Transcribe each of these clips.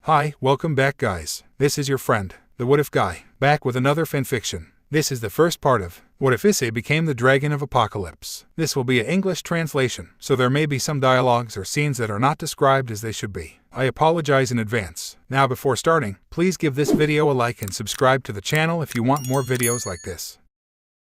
Hi, welcome back guys. This is your friend, the What If guy, back with another fanfiction. This is the first part of What If Issei became the Dragon of Apocalypse. This will be an English translation, so there may be some dialogues or scenes that are not described as they should be. I apologize in advance. Now before starting, please give this video a like and subscribe to the channel if you want more videos like this.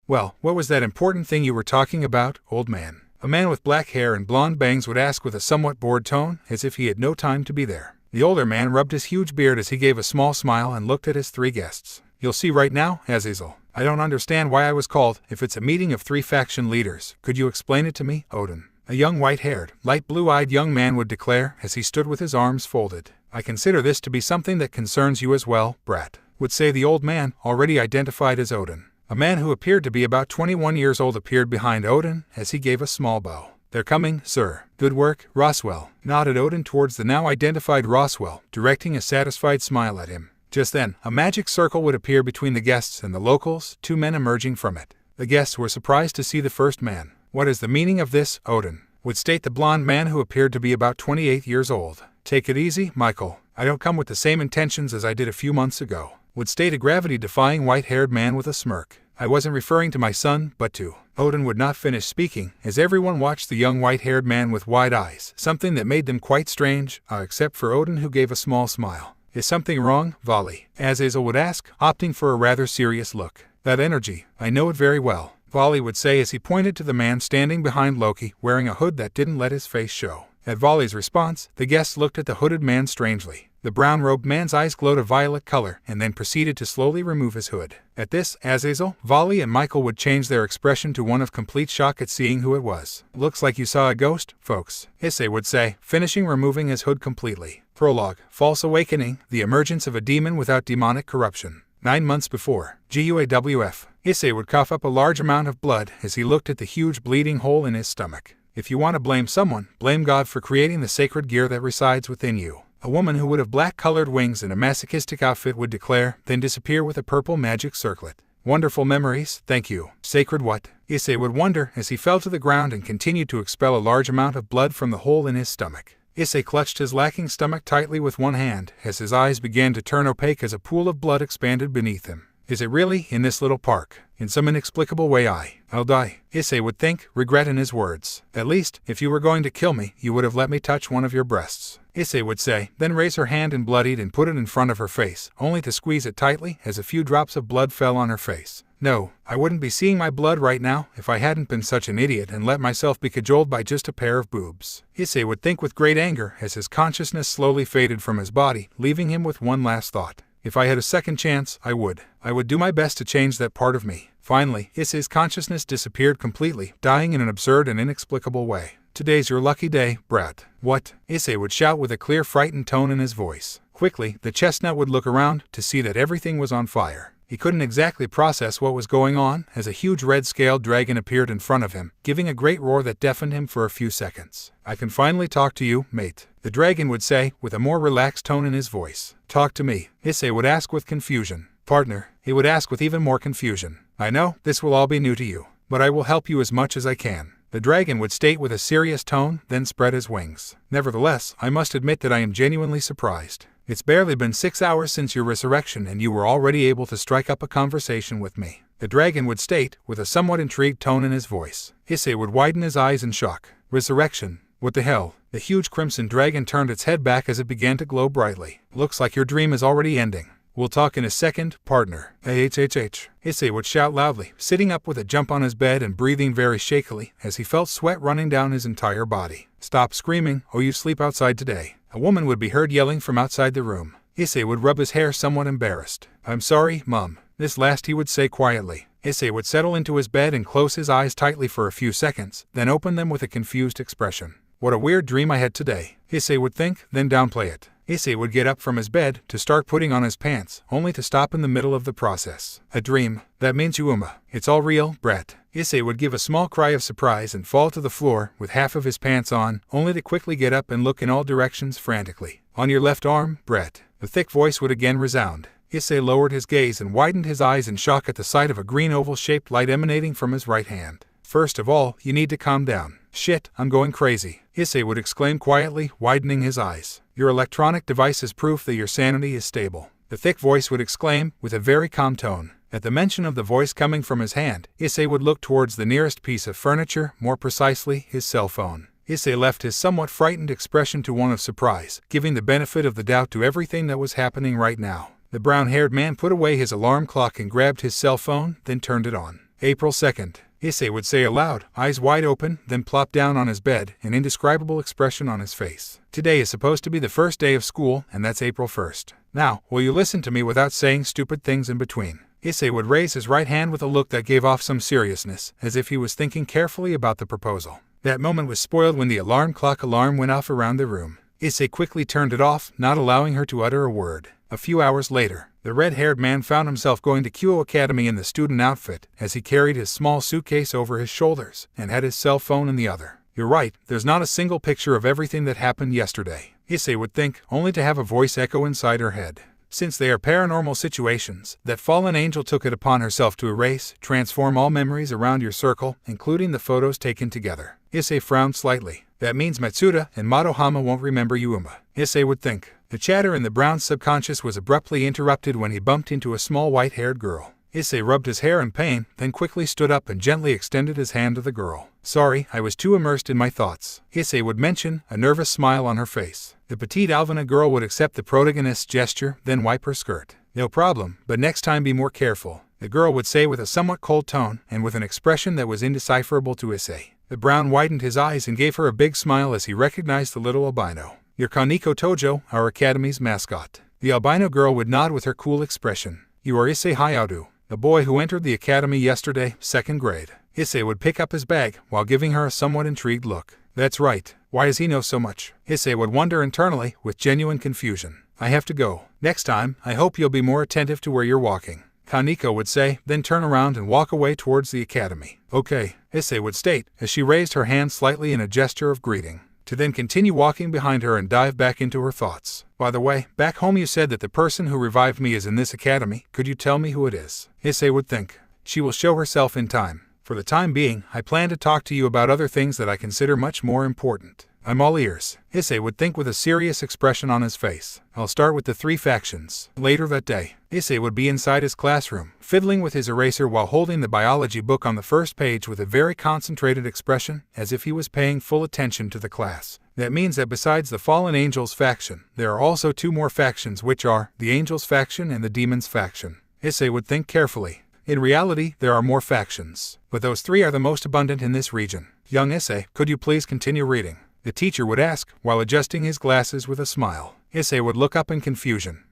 Well, what was that important thing you were talking about, old man? A man with black hair and blonde bangs would ask with a somewhat bored tone, as if he had no time to be there. The older man rubbed his huge beard as he gave a small smile and looked at his three guests. You'll see right now, Azazel. I don't understand why I was called. If it's a meeting of 3 faction leaders, could you explain it to me, Odin? A young white-haired, light blue-eyed young man would declare as he stood with his arms folded. I consider this to be something that concerns you as well, brat, would say the old man, already identified as Odin. A man who appeared to be about 21 years old appeared behind Odin as he gave a small bow. They're coming, sir. Good work, Roswell, nodded Odin towards the now identified Roswell, directing a satisfied smile at him. Just then, a magic circle would appear between the guests and the locals, 2 men emerging from it. The guests were surprised to see the first man. What is the meaning of this, Odin? Would state the blonde man who appeared to be about 28 years old. Take it easy, Michael. I don't come with the same intentions as I did a few months ago. Would state a gravity-defying white-haired man with a smirk. I wasn't referring to my son, but to. Odin would not finish speaking, as everyone watched the young white-haired man with wide eyes, something that made them quite strange, except for Odin who gave a small smile. Is something wrong, Vali? Azazel would ask, opting for a rather serious look. That energy, I know it very well, Vali would say as he pointed to the man standing behind Loki, wearing a hood that didn't let his face show. At Vali's response, the guests looked at the hooded man strangely. The brown-robed man's eyes glowed a violet color and then proceeded to slowly remove his hood. At this, Azazel, Vali and Michael would change their expression to one of complete shock at seeing who it was. Looks like you saw a ghost, folks, Issei would say, finishing removing his hood completely. Prologue, False Awakening, the emergence of a demon without demonic corruption. 9 months before, GUAWF, Issei would cough up a large amount of blood as he looked at the huge bleeding hole in his stomach. If you want to blame someone, blame God for creating the sacred gear that resides within you. A woman who would have black-colored wings and a masochistic outfit would declare, then disappear with a purple magic circlet. Wonderful memories, thank you. Sacred what? Issei would wonder as he fell to the ground and continued to expel a large amount of blood from the hole in his stomach. Issei clutched his lacking stomach tightly with one hand as his eyes began to turn opaque as a pool of blood expanded beneath him. Is it really in this little park? In some inexplicable way I'll die, Issei would think, regret in his words. At least, if you were going to kill me, you would have let me touch one of your breasts, Issei would say, then raise her hand and bloodied and put it in front of her face, only to squeeze it tightly as a few drops of blood fell on her face. No, I wouldn't be seeing my blood right now if I hadn't been such an idiot and let myself be cajoled by just a pair of boobs, Issei would think with great anger as his consciousness slowly faded from his body, leaving him with one last thought. If I had a second chance, I would do my best to change that part of me. Finally, Issei's consciousness disappeared completely, dying in an absurd and inexplicable way. Today's your lucky day, brat. What? Issei would shout with a clear, frightened tone in his voice. Quickly, the chestnut would look around to see that everything was on fire. He couldn't exactly process what was going on as a huge red-scaled dragon appeared in front of him, giving a great roar that deafened him for a few seconds. I can finally talk to you, mate, the dragon would say with a more relaxed tone in his voice. Talk to me, Issei would ask with confusion. Partner, he would ask with even more confusion. I know, this will all be new to you, but I will help you as much as I can, the dragon would state with a serious tone, then spread his wings. Nevertheless, I must admit that I am genuinely surprised. It's barely been 6 hours since your resurrection and you were already able to strike up a conversation with me, the dragon would state, with a somewhat intrigued tone in his voice. Issei would widen his eyes in shock. Resurrection? What the hell? The huge crimson dragon turned its head back as it began to glow brightly. Looks like your dream is already ending. We'll talk in a second, partner. Issei would shout loudly, sitting up with a jump on his bed and breathing very shakily as he felt sweat running down his entire body. Stop screaming, or you sleep outside today. A woman would be heard yelling from outside the room. Issei would rub his hair somewhat embarrassed. I'm sorry, Mum. This last he would say quietly. Issei would settle into his bed and close his eyes tightly for a few seconds, then open them with a confused expression. What a weird dream I had today, Issei would think, then downplay it. Issei would get up from his bed to start putting on his pants, only to stop in the middle of the process. A dream? That means Uma. It's all real, brat. Issei would give a small cry of surprise and fall to the floor with half of his pants on, only to quickly get up and look in all directions frantically. On your left arm, brat. The thick voice would again resound. Issei lowered his gaze and widened his eyes in shock at the sight of a green oval-shaped light emanating from his right hand. First of all, you need to calm down. Shit, I'm going crazy, Issei would exclaim quietly, widening his eyes. Your electronic device is proof that your sanity is stable, the thick voice would exclaim, with a very calm tone. At the mention of the voice coming from his hand, Issei would look towards the nearest piece of furniture, more precisely, his cell phone. Issei left his somewhat frightened expression to one of surprise, giving the benefit of the doubt to everything that was happening right now. The brown-haired man put away his alarm clock and grabbed his cell phone, then turned it on. April 2nd. Issei would say aloud, eyes wide open, then plop down on his bed, an indescribable expression on his face. Today is supposed to be the first day of school, and that's April 1st. Now, will you listen to me without saying stupid things in between? Issei would raise his right hand with a look that gave off some seriousness, as if he was thinking carefully about the proposal. That moment was spoiled when the alarm clock alarm went off around the room. Issei quickly turned it off, not allowing her to utter a word. A few hours later, the red-haired man found himself going to Kyo Academy in the student outfit, as he carried his small suitcase over his shoulders, and had his cell phone in the other. You're right, there's not a single picture of everything that happened yesterday, Issei would think, only to have a voice echo inside her head. Since they are paranormal situations, that fallen angel took it upon herself to erase, transform all memories around your circle, including the photos taken together. Issei frowned slightly. That means Matsuda and Madohama won't remember Yuma, Issei would think. The chatter in the brown subconscious was abruptly interrupted when he bumped into a small white-haired girl. Issei rubbed his hair in pain, then quickly stood up and gently extended his hand to the girl. Sorry, I was too immersed in my thoughts, Issei would mention, a nervous smile on her face. The petite Alvina girl would accept the protagonist's gesture, then wipe her skirt. No problem, but next time be more careful, the girl would say with a somewhat cold tone, and with an expression that was indecipherable to Issei. The brown widened his eyes and gave her a big smile as he recognized the little albino. You're Kaneko Tojo, our academy's mascot. The albino girl would nod with her cool expression. You are Issei Hayaru, the boy who entered the academy yesterday, 2nd grade. Issei would pick up his bag, while giving her a somewhat intrigued look. That's right. Why does he know so much? Issei would wonder internally, with genuine confusion. I have to go. Next time, I hope you'll be more attentive to where you're walking, Kaneko would say, then turn around and walk away towards the academy. Okay, Issei would state, as she raised her hand slightly in a gesture of greeting, to then continue walking behind her and dive back into her thoughts. By the way, back home you said that the person who revived me is in this academy. Could you tell me who it is? Issei would think. She will show herself in time. For the time being, I plan to talk to you about other things that I consider much more important. I'm all ears, Issei would think with a serious expression on his face. I'll start with the 3 factions. Later that day, Issei would be inside his classroom, fiddling with his eraser while holding the biology book on the first page with a very concentrated expression, as if he was paying full attention to the class. That means that besides the Fallen Angels faction, there are also 2 more factions, which are the Angels faction and the Demons faction. Issei would think carefully. In reality, there are more factions, but those 3 are the most abundant in this region. Young Issei, could you please continue reading? The teacher would ask, while adjusting his glasses with a smile. Issei would look up in confusion.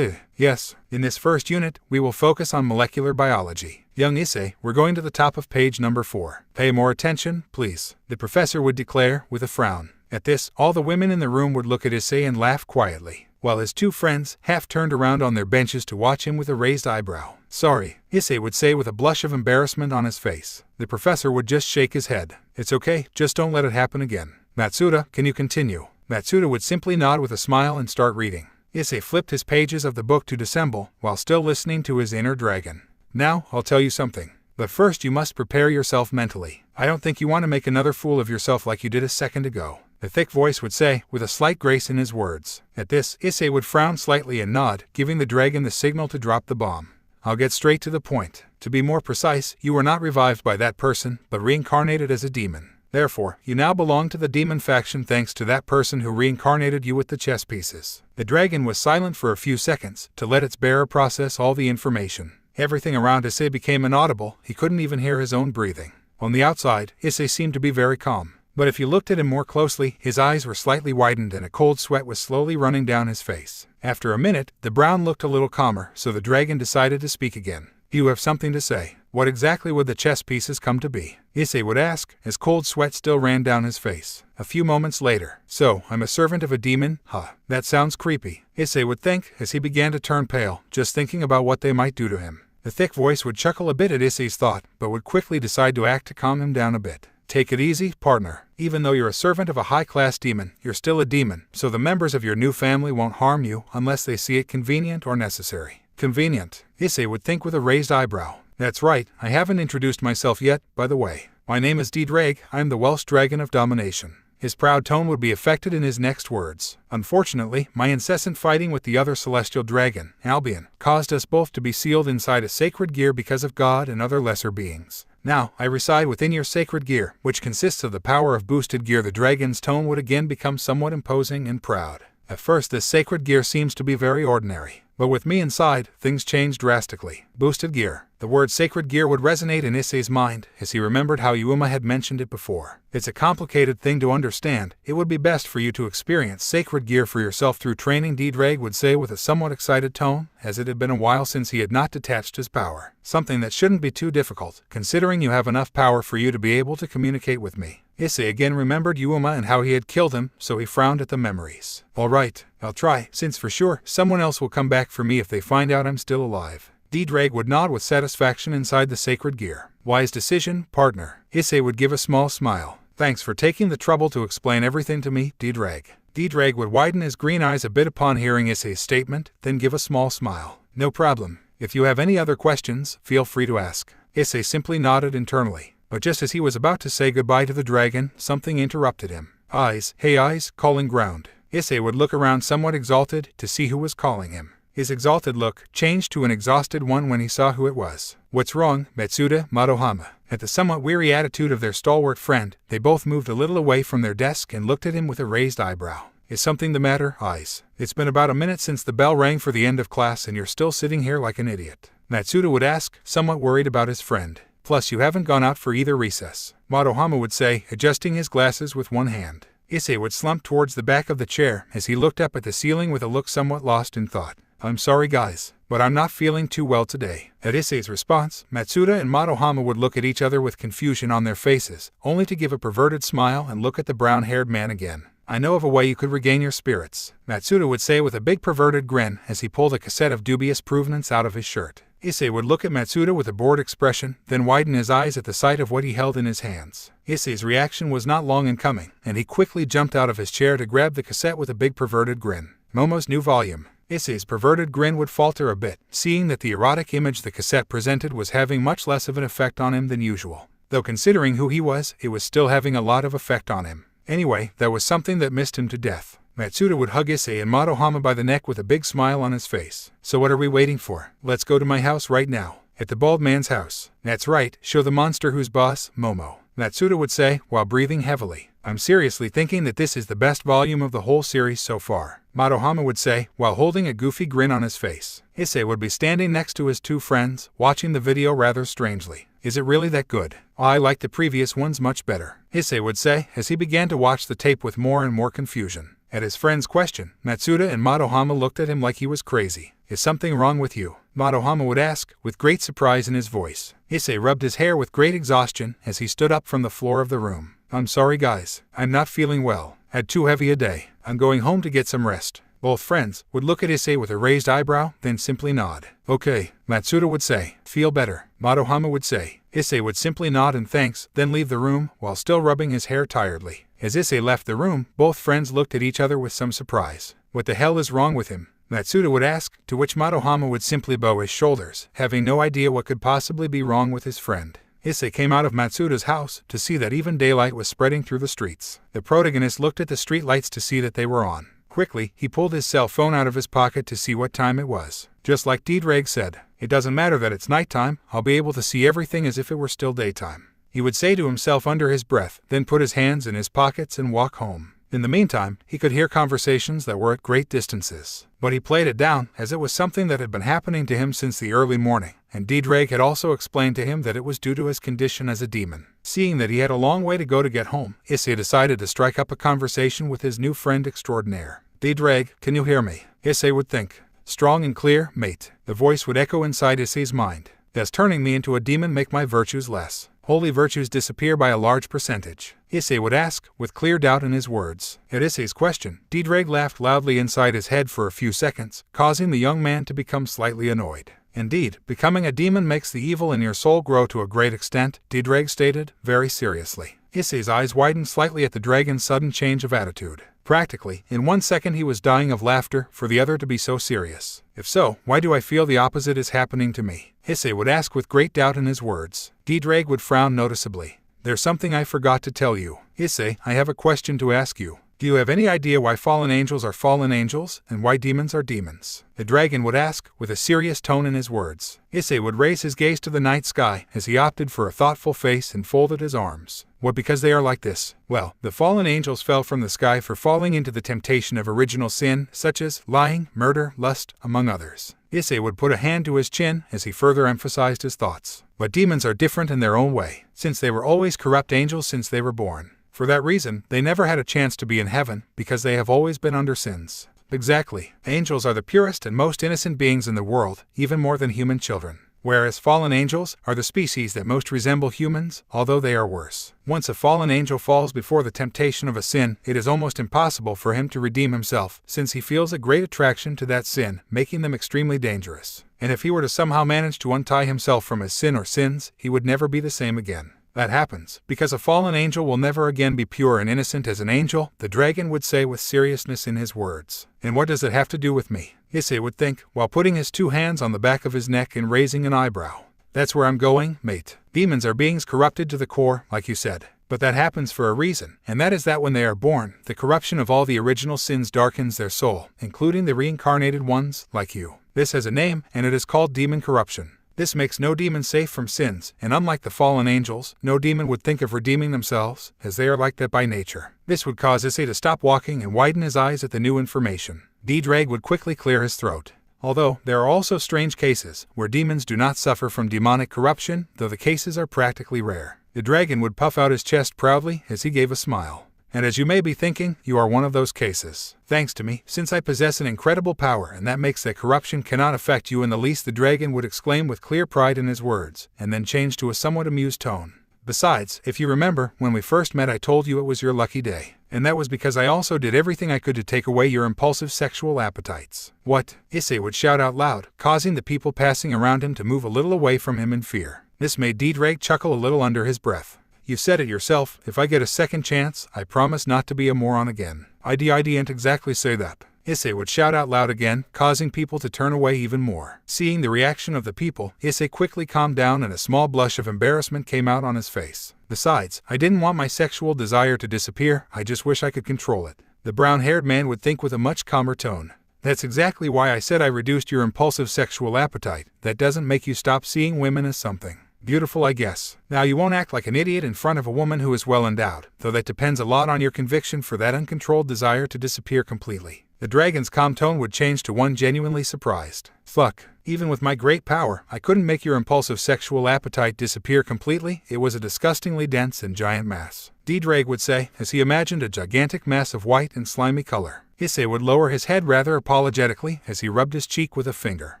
Yes. In this first unit, we will focus on molecular biology. Young Issei, we're going to the top of page number 4. Pay more attention, please, the professor would declare, with a frown. At this, all the women in the room would look at Issei and laugh quietly, while his 2 friends half turned around on their benches to watch him with a raised eyebrow. Sorry, Issei would say with a blush of embarrassment on his face. The professor would just shake his head. It's okay, just don't let it happen again. Matsuda, can you continue? Matsuda would simply nod with a smile and start reading. Issei flipped his pages of the book to dissemble, while still listening to his inner dragon. Now, I'll tell you something. But first you must prepare yourself mentally. I don't think you want to make another fool of yourself like you did a second ago, the thick voice would say, with a slight grace in his words. At this, Issei would frown slightly and nod, giving the dragon the signal to drop the bomb. I'll get straight to the point. To be more precise, you were not revived by that person, but reincarnated as a demon. Therefore, you now belong to the demon faction thanks to that person who reincarnated you with the chess pieces. The dragon was silent for a few seconds, to let its bearer process all the information. Everything around Issei became inaudible, he couldn't even hear his own breathing. On the outside, Issei seemed to be very calm. But if you looked at him more closely, his eyes were slightly widened and a cold sweat was slowly running down his face. After a minute, the brown looked a little calmer, so the dragon decided to speak again. You have something to say. What exactly would the chess pieces come to be? Issei would ask, as cold sweat still ran down his face. A few moments later. So, I'm a servant of a demon? Huh. That sounds creepy, Issei would think, as he began to turn pale, just thinking about what they might do to him. The thick voice would chuckle a bit at Issei's thought, but would quickly decide to act to calm him down a bit. Take it easy, partner. Even though you're a servant of a high-class demon, you're still a demon, so the members of your new family won't harm you unless they see it convenient or necessary. Convenient, Issei would think with a raised eyebrow. That's right, I haven't introduced myself yet, by the way. My name is Ddraig, I am the Welsh dragon of domination. His proud tone would be affected in his next words. Unfortunately, my incessant fighting with the other celestial dragon, Albion, caused us both to be sealed inside a sacred gear because of God and other lesser beings. Now, I reside within your sacred gear, which consists of the power of boosted gear. The dragon's tone would again become somewhat imposing and proud. At first, this sacred gear seems to be very ordinary. But with me inside, things change drastically. Boosted gear. The word sacred gear would resonate in Issei's mind, as he remembered how Yuma had mentioned it before. It's a complicated thing to understand. It would be best for you to experience sacred gear for yourself through training, Ddraig would say with a somewhat excited tone, as it had been a while since he had not detached his power. Something that shouldn't be too difficult, considering you have enough power for you to be able to communicate with me. Issei again remembered Yuma and how he had killed him, so he frowned at the memories. Alright, I'll try, since for sure, someone else will come back for me if they find out I'm still alive. Ddraig would nod with satisfaction inside the sacred gear. Wise decision, partner. Issei would give a small smile. Thanks for taking the trouble to explain everything to me, Ddraig. Ddraig would widen his green eyes a bit upon hearing Issei's statement, then give a small smile. No problem. If you have any other questions, feel free to ask. Issei simply nodded internally. But just as he was about to say goodbye to the dragon, something interrupted him. Eyes, hey eyes, calling ground. Issei would look around somewhat exalted to see who was calling him. His exalted look changed to an exhausted one when he saw who it was. What's wrong, Matsuda, Madohama? At the somewhat weary attitude of their stalwart friend, they both moved a little away from their desk and looked at him with a raised eyebrow. Is something the matter, eyes? It's been about a minute since the bell rang for the end of class and you're still sitting here like an idiot. Matsuda would ask, somewhat worried about his friend. Plus you haven't gone out for either recess. Madohama would say, adjusting his glasses with one hand. Issei would slump towards the back of the chair as he looked up at the ceiling with a look somewhat lost in thought. I'm sorry guys, but I'm not feeling too well today. At Issei's response, Matsuda and Madohama would look at each other with confusion on their faces, only to give a perverted smile and look at the brown-haired man again. I know of a way you could regain your spirits, Matsuda would say with a big perverted grin as he pulled a cassette of dubious provenance out of his shirt. Issei would look at Matsuda with a bored expression, then widen his eyes at the sight of what he held in his hands. Issei's reaction was not long in coming, and he quickly jumped out of his chair to grab the cassette with a big perverted grin. Momo's new volume. Issei's perverted grin would falter a bit, seeing that the erotic image the cassette presented was having much less of an effect on him than usual. Though considering who he was, it was still having a lot of effect on him. Anyway, there was something that missed him to death. Matsuda would hug Issei and Madohama by the neck with a big smile on his face. So what are we waiting for? Let's go to my house right now. At the bald man's house. That's right, show the monster who's boss, Momo. Matsuda would say, while breathing heavily. I'm seriously thinking that this is the best volume of the whole series so far. Madohama would say, while holding a goofy grin on his face. Issei would be standing next to his two friends, watching the video rather strangely. Is it really that good? I like the previous ones much better, Issei would say, as he began to watch the tape with more and more confusion. At his friend's question, Matsuda and Madohama looked at him like he was crazy. Is something wrong with you? Madohama would ask, with great surprise in his voice. Issei rubbed his hair with great exhaustion as he stood up from the floor of the room. I'm sorry guys, I'm not feeling well. Had too heavy a day. I'm going home to get some rest. Both friends would look at Issei with a raised eyebrow, then simply nod. Okay, Matsuda would say. Feel better. Madohama would say. Issei would simply nod and thanks, then leave the room, while still rubbing his hair tiredly. As Issei left the room, both friends looked at each other with some surprise. What the hell is wrong with him? Matsuda would ask, to which Madohama would simply bow his shoulders, having no idea what could possibly be wrong with his friend. Issei came out of Matsuda's house to see that even daylight was spreading through the streets. The protagonist looked at the street lights to see that they were on. Quickly, he pulled his cell phone out of his pocket to see what time it was. Just like Ddraig said, it doesn't matter that it's nighttime, I'll be able to see everything as if it were still daytime. He would say to himself under his breath, then put his hands in his pockets and walk home. In the meantime, he could hear conversations that were at great distances. But he played it down, as it was something that had been happening to him since the early morning, and Ddraig had also explained to him that it was due to his condition as a demon. Seeing that he had a long way to go to get home, Issei decided to strike up a conversation with his new friend extraordinaire. Ddraig, can you hear me? Issei would think. Strong and clear, mate. The voice would echo inside Issei's mind. Does turning me into a demon make my virtues less? Holy virtues disappear by a large percentage, Issei would ask, with clear doubt in his words. At Issei's question, Ddraig laughed loudly inside his head for a few seconds, causing the young man to become slightly annoyed. Indeed, becoming a demon makes the evil in your soul grow to a great extent, Ddraig stated, very seriously. Issei's eyes widened slightly at the dragon's sudden change of attitude. Practically, in 1 second he was dying of laughter for the other to be so serious. If so, why do I feel the opposite is happening to me? Issei would ask with great doubt in his words. Ddraig would frown noticeably. there's something I forgot to tell you. Issei, I have a question to ask you. Do you have any idea why fallen angels are fallen angels, and why demons are demons? The dragon would ask, with a serious tone in his words. Issei would raise his gaze to the night sky, as he opted for a thoughtful face and folded his arms. What, because they are like this? Well, the fallen angels fell from the sky for falling into the temptation of original sin, such as lying, murder, lust, among others. Issei would put a hand to his chin, as he further emphasized his thoughts. But demons are different in their own way, since they were always corrupt angels since they were born. For that reason, they never had a chance to be in heaven, because they have always been under sins. Exactly. Angels are the purest and most innocent beings in the world, even more than human children. Whereas fallen angels are the species that most resemble humans, although they are worse. Once a fallen angel falls before the temptation of a sin, it is almost impossible for him to redeem himself, since he feels a great attraction to that sin, making them extremely dangerous. And if he were to somehow manage to untie himself from his sin or sins, he would never be the same again. That happens because a fallen angel will never again be pure and innocent as an angel, the dragon would say with seriousness in his words. And what does it have to do with me? Issei would think, while putting his 2 hands on the back of his neck and raising an eyebrow. That's where I'm going, mate. Demons are beings corrupted to the core, like you said. But that happens for a reason, and that is that when they are born, the corruption of all the original sins darkens their soul, including the reincarnated ones, like you. This has a name, and it is called demon corruption. This makes no demon safe from sins, and unlike the fallen angels, no demon would think of redeeming themselves, as they are like that by nature. This would cause Issei to stop walking and widen his eyes at the new information. Ddraig would quickly clear his throat. Although, there are also strange cases, where demons do not suffer from demonic corruption, though the cases are practically rare. The dragon would puff out his chest proudly, as he gave a smile. And as you may be thinking, you are one of those cases. Thanks to me, since I possess an incredible power, and that makes that corruption cannot affect you in the least, the dragon would exclaim with clear pride in his words, and then change to a somewhat amused tone. Besides, if you remember, when we first met I told you it was your lucky day. And that was because I also did everything I could to take away your impulsive sexual appetites. What? Issei would shout out loud, causing the people passing around him to move a little away from him in fear. This made Ddraig chuckle a little under his breath. You said it yourself, if I get a second chance, I promise not to be a moron again. I didn't exactly say that. Issei would shout out loud again, causing people to turn away even more. Seeing the reaction of the people, Issei quickly calmed down and a small blush of embarrassment came out on his face. Besides, I didn't want my sexual desire to disappear, I just wish I could control it. The brown-haired man would think with a much calmer tone. That's exactly why I said I reduced your impulsive sexual appetite. That doesn't make you stop seeing women as something beautiful, I guess. Now you won't act like an idiot in front of a woman who is well endowed, though that depends a lot on your conviction for that uncontrolled desire to disappear completely. The dragon's calm tone would change to one genuinely surprised. Fuck. Even with my great power, I couldn't make your impulsive sexual appetite disappear completely. It was a disgustingly dense and giant mass. Ddraig would say, as he imagined a gigantic mass of white and slimy color. Issei would lower his head rather apologetically as he rubbed his cheek with a finger.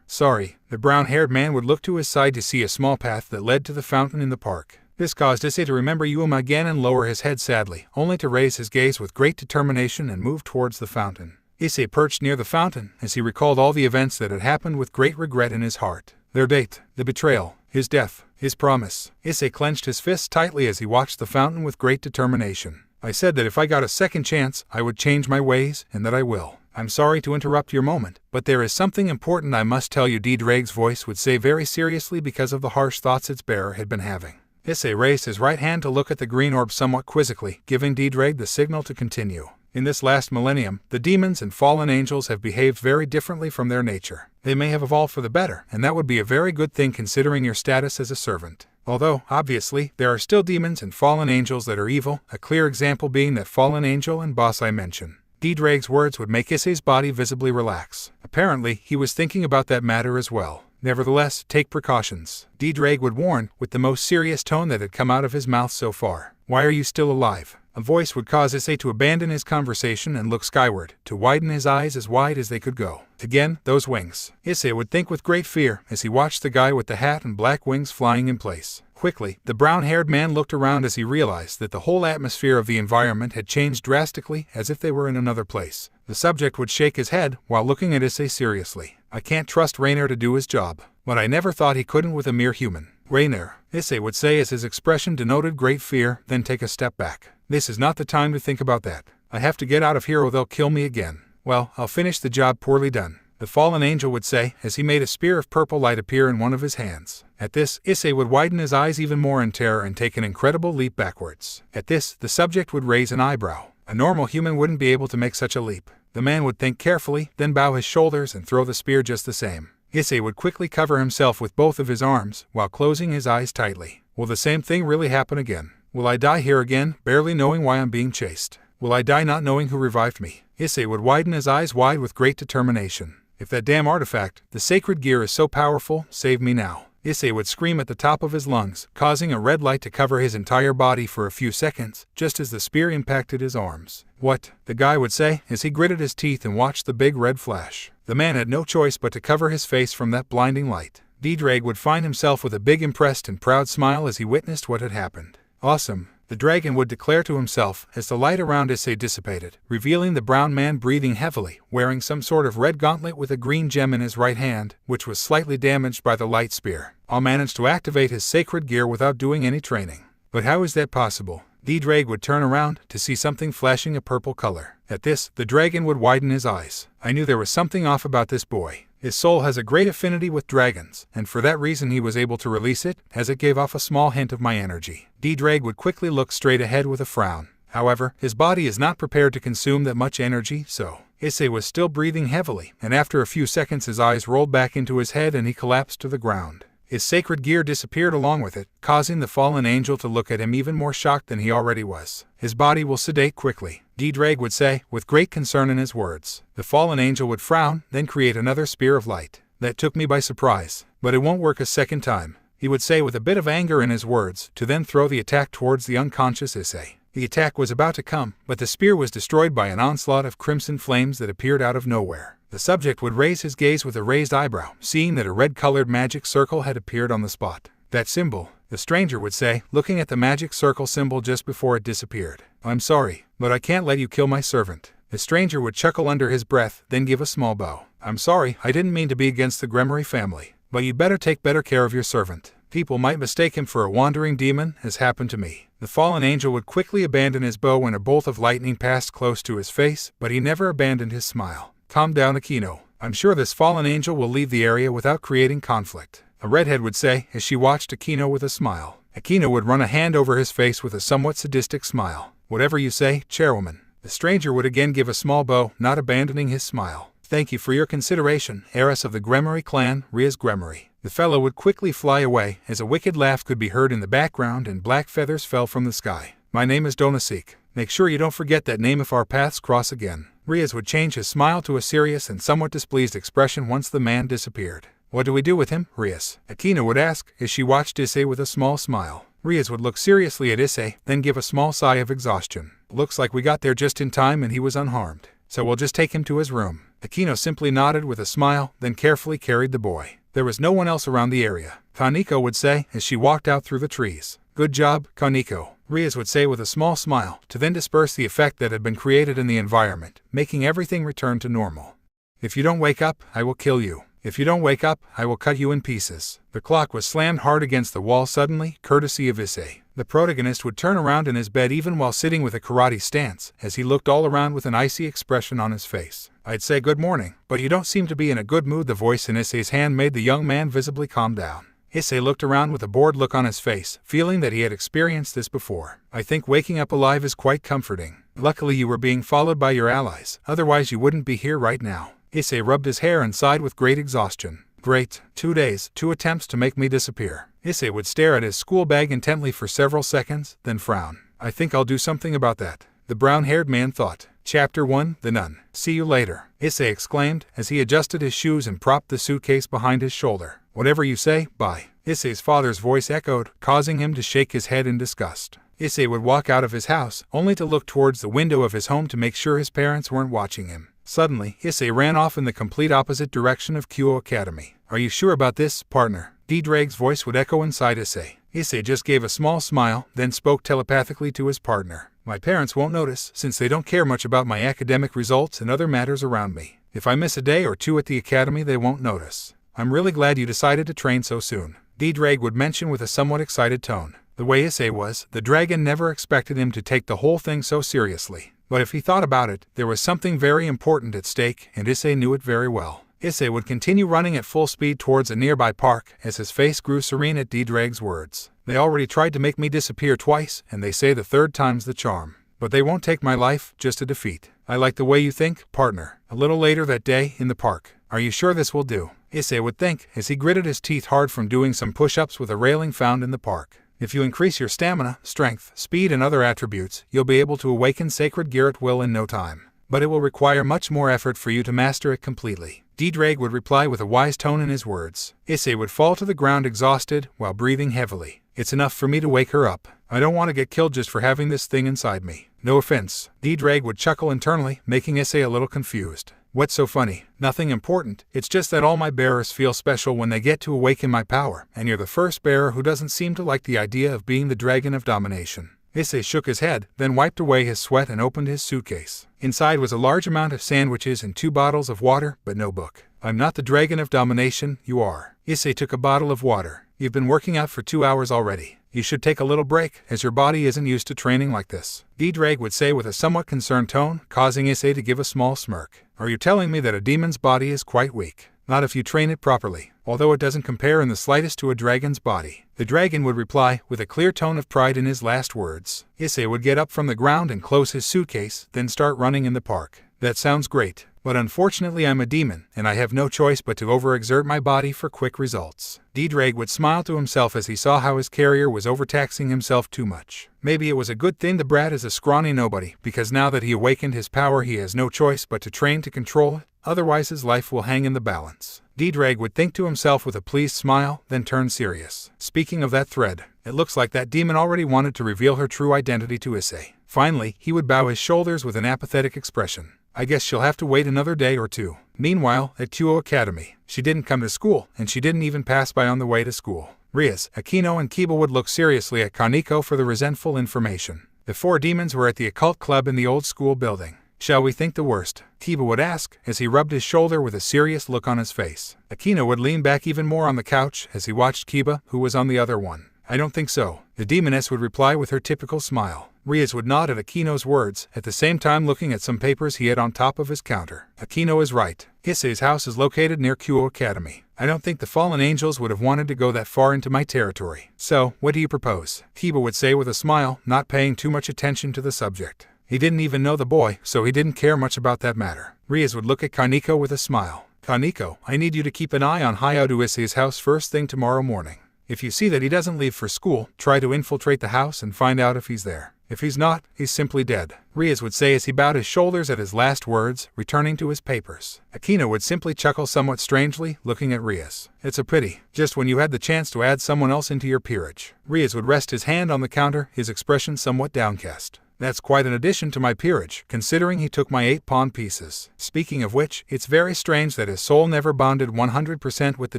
Sorry. The brown-haired man would look to his side to see a small path that led to the fountain in the park. This caused Issei to remember Yuum again and lower his head sadly, only to raise his gaze with great determination and move towards the fountain. Issei perched near the fountain as he recalled all the events that had happened with great regret in his heart. Their date, the betrayal, his death, his promise. Issei clenched his fists tightly as he watched the fountain with great determination. I said that if I got a second chance, I would change my ways, and that I will. I'm sorry to interrupt your moment, but there is something important I must tell you, Ddraig's voice would say very seriously because of the harsh thoughts its bearer had been having. Issei raised his right hand to look at the green orb somewhat quizzically, giving Ddraig the signal to continue. In this last millennium, the demons and fallen angels have behaved very differently from their nature. They may have evolved for the better, and that would be a very good thing considering your status as a servant. Although, obviously, there are still demons and fallen angels that are evil, a clear example being that fallen angel and boss I mentioned. Ddraig's words would make Issei's body visibly relax. Apparently, he was thinking about that matter as well. Nevertheless, take precautions. Ddraig would warn, with the most serious tone that had come out of his mouth so far. Why are you still alive? A voice would cause Issei to abandon his conversation and look skyward, to widen his eyes as wide as they could go. Again, those wings. Issei would think with great fear as he watched the guy with the hat and black wings flying in place. Quickly, the brown-haired man looked around as he realized that the whole atmosphere of the environment had changed drastically, as if they were in another place. The subject would shake his head while looking at Issei seriously. I can't trust Raynare to do his job, but I never thought he couldn't with a mere human. Raynare, Issei would say as his expression denoted great fear, then take a step back. This is not the time to think about that. I have to get out of here or they'll kill me again. Well, I'll finish the job poorly done. the fallen angel would say as he made a spear of purple light appear in one of his hands. At this, Issei would widen his eyes even more in terror and take an incredible leap backwards. At this, the subject would raise an eyebrow. A normal human wouldn't be able to make such a leap. The man would think carefully, then bow his shoulders and throw the spear just the same. Issei would quickly cover himself with both of his arms, while closing his eyes tightly. Will the same thing really happen again? Will I die here again, barely knowing why I'm being chased? Will I die not knowing who revived me? Issei would widen his eyes wide with great determination. If that damn artifact, the sacred gear, is so powerful, save me now. Issei would scream at the top of his lungs, causing a red light to cover his entire body for a few seconds, just as the spear impacted his arms. What? The guy would say, as he gritted his teeth and watched the big red flash. The man had no choice but to cover his face from that blinding light. Ddraig would find himself with a big impressed and proud smile as he witnessed what had happened. Awesome, the dragon would declare to himself as the light around Issei dissipated, revealing the brown man breathing heavily, wearing some sort of red gauntlet with a green gem in his right hand, which was slightly damaged by the light spear. All managed to activate his sacred gear without doing any training. But how is that possible? Ddraig would turn around to see something flashing a purple color. At this, the dragon would widen his eyes. I knew there was something off about this boy. His soul has a great affinity with dragons, and for that reason he was able to release it, as it gave off a small hint of my energy. Ddraig would quickly look straight ahead with a frown. However, his body is not prepared to consume that much energy, so Issei was still breathing heavily, and after a few seconds his eyes rolled back into his head and he collapsed to the ground. His sacred gear disappeared along with it, causing the fallen angel to look at him even more shocked than he already was. His body will sedate quickly, Ddraig would say, with great concern in his words. The fallen angel would frown, then create another spear of light. That took me by surprise, but it won't work a second time, he would say with a bit of anger in his words, to then throw the attack towards the unconscious Issei. The attack was about to come, but the spear was destroyed by an onslaught of crimson flames that appeared out of nowhere. The subject would raise his gaze with a raised eyebrow, seeing that a red-colored magic circle had appeared on the spot. That symbol, the stranger would say, looking at the magic circle symbol just before it disappeared. I'm sorry, but I can't let you kill my servant. The stranger would chuckle under his breath, then give a small bow. I'm sorry, I didn't mean to be against the Gremory family, but you'd better take better care of your servant. People might mistake him for a wandering demon, as happened to me. The fallen angel would quickly abandon his bow when a bolt of lightning passed close to his face, but he never abandoned his smile. Calm down, Akino. I'm sure this fallen angel will leave the area without creating conflict, a redhead would say as she watched Akino with a smile. Akino would run a hand over his face with a somewhat sadistic smile. Whatever you say, chairwoman. The stranger would again give a small bow, not abandoning his smile. Thank you for your consideration, heiress of the Gremory clan, Ria's Gremory. The fellow would quickly fly away as a wicked laugh could be heard in the background and black feathers fell from the sky. My name is Donasik. Make sure you don't forget that name if our paths cross again. Rias would change his smile to a serious and somewhat displeased expression once the man disappeared. What do we do with him, Rias? Akino would ask as she watched Issei with a small smile. Rias would look seriously at Issei, then give a small sigh of exhaustion. Looks like we got there just in time and he was unharmed, so we'll just take him to his room. Akino simply nodded with a smile, then carefully carried the boy. There was no one else around the area, Kaneko would say as she walked out through the trees. Good job, Kaneko, Rias would say with a small smile, to then disperse the effect that had been created in the environment, making everything return to normal. If you don't wake up, I will kill you. If you don't wake up, I will cut you in pieces. The clock was slammed hard against the wall suddenly, courtesy of Issei. The protagonist would turn around in his bed even while sitting with a karate stance, as he looked all around with an icy expression on his face. I'd say good morning, but you don't seem to be in a good mood. The voice in Issei's hand made the young man visibly calm down. Issei looked around with a bored look on his face, feeling that he had experienced this before. I think waking up alive is quite comforting. Luckily you were being followed by your allies, otherwise you wouldn't be here right now. Issei rubbed his hair and sighed with great exhaustion. Great, 2 days, 2 attempts to make me disappear. Issei would stare at his school bag intently for several seconds, then frown. I think I'll do something about that, the brown-haired man thought. Chapter 1, The Nun. See you later, Issei exclaimed as he adjusted his shoes and propped the suitcase behind his shoulder. Whatever you say, bye. Issei's father's voice echoed, causing him to shake his head in disgust. Issei would walk out of his house, only to look towards the window of his home to make sure his parents weren't watching him. Suddenly, Issei ran off in the complete opposite direction of Kyo Academy. Are you sure about this, partner? Ddraig's voice would echo inside Issei. Issei just gave a small smile, then spoke telepathically to his partner. My parents won't notice, since they don't care much about my academic results and other matters around me. If I miss a day or 2 at the academy, they won't notice. I'm really glad you decided to train so soon, Ddraig would mention with a somewhat excited tone. The way Issei was, the dragon never expected him to take the whole thing so seriously. But if he thought about it, there was something very important at stake, and Issei knew it very well. Issei would continue running at full speed towards a nearby park as his face grew serene at Ddraig's words. They already tried to make me disappear twice, and they say the third time's the charm. But they won't take my life, just a defeat. I like the way you think, partner. A little later that day, in the park. Are you sure this will do? Issei would think, as he gritted his teeth hard from doing some push-ups with a railing found in the park. If you increase your stamina, strength, speed and other attributes, you'll be able to awaken Sacred Gear at will in no time. But it will require much more effort for you to master it completely. Ddraig would reply with a wise tone in his words. Issei would fall to the ground exhausted, while breathing heavily. It's enough for me to wake her up. I don't want to get killed just for having this thing inside me. No offense. Ddraig would chuckle internally, making Issei a little confused. What's so funny? Nothing important. It's just that all my bearers feel special when they get to awaken my power, and you're the first bearer who doesn't seem to like the idea of being the dragon of domination. Issei shook his head, then wiped away his sweat and opened his suitcase. Inside was a large amount of sandwiches and 2 bottles of water, but no book. I'm not the dragon of domination, you are. Issei took a bottle of water. You've been working out for 2 hours already. You should take a little break, as your body isn't used to training like this. Ddraig would say with a somewhat concerned tone, causing Issei to give a small smirk. Are you telling me that a demon's body is quite weak? Not if you train it properly, although it doesn't compare in the slightest to a dragon's body. The dragon would reply, with a clear tone of pride in his last words. Issei would get up from the ground and close his suitcase, then start running in the park. That sounds great. But unfortunately I'm a demon, and I have no choice but to overexert my body for quick results. Ddraig would smile to himself as he saw how his carrier was overtaxing himself too much. Maybe it was a good thing the brat is a scrawny nobody, because now that he awakened his power he has no choice but to train to control it, otherwise his life will hang in the balance. Ddraig would think to himself with a pleased smile, then turn serious. Speaking of that thread, it looks like that demon already wanted to reveal her true identity to Issei. Finally, he would bow his shoulders with an apathetic expression. I guess she'll have to wait another day or two. Meanwhile, at Kyo Academy, she didn't come to school, and she didn't even pass by on the way to school. Rias, Akino and Kiba would look seriously at Kaneko for the resentful information. The 4 demons were at the occult club in the old school building. Shall we think the worst? Kiba would ask, as he rubbed his shoulder with a serious look on his face. Akino would lean back even more on the couch as he watched Kiba, who was on the other one. I don't think so. The demoness would reply with her typical smile. Rias would nod at Akino's words, at the same time looking at some papers he had on top of his counter. Akino is right. Issei's house is located near Kyo Academy. I don't think the fallen angels would have wanted to go that far into my territory. So, what do you propose? Kiba would say with a smile, not paying too much attention to the subject. He didn't even know the boy, so he didn't care much about that matter. Rias would look at Kaneko with a smile. Kaneko, I need you to keep an eye on Hayato Issei's house first thing tomorrow morning. If you see that he doesn't leave for school, try to infiltrate the house and find out if he's there. If he's not, he's simply dead. Rias would say as he bowed his shoulders at his last words, returning to his papers. Akino would simply chuckle somewhat strangely, looking at Rias. It's a pity, just when you had the chance to add someone else into your peerage. Rias would rest his hand on the counter, his expression somewhat downcast. That's quite an addition to my peerage, considering he took my 8 pawn pieces. Speaking of which, it's very strange that his soul never bonded 100% with the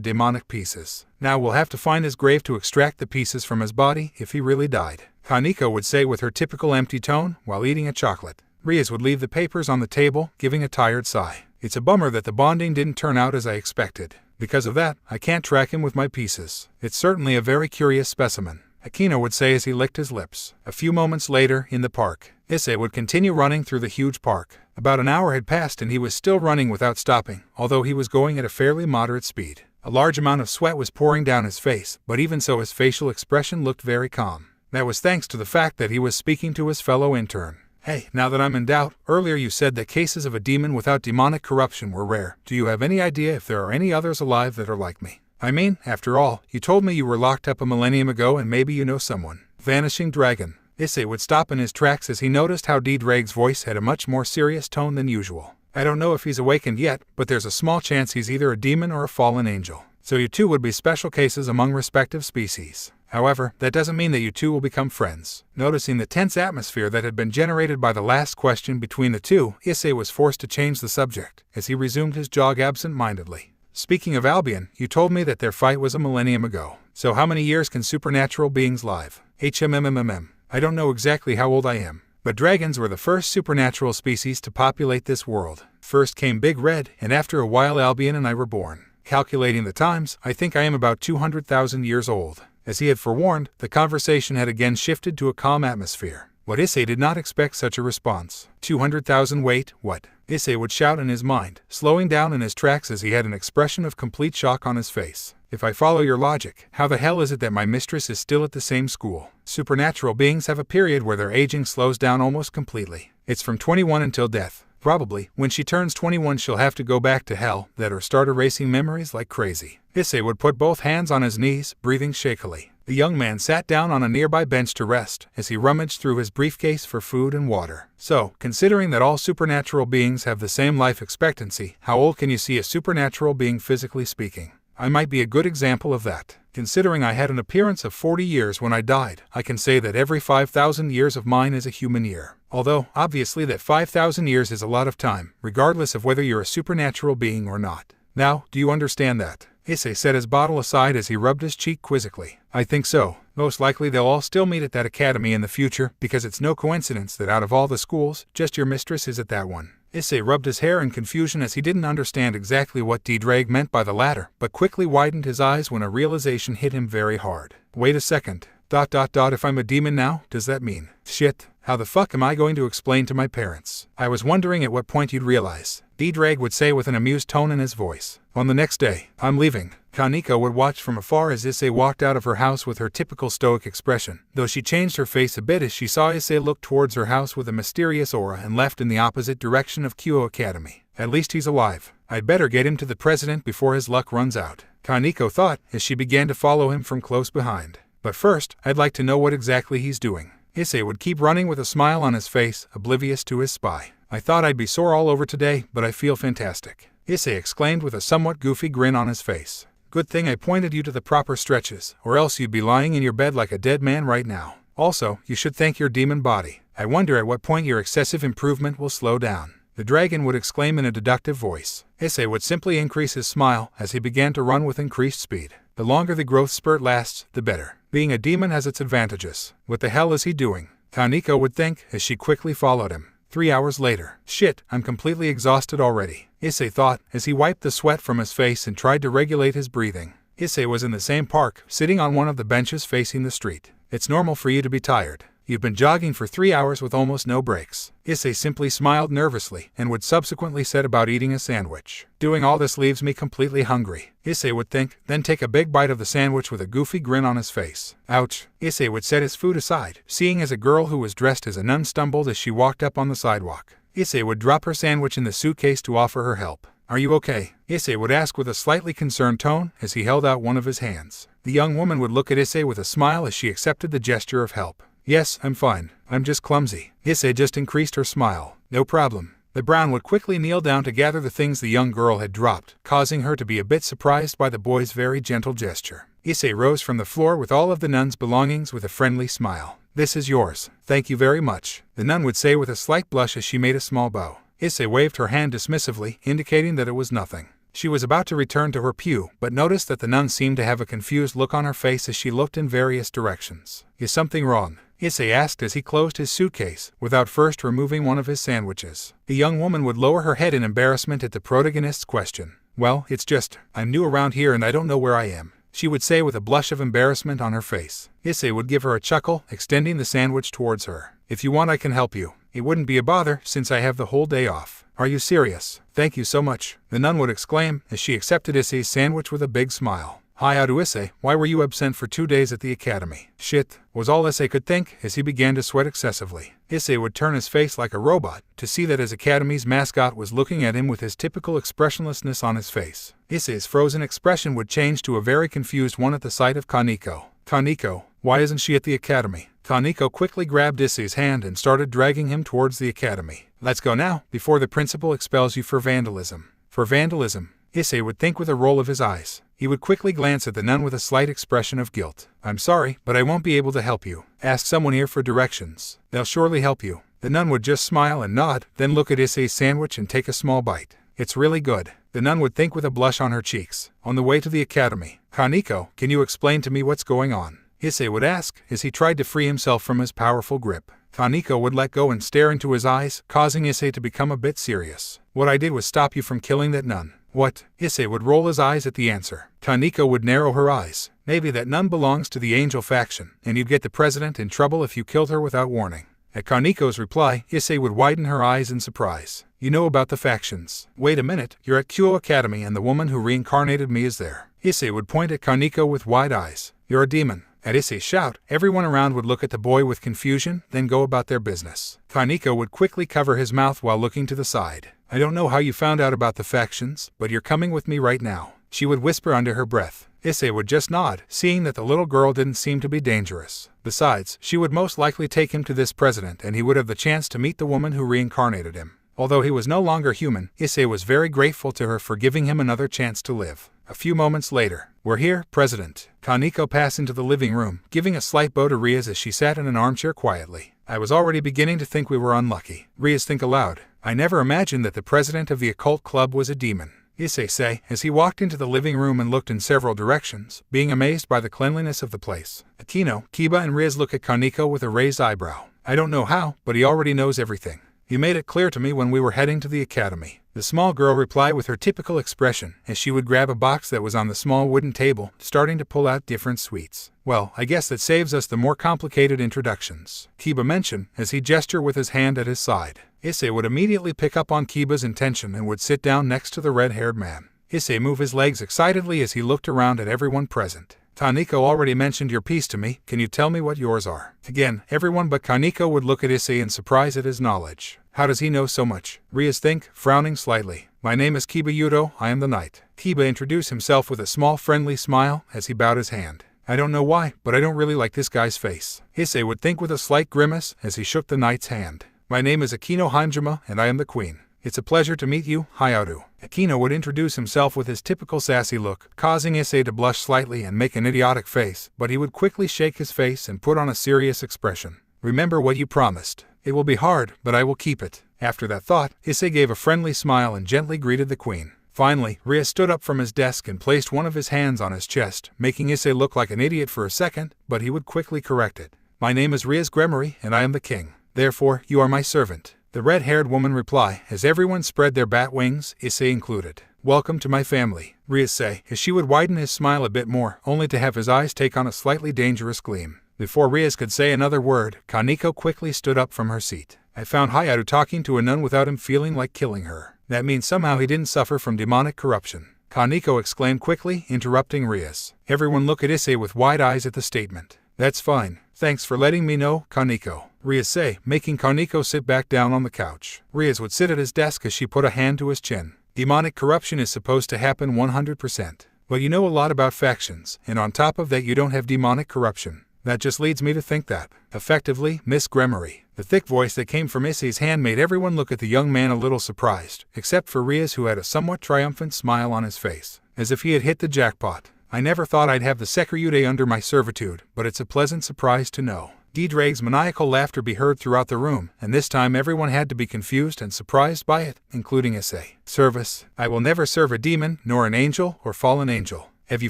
demonic pieces. Now we'll have to find his grave to extract the pieces from his body if he really died. Kaneko would say with her typical empty tone, while eating a chocolate. Rias would leave the papers on the table, giving a tired sigh. It's a bummer that the bonding didn't turn out as I expected. Because of that, I can't track him with my pieces. It's certainly a very curious specimen. Akino would say as he licked his lips. A few moments later, in the park, Issei would continue running through the huge park. About an hour had passed and he was still running without stopping, although he was going at a fairly moderate speed. A large amount of sweat was pouring down his face, but even so his facial expression looked very calm. That was thanks to the fact that he was speaking to his fellow intern. Hey, now that I'm in doubt, earlier you said that cases of a demon without demonic corruption were rare. Do you have any idea if there are any others alive that are like me? I mean, after all, you told me you were locked up a millennium ago and maybe you know someone. Vanishing Dragon. Issei would stop in his tracks as he noticed how Ddraig's voice had a much more serious tone than usual. I don't know if he's awakened yet, but there's a small chance he's either a demon or a fallen angel. So you two would be special cases among respective species. However, that doesn't mean that you two will become friends. Noticing the tense atmosphere that had been generated by the last question between the two, Issei was forced to change the subject, as he resumed his jog absent-mindedly. Speaking of Albion, you told me that their fight was a millennium ago. So how many years can supernatural beings live? I don't know exactly how old I am, but dragons were the first supernatural species to populate this world. First came Big Red, and after a while Albion and I were born. Calculating the times, I think I am about 200,000 years old. As he had forewarned, the conversation had again shifted to a calm atmosphere. But Issei did not expect such a response. 200,000 wait, what? Issei would shout in his mind, slowing down in his tracks as he had an expression of complete shock on his face. If I follow your logic, how the hell is it that my mistress is still at the same school? Supernatural beings have a period where their aging slows down almost completely. It's from 21 until death. Probably, when she turns 21 she'll have to go back to hell, that or start erasing memories like crazy. Issei would put both hands on his knees, breathing shakily. The young man sat down on a nearby bench to rest, as he rummaged through his briefcase for food and water. So, considering that all supernatural beings have the same life expectancy, how old can you see a supernatural being physically speaking? I might be a good example of that. Considering I had an appearance of 40 years when I died, I can say that every 5,000 years of mine is a human year. Although, obviously that 5,000 years is a lot of time, regardless of whether you're a supernatural being or not. Now, do you understand that? Issei set his bottle aside as he rubbed his cheek quizzically. I think so. Most likely they'll all still meet at that academy in the future, because it's no coincidence that out of all the schools, just your mistress is at that one. Issei rubbed his hair in confusion as he didn't understand exactly what Ddraig meant by the latter, but quickly widened his eyes when a realization hit him very hard. Wait a second. If I'm a demon now, does that mean? Shit, how the fuck am I going to explain to my parents? I was wondering at what point you'd realize. Ddraig would say with an amused tone in his voice. On the next day, I'm leaving. Kaneko would watch from afar as Issei walked out of her house with her typical stoic expression, though she changed her face a bit as she saw Issei look towards her house with a mysterious aura and left in the opposite direction of Kyo Academy. At least he's alive. I'd better get him to the president before his luck runs out, Kaneko thought as she began to follow him from close behind. But first, I'd like to know what exactly he's doing. Issei would keep running with a smile on his face, oblivious to his spy. I thought I'd be sore all over today, but I feel fantastic, Issei exclaimed with a somewhat goofy grin on his face. Good thing I pointed you to the proper stretches, or else you'd be lying in your bed like a dead man right now. Also, you should thank your demon body. I wonder at what point your excessive improvement will slow down, the dragon would exclaim in a deductive voice. Issei would simply increase his smile as he began to run with increased speed. The longer the growth spurt lasts, the better. Being a demon has its advantages. What the hell is he doing? Kaneko would think as she quickly followed him. 3 hours later. Shit, I'm completely exhausted already, Issei thought as he wiped the sweat from his face and tried to regulate his breathing. Issei was in the same park, sitting on one of the benches facing the street. It's normal for you to be tired. You've been jogging for 3 hours with almost no breaks. Issei simply smiled nervously and would subsequently set about eating a sandwich. Doing all this leaves me completely hungry, Issei would think, then take a big bite of the sandwich with a goofy grin on his face. Ouch. Issei would set his food aside, seeing as a girl who was dressed as a nun stumbled as she walked up on the sidewalk. Issei would drop her sandwich in the suitcase to offer her help. Are you okay? Issei would ask with a slightly concerned tone as he held out one of his hands. The young woman would look at Issei with a smile as she accepted the gesture of help. Yes, I'm fine. I'm just clumsy. Issei just increased her smile. No problem. The brown would quickly kneel down to gather the things the young girl had dropped, causing her to be a bit surprised by the boy's very gentle gesture. Issei rose from the floor with all of the nun's belongings with a friendly smile. This is yours. Thank you very much, the nun would say with a slight blush as she made a small bow. Issei waved her hand dismissively, indicating that it was nothing. She was about to return to her pew, but noticed that the nun seemed to have a confused look on her face as she looked in various directions. Is something wrong? Issei asked as he closed his suitcase, without first removing one of his sandwiches. The young woman would lower her head in embarrassment at the protagonist's question. Well, it's just, I'm new around here and I don't know where I am, she would say with a blush of embarrassment on her face. Issei would give her a chuckle, extending the sandwich towards her. If you want I can help you. It wouldn't be a bother, since I have the whole day off. Are you serious? Thank you so much, the nun would exclaim, as she accepted Issei's sandwich with a big smile. Hi to Issei, why were you absent for 2 days at the academy? Shit, was all Issei could think as he began to sweat excessively. Issei would turn his face like a robot to see that his academy's mascot was looking at him with his typical expressionlessness on his face. Issei's frozen expression would change to a very confused one at the sight of Kaneko. Kaneko, why isn't she at the academy? Kaneko quickly grabbed Issei's hand and started dragging him towards the academy. Let's go now, before the principal expels you for vandalism. For vandalism? Issei would think with a roll of his eyes. He would quickly glance at the nun with a slight expression of guilt. I'm sorry, but I won't be able to help you. Ask someone here for directions. They'll surely help you. The nun would just smile and nod, then look at Issei's sandwich and take a small bite. It's really good, the nun would think with a blush on her cheeks. On the way to the academy. Kaneko, can you explain to me what's going on? Issei would ask, as he tried to free himself from his powerful grip. Kaneko would let go and stare into his eyes, causing Issei to become a bit serious. What I did was stop you from killing that nun. What? Issei would roll his eyes at the answer. Kaneko would narrow her eyes. Maybe that nun belongs to the angel faction, and you'd get the president in trouble if you killed her without warning. At Kaniko's reply, Issei would widen her eyes in surprise. You know about the factions. Wait a minute, you're at Kyo Academy and the woman who reincarnated me is there. Issei would point at Kaniko with wide eyes. You're a demon. At Issei's shout, everyone around would look at the boy with confusion, then go about their business. Kaniko would quickly cover his mouth while looking to the side. I don't know how you found out about the factions, but you're coming with me right now, she would whisper under her breath. Issei would just nod, seeing that the little girl didn't seem to be dangerous. Besides, she would most likely take him to this president and he would have the chance to meet the woman who reincarnated him. Although he was no longer human, Issei was very grateful to her for giving him another chance to live. A few moments later, we're here, President. Kaniko passed into the living room, giving a slight bow to Rias as she sat in an armchair quietly. I was already beginning to think we were unlucky. Rias think aloud. I never imagined that the president of the occult club was a demon. Issei said, as he walked into the living room and looked in several directions, being amazed by the cleanliness of the place. Akino, Kiba and Rias look at Kaniko with a raised eyebrow. I don't know how, but he already knows everything. He made it clear to me when we were heading to the academy. The small girl replied with her typical expression, as she would grab a box that was on the small wooden table, starting to pull out different sweets. Well, I guess that saves us the more complicated introductions, Kiba mentioned, as he gestured with his hand at his side. Issei would immediately pick up on Kiba's intention and would sit down next to the red-haired man. Issei moved his legs excitedly as he looked around at everyone present. Kaniko already mentioned your piece to me, can you tell me what yours are? Again, everyone but Kaniko would look at Issei in surprise at his knowledge. How does he know so much? Rias think, frowning slightly. My name is Kiba Yudo, I am the knight. Kiba introduced himself with a small friendly smile as he bowed his hand. I don't know why, but I don't really like this guy's face. Issei would think with a slight grimace as he shook the knight's hand. My name is Akino Haimjima and I am the queen. It's a pleasure to meet you, Hayaru. Akino would introduce himself with his typical sassy look, causing Issei to blush slightly and make an idiotic face, but he would quickly shake his face and put on a serious expression. Remember what you promised. It will be hard, but I will keep it. After that thought, Issei gave a friendly smile and gently greeted the queen. Finally, Rias stood up from his desk and placed one of his hands on his chest, making Issei look like an idiot for a second, but he would quickly correct it. My name is Rias Gremory, and I am the king. Therefore, you are my servant. The red-haired woman replied, as everyone spread their bat wings, Issei included. Welcome to my family, Rias said, as she would widen his smile a bit more, only to have his eyes take on a slightly dangerous gleam. Before Rias could say another word, Kaniko quickly stood up from her seat. I found Hayaru talking to a nun without him feeling like killing her. That means somehow he didn't suffer from demonic corruption. Kaniko exclaimed quickly, interrupting Rias. Everyone looked at Issei with wide eyes at the statement. That's fine. Thanks for letting me know, Kaniko, Rias said, making Kaniko sit back down on the couch. Rias would sit at his desk as she put a hand to his chin. Demonic corruption is supposed to happen 100%. But you know a lot about factions, and on top of that you don't have demonic corruption. That just leads me to think that, effectively, Miss Gremory. The thick voice that came from Issei's hand made everyone look at the young man a little surprised, except for Rias, who had a somewhat triumphant smile on his face, as if he had hit the jackpot. I never thought I'd have the Sekyude under my servitude, but it's a pleasant surprise to know. Ddraig's maniacal laughter be heard throughout the room, and this time everyone had to be confused and surprised by it, including Issei. Service. I will never serve a demon, nor an angel, or fallen angel. Have you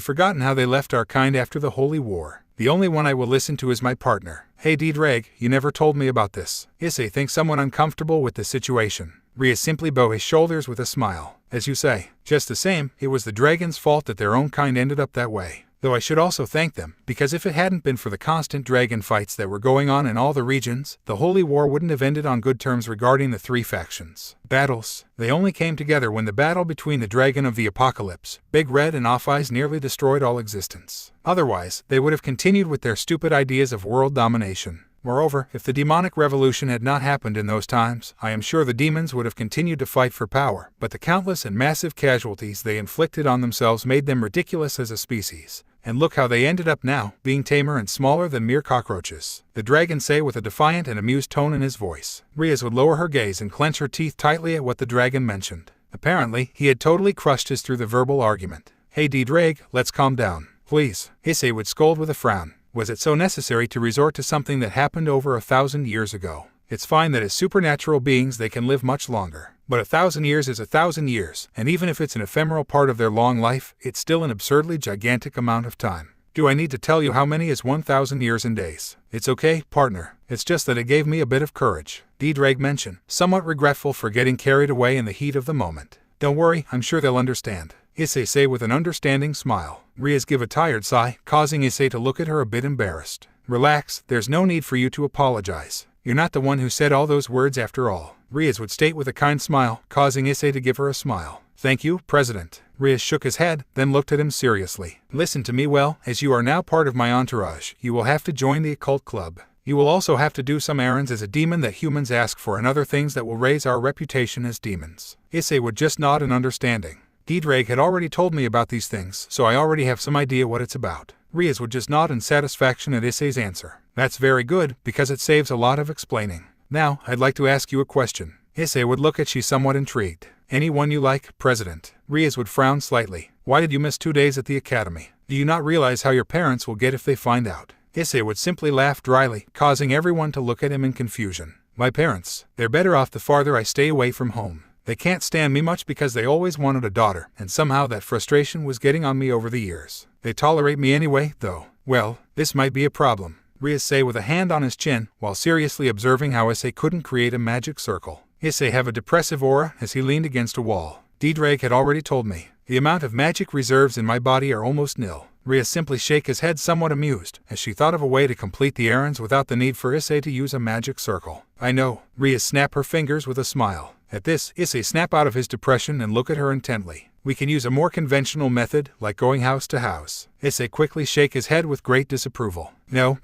forgotten how they left our kind after the Holy War? The only one I will listen to is my partner. Hey Ddraig, you never told me about this. Issei thinks someone uncomfortable with the situation. Rias simply bowed his shoulders with a smile. As you say, just the same, it was the dragon's fault that their own kind ended up that way. Though I should also thank them, because if it hadn't been for the constant dragon fights that were going on in all the regions, the Holy War wouldn't have ended on good terms regarding the three factions. Battles. They only came together when the battle between the Dragon of the Apocalypse, Big Red and Off-Eyes nearly destroyed all existence. Otherwise, they would have continued with their stupid ideas of world domination. Moreover, if the demonic revolution had not happened in those times, I am sure the demons would have continued to fight for power, but the countless and massive casualties they inflicted on themselves made them ridiculous as a species. And look how they ended up now, being tamer and smaller than mere cockroaches. The dragon said with a defiant and amused tone in his voice. Rias would lower her gaze and clench her teeth tightly at what the dragon mentioned. Apparently, he had totally crushed us through the verbal argument. Hey Ddraig, let's calm down. Please. Issei would scold with a frown. Was it so necessary to resort to something that happened over 1,000 years ago? It's fine that as supernatural beings they can live much longer. But 1,000 years is 1,000 years, and even if it's an ephemeral part of their long life, it's still an absurdly gigantic amount of time. Do I need to tell you how many is 1,000 years in days? It's okay, partner. It's just that it gave me a bit of courage, Ddraig mentioned, somewhat regretful for getting carried away in the heat of the moment. Don't worry, I'm sure they'll understand. Issei said with an understanding smile. Rias gave a tired sigh, causing Issei to look at her a bit embarrassed. Relax, there's no need for you to apologize. You're not the one who said all those words after all, Riaz would state with a kind smile, causing Issei to give her a smile. Thank you, President. Riaz shook his head, then looked at him seriously. Listen to me well, as you are now part of my entourage, you will have to join the occult club. You will also have to do some errands as a demon that humans ask for and other things that will raise our reputation as demons. Issei would just nod in understanding. Ddraig had already told me about these things, so I already have some idea what it's about. Riaz would just nod in satisfaction at Issei's answer. That's very good, because it saves a lot of explaining. Now, I'd like to ask you a question. Issei would look at she somewhat intrigued. Anyone you like, President. Riaz would frown slightly. Why did you miss 2 days at the academy? Do you not realize how your parents will get if they find out? Issei would simply laugh dryly, causing everyone to look at him in confusion. My parents, they're better off the farther I stay away from home. They can't stand me much because they always wanted a daughter, and somehow that frustration was getting on me over the years. They tolerate me anyway, though. Well, this might be a problem, Riaz said with a hand on his chin, while seriously observing how Issei couldn't create a magic circle. Issei have a depressive aura as he leaned against a wall. Ddraig had already told me. The amount of magic reserves in my body are almost nil. Riaz simply shook his head somewhat amused, as she thought of a way to complete the errands without the need for Issei to use a magic circle. I know, Riaz snapped her fingers with a smile. At this, Issei snapped out of his depression and looked at her intently. We can use a more conventional method, like going house to house. Issei quickly shook his head with great disapproval. No.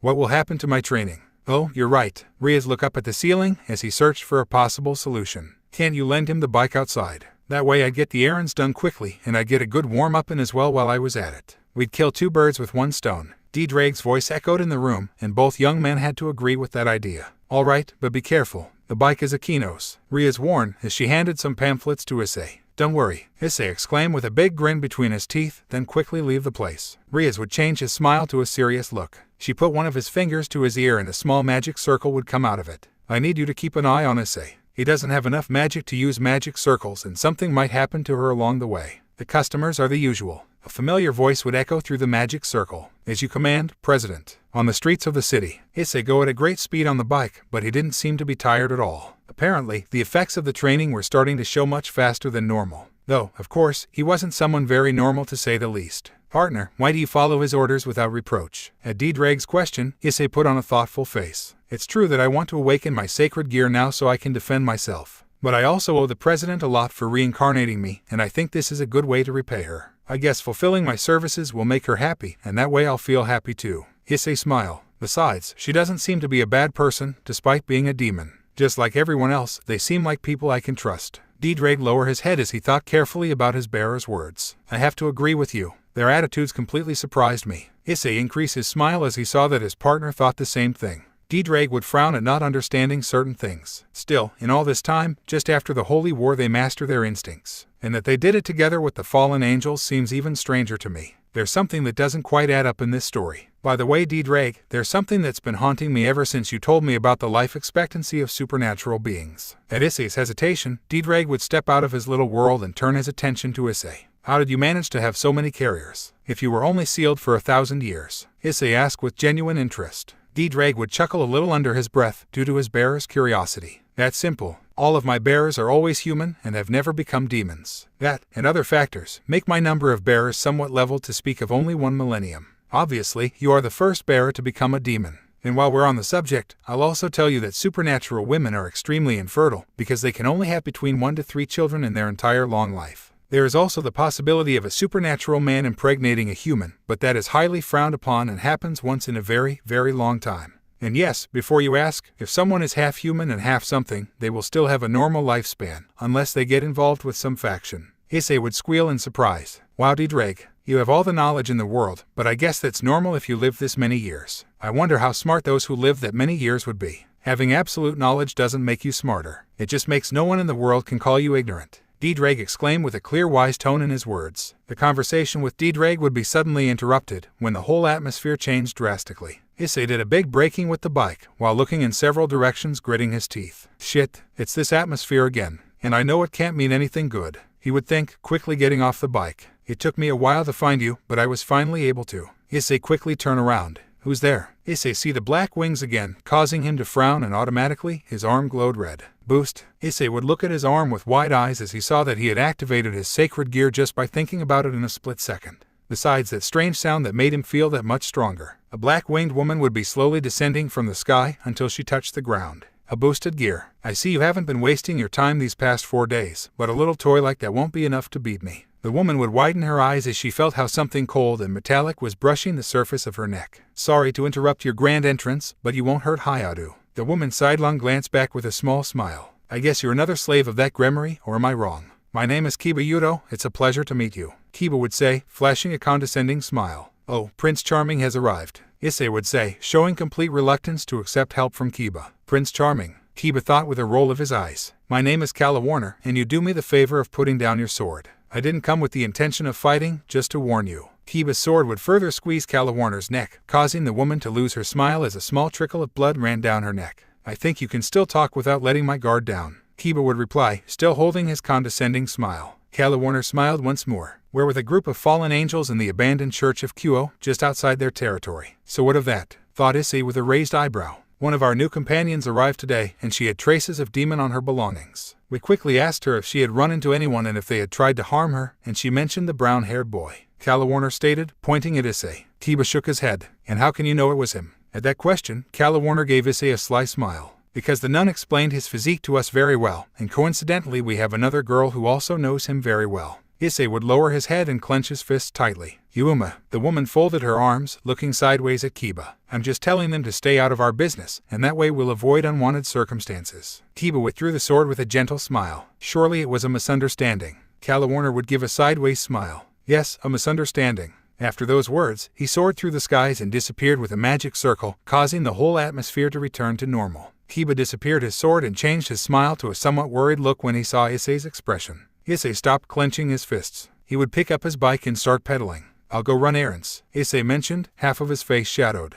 What will happen to my training? Oh, you're right. Riaz looked up at the ceiling as he searched for a possible solution. Can't you lend him the bike outside? That way I'd get the errands done quickly, and I'd get a good warm-up in as well while I was at it. We'd kill 2 birds with 1 stone. Ddraig's voice echoed in the room, and both young men had to agree with that idea. All right, but be careful. The bike is a Kinos, Riaz warned as she handed some pamphlets to Issei. Don't worry, Issei exclaimed with a big grin between his teeth, then quickly leave the place. Riaz would change his smile to a serious look. She put one of his fingers to his ear and a small magic circle would come out of it. I need you to keep an eye on Issei. He doesn't have enough magic to use magic circles and something might happen to her along the way. The customers are the usual. A familiar voice would echo through the magic circle. As you command, President. On the streets of the city, Issei go at a great speed on the bike, but he didn't seem to be tired at all. Apparently, the effects of the training were starting to show much faster than normal. Though, of course, he wasn't someone very normal to say the least. Partner, why do you follow his orders without reproach? At Ddraig's question, Issei put on a thoughtful face. It's true that I want to awaken my sacred gear now so I can defend myself. But I also owe the President a lot for reincarnating me, and I think this is a good way to repay her. I guess fulfilling my services will make her happy, and that way I'll feel happy too. Issei smiled. Besides, she doesn't seem to be a bad person, despite being a demon. Just like everyone else, they seem like people I can trust. Ddraig lowered his head as he thought carefully about his bearer's words. I have to agree with you. Their attitudes completely surprised me. Issei increased his smile as he saw that his partner thought the same thing. Ddraig would frown at not understanding certain things. Still, in all this time, just after the Holy War they master their instincts. And that they did it together with the fallen angels seems even stranger to me. There's something that doesn't quite add up in this story. By the way, Ddraig, there's something that's been haunting me ever since you told me about the life expectancy of supernatural beings. At Issei's hesitation, Ddraig would step out of his little world and turn his attention to Issei. How did you manage to have so many carriers? If you were only sealed for 1,000 years? Issei asked with genuine interest. Ddraig would chuckle a little under his breath due to his bearer's curiosity. That's simple. All of my bearers are always human and have never become demons. That, and other factors, make my number of bearers somewhat leveled to speak of only 1 millennium. Obviously, you are the first bearer to become a demon. And while we're on the subject, I'll also tell you that supernatural women are extremely infertile because they can only have between 1 to 3 children in their entire long life. There is also the possibility of a supernatural man impregnating a human, but that is highly frowned upon and happens once in a very, very long time. And yes, before you ask, if someone is half human and half something, they will still have a normal lifespan, unless they get involved with some faction. Issei would squeal in surprise. Wow, Ddraig, you have all the knowledge in the world, but I guess that's normal if you live this many years. I wonder how smart those who live that many years would be. Having absolute knowledge doesn't make you smarter. It just makes no one in the world can call you ignorant. Ddraig exclaimed with a clear, wise tone in his words. The conversation with Ddraig would be suddenly interrupted when the whole atmosphere changed drastically. Issei did a big braking with the bike, while looking in several directions, gritting his teeth. Shit, it's this atmosphere again, and I know it can't mean anything good, he would think, quickly getting off the bike. It took me a while to find you, but I was finally able to. Issei quickly turned around. Who's there? Issei see the black wings again, causing him to frown, and automatically, his arm glowed red. Boost. Issei would look at his arm with wide eyes as he saw that he had activated his sacred gear just by thinking about it in a split second. Besides that strange sound that made him feel that much stronger. A black-winged woman would be slowly descending from the sky until she touched the ground. A boosted gear. I see you haven't been wasting your time these past 4 days, but a little toy like that won't be enough to beat me. The woman would widen her eyes as she felt how something cold and metallic was brushing the surface of her neck. Sorry to interrupt your grand entrance, but you won't hurt Hayadu. The woman's sidelong glanced back with a small smile. I guess you're another slave of that Gremory, or am I wrong? My name is Kiba Yudo, it's a pleasure to meet you. Kiba would say, flashing a condescending smile. Oh, Prince Charming has arrived. Issei would say, showing complete reluctance to accept help from Kiba. Prince Charming, Kiba thought with a roll of his eyes. My name is Calla Warner, and you do me the favor of putting down your sword. I didn't come with the intention of fighting, just to warn you. Kiba's sword would further squeeze Calla Warner's neck, causing the woman to lose her smile as a small trickle of blood ran down her neck. I think you can still talk without letting my guard down. Kiba would reply, still holding his condescending smile. Calla Warner smiled once more. We're with a group of fallen angels in the abandoned church of Kuo, just outside their territory. So what of that? Thought Issei with a raised eyebrow. One of our new companions arrived today, and she had traces of demon on her belongings. We quickly asked her if she had run into anyone and if they had tried to harm her, and she mentioned the brown-haired boy. Calla Warner stated, pointing at Issei. Kiba shook his head. And how can you know it was him? At that question, Calla Warner gave Issei a sly smile. Because the nun explained his physique to us very well, and coincidentally we have another girl who also knows him very well. Issei would lower his head and clench his fists tightly. Yuma, the woman folded her arms, looking sideways at Kiba. I'm just telling them to stay out of our business, and that way we'll avoid unwanted circumstances. Kiba withdrew the sword with a gentle smile. Surely it was a misunderstanding. Calla Warner would give a sideways smile. Yes, a misunderstanding. After those words, he soared through the skies and disappeared with a magic circle, causing the whole atmosphere to return to normal. Kiba disappeared his sword and changed his smile to a somewhat worried look when he saw Issei's expression. Issei stopped clenching his fists. He would pick up his bike and start pedaling. I'll go run errands, Issei mentioned, half of his face shadowed.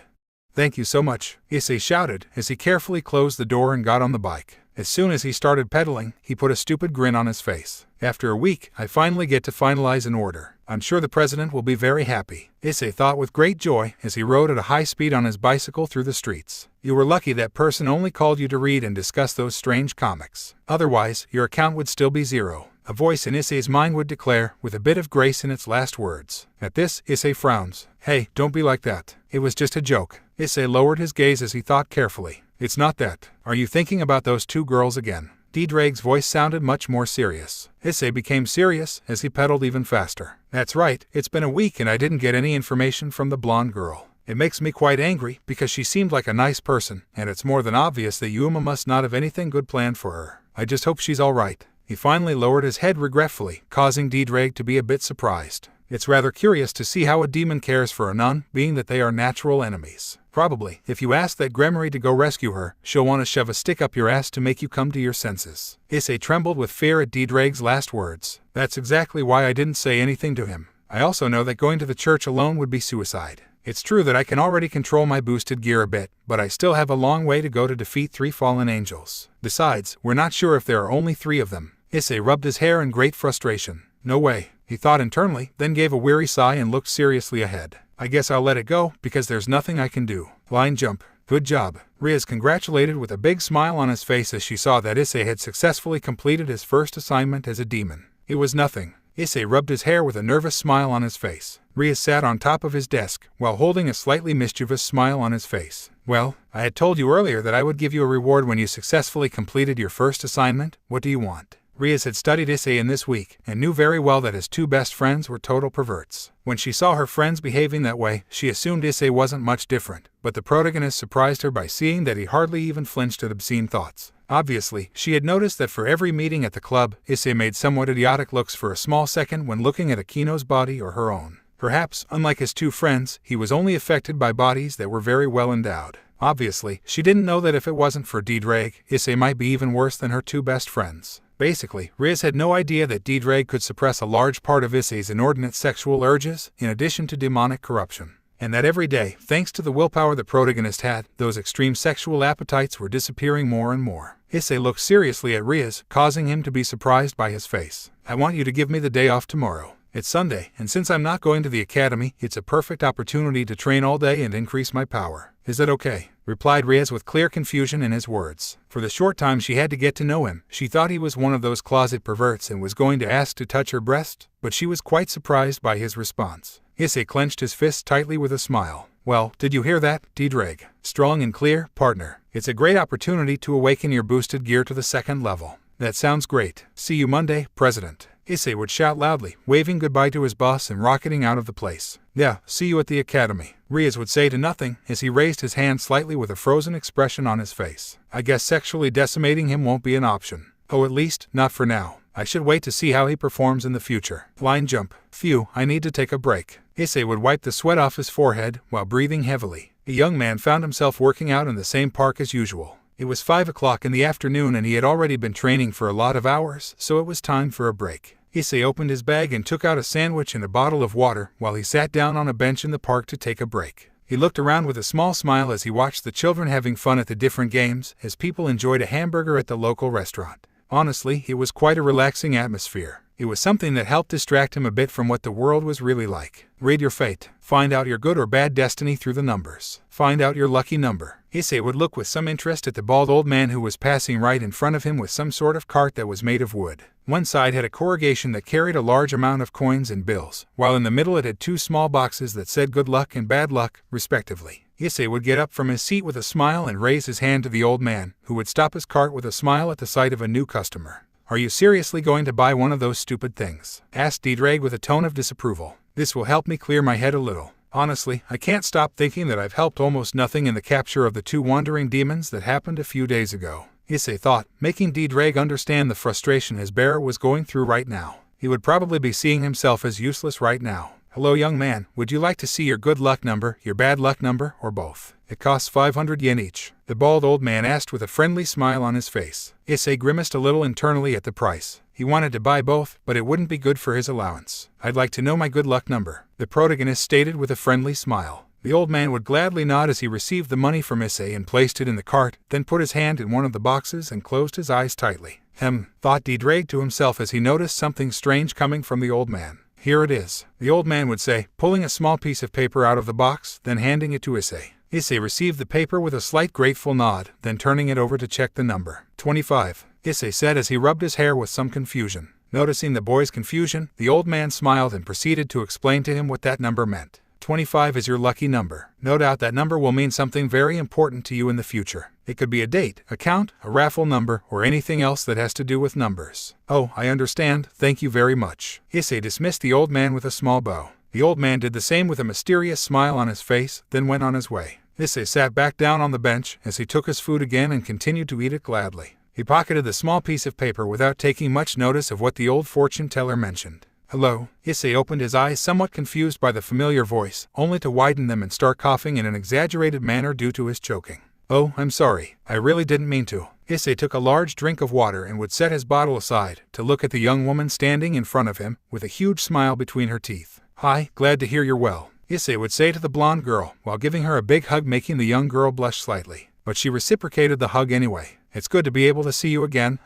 Thank you so much, Issei shouted as he carefully closed the door and got on the bike. As soon as he started pedaling, he put a stupid grin on his face. After a week, I finally get to finalize an order. I'm sure the president will be very happy, Issei thought with great joy as he rode at a high speed on his bicycle through the streets. You were lucky that person only called you to read and discuss those strange comics. Otherwise, your account would still be 0. A voice in Issei's mind would declare, with a bit of grace in its last words. At this, Issei frowns. Hey, don't be like that. It was just a joke. Issei lowered his gaze as he thought carefully. It's not that. Are you thinking about those 2 girls again? Ddraig's voice sounded much more serious. Issei became serious as he pedaled even faster. That's right, it's been a week and I didn't get any information from the blonde girl. It makes me quite angry because she seemed like a nice person, and it's more than obvious that Yuma must not have anything good planned for her. I just hope she's alright. He finally lowered his head regretfully, causing Ddraig to be a bit surprised. It's rather curious to see how a demon cares for a nun, being that they are natural enemies. Probably, if you ask that Gremory to go rescue her, she'll want to shove a stick up your ass to make you come to your senses. Issei trembled with fear at Ddraig's last words. That's exactly why I didn't say anything to him. I also know that going to the church alone would be suicide. It's true that I can already control my boosted gear a bit, but I still have a long way to go to defeat 3 fallen angels. Besides, we're not sure if there are only 3 of them. Issei rubbed his hair in great frustration. No way, he thought internally, then gave a weary sigh and looked seriously ahead. I guess I'll let it go, because there's nothing I can do. Line jump. Good job. Riaz congratulated with a big smile on his face as she saw that Issei had successfully completed his first assignment as a demon. It was nothing. Issei rubbed his hair with a nervous smile on his face. Riaz sat on top of his desk, while holding a slightly mischievous smile on his face. Well, I had told you earlier that I would give you a reward when you successfully completed your first assignment. What do you want? Riaz had studied Issei in this week, and knew very well that his 2 best friends were total perverts. When she saw her friends behaving that way, she assumed Issei wasn't much different, but the protagonist surprised her by seeing that he hardly even flinched at obscene thoughts. Obviously, she had noticed that for every meeting at the club, Issei made somewhat idiotic looks for a small second when looking at Akino's body or her own. Perhaps, unlike his 2 friends, he was only affected by bodies that were very well endowed. Obviously, she didn't know that if it wasn't for Ddraig, Issei might be even worse than her 2 best friends. Basically, Riaz had no idea that Ddraig could suppress a large part of Issei's inordinate sexual urges, in addition to demonic corruption. And that every day, thanks to the willpower the protagonist had, those extreme sexual appetites were disappearing more and more. Issei looked seriously at Riaz, causing him to be surprised by his face. I want you to give me the day off tomorrow. It's Sunday, and since I'm not going to the academy, it's a perfect opportunity to train all day and increase my power. Is that okay? Replied Riaz with clear confusion in his words. For the short time she had to get to know him, she thought he was one of those closet perverts and was going to ask to touch her breast, but she was quite surprised by his response. Issei clenched his fist tightly with a smile. Well, did you hear that, Ddraig? Strong and clear, partner. It's a great opportunity to awaken your boosted gear to the second level. That sounds great. See you Monday, President. Issei would shout loudly, waving goodbye to his boss and rocketing out of the place. Yeah, see you at the academy. Riaz would say to nothing as he raised his hand slightly with a frozen expression on his face. I guess sexually decimating him won't be an option. Oh, at least, not for now. I should wait to see how he performs in the future. Line jump. Phew, I need to take a break. Issei would wipe the sweat off his forehead while breathing heavily. The young man found himself working out in the same park as usual. It was 5 o'clock in the afternoon and he had already been training for a lot of hours, so it was time for a break. Issei opened his bag and took out a sandwich and a bottle of water while he sat down on a bench in the park to take a break. He looked around with a small smile as he watched the children having fun at the different games as people enjoyed a hamburger at the local restaurant. Honestly, it was quite a relaxing atmosphere. It was something that helped distract him a bit from what the world was really like. Read your fate. Find out your good or bad destiny through the numbers. Find out your lucky number. Issei would look with some interest at the bald old man who was passing right in front of him with some sort of cart that was made of wood. One side had a corrugation that carried a large amount of coins and bills, while in the middle it had 2 small boxes that said good luck and bad luck, respectively. Issei would get up from his seat with a smile and raise his hand to the old man, who would stop his cart with a smile at the sight of a new customer. Are you seriously going to buy one of those stupid things? Asked Ddraig with a tone of disapproval. This will help me clear my head a little. Honestly, I can't stop thinking that I've helped almost nothing in the capture of the 2 wandering demons that happened a few days ago. Issei thought, making Ddraig understand the frustration his bearer was going through right now. He would probably be seeing himself as useless right now. Hello young man, would you like to see your good luck number, your bad luck number, or both? It costs 500 yen each. The bald old man asked with a friendly smile on his face. Issei grimaced a little internally at the price. He wanted to buy both, but it wouldn't be good for his allowance. I'd like to know my good luck number, the protagonist stated with a friendly smile. The old man would gladly nod as he received the money from Issei and placed it in the cart, then put his hand in one of the boxes and closed his eyes tightly. Thought Ddraig to himself as he noticed something strange coming from the old man. Here it is, the old man would say, pulling a small piece of paper out of the box, then handing it to Issei. Issei received the paper with a slight grateful nod, then turning it over to check the number. 25, Issei said as he rubbed his hair with some confusion. Noticing the boy's confusion, the old man smiled and proceeded to explain to him what that number meant. 25 is your lucky number. No doubt that number will mean something very important to you in the future. It could be a date, a count, a raffle number, or anything else that has to do with numbers. Oh, I understand, thank you very much. Issei dismissed the old man with a small bow. The old man did the same with a mysterious smile on his face, then went on his way. Issei sat back down on the bench as he took his food again and continued to eat it gladly. He pocketed the small piece of paper without taking much notice of what the old fortune teller mentioned. Hello? Issei opened his eyes somewhat confused by the familiar voice, only to widen them and start coughing in an exaggerated manner due to his choking. Oh, I'm sorry. I really didn't mean to. Issei took a large drink of water and would set his bottle aside to look at the young woman standing in front of him, with a huge smile between her teeth. Hi, glad to hear you're well, Issei would say to the blonde girl, while giving her a big hug, making the young girl blush slightly. But she reciprocated the hug anyway. It's good to be able to see you again,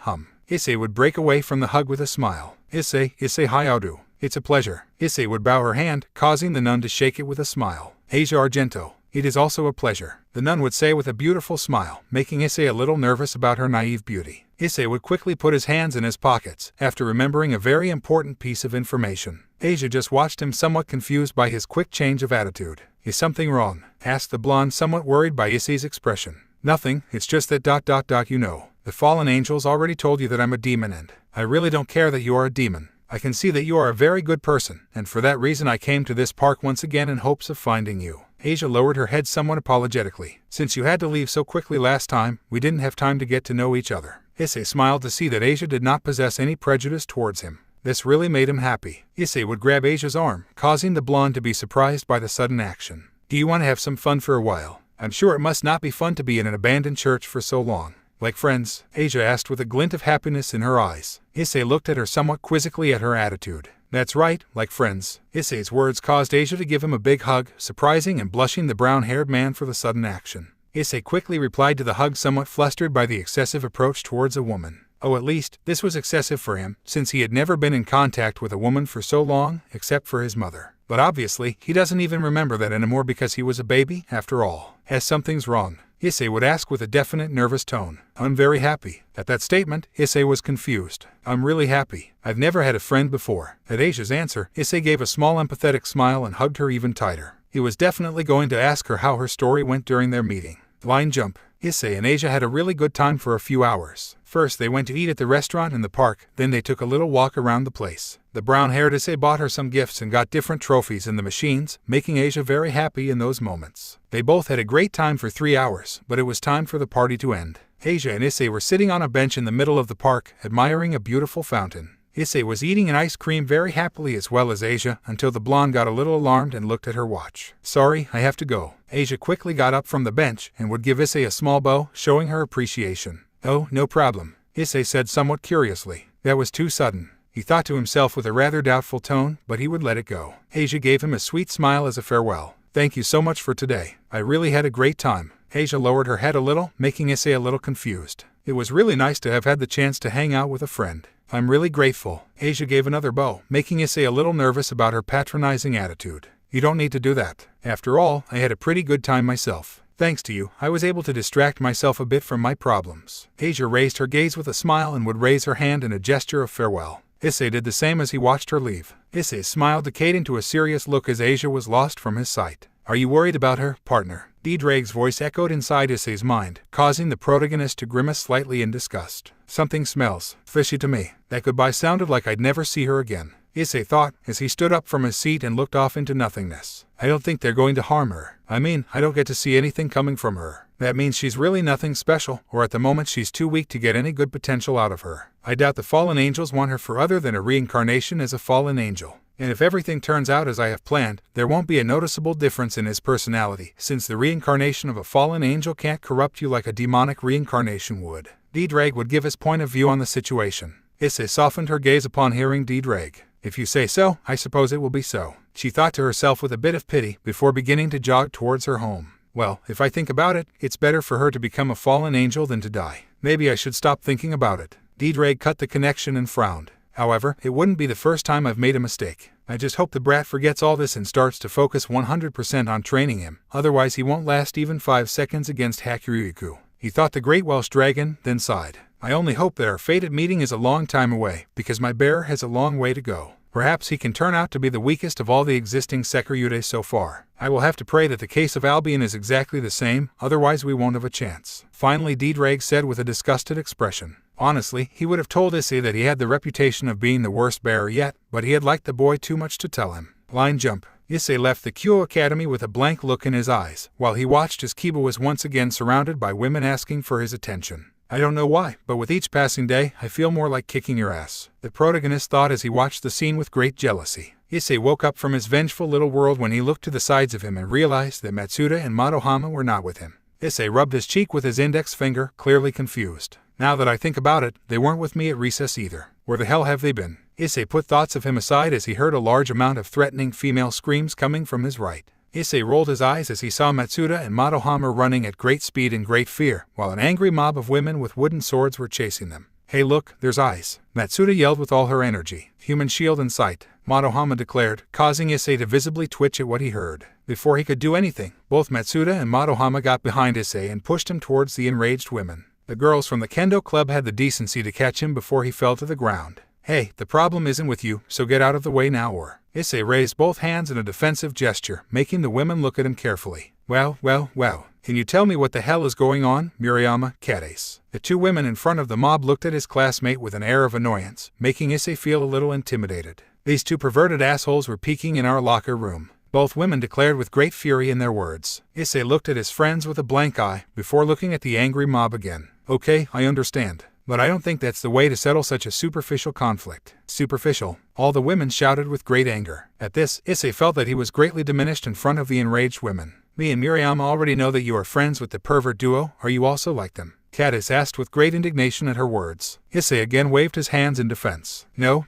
Issei would break away from the hug with a smile. Issei how do? It's a pleasure. Issei would bow her hand, causing the nun to shake it with a smile. Asia Argento. It is also a pleasure, the nun would say with a beautiful smile, making Issei a little nervous about her naive beauty. Issei would quickly put his hands in his pockets, after remembering a very important piece of information. Asia just watched him somewhat confused by his quick change of attitude. Is something wrong? Asked the blonde, somewhat worried by Issei's expression. Nothing, it's just that ... you know. The fallen angels already told you that I'm a demon and I really don't care that you are a demon. I can see that you are a very good person, and for that reason I came to this park once again in hopes of finding you. Asia lowered her head somewhat apologetically. Since you had to leave so quickly last time, we didn't have time to get to know each other. Issei smiled to see that Asia did not possess any prejudice towards him. This really made him happy. Issei would grab Asia's arm, causing the blonde to be surprised by the sudden action. Do you want to have some fun for a while? I'm sure it must not be fun to be in an abandoned church for so long. Like friends? Asia asked with a glint of happiness in her eyes. Issei looked at her somewhat quizzically at her attitude. That's right, like friends. Issei's words caused Asia to give him a big hug, surprising and blushing the brown-haired man for the sudden action. Issei quickly replied to the hug, somewhat flustered by the excessive approach towards a woman. Oh, at least, this was excessive for him, since he had never been in contact with a woman for so long, except for his mother. But obviously, he doesn't even remember that anymore because he was a baby, after all. As something's wrong, Issei would ask with a definite nervous tone. I'm very happy. At that statement, Issei was confused. I'm really happy. I've never had a friend before. At Asia's answer, Issei gave a small empathetic smile and hugged her even tighter. He was definitely going to ask her how her story went during their meeting. Line jump. Issei and Asia had a really good time for a few hours. First they went to eat at the restaurant in the park, then they took a little walk around the place. The brown-haired Issei bought her some gifts and got different trophies in the machines, making Asia very happy in those moments. They both had a great time for 3 hours, but it was time for the party to end. Asia and Issei were sitting on a bench in the middle of the park, admiring a beautiful fountain. Issei was eating an ice cream very happily as well as Asia, until the blonde got a little alarmed and looked at her watch. Sorry, I have to go. Asia quickly got up from the bench and would give Issei a small bow, showing her appreciation. Oh, no problem, Issei said somewhat curiously. That was too sudden. He thought to himself with a rather doubtful tone, but he would let it go. Asia gave him a sweet smile as a farewell. Thank you so much for today. I really had a great time. Asia lowered her head a little, making Issei a little confused. It was really nice to have had the chance to hang out with a friend. I'm really grateful. Asia gave another bow, making Issei a little nervous about her patronizing attitude. You don't need to do that. After all, I had a pretty good time myself. Thanks to you, I was able to distract myself a bit from my problems. Asia raised her gaze with a smile and would raise her hand in a gesture of farewell. Issei did the same as he watched her leave. Issei's smile decayed into a serious look as Asia was lost from his sight. Are you worried about her, partner? Ddraig's voice echoed inside Issei's mind, causing the protagonist to grimace slightly in disgust. Something smells fishy to me. That goodbye sounded like I'd never see her again, Issei thought, as he stood up from his seat and looked off into nothingness. I don't think they're going to harm her. I mean, I don't get to see anything coming from her. That means she's really nothing special, or at the moment she's too weak to get any good potential out of her. I doubt the fallen angels want her for other than a reincarnation as a fallen angel. And if everything turns out as I have planned, there won't be a noticeable difference in his personality, since the reincarnation of a fallen angel can't corrupt you like a demonic reincarnation would. Ddraig would give his point of view on the situation. Issei softened her gaze upon hearing Ddraig. If you say so, I suppose it will be so. She thought to herself with a bit of pity, before beginning to jog towards her home. Well, if I think about it, it's better for her to become a fallen angel than to die. Maybe I should stop thinking about it. Ddraig cut the connection and frowned. However, it wouldn't be the first time I've made a mistake. I just hope the brat forgets all this and starts to focus 100% on training him, otherwise he won't last even 5 seconds against Hakuryuku. He thought the great Welsh dragon, then sighed. I only hope that our fated meeting is a long time away, because my bear has a long way to go. Perhaps he can turn out to be the weakest of all the existing Sekiryude so far. I will have to pray that the case of Albion is exactly the same, otherwise we won't have a chance. Finally Ddraig said with a disgusted expression. Honestly, he would have told Issei that he had the reputation of being the worst bearer yet, but he had liked the boy too much to tell him. Line jump. Issei left the Kyo Academy with a blank look in his eyes, while he watched as Kiba was once again surrounded by women asking for his attention. I don't know why, but with each passing day, I feel more like kicking your ass, the protagonist thought as he watched the scene with great jealousy. Issei woke up from his vengeful little world when he looked to the sides of him and realized that Matsuda and Madohama were not with him. Issei rubbed his cheek with his index finger, clearly confused. Now that I think about it, they weren't with me at recess either. Where the hell have they been? Issei put thoughts of him aside as he heard a large amount of threatening female screams coming from his right. Issei rolled his eyes as he saw Matsuda and Madohama running at great speed in great fear, while an angry mob of women with wooden swords were chasing them. Hey look, there's eyes. Matsuda yelled with all her energy. Human shield in sight, Madohama declared, causing Issei to visibly twitch at what he heard. Before he could do anything, both Matsuda and Madohama got behind Issei and pushed him towards the enraged women. The girls from the Kendo Club had the decency to catch him before he fell to the ground. Hey, the problem isn't with you, so get out of the way now or... Issei raised both hands in a defensive gesture, making the women look at him carefully. Well, can you tell me what the hell is going on, Murayama, Catace? The two women in front of the mob looked at his classmate with an air of annoyance, making Issei feel a little intimidated. These two perverted assholes were peeking in our locker room. Both women declared with great fury in their words. Issei looked at his friends with a blank eye, before looking at the angry mob again. Okay, I understand. But I don't think that's the way to settle such a superficial conflict. Superficial? All the women shouted with great anger. At this, Issei felt that he was greatly diminished in front of the enraged women. Me and Murayama already know that you are friends with the pervert duo. Are you also like them? Catace asked with great indignation at her words. Issei again waved his hands in defense. No.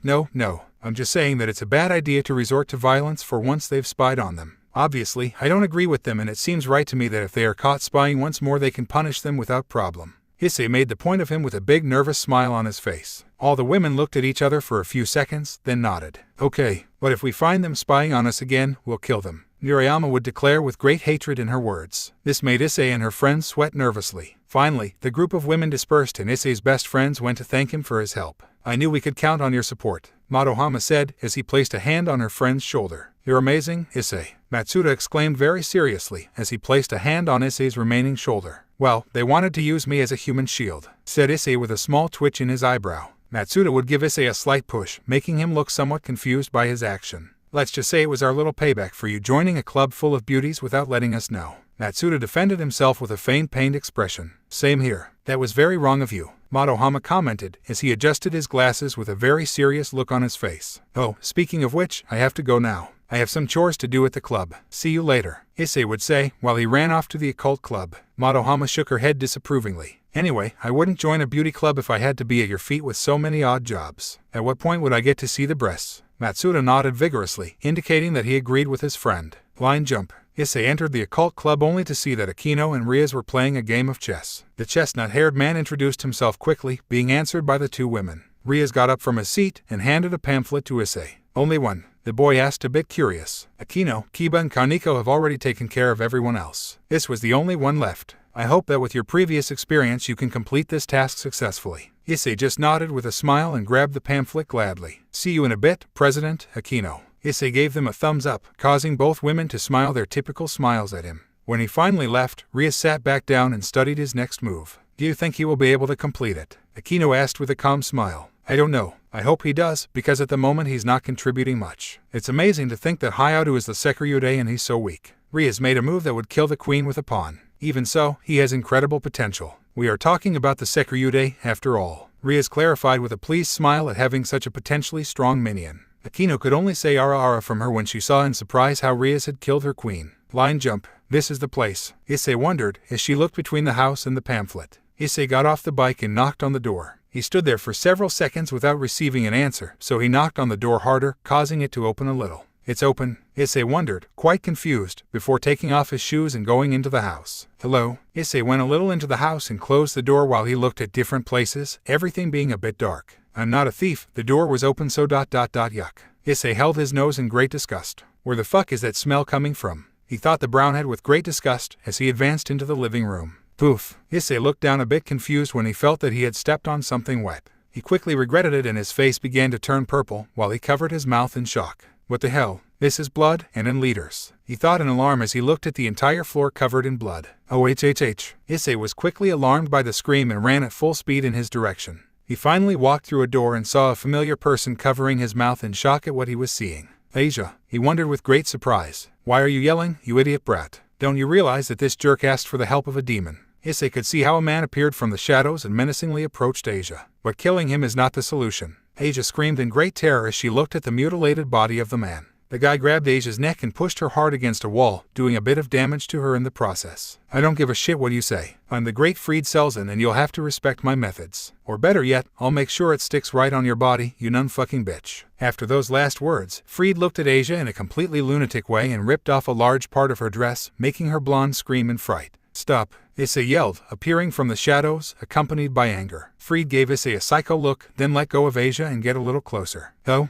I'm just saying that it's a bad idea to resort to violence for once they've spied on them. Obviously, I don't agree with them and it seems right to me that if they are caught spying once more they can punish them without problem. Issei made the point of him with a big nervous smile on his face. All the women looked at each other for a few seconds, then nodded. Okay, but if we find them spying on us again, we'll kill them, Murayama would declare with great hatred in her words. This made Issei and her friends sweat nervously. Finally, the group of women dispersed and Issei's best friends went to thank him for his help. I knew we could count on your support. Madohama said as he placed a hand on her friend's shoulder. You're amazing, Issei, Matsuda exclaimed very seriously as he placed a hand on Issei's remaining shoulder. Well, they wanted to use me as a human shield, said Issei with a small twitch in his eyebrow. Matsuda would give Issei a slight push, making him look somewhat confused by his action. Let's just say it was our little payback for you joining a club full of beauties without letting us know. Matsuda defended himself with a faint pained expression. Same here. That was very wrong of you, Madohama commented as he adjusted his glasses with a very serious look on his face. Oh, speaking of which, I have to go now. I have some chores to do at the club. See you later, Issei would say while he ran off to the occult club. Madohama shook her head disapprovingly. Anyway, I wouldn't join a beauty club if I had to be at your feet with so many odd jobs. At what point would I get to see the breasts? Matsuda nodded vigorously, indicating that he agreed with his friend. Line jump. Issei entered the occult club only to see that Akino and Rias were playing a game of chess. The chestnut-haired man introduced himself quickly, being answered by the two women. Rias got up from his seat and handed a pamphlet to Issei. Only one, the boy asked, a bit curious. Akino, Kiba and Kaneko have already taken care of everyone else. This was the only one left. I hope that with your previous experience you can complete this task successfully. Issei just nodded with a smile and grabbed the pamphlet gladly. See you in a bit, President Akino. Issei gave them a thumbs up, causing both women to smile their typical smiles at him. When he finally left, Rias sat back down and studied his next move. Do you think he will be able to complete it? Akino asked with a calm smile. I don't know. I hope he does, because at the moment he's not contributing much. It's amazing to think that Hayato is the Sekiryude and he's so weak. Rias made a move that would kill the queen with a pawn. Even so, he has incredible potential. We are talking about the Sekiryude, after all. Rias clarified with a pleased smile at having such a potentially strong minion. Akino could only say ara ara from her when she saw in surprise how Rias had killed her queen. Line jump. This is the place, Issei wondered as she looked between the house and the pamphlet. Issei got off the bike and knocked on the door. He stood there for several seconds without receiving an answer, so he knocked on the door harder, causing it to open a little. It's open, Issei wondered, quite confused, before taking off his shoes and going into the house. Hello? Issei went a little into the house and closed the door while he looked at different places, everything being a bit dark. I'm not a thief, the door was open so ... yuck. Issei held his nose in great disgust. Where the fuck is that smell coming from? He thought the brownhead with great disgust as he advanced into the living room. Poof. Issei looked down a bit confused when he felt that he had stepped on something wet. He quickly regretted it and his face began to turn purple while he covered his mouth in shock. What the hell? This is blood and in liters. He thought in alarm as he looked at the entire floor covered in blood. OHHH. Issei was quickly alarmed by the scream and ran at full speed in his direction. He finally walked through a door and saw a familiar person covering his mouth in shock at what he was seeing. Asia, he wondered with great surprise. Why are you yelling, you idiot brat? Don't you realize that this jerk asked for the help of a demon? Issei could see how a man appeared from the shadows and menacingly approached Asia. But killing him is not the solution. Asia screamed in great terror as she looked at the mutilated body of the man. The guy grabbed Asia's neck and pushed her hard against a wall, doing a bit of damage to her in the process. I don't give a shit what you say. I'm the great Fried Selzen and you'll have to respect my methods. Or better yet, I'll make sure it sticks right on your body, you nun-fucking bitch. After those last words, Fried looked at Asia in a completely lunatic way and ripped off a large part of her dress, making her blonde scream in fright. Stop, Issei yelled, appearing from the shadows, accompanied by anger. Fried gave Issei a psycho look, then let go of Asia and get a little closer. Oh,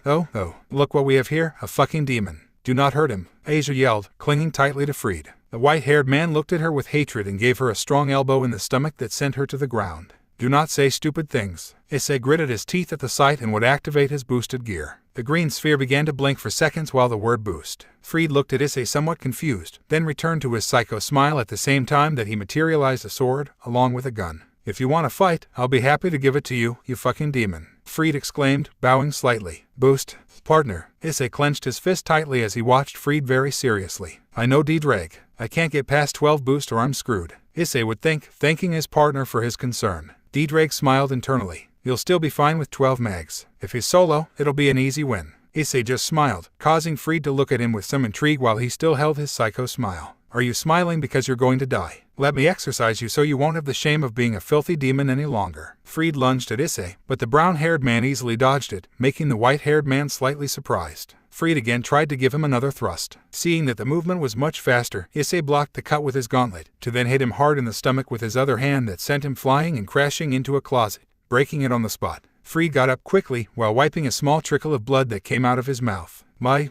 look what we have here, a fucking demon. Do not hurt him, Asia yelled, clinging tightly to Fried. The white-haired man looked at her with hatred and gave her a strong elbow in the stomach that sent her to the ground. Do not say stupid things. Issei gritted his teeth at the sight and would activate his boosted gear. The green sphere began to blink for seconds while the word boost. Fried looked at Issei somewhat confused, then returned to his psycho smile at the same time that he materialized a sword, along with a gun. If you want to fight, I'll be happy to give it to you, you fucking demon. Fried exclaimed, bowing slightly. Boost. Partner. Issei clenched his fist tightly as he watched Fried very seriously. I know Ddraig. I can't get past 12 boost or I'm screwed. Issei would think, thanking his partner for his concern. Ddraig smiled internally. You'll still be fine with 12 mags. If he's solo, it'll be an easy win. Issei just smiled, causing Fried to look at him with some intrigue while he still held his psycho smile. Are you smiling because you're going to die? Let me exercise you so you won't have the shame of being a filthy demon any longer. Fried lunged at Issei, but the brown-haired man easily dodged it, making the white-haired man slightly surprised. Fried again tried to give him another thrust. Seeing that the movement was much faster, Issei blocked the cut with his gauntlet, to then hit him hard in the stomach with his other hand that sent him flying and crashing into a closet, breaking it on the spot. Fried got up quickly, while wiping a small trickle of blood that came out of his mouth. My,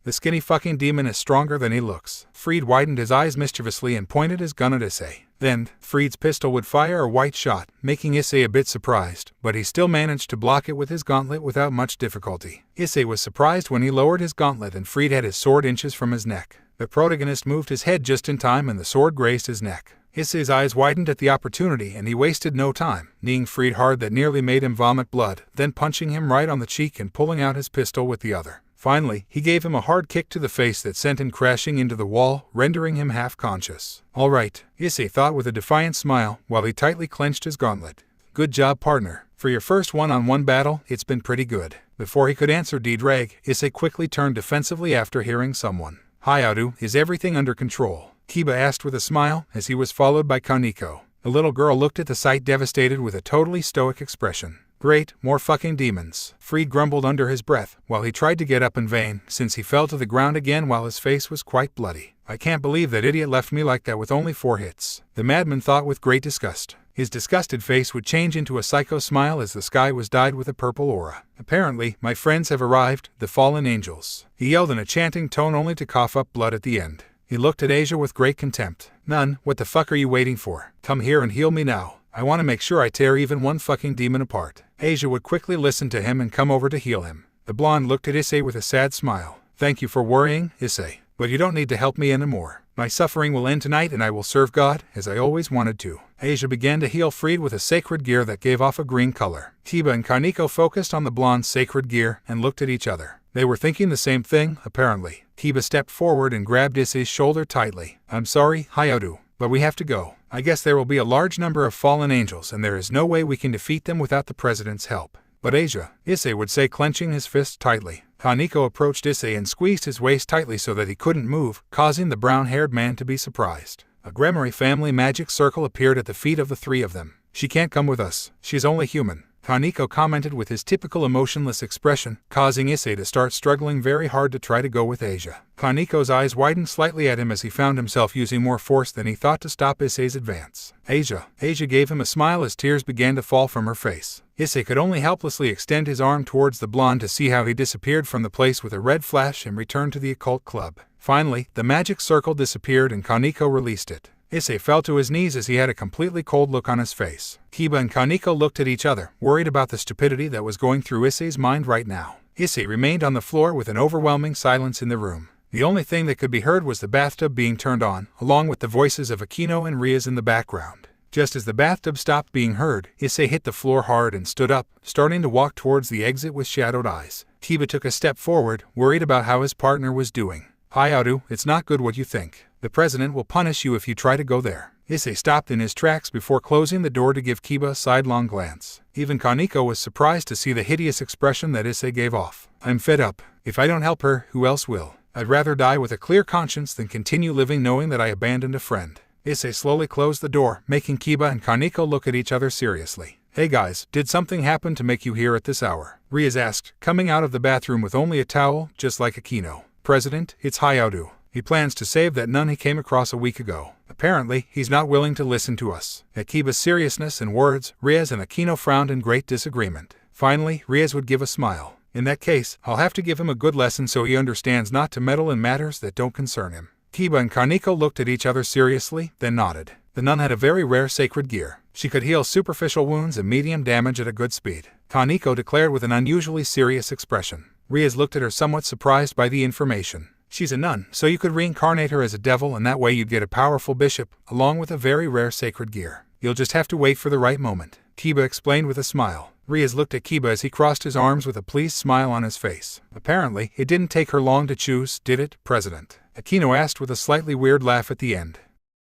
the skinny fucking demon is stronger than he looks. Fried widened his eyes mischievously and pointed his gun at Issei. Then, Fried's pistol would fire a white shot, making Issei a bit surprised, but he still managed to block it with his gauntlet without much difficulty. Issei was surprised when he lowered his gauntlet and Fried had his sword inches from his neck. The protagonist moved his head just in time and the sword grazed his neck. Issei's eyes widened at the opportunity and he wasted no time, kneeing Fried hard that nearly made him vomit blood, then punching him right on the cheek and pulling out his pistol with the other. Finally, he gave him a hard kick to the face that sent him crashing into the wall, rendering him half-conscious. "All right," Issei thought with a defiant smile, while he tightly clenched his gauntlet. "Good job, partner. For your first one-on-one battle, it's been pretty good." Before he could answer Ddraig, Issei quickly turned defensively after hearing someone. "Hayao, is everything under control?" Kiba asked with a smile, as he was followed by Kaneko. The little girl looked at the sight devastated with a totally stoic expression. "Great, more fucking demons," Fried grumbled under his breath, while he tried to get up in vain, since he fell to the ground again while his face was quite bloody. "I can't believe that idiot left me like that with only 4 hits. The madman thought with great disgust. His disgusted face would change into a psycho smile as the sky was dyed with a purple aura. "Apparently, my friends have arrived, the fallen angels," he yelled in a chanting tone only to cough up blood at the end. He looked at Asia with great contempt. "None, what the fuck are you waiting for? Come here and heal me now. I want to make sure I tear even one fucking demon apart." Asia would quickly listen to him and come over to heal him. The blonde looked at Issei with a sad smile. "Thank you for worrying, Issei. But you don't need to help me anymore. My suffering will end tonight and I will serve God, as I always wanted to." Asia began to heal Fried with a sacred gear that gave off a green color. Kiba and Kaneko focused on the blonde's sacred gear and looked at each other. They were thinking the same thing, apparently. Kiba stepped forward and grabbed Issei's shoulder tightly. "I'm sorry, Hayao, but we have to go. I guess there will be a large number of fallen angels and there is no way we can defeat them without the president's help." "But Asia," Issei would say, clenching his fist tightly. Kaneko approached Issei and squeezed his waist tightly so that he couldn't move, causing the brown-haired man to be surprised. A Gremory family magic circle appeared at the feet of the 3 of them. "She can't come with us. She's only human," Kaneko commented with his typical emotionless expression, causing Issei to start struggling very hard to try to go with Asia. Kaneko's eyes widened slightly at him as he found himself using more force than he thought to stop Issei's advance. Asia gave him a smile as tears began to fall from her face. Issei could only helplessly extend his arm towards the blonde to see how he disappeared from the place with a red flash and returned to the occult club. Finally, the magic circle disappeared and Kaneko released it. Issei fell to his knees as he had a completely cold look on his face. Kiba and Kaneko looked at each other, worried about the stupidity that was going through Issei's mind right now. Issei remained on the floor with an overwhelming silence in the room. The only thing that could be heard was the bathtub being turned on, along with the voices of Akino and Rias in the background. Just as the bathtub stopped being heard, Issei hit the floor hard and stood up, starting to walk towards the exit with shadowed eyes. Kiba took a step forward, worried about how his partner was doing. "Hayao, it's not good what you think. The president will punish you if you try to go there." Issei stopped in his tracks before closing the door to give Kiba a sidelong glance. Even Kaneko was surprised to see the hideous expression that Issei gave off. "I'm fed up. If I don't help her, who else will? I'd rather die with a clear conscience than continue living knowing that I abandoned a friend." Issei slowly closed the door, making Kiba and Kaneko look at each other seriously. "Hey guys, did something happen to make you here at this hour?" Rias asked, coming out of the bathroom with only a towel, just like Akino. "President, it's Hayao. He plans to save that nun he came across a week ago. Apparently, he's not willing to listen to us." At Kiba's seriousness and words, Rias and Akino frowned in great disagreement. Finally, Rias would give a smile. "In that case, I'll have to give him a good lesson so he understands not to meddle in matters that don't concern him." Kiba and Kaneko looked at each other seriously, then nodded. The nun had a very rare sacred gear. She could heal superficial wounds and medium damage at a good speed. Kaneko declared with an unusually serious expression. Rias looked at her somewhat surprised by the information. "She's a nun, so you could reincarnate her as a devil and that way you'd get a powerful bishop, along with a very rare sacred gear. You'll just have to wait for the right moment," Kiba explained with a smile. Rias looked at Kiba as he crossed his arms with a pleased smile on his face. "Apparently, it didn't take her long to choose, did it, President?" Akino asked with a slightly weird laugh at the end.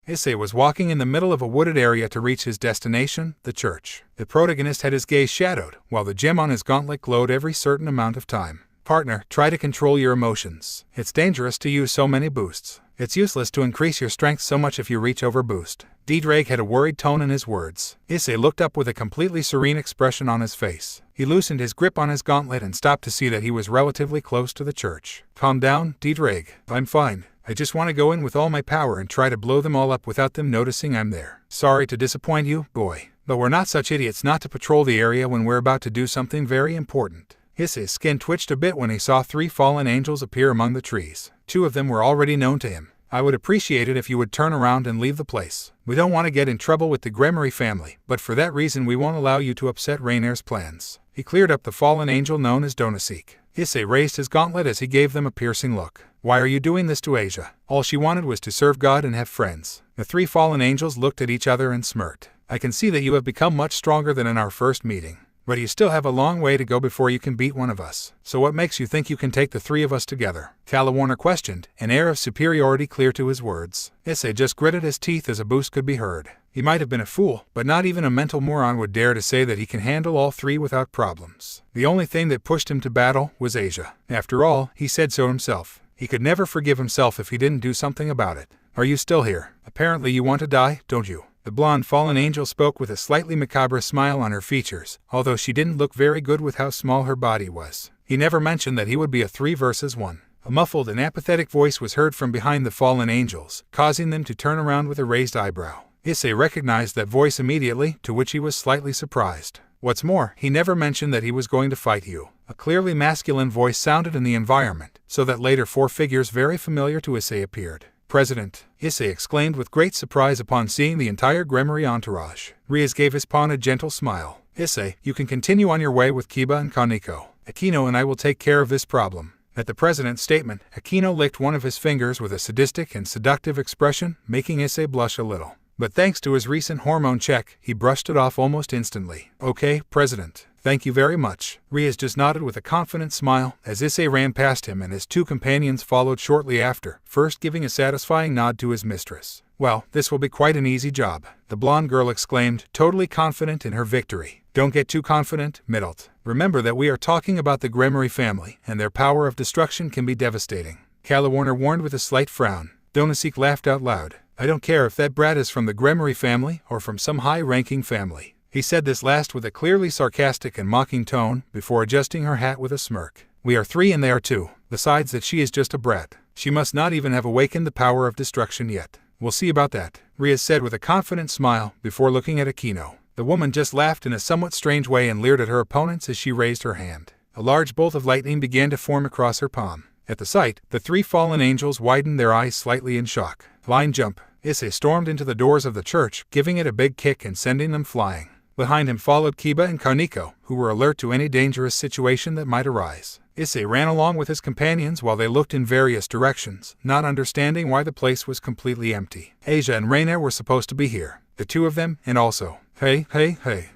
Issei was walking in the middle of a wooded area to reach his destination, the church. The protagonist had his gaze shadowed, while the gem on his gauntlet glowed every certain amount of time. "Partner, try to control your emotions. It's dangerous to use so many boosts. It's useless to increase your strength so much if you reach over boost." Ddraig had a worried tone in his words. Issei looked up with a completely serene expression on his face. He loosened his grip on his gauntlet and stopped to see that he was relatively close to the church. "Calm down, Ddraig. I'm fine. I just want to go in with all my power and try to blow them all up without them noticing I'm there. Sorry to disappoint you, boy. But we're not such idiots not to patrol the area when we're about to do something very important." Issei's skin twitched a bit when he saw 3 fallen angels appear among the trees. 2 of them were already known to him. I would appreciate it if you would turn around and leave the place. We don't want to get in trouble with the Gremory family, but for that reason we won't allow you to upset Raynare's plans. He cleared up the fallen angel known as Ddraig. Issei raised his gauntlet as he gave them a piercing look. Why are you doing this to Asia? All she wanted was to serve God and have friends. The three fallen angels looked at each other and smirked. I can see that you have become much stronger than in our first meeting. But you still have a long way to go before you can beat one of us. So what makes you think you can take the three of us together? Talawarner questioned, an air of superiority clear to his words. Issei just gritted his teeth as a boost could be heard. He might have been a fool, but not even a mental moron would dare to say that he can handle all three without problems. The only thing that pushed him to battle was Asia. After all, he said so himself. He could never forgive himself if he didn't do something about it. Are you still here? Apparently you want to die, don't you? The blonde fallen angel spoke with a slightly macabre smile on her features, although she didn't look very good with how small her body was. He never mentioned that he would be a 3 versus 1. A muffled and apathetic voice was heard from behind the fallen angels, causing them to turn around with a raised eyebrow. Issei recognized that voice immediately, to which he was slightly surprised. What's more, he never mentioned that he was going to fight you. A clearly masculine voice sounded in the environment, so that later 4 figures very familiar to Issei appeared. President, Issei exclaimed with great surprise upon seeing the entire Gremory entourage. Rias gave his pawn a gentle smile. Issei, you can continue on your way with Kiba and Kaneko. Akino and I will take care of this problem. At the president's statement, Akino licked one of his fingers with a sadistic and seductive expression, making Issei blush a little. But thanks to his recent hormone check, he brushed it off almost instantly. Okay, President. Thank you very much. Rias just nodded with a confident smile as Issei ran past him and his 2 companions followed shortly after, first giving a satisfying nod to his mistress. Well, this will be quite an easy job, the blonde girl exclaimed, totally confident in her victory. Don't get too confident, Middlet. Remember that we are talking about the Gremory family, and their power of destruction can be devastating. Talawarner warned with a slight frown. Ddraig laughed out loud. I don't care if that brat is from the Gremory family or from some high-ranking family. He said this last with a clearly sarcastic and mocking tone, before adjusting her hat with a smirk. We are 3 and they are 2. Besides that she is just a brat. She must not even have awakened the power of destruction yet. We'll see about that, Rias said with a confident smile, before looking at Akino. The woman just laughed in a somewhat strange way and leered at her opponents as she raised her hand. A large bolt of lightning began to form across her palm. At the sight, the 3 fallen angels widened their eyes slightly in shock. Line jump. Issei stormed into the doors of the church, giving it a big kick and sending them flying. Behind him followed Kiba and Kaneko, who were alert to any dangerous situation that might arise. Issei ran along with his companions while they looked in various directions, not understanding why the place was completely empty. Asia and Raynare were supposed to be here. The 2 of them, and also, hey,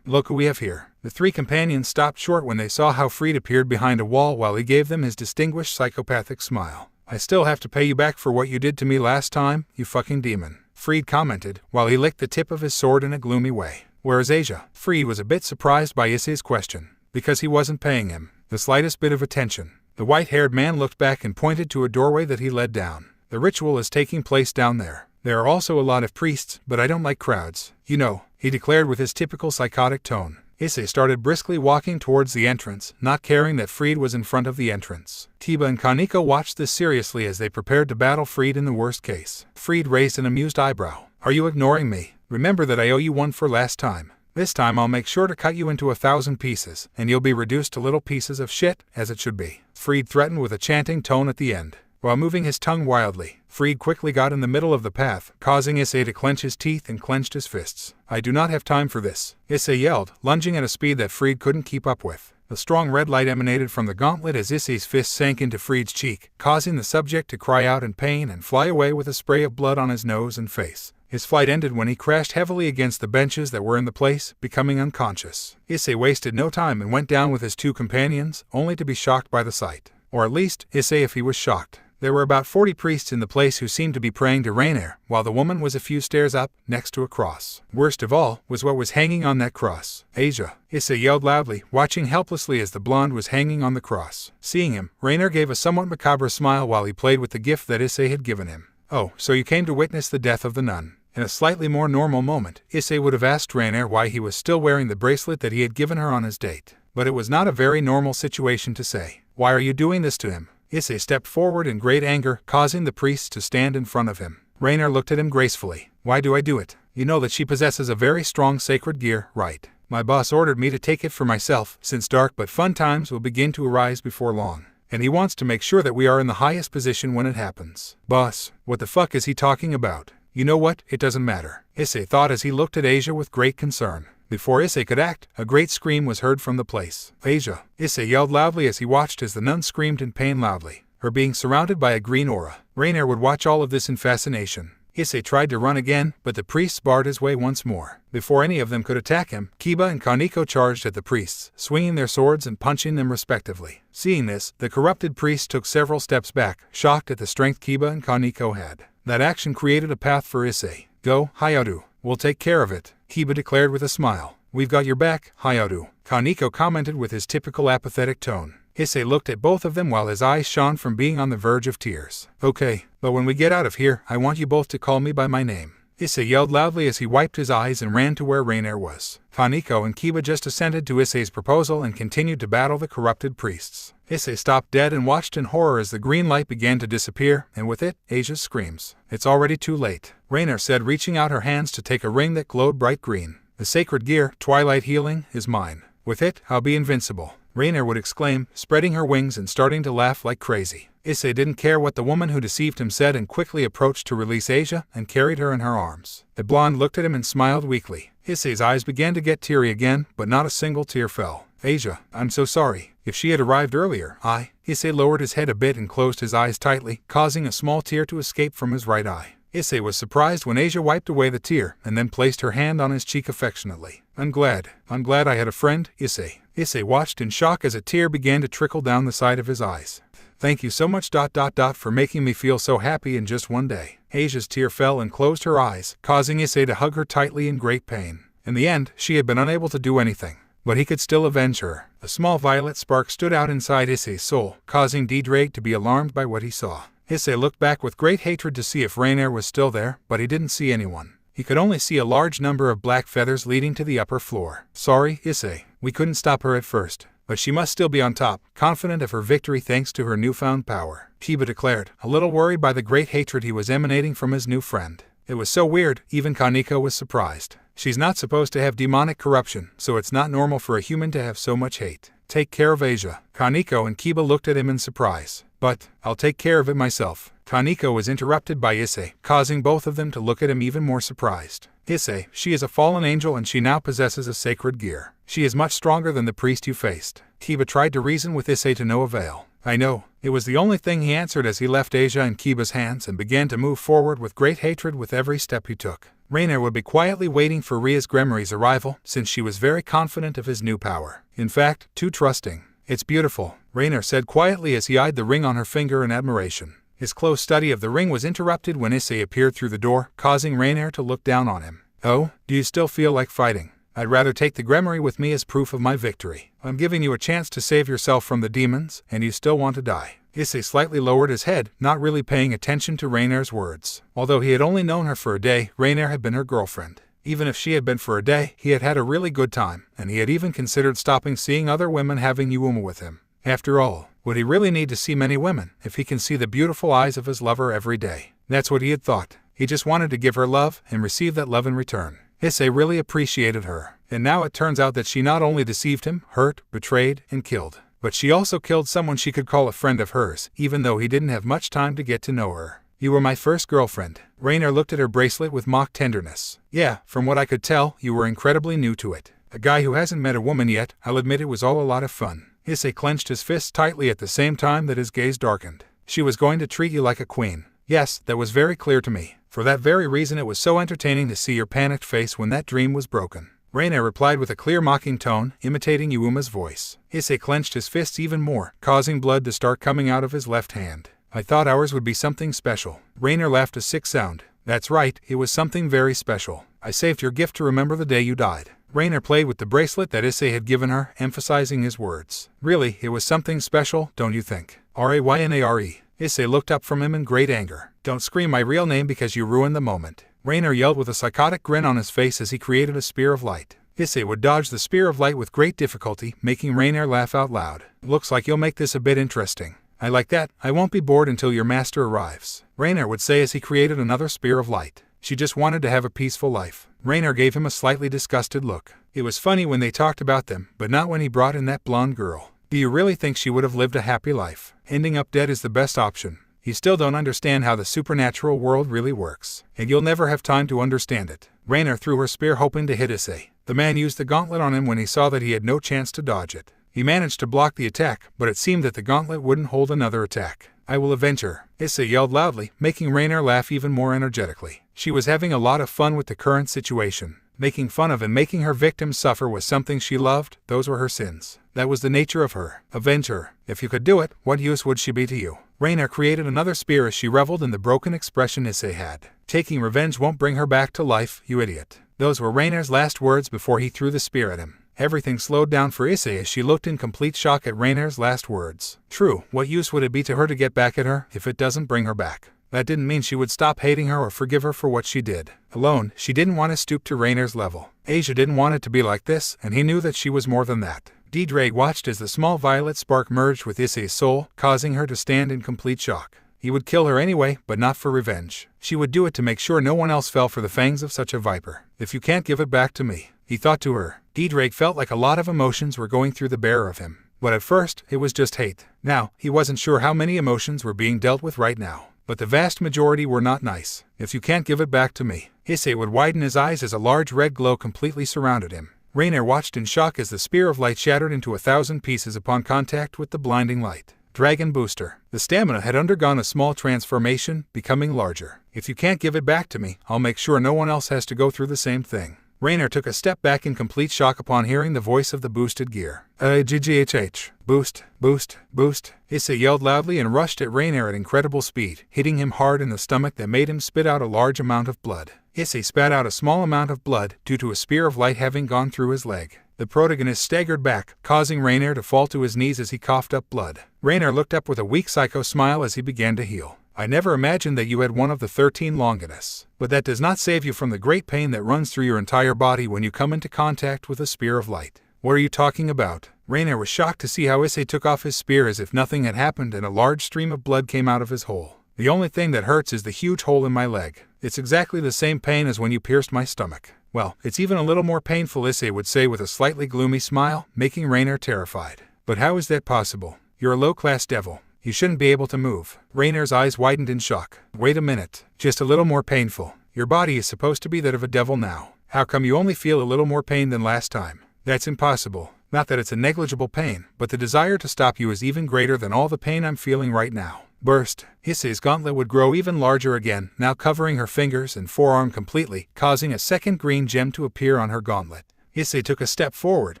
look who we have here. The 3 companions stopped short when they saw how Freed appeared behind a wall while he gave them his distinguished psychopathic smile. I still have to pay you back for what you did to me last time, you fucking demon, Freed commented, while he licked the tip of his sword in a gloomy way. Whereas Asia, Freed was a bit surprised by Issei's question, because he wasn't paying him the slightest bit of attention. The white-haired man looked back and pointed to a doorway that he led down. The ritual is taking place down there. There are also a lot of priests, but I don't like crowds. You know, he declared with his typical psychotic tone. Issei started briskly walking towards the entrance, not caring that Freed was in front of the entrance. Kiba and Kaneko watched this seriously as they prepared to battle Freed in the worst case. Freed raised an amused eyebrow. Are you ignoring me? Remember that I owe you one for last time. This time I'll make sure to cut you into 1,000 pieces, and you'll be reduced to little pieces of shit, as it should be. Freed threatened with a chanting tone at the end. While moving his tongue wildly, Freed quickly got in the middle of the path, causing Issei to clench his teeth and clenched his fists. I do not have time for this, Issei yelled, lunging at a speed that Freed couldn't keep up with. A strong red light emanated from the gauntlet as Issei's fist sank into Freed's cheek, causing the subject to cry out in pain and fly away with a spray of blood on his nose and face. His flight ended when he crashed heavily against the benches that were in the place, becoming unconscious. Issei wasted no time and went down with his 2 companions, only to be shocked by the sight. Or at least, Issei if he was shocked. There were about 40 priests in the place who seemed to be praying to Raynare, while the woman was a few stairs up, next to a cross. Worst of all, was what was hanging on that cross. Asia, Issei yelled loudly, watching helplessly as the blonde was hanging on the cross. Seeing him, Raynare gave a somewhat macabre smile while he played with the gift that Issei had given him. Oh, so you came to witness the death of the nun. In a slightly more normal moment, Issei would have asked Raynare why he was still wearing the bracelet that he had given her on his date. But it was not a very normal situation to say. Why are you doing this to him? Issei stepped forward in great anger, causing the priests to stand in front of him. Raynare looked at him gracefully. Why do I do it? You know that she possesses a very strong sacred gear, right? My boss ordered me to take it for myself, since dark but fun times will begin to arise before long. and he wants to make sure that we are in the highest position when it happens. Boss, what the fuck is he talking about? You know what, it doesn't matter, Issei thought as he looked at Asia with great concern. Before Issei could act, a great scream was heard from the place. Asia, Issei yelled loudly as he watched as the nun screamed in pain loudly, her being surrounded by a green aura. Raynare would watch all of this in fascination. Issei tried to run again, but the priests barred his way once more. Before any of them could attack him, Kiba and Kaneko charged at the priests, swinging their swords and punching them respectively. Seeing this, the corrupted priests took several steps back, shocked at the strength Kiba and Kaneko had. That action created a path for Issei. Go, Hayato, we'll take care of it, Kiba declared with a smile. We've got your back, Hayato, Kaneko commented with his typical apathetic tone. Issei looked at both of them while his eyes shone from being on the verge of tears. Okay, but when we get out of here, I want you both to call me by my name, Issei yelled loudly as he wiped his eyes and ran to where Raynare was. Kaneko and Kiba just assented to Issei's proposal and continued to battle the corrupted priests. Issei stopped dead and watched in horror as the green light began to disappear, and with it, Asia's screams. It's already too late, Raynare said, reaching out her hands to take a ring that glowed bright green. The sacred gear, Twilight Healing, is mine. With it, I'll be invincible, Raynare would exclaim, spreading her wings and starting to laugh like crazy. Issei didn't care what the woman who deceived him said and quickly approached to release Asia and carried her in her arms. The blonde looked at him and smiled weakly. Issei's eyes began to get teary again, but not a single tear fell. Asia, I'm so sorry. If she had arrived earlier, Issei lowered his head a bit and closed his eyes tightly, causing a small tear to escape from his right eye. Issei was surprised when Asia wiped away the tear and then placed her hand on his cheek affectionately. I'm glad I had a friend, Issei. Issei watched in shock as a tear began to trickle down the side of his eyes. Thank you so much ... for making me feel so happy in just one day. Asia's tear fell and closed her eyes, causing Issei to hug her tightly in great pain. In the end, she had been unable to do anything, but he could still avenge her. A small violet spark stood out inside Issei's soul, causing Ddraig to be alarmed by what he saw. Issei looked back with great hatred to see if Raynare was still there, but he didn't see anyone. He could only see a large number of black feathers leading to the upper floor. Sorry, Issei, we couldn't stop her at first, but she must still be on top, confident of her victory thanks to her newfound power, Kiba declared, a little worried by the great hatred he was emanating from his new friend. It was so weird, even Kaneko was surprised. She's not supposed to have demonic corruption, so it's not normal for a human to have so much hate. Take care of Asia. Kaneko and Kiba looked at him in surprise. But, I'll take care of it myself. Kaneko was interrupted by Issei, causing both of them to look at him even more surprised. Issei, she is a fallen angel and she now possesses a sacred gear. She is much stronger than the priest you faced. Kiba tried to reason with Issei to no avail. I know. It was the only thing he answered as he left Asia in Kiba's hands and began to move forward with great hatred with every step he took. Raynare would be quietly waiting for Ria's Gremory's arrival, since she was very confident of his new power. In fact, too trusting. It's beautiful, Raynare said quietly as he eyed the ring on her finger in admiration. His close study of the ring was interrupted when Issei appeared through the door, causing Raynare to look down on him. Oh, do you still feel like fighting? I'd rather take the Gremory with me as proof of my victory. I'm giving you a chance to save yourself from the demons, and you still want to die. Issei slightly lowered his head, not really paying attention to Raynare's words. Although he had only known her for a day, Raynare had been her girlfriend. Even if she had been for a day, he had had a really good time, and he had even considered stopping seeing other women having Yuuma with him. After all, would he really need to see many women if he can see the beautiful eyes of his lover every day? That's what he had thought. He just wanted to give her love and receive that love in return. Issei really appreciated her, and now it turns out that she not only deceived him, hurt, betrayed, and killed, but she also killed someone she could call a friend of hers, even though he didn't have much time to get to know her. You were my first girlfriend. Raynare looked at her bracelet with mock tenderness. Yeah, from what I could tell, you were incredibly new to it. A guy who hasn't met a woman yet, I'll admit it was all a lot of fun. Issei clenched his fists tightly at the same time that his gaze darkened. She was going to treat you like a queen. Yes, that was very clear to me. For that very reason it was so entertaining to see your panicked face when that dream was broken. Raynare replied with a clear mocking tone, imitating Yuuma's voice. Issei clenched his fists even more, causing blood to start coming out of his left hand. I thought ours would be something special. Raynare laughed a sick sound. That's right, it was something very special. I saved your gift to remember the day you died. Raynare played with the bracelet that Issei had given her, emphasizing his words. Really, it was something special, don't you think? Raynare. Issei looked up from him in great anger. Don't scream my real name because you ruined the moment. Raynare yelled with a psychotic grin on his face as he created a spear of light. Issei would dodge the spear of light with great difficulty, making Raynare laugh out loud. Looks like you'll make this a bit interesting. I like that. I won't be bored until your master arrives, Raynare would say as he created another spear of light. She just wanted to have a peaceful life. Raynare gave him a slightly disgusted look. It was funny when they talked about them, but not when he brought in that blonde girl. Do you really think she would have lived a happy life? Ending up dead is the best option. You still don't understand how the supernatural world really works, and you'll never have time to understand it. Raynare threw her spear hoping to hit Issei. The man used the gauntlet on him when he saw that he had no chance to dodge it. He managed to block the attack, but it seemed that the gauntlet wouldn't hold another attack. I will avenge her, Issei yelled loudly, making Raynare laugh even more energetically. She was having a lot of fun with the current situation. Making fun of and making her victims suffer was something she loved. Those were her sins. That was the nature of her. Avenge her. If you could do it, what use would she be to you? Raynare created another spear as she reveled in the broken expression Issei had. Taking revenge won't bring her back to life, you idiot. Those were Raynare's last words before he threw the spear at him. Everything slowed down for Issei as she looked in complete shock at Raynare's last words. True, what use would it be to her to get back at her if it doesn't bring her back? That didn't mean she would stop hating her or forgive her for what she did. Alone, she didn't want to stoop to Raynare's level. Asia didn't want it to be like this, and he knew that she was more than that. Ddraig watched as the small violet spark merged with Issei's soul, causing her to stand in complete shock. He would kill her anyway, but not for revenge. She would do it to make sure no one else fell for the fangs of such a viper. If you can't give it back to me, he thought to her. Ddraig felt like a lot of emotions were going through the bearer of him. But at first, it was just hate. Now, he wasn't sure how many emotions were being dealt with right now. But the vast majority were not nice. If you can't give it back to me. Issei would widen his eyes as a large red glow completely surrounded him. Raynare watched in shock as the spear of light shattered into 1,000 pieces upon contact with the blinding light. Dragon Booster. The stamina had undergone a small transformation, becoming larger. If you can't give it back to me, I'll make sure no one else has to go through the same thing. Raynare took a step back in complete shock upon hearing the voice of the boosted gear. GGHH. Boost, boost, boost. Issei yelled loudly and rushed at Raynare at incredible speed, hitting him hard in the stomach that made him spit out a large amount of blood. Issei spat out a small amount of blood due to a spear of light having gone through his leg. The protagonist staggered back, causing Raynare to fall to his knees as he coughed up blood. Raynare looked up with a weak psycho smile as he began to heal. I never imagined that you had one of the 13 Longinus. But that does not save you from the great pain that runs through your entire body when you come into contact with a spear of light. What are you talking about? Raynare was shocked to see how Issei took off his spear as if nothing had happened and a large stream of blood came out of his hole. The only thing that hurts is the huge hole in my leg. It's exactly the same pain as when you pierced my stomach. Well, it's even a little more painful, Issei would say with a slightly gloomy smile, making Raynare terrified. But how is that possible? You're a low-class devil. You shouldn't be able to move. Raynare's eyes widened in shock. Wait a minute. Just a little more painful. Your body is supposed to be that of a devil now. How come you only feel a little more pain than last time? That's impossible. Not that it's a negligible pain, but the desire to stop you is even greater than all the pain I'm feeling right now. Burst. Issei's gauntlet would grow even larger again, now covering her fingers and forearm completely, causing a second green gem to appear on her gauntlet. Issei took a step forward,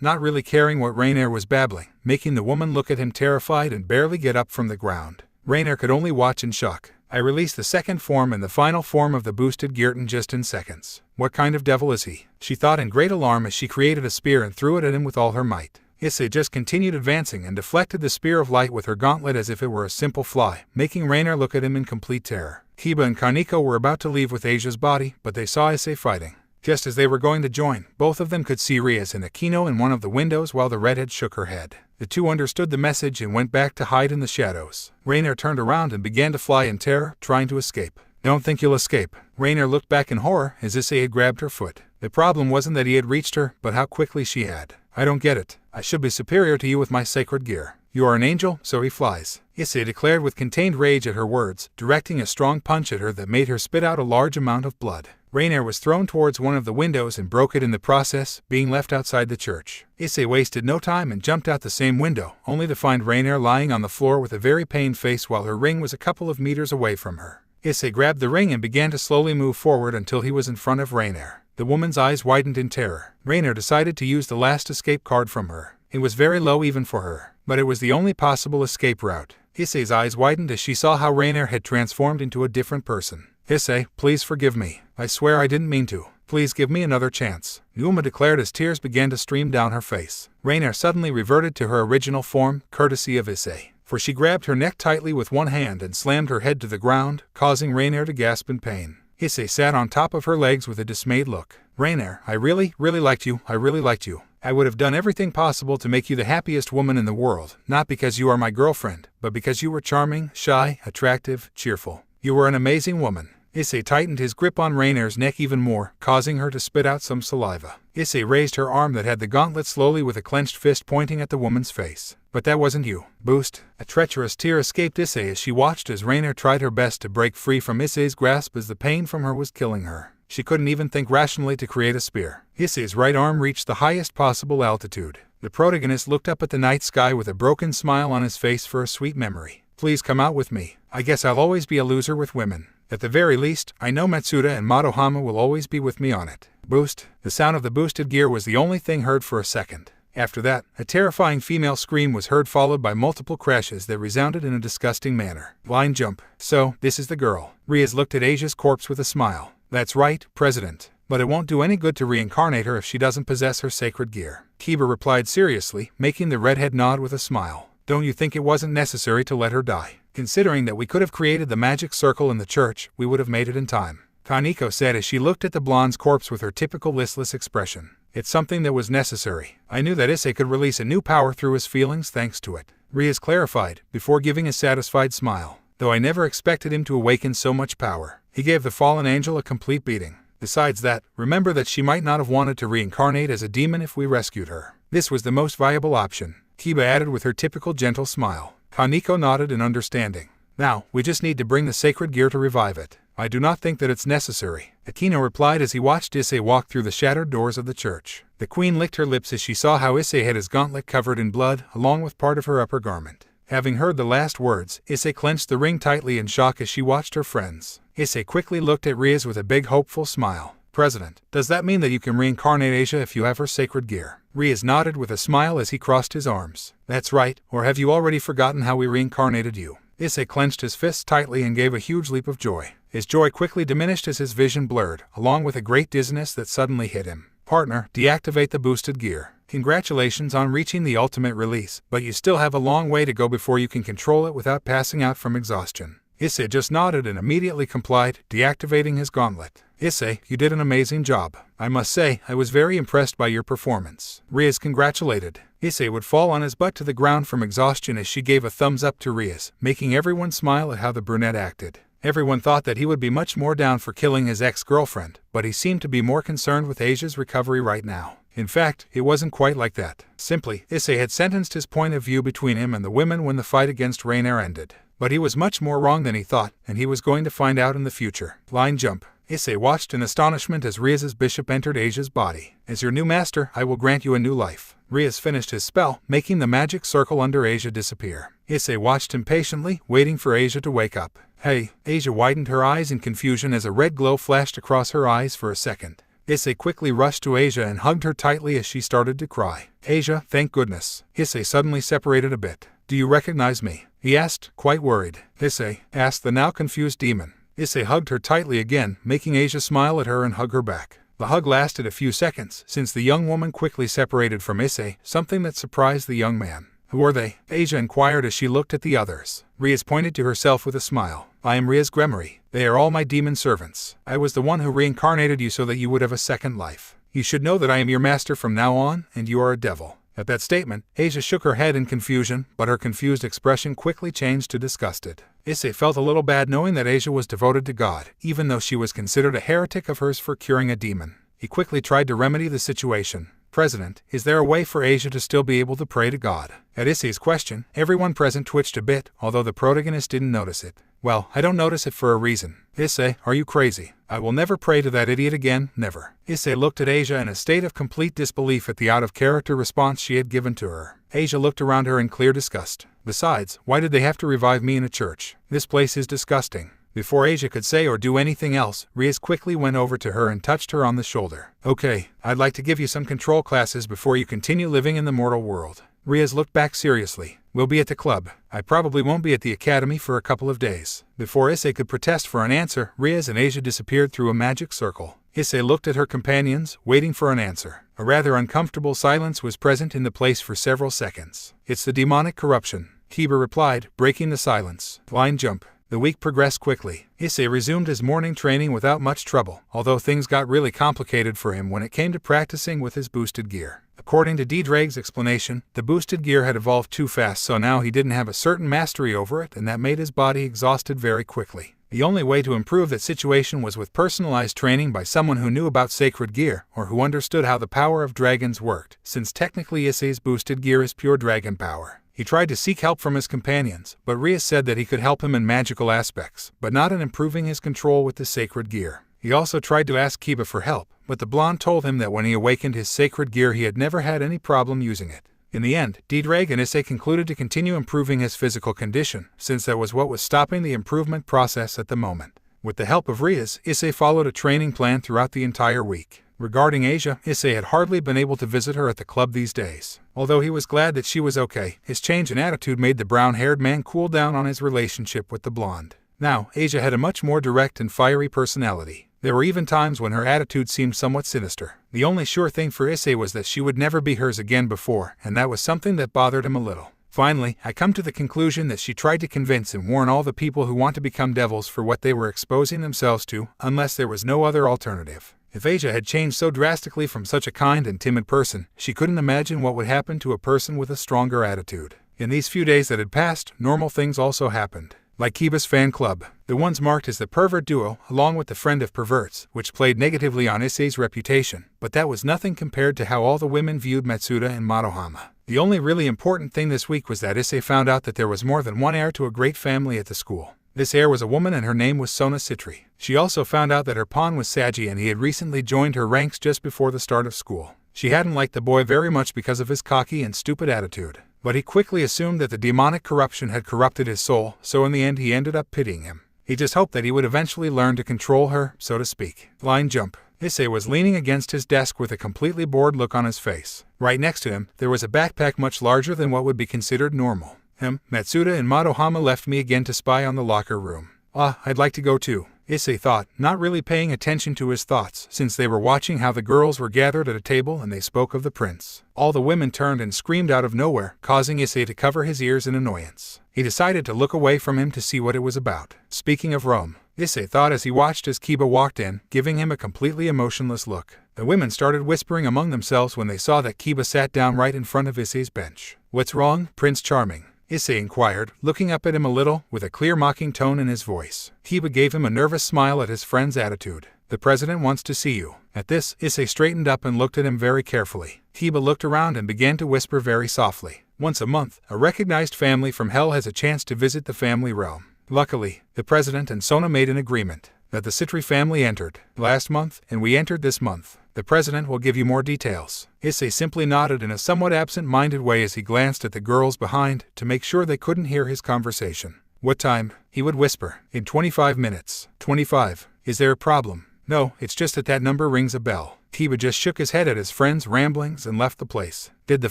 not really caring what Raynare was babbling, making the woman look at him terrified and barely get up from the ground. Raynare could only watch in shock. I released the second form and the final form of the boosted Girton just in seconds. What kind of devil is he? She thought in great alarm as she created a spear and threw it at him with all her might. Issei just continued advancing and deflected the spear of light with her gauntlet as if it were a simple fly, making Raynare look at him in complete terror. Kiba and Kaneko were about to leave with Asia's body, but they saw Issei fighting. Just as they were going to join, both of them could see Rias and Akino in one of the windows while the redhead shook her head. The two understood the message and went back to hide in the shadows. Raynare turned around and began to fly in terror, trying to escape. Don't think you'll escape. Raynare looked back in horror as Issei had grabbed her foot. The problem wasn't that he had reached her, but how quickly she had. I don't get it. I should be superior to you with my sacred gear. You are an angel, so he flies. Issei declared with contained rage at her words, directing a strong punch at her that made her spit out a large amount of blood. Raynare was thrown towards one of the windows and broke it in the process, being left outside the church. Issei wasted no time and jumped out the same window, only to find Raynare lying on the floor with a very pained face while her ring was a couple of meters away from her. Issei grabbed the ring and began to slowly move forward until he was in front of Raynare. The woman's eyes widened in terror. Raynare decided to use the last escape card from her. It was very low even for her, but it was the only possible escape route. Issei's eyes widened as she saw how Raynare had transformed into a different person. Issei, please forgive me. I swear I didn't mean to. Please give me another chance, Yuma declared as tears began to stream down her face. Raynare suddenly reverted to her original form, courtesy of Issei, for she grabbed her neck tightly with one hand and slammed her head to the ground, causing Raynare to gasp in pain. Issei sat on top of her legs with a dismayed look. Raynare, I really liked you. I really liked you. I would have done everything possible to make you the happiest woman in the world, not because you are my girlfriend, but because you were charming, shy, attractive, cheerful. You were an amazing woman. Issei tightened his grip on Raynare's neck even more, causing her to spit out some saliva. Issei raised her arm that had the gauntlet slowly with a clenched fist pointing at the woman's face. But that wasn't you. Boost. A treacherous tear escaped Issei as she watched as Raynare tried her best to break free from Issei's grasp as the pain from her was killing her. She couldn't even think rationally to create a spear. Issei's right arm reached the highest possible altitude. The protagonist looked up at the night sky with a broken smile on his face for a sweet memory. Please come out with me. I guess I'll always be a loser with women. At the very least, I know Matsuda and Madohama will always be with me on it. Boost. The sound of the boosted gear was the only thing heard for a second. After that, a terrifying female scream was heard followed by multiple crashes that resounded in a disgusting manner. Line jump. So, this is the girl. Riaz looked at Asia's corpse with a smile. That's right, President. But it won't do any good to reincarnate her if she doesn't possess her sacred gear. Kiba replied seriously, making the redhead nod with a smile. Don't you think it wasn't necessary to let her die? Considering that we could have created the magic circle in the church, we would have made it in time. Kaneko said as she looked at the blonde's corpse with her typical listless expression. It's something that was necessary. I knew that Issei could release a new power through his feelings thanks to it. Riaz clarified, before giving a satisfied smile. Though I never expected him to awaken so much power. He gave the fallen angel a complete beating. Besides that, remember that she might not have wanted to reincarnate as a demon if we rescued her. This was the most viable option. Kiba added with her typical gentle smile. Kaneko nodded in understanding. Now, we just need to bring the sacred gear to revive it. I do not think that it's necessary. Akino replied as he watched Issei walk through the shattered doors of the church. The queen licked her lips as she saw how Issei had his gauntlet covered in blood, along with part of her upper garment. Having heard the last words, Issei clenched the ring tightly in shock as she watched her friends. Issei quickly looked at Riaz with a big hopeful smile. President, does that mean that you can reincarnate Asia if you have her sacred gear? Riaz nodded with a smile as he crossed his arms. That's right, or have you already forgotten how we reincarnated you? Issei clenched his fists tightly and gave a huge leap of joy. His joy quickly diminished as his vision blurred, along with a great dizziness that suddenly hit him. Partner, deactivate the boosted gear. Congratulations on reaching the ultimate release, but you still have a long way to go before you can control it without passing out from exhaustion. Issei just nodded and immediately complied, deactivating his gauntlet. Issei, you did an amazing job. I must say, I was very impressed by your performance. Riaz congratulated. Issei would fall on his butt to the ground from exhaustion as she gave a thumbs up to Riaz, making everyone smile at how the brunette acted. Everyone thought that he would be much more down for killing his ex-girlfriend, but he seemed to be more concerned with Asia's recovery right now. In fact, it wasn't quite like that. Simply, Issei had sentenced his point of view between him and the women when the fight against Raynare ended. But he was much more wrong than he thought, and he was going to find out in the future. Line jump. Issei watched in astonishment as Riaz's bishop entered Asia's body. As your new master, I will grant you a new life. Riaz finished his spell, making the magic circle under Asia disappear. Issei watched impatiently, waiting for Asia to wake up. Hey, Asia widened her eyes in confusion as a red glow flashed across her eyes for a second. Issei quickly rushed to Asia and hugged her tightly as she started to cry. Asia, thank goodness. Issei suddenly separated a bit. Do you recognize me? He asked, quite worried. Issei, asked the now confused demon. Issei hugged her tightly again, making Asia smile at her and hug her back. The hug lasted a few seconds, since the young woman quickly separated from Issei, something that surprised the young man. Who are they? Asia inquired as she looked at the others. Riaz pointed to herself with a smile. I am Riaz Gremory. They are all my demon servants. I was the one who reincarnated you so that you would have a second life. You should know that I am your master from now on, and you are a devil. At that statement, Asia shook her head in confusion, but her confused expression quickly changed to disgusted. Issei felt a little bad knowing that Asia was devoted to God, even though she was considered a heretic of hers for curing a demon. He quickly tried to remedy the situation. President, is there a way for Asia to still be able to pray to God? At Issei's question, everyone present twitched a bit, although the protagonist didn't notice it. Well, I don't notice it for a reason. Issei, are you crazy? I will never pray to that idiot again, never. Issei looked at Asia in a state of complete disbelief at the out-of-character response she had given to her. Asia looked around her in clear disgust. Besides, why did they have to revive me in a church? This place is disgusting. Before Asia could say or do anything else, Riaz quickly went over to her and touched her on the shoulder. Okay, I'd like to give you some control classes before you continue living in the mortal world. Riaz looked back seriously. We'll be at the club. I probably won't be at the academy for a couple of days. Before Issei could protest for an answer, Riaz and Asia disappeared through a magic circle. Issei looked at her companions, waiting for an answer. A rather uncomfortable silence was present in the place for several seconds. It's the demonic corruption, Kiba replied, breaking the silence. Line jump. The week progressed quickly. Issei resumed his morning training without much trouble, although things got really complicated for him when it came to practicing with his boosted gear. According to Ddraig's explanation, the boosted gear had evolved too fast, so now he didn't have a certain mastery over it, and that made his body exhausted very quickly. The only way to improve that situation was with personalized training by someone who knew about sacred gear or who understood how the power of dragons worked, since technically Issei's boosted gear is pure dragon power. He tried to seek help from his companions, but Rhea said that he could help him in magical aspects, but not in improving his control with the sacred gear. He also tried to ask Kiba for help, but the blonde told him that when he awakened his sacred gear he had never had any problem using it. In the end, Ddraig and Issei concluded to continue improving his physical condition, since that was what was stopping the improvement process at the moment. With the help of Rhea's, Issei followed a training plan throughout the entire week. Regarding Asia, Issei had hardly been able to visit her at the club these days. Although he was glad that she was okay, his change in attitude made the brown-haired man cool down on his relationship with the blonde. Now, Asia had a much more direct and fiery personality. There were even times when her attitude seemed somewhat sinister. The only sure thing for Issei was that she would never be hers again before, and that was something that bothered him a little. Finally, I come to the conclusion that she tried to convince and warn all the people who want to become devils for what they were exposing themselves to, unless there was no other alternative. If Asia had changed so drastically from such a kind and timid person, she couldn't imagine what would happen to a person with a stronger attitude. In these few days that had passed, normal things also happened. Like Kiba's fan club, the ones marked as the pervert duo, along with the friend of perverts, which played negatively on Issei's reputation, but that was nothing compared to how all the women viewed Matsuda and Madohama. The only really important thing this week was that Issei found out that there was more than one heir to a great family at the school. This heir was a woman and her name was Sona Citri. She also found out that her pawn was Saji and he had recently joined her ranks just before the start of school. She hadn't liked the boy very much because of his cocky and stupid attitude, but he quickly assumed that the demonic corruption had corrupted his soul, so in the end he ended up pitying him. He just hoped that he would eventually learn to control her, so to speak. Line jump. Issei was leaning against his desk with a completely bored look on his face. Right next to him, there was a backpack much larger than what would be considered normal. Matsuda and Madohama left me again to spy on the locker room. I'd like to go too, Issei thought, not really paying attention to his thoughts, since they were watching how the girls were gathered at a table and they spoke of the prince. All the women turned and screamed out of nowhere, causing Issei to cover his ears in annoyance. He decided to look away from him to see what it was about. Speaking of Rome, Issei thought as he watched as Kiba walked in, giving him a completely emotionless look. The women started whispering among themselves when they saw that Kiba sat down right in front of Issei's bench. "What's wrong, Prince Charming?" Issei inquired, looking up at him a little, with a clear mocking tone in his voice. Kiba gave him a nervous smile at his friend's attitude. "The president wants to see you." At this, Issei straightened up and looked at him very carefully. Kiba looked around and began to whisper very softly. "Once a month, a recognized family from hell has a chance to visit the family realm. Luckily, the president and Sona made an agreement that the Citri family entered last month, and we entered this month. The president will give you more details." Issei simply nodded in a somewhat absent-minded way as he glanced at the girls behind to make sure they couldn't hear his conversation. "What time?" he would whisper. "In 25 minutes. 25. Is there a problem?" "No, it's just that number rings a bell." Kiba just shook his head at his friend's ramblings and left the place. "Did the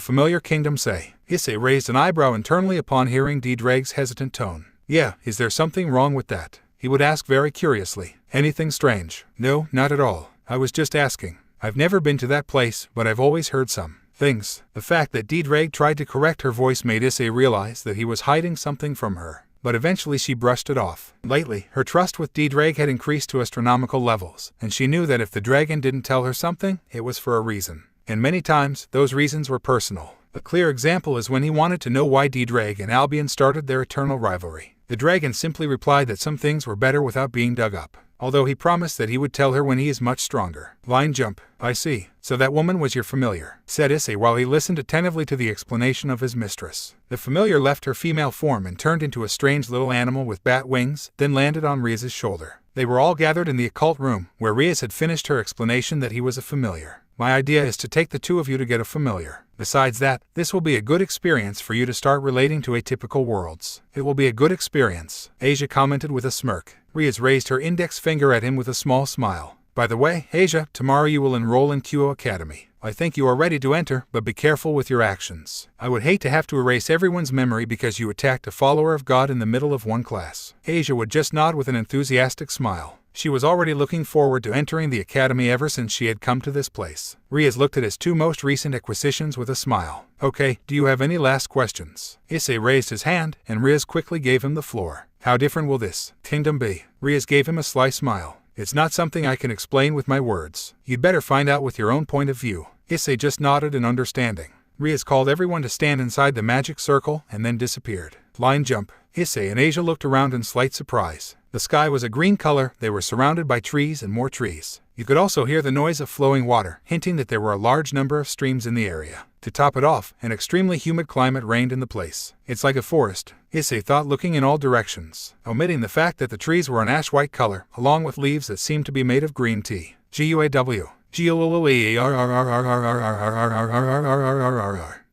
familiar kingdom say?" Issei raised an eyebrow internally upon hearing Ddraig's hesitant tone. "Yeah, is there something wrong with that?" he would ask very curiously. "Anything strange?" "No, not at all. I was just asking. I've never been to that place, but I've always heard some things." The fact that Ddraig tried to correct her voice made Issei realize that he was hiding something from her, but eventually she brushed it off. Lately, her trust with Ddraig had increased to astronomical levels, and she knew that if the dragon didn't tell her something, it was for a reason. And many times, those reasons were personal. A clear example is when he wanted to know why Ddraig and Albion started their eternal rivalry. The dragon simply replied that some things were better without being dug up, although he promised that he would tell her when he is much stronger. Line jump. "I see. So that woman was your familiar," said Issei while he listened attentively to the explanation of his mistress. The familiar left her female form and turned into a strange little animal with bat wings, then landed on Riaz's shoulder. They were all gathered in the occult room, where Riaz had finished her explanation that he was a familiar. "My idea is to take the two of you to get a familiar. Besides that, this will be a good experience for you to start relating to atypical worlds." "It will be a good experience," Asia commented with a smirk. Riaz raised her index finger at him with a small smile. "By the way, Asia, tomorrow you will enroll in Kyo Academy. I think you are ready to enter, but be careful with your actions. I would hate to have to erase everyone's memory because you attacked a follower of God in the middle of one class." Asia would just nod with an enthusiastic smile. She was already looking forward to entering the academy ever since she had come to this place. Riaz looked at his two most recent acquisitions with a smile. "Okay, do you have any last questions?" Issei raised his hand, and Riaz quickly gave him the floor. "How different will this kingdom be?" Riaz gave him a sly smile. "It's not something I can explain with my words. You'd better find out with your own point of view." Issei just nodded in understanding. Riaz called everyone to stand inside the magic circle and then disappeared. Line jump. Issei and Asia looked around in slight surprise. The sky was a green color, they were surrounded by trees and more trees. You could also hear the noise of flowing water, hinting that there were a large number of streams in the area. To top it off, an extremely humid climate reigned in the place. It's like a forest, Issei thought, looking in all directions, omitting the fact that the trees were an ash-white color, along with leaves that seemed to be made of green tea. GUAW.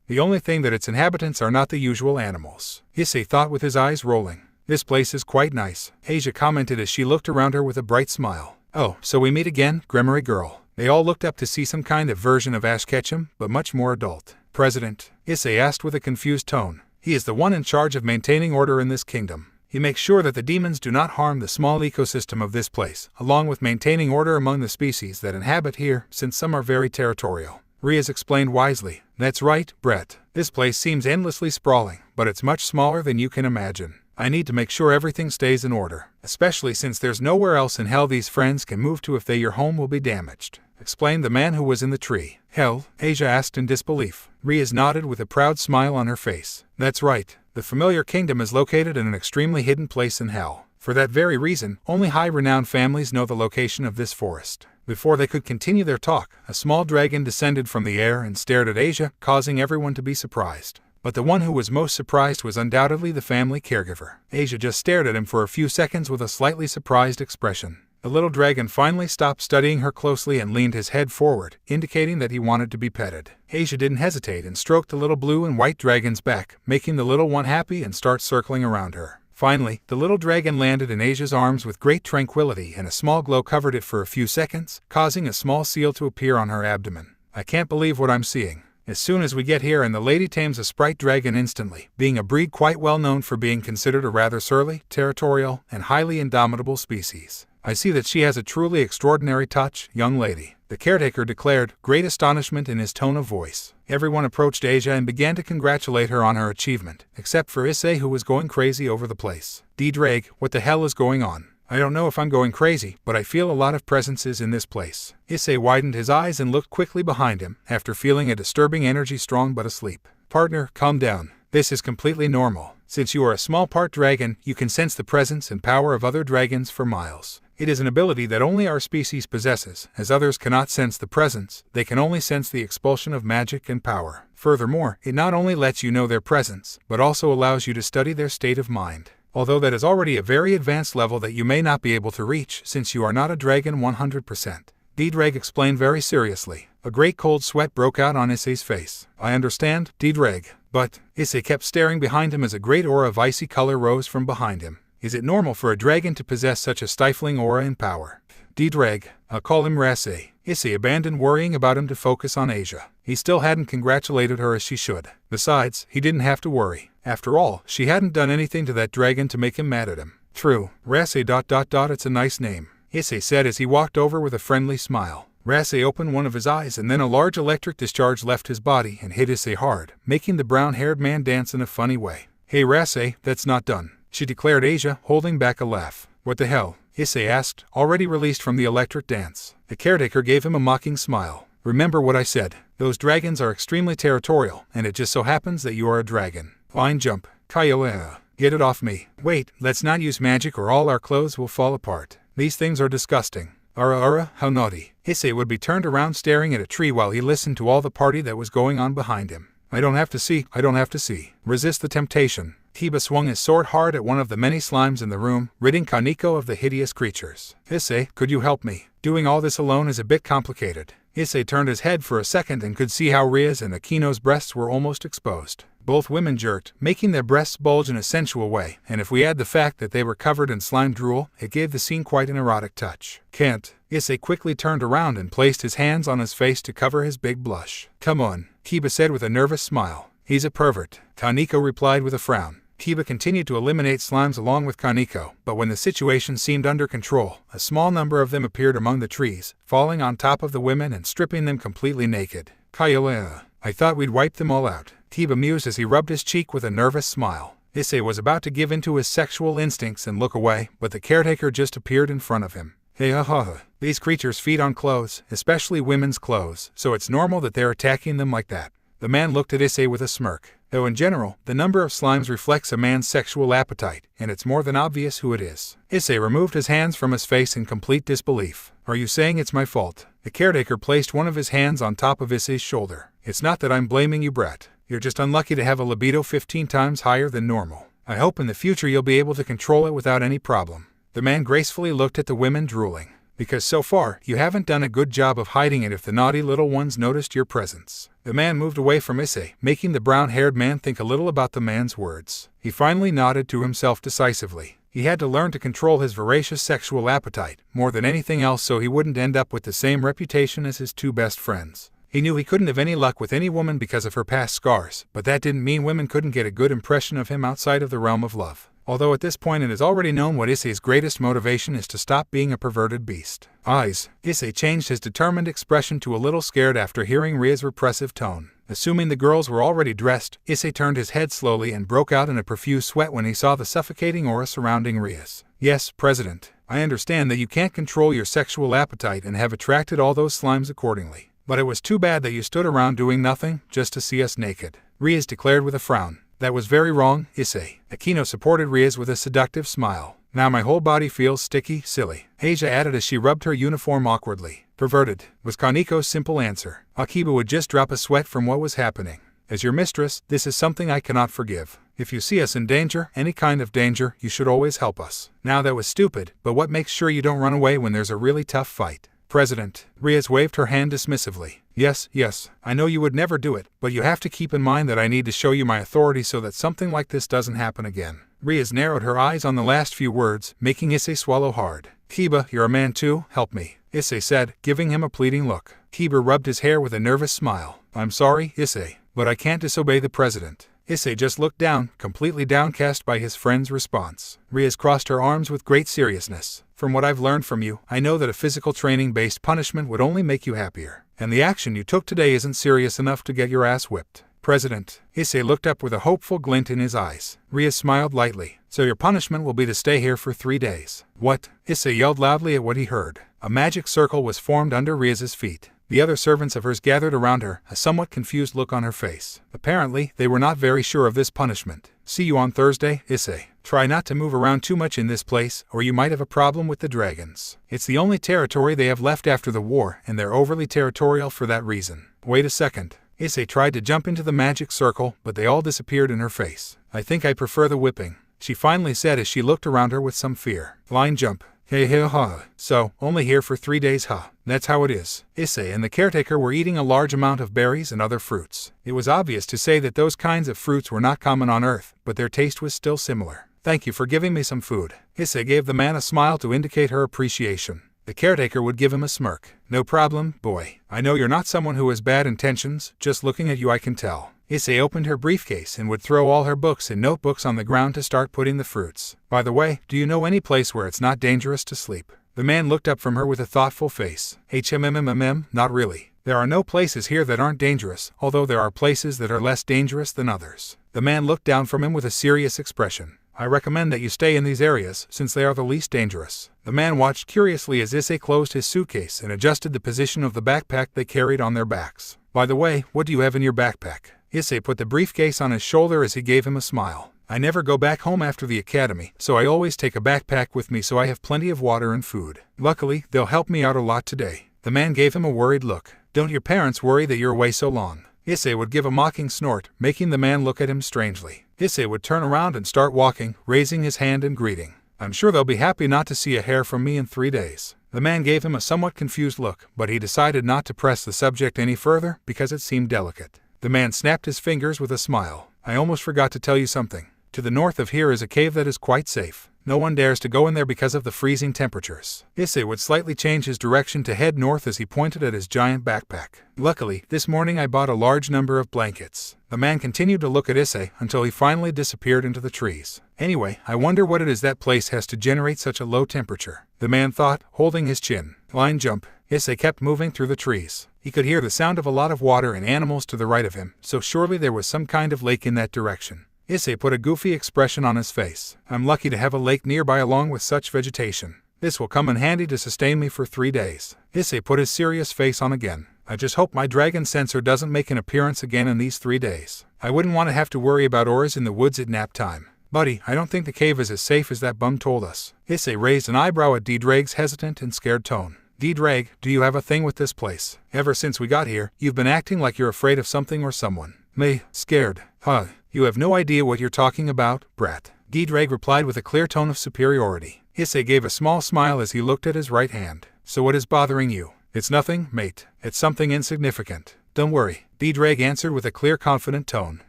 The only thing that its inhabitants are not the usual animals, Issei thought with his eyes rolling. This place is quite nice, Asia commented as she looked around her with a bright smile. Oh, so we meet again, Gremory girl. They all looked up to see some kind of version of Ash Ketchum, but much more adult. President, Issei asked with a confused tone. He is the one in charge of maintaining order in this kingdom. He makes sure that the demons do not harm the small ecosystem of this place, along with maintaining order among the species that inhabit here, since some are very territorial. Riaz explained wisely. That's right, Brett. This place seems endlessly sprawling, but it's much smaller than you can imagine. I need to make sure everything stays in order, especially since there's nowhere else in hell these friends can move to if your home will be damaged, explained the man who was in the tree. Hell? Asia asked in disbelief. Riaz nodded with a proud smile on her face. That's right. The familiar kingdom is located in an extremely hidden place in hell. For that very reason, only high-renowned families know the location of this forest. Before they could continue their talk, a small dragon descended from the air and stared at Asia, causing everyone to be surprised. But the one who was most surprised was undoubtedly the family caregiver. Asia just stared at him for a few seconds with a slightly surprised expression. The little dragon finally stopped studying her closely and leaned his head forward, indicating that he wanted to be petted. Asia didn't hesitate and stroked the little blue and white dragon's back, making the little one happy and start circling around her. Finally, the little dragon landed in Asia's arms with great tranquility, and a small glow covered it for a few seconds, causing a small seal to appear on her abdomen. I can't believe what I'm seeing. As soon as we get here and the lady tames a sprite dragon instantly, being a breed quite well known for being considered a rather surly, territorial, and highly indomitable species. I see that she has a truly extraordinary touch, young lady, the caretaker declared, great astonishment in his tone of voice. Everyone approached Asia and began to congratulate her on her achievement, except for Issei, who was going crazy over the place. Ddraig, what the hell is going on? I don't know if I'm going crazy, but I feel a lot of presences in this place. Issei widened his eyes and looked quickly behind him, after feeling a disturbing energy strong but asleep. Partner, calm down. This is completely normal. Since you are a small part dragon, you can sense the presence and power of other dragons for miles. It is an ability that only our species possesses, as others cannot sense the presence, they can only sense the expulsion of magic and power. Furthermore, it not only lets you know their presence, but also allows you to study their state of mind. Although that is already a very advanced level that you may not be able to reach since you are not a dragon 100%. Ddraig explained very seriously. A great cold sweat broke out on Issei's face. I understand, Ddraig, but Issei kept staring behind him as a great aura of icy color rose from behind him. Is it normal for a dragon to possess such a stifling aura and power? Ddraig, I'll call him Issei. Issei abandoned worrying about him to focus on Asia. He still hadn't congratulated her as she should. Besides, he didn't have to worry. After all, she hadn't done anything to that dragon to make him mad at him. True, Issei ... it's a nice name, Issei said as he walked over with a friendly smile. Issei opened one of his eyes and then a large electric discharge left his body and hit Issei hard, making the brown-haired man dance in a funny way. Hey Issei, that's not done, she declared, Asia holding back a laugh. What the hell? Issei asked, already released from the electric dance. The caretaker gave him a mocking smile. Remember what I said. Those dragons are extremely territorial, and it just so happens that you are a dragon. Fine jump. Kaioea. Get it off me. Wait, let's not use magic or all our clothes will fall apart. These things are disgusting. Ara, how naughty. Issei would be turned around staring at a tree while he listened to all the party that was going on behind him. I don't have to see. Resist the temptation. Tiba swung his sword hard at one of the many slimes in the room, ridding Kaneko of the hideous creatures. Issei, could you help me? Doing all this alone is a bit complicated. Issei turned his head for a second and could see how Riaz and Akino's breasts were almost exposed. Both women jerked, making their breasts bulge in a sensual way, and if we add the fact that they were covered in slime drool, it gave the scene quite an erotic touch. Can't. Issei quickly turned around and placed his hands on his face to cover his big blush. Come on, Kiba said with a nervous smile. He's a pervert, Kaneko replied with a frown. Kiba continued to eliminate slimes along with Kaneko, but when the situation seemed under control, a small number of them appeared among the trees, falling on top of the women and stripping them completely naked. Kaioea. I thought we'd wipe them all out, Kiba mused as he rubbed his cheek with a nervous smile. Issei was about to give in to his sexual instincts and look away, but the caretaker just appeared in front of him. Hey ha. These creatures feed on clothes, especially women's clothes, so it's normal that they're attacking them like that. The man looked at Issei with a smirk. though in general, the number of slimes reflects a man's sexual appetite, and it's more than obvious who it is. Issei removed his hands from his face in complete disbelief. Are you saying it's my fault? The caretaker placed one of his hands on top of Issei's shoulder. It's not that I'm blaming you, Brett. You're just unlucky to have a libido 15 times higher than normal. I hope in the future you'll be able to control it without any problem. The man gracefully looked at the women, drooling. Because so far, you haven't done a good job of hiding it if the naughty little ones noticed your presence. The man moved away from Issei, making the brown-haired man think a little about the man's words. He finally nodded to himself decisively. He had to learn to control his voracious sexual appetite, more than anything else, so he wouldn't end up with the same reputation as his two best friends. He knew he couldn't have any luck with any woman because of her past scars, but that didn't mean women couldn't get a good impression of him outside of the realm of love. Although at this point it is already known what Issei's greatest motivation is to stop being a perverted beast. Eyes. Issei changed his determined expression to a little scared after hearing Ria's repressive tone. Assuming the girls were already dressed, Issei turned his head slowly and broke out in a profuse sweat when he saw the suffocating aura surrounding Ria's. Yes, President. I understand that you can't control your sexual appetite and have attracted all those slimes accordingly. But it was too bad that you stood around doing nothing, just to see us naked. Rias declared with a frown. That was very wrong, Issei. Akino supported Rias with a seductive smile. Now my whole body feels sticky, silly. Asia added as she rubbed her uniform awkwardly. Perverted, was Kaniko's simple answer. Akiba would just drop a sweat from what was happening. As your mistress, this is something I cannot forgive. If you see us in danger, any kind of danger, you should always help us. Now that was stupid, but what makes sure you don't run away when there's a really tough fight? President. Rias waved her hand dismissively. Yes, I know you would never do it, but you have to keep in mind that I need to show you my authority so that something like this doesn't happen again. Rias narrowed her eyes on the last few words, making Issei swallow hard. Kiba, you're a man too, help me, Issei said, giving him a pleading look. Kiba rubbed his hair with a nervous smile. I'm sorry, Issei, but I can't disobey the president. Issei just looked down, completely downcast by his friend's response. Rias crossed her arms with great seriousness. From what I've learned from you, I know that a physical training-based punishment would only make you happier. And the action you took today isn't serious enough to get your ass whipped. President. Issei looked up with a hopeful glint in his eyes. Rias smiled lightly. So your punishment will be to stay here for 3 days. What? Issei yelled loudly at what he heard. A magic circle was formed under Rias's feet. The other servants of hers gathered around her, a somewhat confused look on her face. Apparently, they were not very sure of this punishment. See you on Thursday, Issei. Try not to move around too much in this place, or you might have a problem with the dragons. It's the only territory they have left after the war, and they're overly territorial for that reason. Wait a second. Issei tried to jump into the magic circle, but they all disappeared in her face. I think I prefer the whipping, she finally said as she looked around her with some fear. Line jump. Hey ha. So, only here for 3 days ha. That's how it is. Issei and the caretaker were eating a large amount of berries and other fruits. It was obvious to say that those kinds of fruits were not common on Earth, but their taste was still similar. Thank you for giving me some food. Issei gave the man a smile to indicate her appreciation. The caretaker would give him a smirk. No problem, boy. I know you're not someone who has bad intentions, just looking at you I can tell. Issei opened her briefcase and would throw all her books and notebooks on the ground to start putting the fruits. By the way, do you know any place where it's not dangerous to sleep? The man looked up from her with a thoughtful face. Not really. There are no places here that aren't dangerous, although there are places that are less dangerous than others. The man looked down from him with a serious expression. I recommend that you stay in these areas, since they are the least dangerous. The man watched curiously as Issei closed his suitcase and adjusted the position of the backpack they carried on their backs. By the way, what do you have in your backpack? Issei put the briefcase on his shoulder as he gave him a smile. I never go back home after the academy, so I always take a backpack with me so I have plenty of water and food. Luckily, they'll help me out a lot today. The man gave him a worried look. Don't your parents worry that you're away so long? Issei would give a mocking snort, making the man look at him strangely. Issei would turn around and start walking, raising his hand in greeting. I'm sure they'll be happy not to see a hair from me in 3 days. The man gave him a somewhat confused look, but he decided not to press the subject any further because it seemed delicate. The man snapped his fingers with a smile. I almost forgot to tell you something. To the north of here is a cave that is quite safe. No one dares to go in there because of the freezing temperatures. Issei would slightly change his direction to head north as he pointed at his giant backpack. Luckily, this morning I bought a large number of blankets. The man continued to look at Issei until he finally disappeared into the trees. Anyway, I wonder what it is that place has to generate such a low temperature. The man thought, holding his chin. Line jump. Issei kept moving through the trees. He could hear the sound of a lot of water and animals to the right of him, so surely there was some kind of lake in that direction. Issei put a goofy expression on his face. I'm lucky to have a lake nearby along with such vegetation. This will come in handy to sustain me for 3 days. Issei put his serious face on again. I just hope my dragon sensor doesn't make an appearance again in these 3 days. I wouldn't want to have to worry about ores in the woods at nap time. Buddy, I don't think the cave is as safe as that bum told us. Issei raised an eyebrow at Ddraig's hesitant and scared tone. Ddraig, do you have a thing with this place? Ever since we got here, you've been acting like you're afraid of something or someone. Me? Scared? Huh. You have no idea what you're talking about, brat. Ddraig replied with a clear tone of superiority. Issei gave a small smile as he looked at his right hand. So what is bothering you? It's nothing, mate. It's something insignificant. Don't worry, Ddraig answered with a clear, confident tone.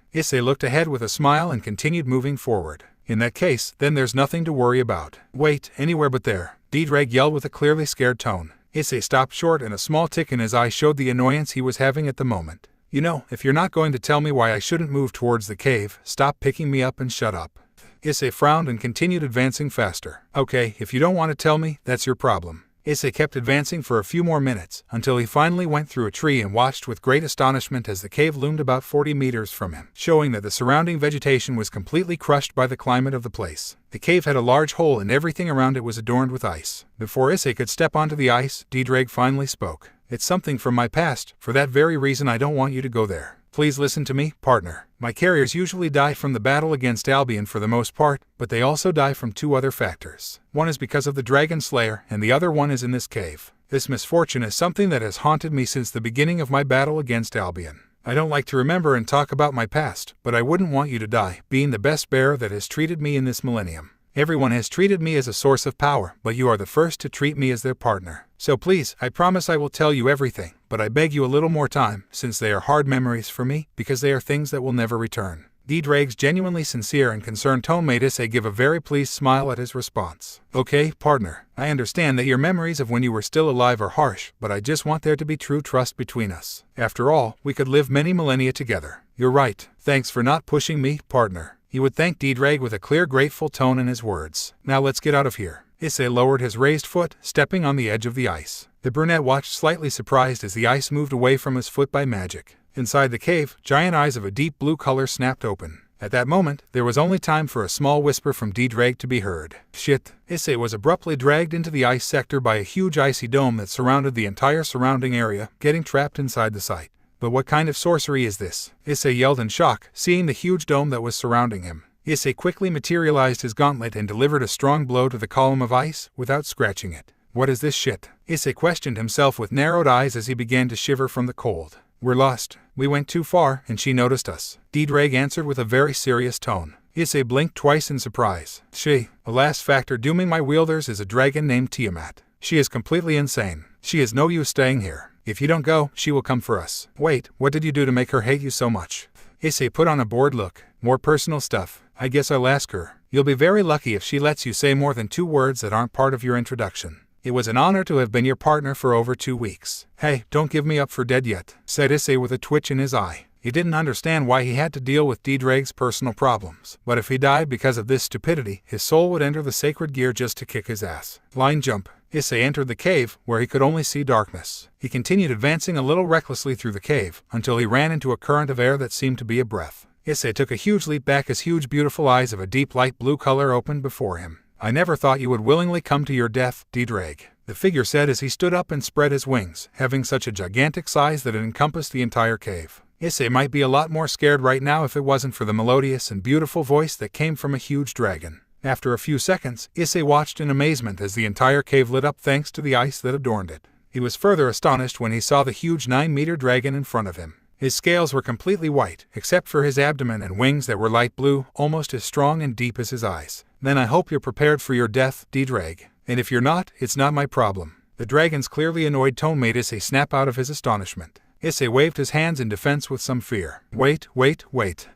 Issei looked ahead with a smile and continued moving forward. In that case, then there's nothing to worry about. Wait, anywhere but there, Ddraig yelled with a clearly scared tone. Issei stopped short and a small tick in his eye showed the annoyance he was having at the moment. You know, if you're not going to tell me why I shouldn't move towards the cave, stop picking me up and shut up. Issei frowned and continued advancing faster. Okay, if you don't want to tell me, that's your problem. Issei kept advancing for a few more minutes, until he finally went through a tree and watched with great astonishment as the cave loomed about 40 meters from him, showing that the surrounding vegetation was completely crushed by the climate of the place. The cave had a large hole and everything around it was adorned with ice. Before Issei could step onto the ice, Ddraig finally spoke. It's something from my past, for that very reason I don't want you to go there. Please listen to me, partner. My carriers usually die from the battle against Albion for the most part, but they also die from two other factors. One is because of the Dragon Slayer, and the other one is in this cave. This misfortune is something that has haunted me since the beginning of my battle against Albion. I don't like to remember and talk about my past, but I wouldn't want you to die, being the best bearer that has treated me in this millennium. Everyone has treated me as a source of power, but you are the first to treat me as their partner. So please, I promise I will tell you everything, but I beg you a little more time, since they are hard memories for me, because they are things that will never return. Ddraig's genuinely sincere and concerned tone made Issei give a very pleased smile at his response. Okay, partner, I understand that your memories of when you were still alive are harsh, but I just want there to be true trust between us. After all, we could live many millennia together. You're right. Thanks for not pushing me, partner. He would thank Ddraig with a clear, grateful tone in his words. Now let's get out of here. Issei lowered his raised foot, stepping on the edge of the ice. The brunette watched slightly surprised as the ice moved away from his foot by magic. Inside the cave, giant eyes of a deep blue color snapped open. At that moment, there was only time for a small whisper from Ddraig to be heard. Shit. Issei was abruptly dragged into the ice sector by a huge icy dome that surrounded the entire surrounding area, getting trapped inside the site. But what kind of sorcery is this? Issei yelled in shock, seeing the huge dome that was surrounding him. Issei quickly materialized his gauntlet and delivered a strong blow to the column of ice, without scratching it. What is this shit? Issei questioned himself with narrowed eyes as he began to shiver from the cold. We're lost. We went too far, and she noticed us. Ddraig answered with a very serious tone. Issei blinked twice in surprise. She, a last factor dooming my wielders, is a dragon named Tiamat. She is completely insane. She is no use staying here. If you don't go, she will come for us. Wait, what did you do to make her hate you so much? Issei put on a bored look. More personal stuff. I guess I'll ask her. You'll be very lucky if she lets you say more than 2 words that aren't part of your introduction. It was an honor to have been your partner for over 2 weeks. Hey, don't give me up for dead yet, said Issei with a twitch in his eye. He didn't understand why he had to deal with Ddraig's personal problems, but if he died because of this stupidity, his soul would enter the sacred gear just to kick his ass. Line jump. Issei entered the cave, where he could only see darkness. He continued advancing a little recklessly through the cave, until he ran into a current of air that seemed to be a breath. Issei took a huge leap back as huge beautiful eyes of a deep light blue color opened before him. I never thought you would willingly come to your death, Ddraig. The figure said as he stood up and spread his wings, having such a gigantic size that it encompassed the entire cave. Issei might be a lot more scared right now if it wasn't for the melodious and beautiful voice that came from a huge dragon. After a few seconds, Issei watched in amazement as the entire cave lit up thanks to the ice that adorned it. He was further astonished when he saw the huge 9-meter dragon in front of him. His scales were completely white, except for his abdomen and wings that were light blue, almost as strong and deep as his eyes. Then I hope you're prepared for your death, Ddraig. And if you're not, it's not my problem. The dragon's clearly annoyed tone made Issei snap out of his astonishment. Issei waved his hands in defense with some fear. Wait.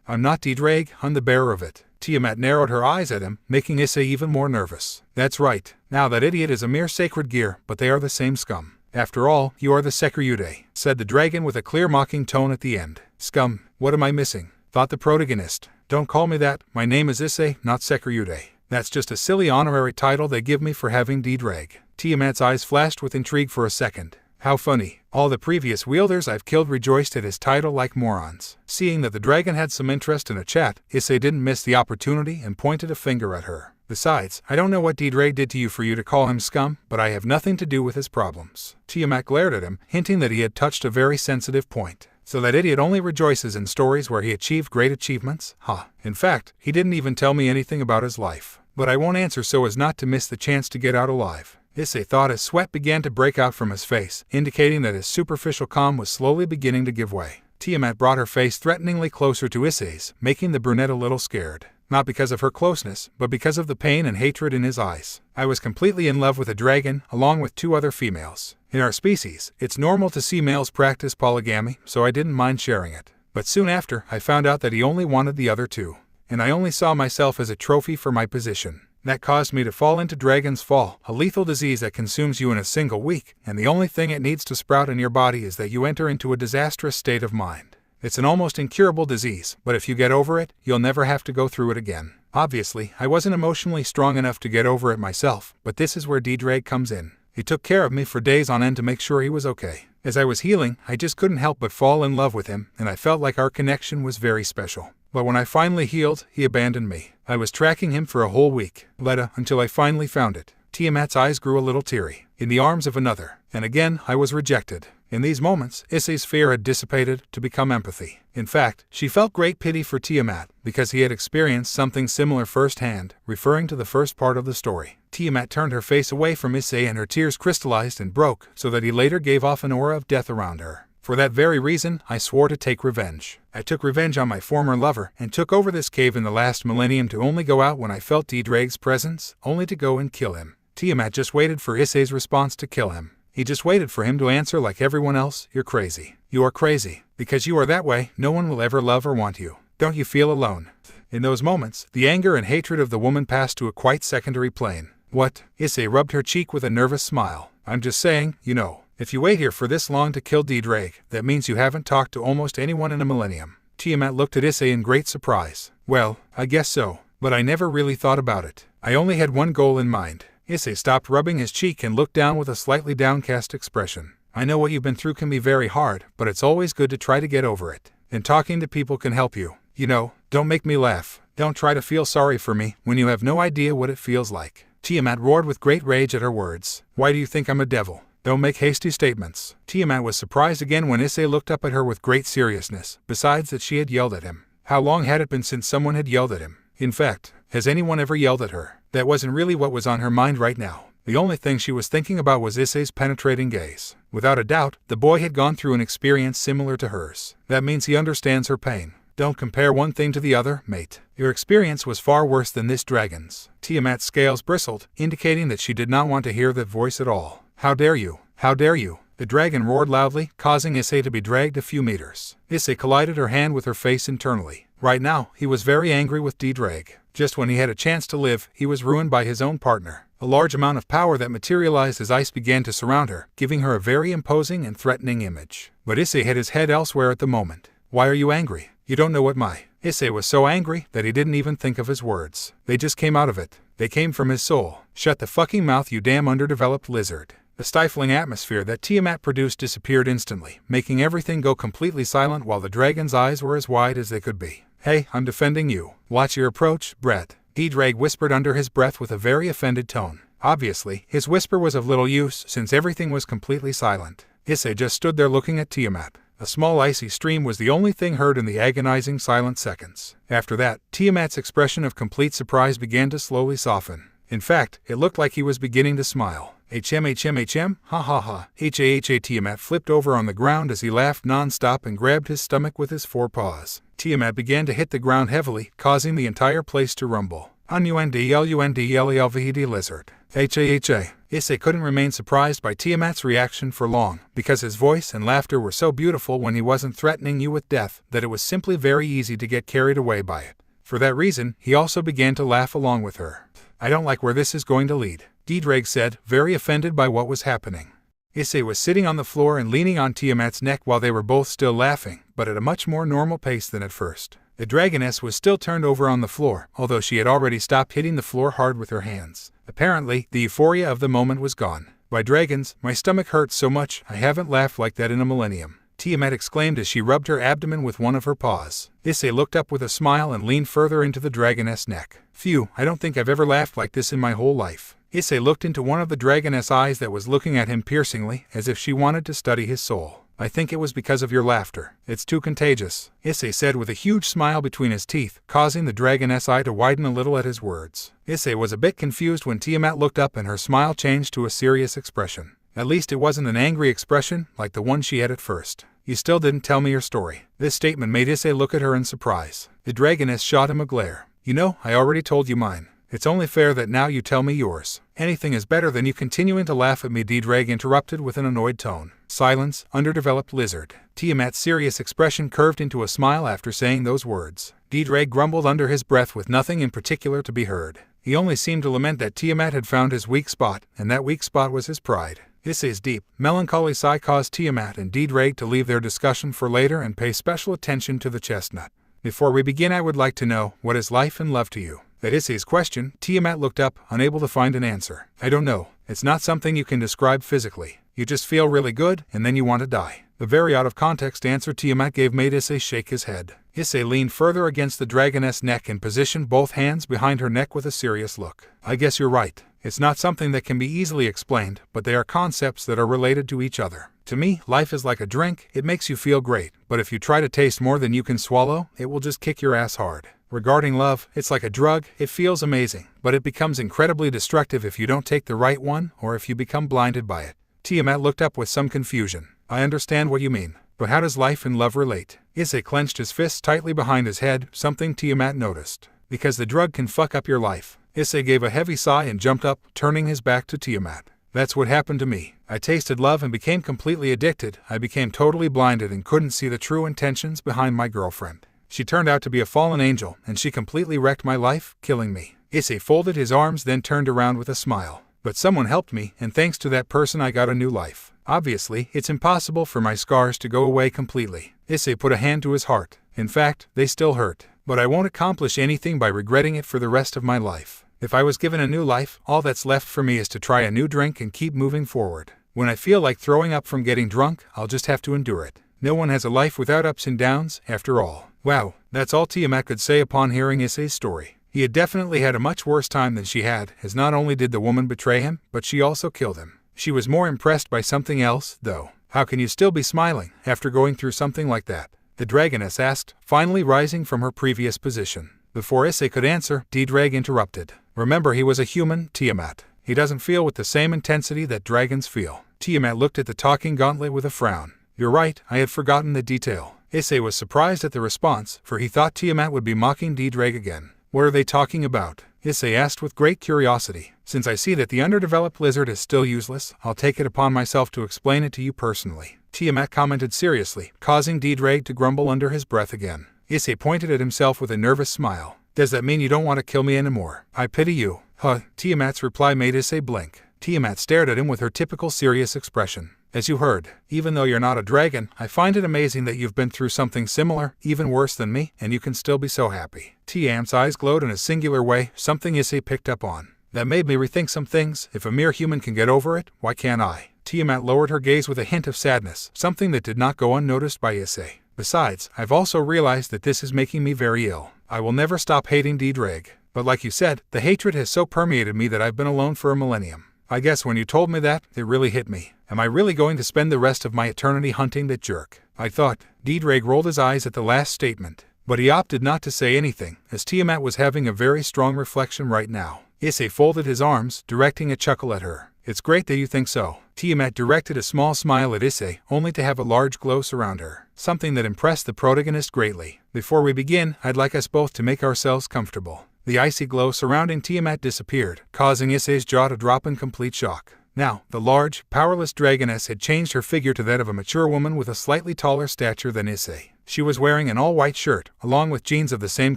I'm not Ddraig, I'm the bearer of it. Tiamat narrowed her eyes at him, making Issei even more nervous. That's right. Now that idiot is a mere sacred gear, but they are the same scum. After all, you are the Sekiryude, said the dragon with a clear mocking tone at the end. Scum, what am I missing? Thought the protagonist. Don't call me that, my name is Issei, not Sekiryude. That's just a silly honorary title they give me for having Ddraig. Tiamat's eyes flashed with intrigue for a second. How funny. All the previous wielders I've killed rejoiced at his title like morons. Seeing that the dragon had some interest in a chat, Issei didn't miss the opportunity and pointed a finger at her. Besides, I don't know what Ddraig did to you for you to call him scum, but I have nothing to do with his problems. Tiamat glared at him, hinting that he had touched a very sensitive point. So that idiot only rejoices in stories where he achieved great achievements? Huh. In fact, he didn't even tell me anything about his life. But I won't answer so as not to miss the chance to get out alive. Issei thought as sweat began to break out from his face, indicating that his superficial calm was slowly beginning to give way. Tiamat brought her face threateningly closer to Issei's, making the brunette a little scared. Not because of her closeness, but because of the pain and hatred in his eyes. I was completely in love with a dragon, along with 2 other females. In our species, it's normal to see males practice polygamy, so I didn't mind sharing it. But soon after, I found out that he only wanted the other 2. And I only saw myself as a trophy for my position. That caused me to fall into Dragon's Fall, a lethal disease that consumes you in a single week, and the only thing it needs to sprout in your body is that you enter into a disastrous state of mind. It's an almost incurable disease, but if you get over it, you'll never have to go through it again. Obviously, I wasn't emotionally strong enough to get over it myself, but this is where Ddraig comes in. He took care of me for days on end to make sure he was okay. As I was healing, I just couldn't help but fall in love with him, and I felt like our connection was very special. But when I finally healed, he abandoned me. I was tracking him for a whole week, until I finally found it. Tiamat's eyes grew a little teary. In the arms of another. And again, I was rejected. In these moments, Issei's fear had dissipated to become empathy. In fact, she felt great pity for Tiamat, because he had experienced something similar firsthand, referring to the first part of the story. Tiamat turned her face away from Issei and her tears crystallized and broke, so that he later gave off an aura of death around her. For that very reason, I swore to take revenge. I took revenge on my former lover, and took over this cave in the last millennium to only go out when I felt Ddraig's presence, only to go and kill him. Tiamat just waited for Issei's response to kill him. He just waited for him to answer like everyone else, "You're crazy. You are crazy. Because you are that way, no one will ever love or want you. Don't you feel alone?" In those moments, the anger and hatred of the woman passed to a quite secondary plane. "What?" Issei rubbed her cheek with a nervous smile. "I'm just saying, you know. If you wait here for this long to kill Ddraig, that means you haven't talked to almost anyone in a millennium." Tiamat looked at Issei in great surprise. "Well, I guess so. But I never really thought about it. I only had one goal in mind." Issei stopped rubbing his cheek and looked down with a slightly downcast expression. "I know what you've been through can be very hard, but it's always good to try to get over it. And talking to people can help you. You know, don't make me laugh. Don't try to feel sorry for me when you have no idea what it feels like." Tiamat roared with great rage at her words. "Why do you think I'm a devil? Don't make hasty statements." Tiamat was surprised again when Issei looked up at her with great seriousness, besides that she had yelled at him. How long had it been since someone had yelled at him? In fact, has anyone ever yelled at her? That wasn't really what was on her mind right now. The only thing she was thinking about was Issei's penetrating gaze. Without a doubt, the boy had gone through an experience similar to hers. That means he understands her pain. Don't compare one thing to the other, mate. Your experience was far worse than this dragon's. Tiamat's scales bristled, indicating that she did not want to hear that voice at all. "How dare you? How dare you?" The dragon roared loudly, causing Issei to be dragged a few meters. Issei collided her hand with her face internally. Right now, he was very angry with Ddraig. Just when he had a chance to live, he was ruined by his own partner. A large amount of power that materialized as ice began to surround her, giving her a very imposing and threatening image. But Issei had his head elsewhere at the moment. "Why are you angry? You don't know what my..." Issei was so angry that he didn't even think of his words. They just came out of it. They came from his soul. "Shut the fucking mouth, you damn underdeveloped lizard." The stifling atmosphere that Tiamat produced disappeared instantly, making everything go completely silent while the dragon's eyes were as wide as they could be. "Hey, I'm defending you. Watch your approach, Brett." Ddraig whispered under his breath with a very offended tone. Obviously, his whisper was of little use since everything was completely silent. Issei just stood there looking at Tiamat. A small icy stream was the only thing heard in the agonizing silent seconds. After that, Tiamat's expression of complete surprise began to slowly soften. In fact, it looked like he was beginning to smile. HM, ha ha ha. Tiamat flipped over on the ground as he laughed non-stop and grabbed his stomach with his forepaws. Tiamat began to hit the ground heavily, causing the entire place to rumble. Undlvd lizard. Issei couldn't remain surprised by Tiamat's reaction for long, because his voice and laughter were so beautiful when he wasn't threatening you with death that it was simply very easy to get carried away by it. For that reason, he also began to laugh along with her. "I don't like where this is going to lead," Ddraig said, very offended by what was happening. Issei was sitting on the floor and leaning on Tiamat's neck while they were both still laughing, but at a much more normal pace than at first. The dragoness was still turned over on the floor, although she had already stopped hitting the floor hard with her hands. Apparently, the euphoria of the moment was gone. "By dragons, my stomach hurts so much, I haven't laughed like that in a millennium," Tiamat exclaimed as she rubbed her abdomen with one of her paws. Issei looked up with a smile and leaned further into the dragoness' neck. "Phew, I don't think I've ever laughed like this in my whole life." Issei looked into one of the dragoness' eyes that was looking at him piercingly, as if she wanted to study his soul. I think it was because of your laughter. It's too contagious, Issei said with a huge smile between his teeth, causing the dragoness eye to widen a little at his words. Issei was a bit confused when Tiamat looked up and her smile changed to a serious expression. At least it wasn't an angry expression like the one she had at first. You still didn't tell me your story. This statement made Issei look at her in surprise. The dragoness shot him a glare. You know, I already told you mine. It's only fair that now you tell me yours. Anything is better than you continuing to laugh at me, Ddraig interrupted with an annoyed tone. Silence, underdeveloped lizard. Tiamat's serious expression curved into a smile after saying those words. Ddraig grumbled under his breath with nothing in particular to be heard. He only seemed to lament that Tiamat had found his weak spot, and that weak spot was his pride. Issei's deep, melancholy sigh caused Tiamat and Ddraig to leave their discussion for later and pay special attention to the chestnut. Before we begin, I would like to know, what is life and love to you? At Issei's question, Tiamat looked up, unable to find an answer. I don't know. It's not something you can describe physically. You just feel really good, and then you want to die. The very out-of-context answer Tiamat gave made Issei shake his head. Issei leaned further against the dragoness neck and positioned both hands behind her neck with a serious look. I guess you're right. It's not something that can be easily explained, but they are concepts that are related to each other. To me, life is like a drink. It makes you feel great, but if you try to taste more than you can swallow, it will just kick your ass hard. Regarding love, it's like a drug. It feels amazing, but it becomes incredibly destructive if you don't take the right one or if you become blinded by it. Tiamat looked up with some confusion. I understand what you mean, but how does life and love relate? Issei clenched his fists tightly behind his head, something Tiamat noticed. Because the drug can fuck up your life. Issei gave a heavy sigh and jumped up, turning his back to Tiamat. That's what happened to me. I tasted love and became completely addicted. I became totally blinded and couldn't see the true intentions behind my girlfriend. She turned out to be a fallen angel, and she completely wrecked my life, killing me. Issei folded his arms, then turned around with a smile. But someone helped me, and thanks to that person I got a new life. Obviously, it's impossible for my scars to go away completely. Issei put a hand to his heart. In fact, they still hurt. But I won't accomplish anything by regretting it for the rest of my life. If I was given a new life, all that's left for me is to try a new drink and keep moving forward. When I feel like throwing up from getting drunk, I'll just have to endure it. No one has a life without ups and downs, after all. Wow, that's all Tiamat could say upon hearing Issei's story. He had definitely had a much worse time than she had, as not only did the woman betray him, but she also killed him. She was more impressed by something else, though. How can you still be smiling after going through something like that? The dragoness asked, finally rising from her previous position. Before Issei could answer, Ddraig interrupted. Remember, he was a human, Tiamat. He doesn't feel with the same intensity that dragons feel. Tiamat looked at the talking gauntlet with a frown. You're right, I had forgotten the detail. Issei was surprised at the response, for he thought Tiamat would be mocking Ddraig again. What are they talking about? Issei asked with great curiosity. Since I see that the underdeveloped lizard is still useless, I'll take it upon myself to explain it to you personally. Tiamat commented seriously, causing Ddraig to grumble under his breath again. Issei pointed at himself with a nervous smile. Does that mean you don't want to kill me anymore? I pity you. Huh. Tiamat's reply made Issei blink. Tiamat stared at him with her typical serious expression. As you heard, even though you're not a dragon, I find it amazing that you've been through something similar, even worse than me, and you can still be so happy. Tiamat's eyes glowed in a singular way, something Issei picked up on. That made me rethink some things. If a mere human can get over it, why can't I? Tiamat lowered her gaze with a hint of sadness, something that did not go unnoticed by Issei. Besides, I've also realized that this is making me very ill. I will never stop hating Ddraig. But like you said, the hatred has so permeated me that I've been alone for a millennium. I guess when you told me that, it really hit me. Am I really going to spend the rest of my eternity hunting that jerk? I thought. Ddraig rolled his eyes at the last statement. But he opted not to say anything, as Tiamat was having a very strong reflection right now. Issei folded his arms, directing a chuckle at her. It's great that you think so. Tiamat directed a small smile at Issei, only to have a large glow surround her, something that impressed the protagonist greatly. Before we begin, I'd like us both to make ourselves comfortable. The icy glow surrounding Tiamat disappeared, causing Issei's jaw to drop in complete shock. Now, the large, powerless dragoness had changed her figure to that of a mature woman with a slightly taller stature than Issei. She was wearing an all-white shirt, along with jeans of the same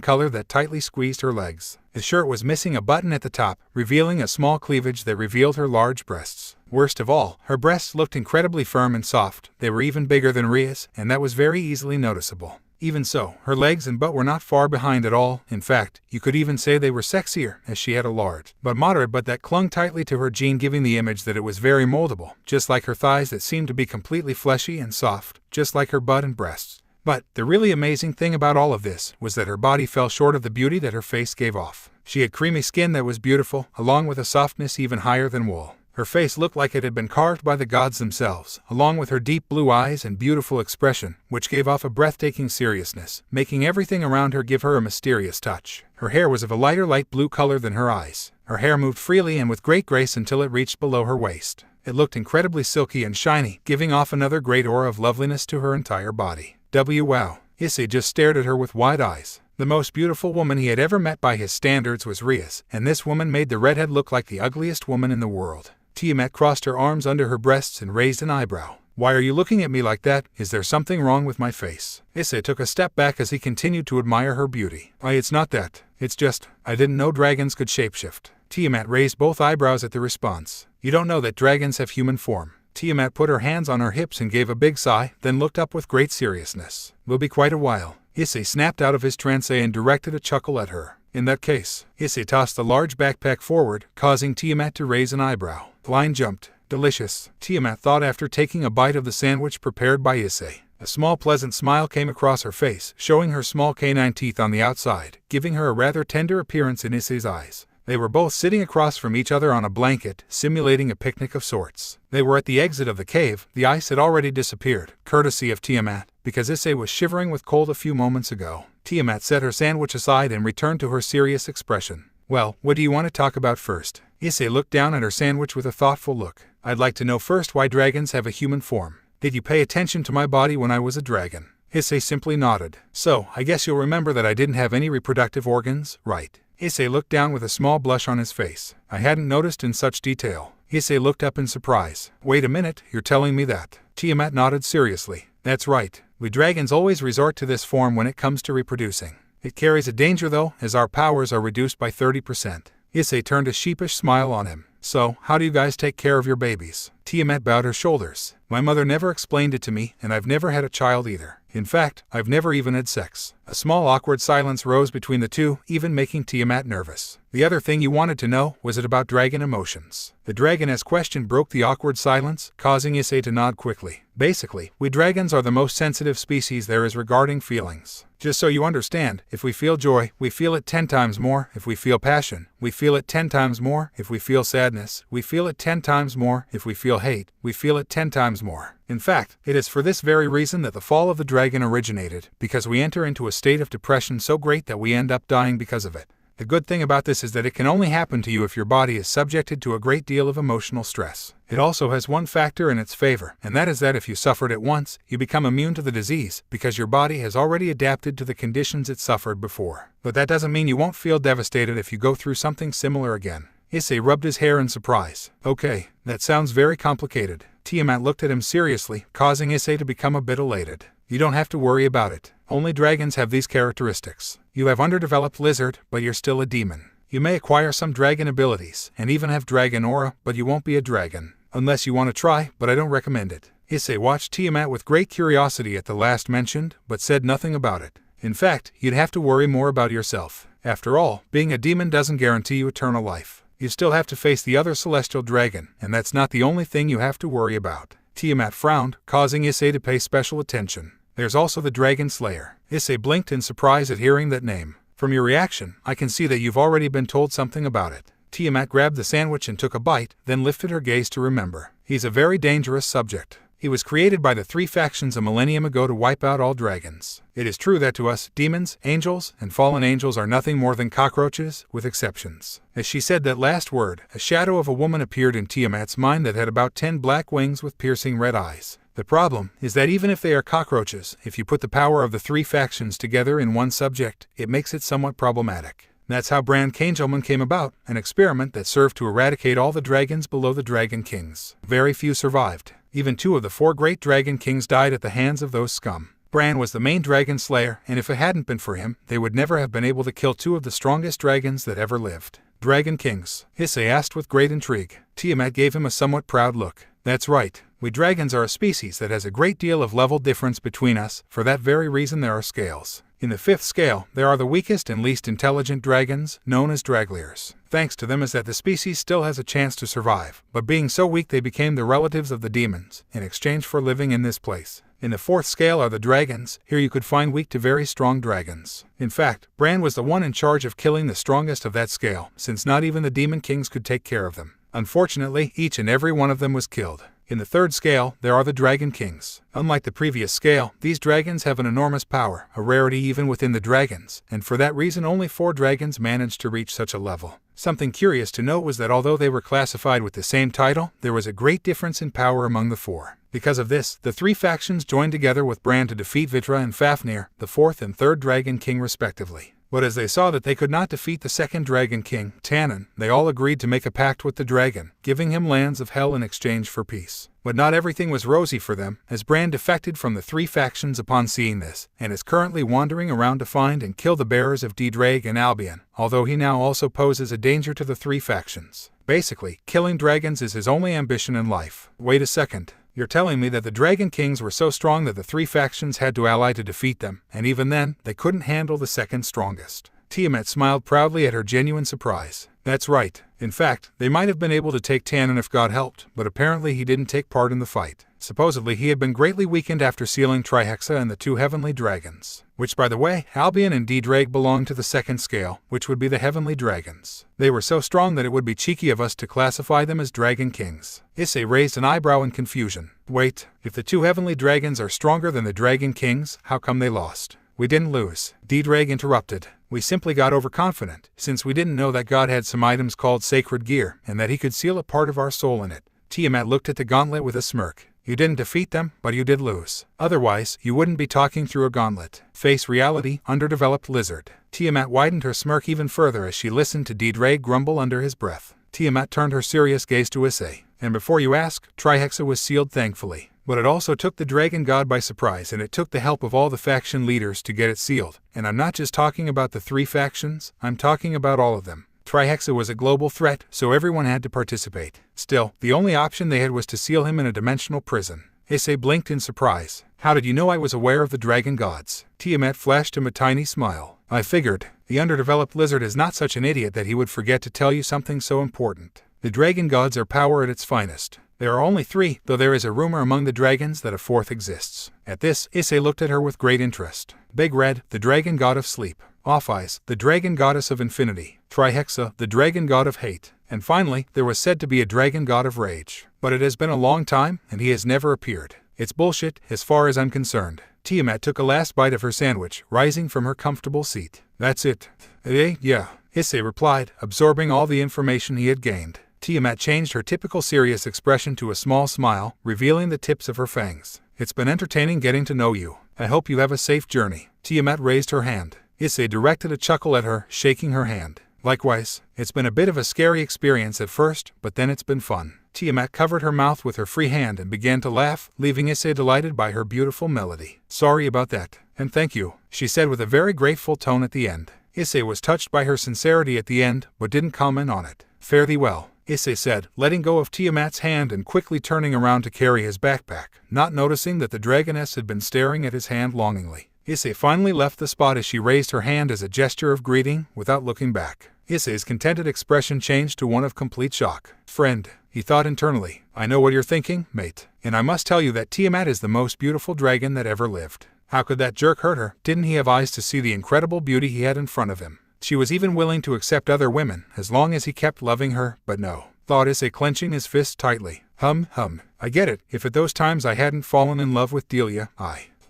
color that tightly squeezed her legs. The shirt was missing a button at the top, revealing a small cleavage that revealed her large breasts. Worst of all, her breasts looked incredibly firm and soft. They were even bigger than Ria's, and that was very easily noticeable. Even so, her legs and butt were not far behind at all. In fact, you could even say they were sexier, as she had a large, but moderate butt that clung tightly to her jean, giving the image that it was very moldable, just like her thighs that seemed to be completely fleshy and soft, just like her butt and breasts. But the really amazing thing about all of this was that her body fell short of the beauty that her face gave off. She had creamy skin that was beautiful, along with a softness even higher than wool. Her face looked like it had been carved by the gods themselves, along with her deep blue eyes and beautiful expression, which gave off a breathtaking seriousness, making everything around her give her a mysterious touch. Her hair was of a lighter light blue color than her eyes. Her hair moved freely and with great grace until it reached below her waist. It looked incredibly silky and shiny, giving off another great aura of loveliness to her entire body. Wow! Issei just stared at her with wide eyes. The most beautiful woman he had ever met by his standards was Rias, and this woman made the redhead look like the ugliest woman in the world. Tiamat crossed her arms under her breasts and raised an eyebrow. "Why are you looking at me like that? Is there something wrong with my face?" Issei took a step back as he continued to admire her beauty. It's not that. It's just, I didn't know dragons could shapeshift." Tiamat raised both eyebrows at the response. "You don't know that dragons have human form." Tiamat put her hands on her hips and gave a big sigh, then looked up with great seriousness. "Will be quite a while." Issei snapped out of his trance and directed a chuckle at her. "In that case," Issei tossed the large backpack forward, causing Tiamat to raise an eyebrow. Line jumped. "Delicious," Tiamat thought after taking a bite of the sandwich prepared by Issei. A small pleasant smile came across her face, showing her small canine teeth on the outside, giving her a rather tender appearance in Issei's eyes. They were both sitting across from each other on a blanket, simulating a picnic of sorts. They were at the exit of the cave. The ice had already disappeared, courtesy of Tiamat, because Issei was shivering with cold a few moments ago. Tiamat set her sandwich aside and returned to her serious expression. "Well, what do you want to talk about first?" Issei looked down at her sandwich with a thoughtful look. "I'd like to know first why dragons have a human form. Did you pay attention to my body when I was a dragon?" Issei simply nodded. "So, I guess you'll remember that I didn't have any reproductive organs, right?" Issei looked down with a small blush on his face. "I hadn't noticed in such detail." Issei looked up in surprise. "Wait a minute, you're telling me that?" Tiamat nodded seriously. "That's right. We dragons always resort to this form when it comes to reproducing. It carries a danger though, as our powers are reduced by 30%. Issei turned a sheepish smile on him. "So, how do you guys take care of your babies?" Tiamat bowed her shoulders. "My mother never explained it to me, and I've never had a child either. In fact, I've never even had sex." A small awkward silence rose between the two, even making Tiamat nervous. "The other thing you wanted to know, was it about dragon emotions?" The dragoness question broke the awkward silence, causing Issei to nod quickly. "Basically, we dragons are the most sensitive species there is regarding feelings. Just so you understand, if we feel joy, we feel it 10 times more. If we feel passion, we feel it 10 times more. If we feel sadness, we feel it 10 times more. If we feel hate, we feel it 10 times more. In fact, it is for this very reason that the fall of the dragon originated, because we enter into a state of depression so great that we end up dying because of it. The good thing about this is that it can only happen to you if your body is subjected to a great deal of emotional stress. It also has one factor in its favor, and that is that if you suffered it once, you become immune to the disease, because your body has already adapted to the conditions it suffered before. But that doesn't mean you won't feel devastated if you go through something similar again." Issei rubbed his hair in surprise. "Okay, that sounds very complicated." Tiamat looked at him seriously, causing Issei to become a bit elated. "You don't have to worry about it. Only dragons have these characteristics. You have underdeveloped lizard, but you're still a demon. You may acquire some dragon abilities, and even have dragon aura, but you won't be a dragon. Unless you want to try, but I don't recommend it." Issei watched Tiamat with great curiosity at the last mentioned, but said nothing about it. "In fact, you'd have to worry more about yourself. After all, being a demon doesn't guarantee you eternal life. You still have to face the other celestial dragon, and that's not the only thing you have to worry about." Tiamat frowned, causing Issei to pay special attention. "There's also the Dragon Slayer." Issei blinked in surprise at hearing that name. "From your reaction, I can see that you've already been told something about it." Tiamat grabbed the sandwich and took a bite, then lifted her gaze to remember. "He's a very dangerous subject. He was created by the 3 factions a millennium ago to wipe out all dragons. It is true that to us, demons, angels, and fallen angels are nothing more than cockroaches, with exceptions." As she said that last word, a shadow of a woman appeared in Tiamat's mind that had about 10 black wings with piercing red eyes. The problem is that even if they are cockroaches, if you put the power of the 3 factions together in one subject, it makes it somewhat problematic. That's how Brand Cangelman came about, an experiment that served to eradicate all the dragons below the Dragon Kings. Very few survived. Even 2 of the 4 great Dragon Kings died at the hands of those scum. Bran was the main dragon slayer, and if it hadn't been for him, they would never have been able to kill 2 of the strongest dragons that ever lived. "Dragon Kings?" Issei asked with great intrigue. Tiamat gave him a somewhat proud look. "That's right. We dragons are a species that has a great deal of level difference between us. For that very reason there are scales. In the 5th scale, there are the weakest and least intelligent dragons, known as Dragliers. Thanks to them is that the species still has a chance to survive, but being so weak they became the relatives of the demons, in exchange for living in this place. In the 4th scale are the dragons. Here you could find weak to very strong dragons. In fact, Bran was the one in charge of killing the strongest of that scale, since not even the demon kings could take care of them. Unfortunately, each and every one of them was killed. In the third scale, there are the Dragon Kings. Unlike the previous scale, these dragons have an enormous power, a rarity even within the dragons, and for that reason only 4 dragons managed to reach such a level. Something curious to note was that although they were classified with the same title, there was a great difference in power among the 4. Because of this, the 3 factions joined together with Bran to defeat Vitra and Fafnir, the 4th and 3rd Dragon King respectively. But as they saw that they could not defeat the 2nd Dragon King, Tannin, they all agreed to make a pact with the dragon, giving him lands of hell in exchange for peace. But not everything was rosy for them, as Bran defected from the 3 factions upon seeing this, and is currently wandering around to find and kill the bearers of Ddraig and Albion, although he now also poses a danger to the 3 factions. Basically, killing dragons is his only ambition in life. Wait a second. You're telling me that the Dragon Kings were so strong that the 3 factions had to ally to defeat them, and even then, they couldn't handle the 2nd strongest. Tiamat smiled proudly at her genuine surprise. That's right. In fact, they might have been able to take Tannin if God helped, but apparently he didn't take part in the fight. Supposedly he had been greatly weakened after sealing Trihexa and the 2 heavenly dragons. Which, by the way, Albion and Ddraig belonged to the 2nd scale, which would be the heavenly dragons. They were so strong that it would be cheeky of us to classify them as Dragon Kings. Issei raised an eyebrow in confusion. Wait, if the 2 heavenly dragons are stronger than the Dragon Kings, how come they lost? We didn't lose. Ddraig interrupted. We simply got overconfident, since we didn't know that God had some items called sacred gear, and that he could seal a part of our soul in it. Tiamat looked at the gauntlet with a smirk. You didn't defeat them, but you did lose. Otherwise, you wouldn't be talking through a gauntlet. Face reality, underdeveloped lizard. Tiamat widened her smirk even further as she listened to Ddraig grumble under his breath. Tiamat turned her serious gaze to Issei. And before you ask, Trihexa was sealed thankfully. But it also took the dragon god by surprise, and it took the help of all the faction leaders to get it sealed. And I'm not just talking about the 3 factions, I'm talking about all of them. Trihexa was a global threat, so everyone had to participate. Still, the only option they had was to seal him in a dimensional prison. Issei blinked in surprise. How did you know I was aware of the dragon gods? Tiamat flashed him a tiny smile. I figured. The underdeveloped lizard is not such an idiot that he would forget to tell you something so important. The dragon gods are power at its finest. There are only 3, though there is a rumor among the dragons that a 4th exists. At this, Issei looked at her with great interest. Big Red, the dragon god of sleep. Off-Eyes, the dragon goddess of infinity. Trihexa, the dragon god of hate. And finally, there was said to be a dragon god of rage. But it has been a long time, and he has never appeared. It's bullshit, as far as I'm concerned. Tiamat took a last bite of her sandwich, rising from her comfortable seat. That's it. Yeah, Issei replied, absorbing all the information he had gained. Tiamat changed her typical serious expression to a small smile, revealing the tips of her fangs. It's been entertaining getting to know you. I hope you have a safe journey. Tiamat raised her hand. Issei directed a chuckle at her, shaking her hand. Likewise, it's been a bit of a scary experience at first, but then it's been fun. Tiamat covered her mouth with her free hand and began to laugh, leaving Issei delighted by her beautiful melody. Sorry about that, and thank you, she said with a very grateful tone at the end. Issei was touched by her sincerity at the end, but didn't comment on it. Fare thee well, Issei said, letting go of Tiamat's hand and quickly turning around to carry his backpack, not noticing that the dragoness had been staring at his hand longingly. Issei finally left the spot as she raised her hand as a gesture of greeting, without looking back. Issei's contented expression changed to one of complete shock. Friend, he thought internally, I know what you're thinking, mate. And I must tell you that Tiamat is the most beautiful dragon that ever lived. How could that jerk hurt her? Didn't he have eyes to see the incredible beauty he had in front of him? She was even willing to accept other women, as long as he kept loving her, but no. Thought Issei, clenching his fist tightly. I get it, if at those times I hadn't fallen in love with Delia,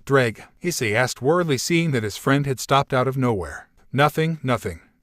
Ddraig, Issei asked worriedly, seeing that his friend had stopped out of nowhere. Nothing.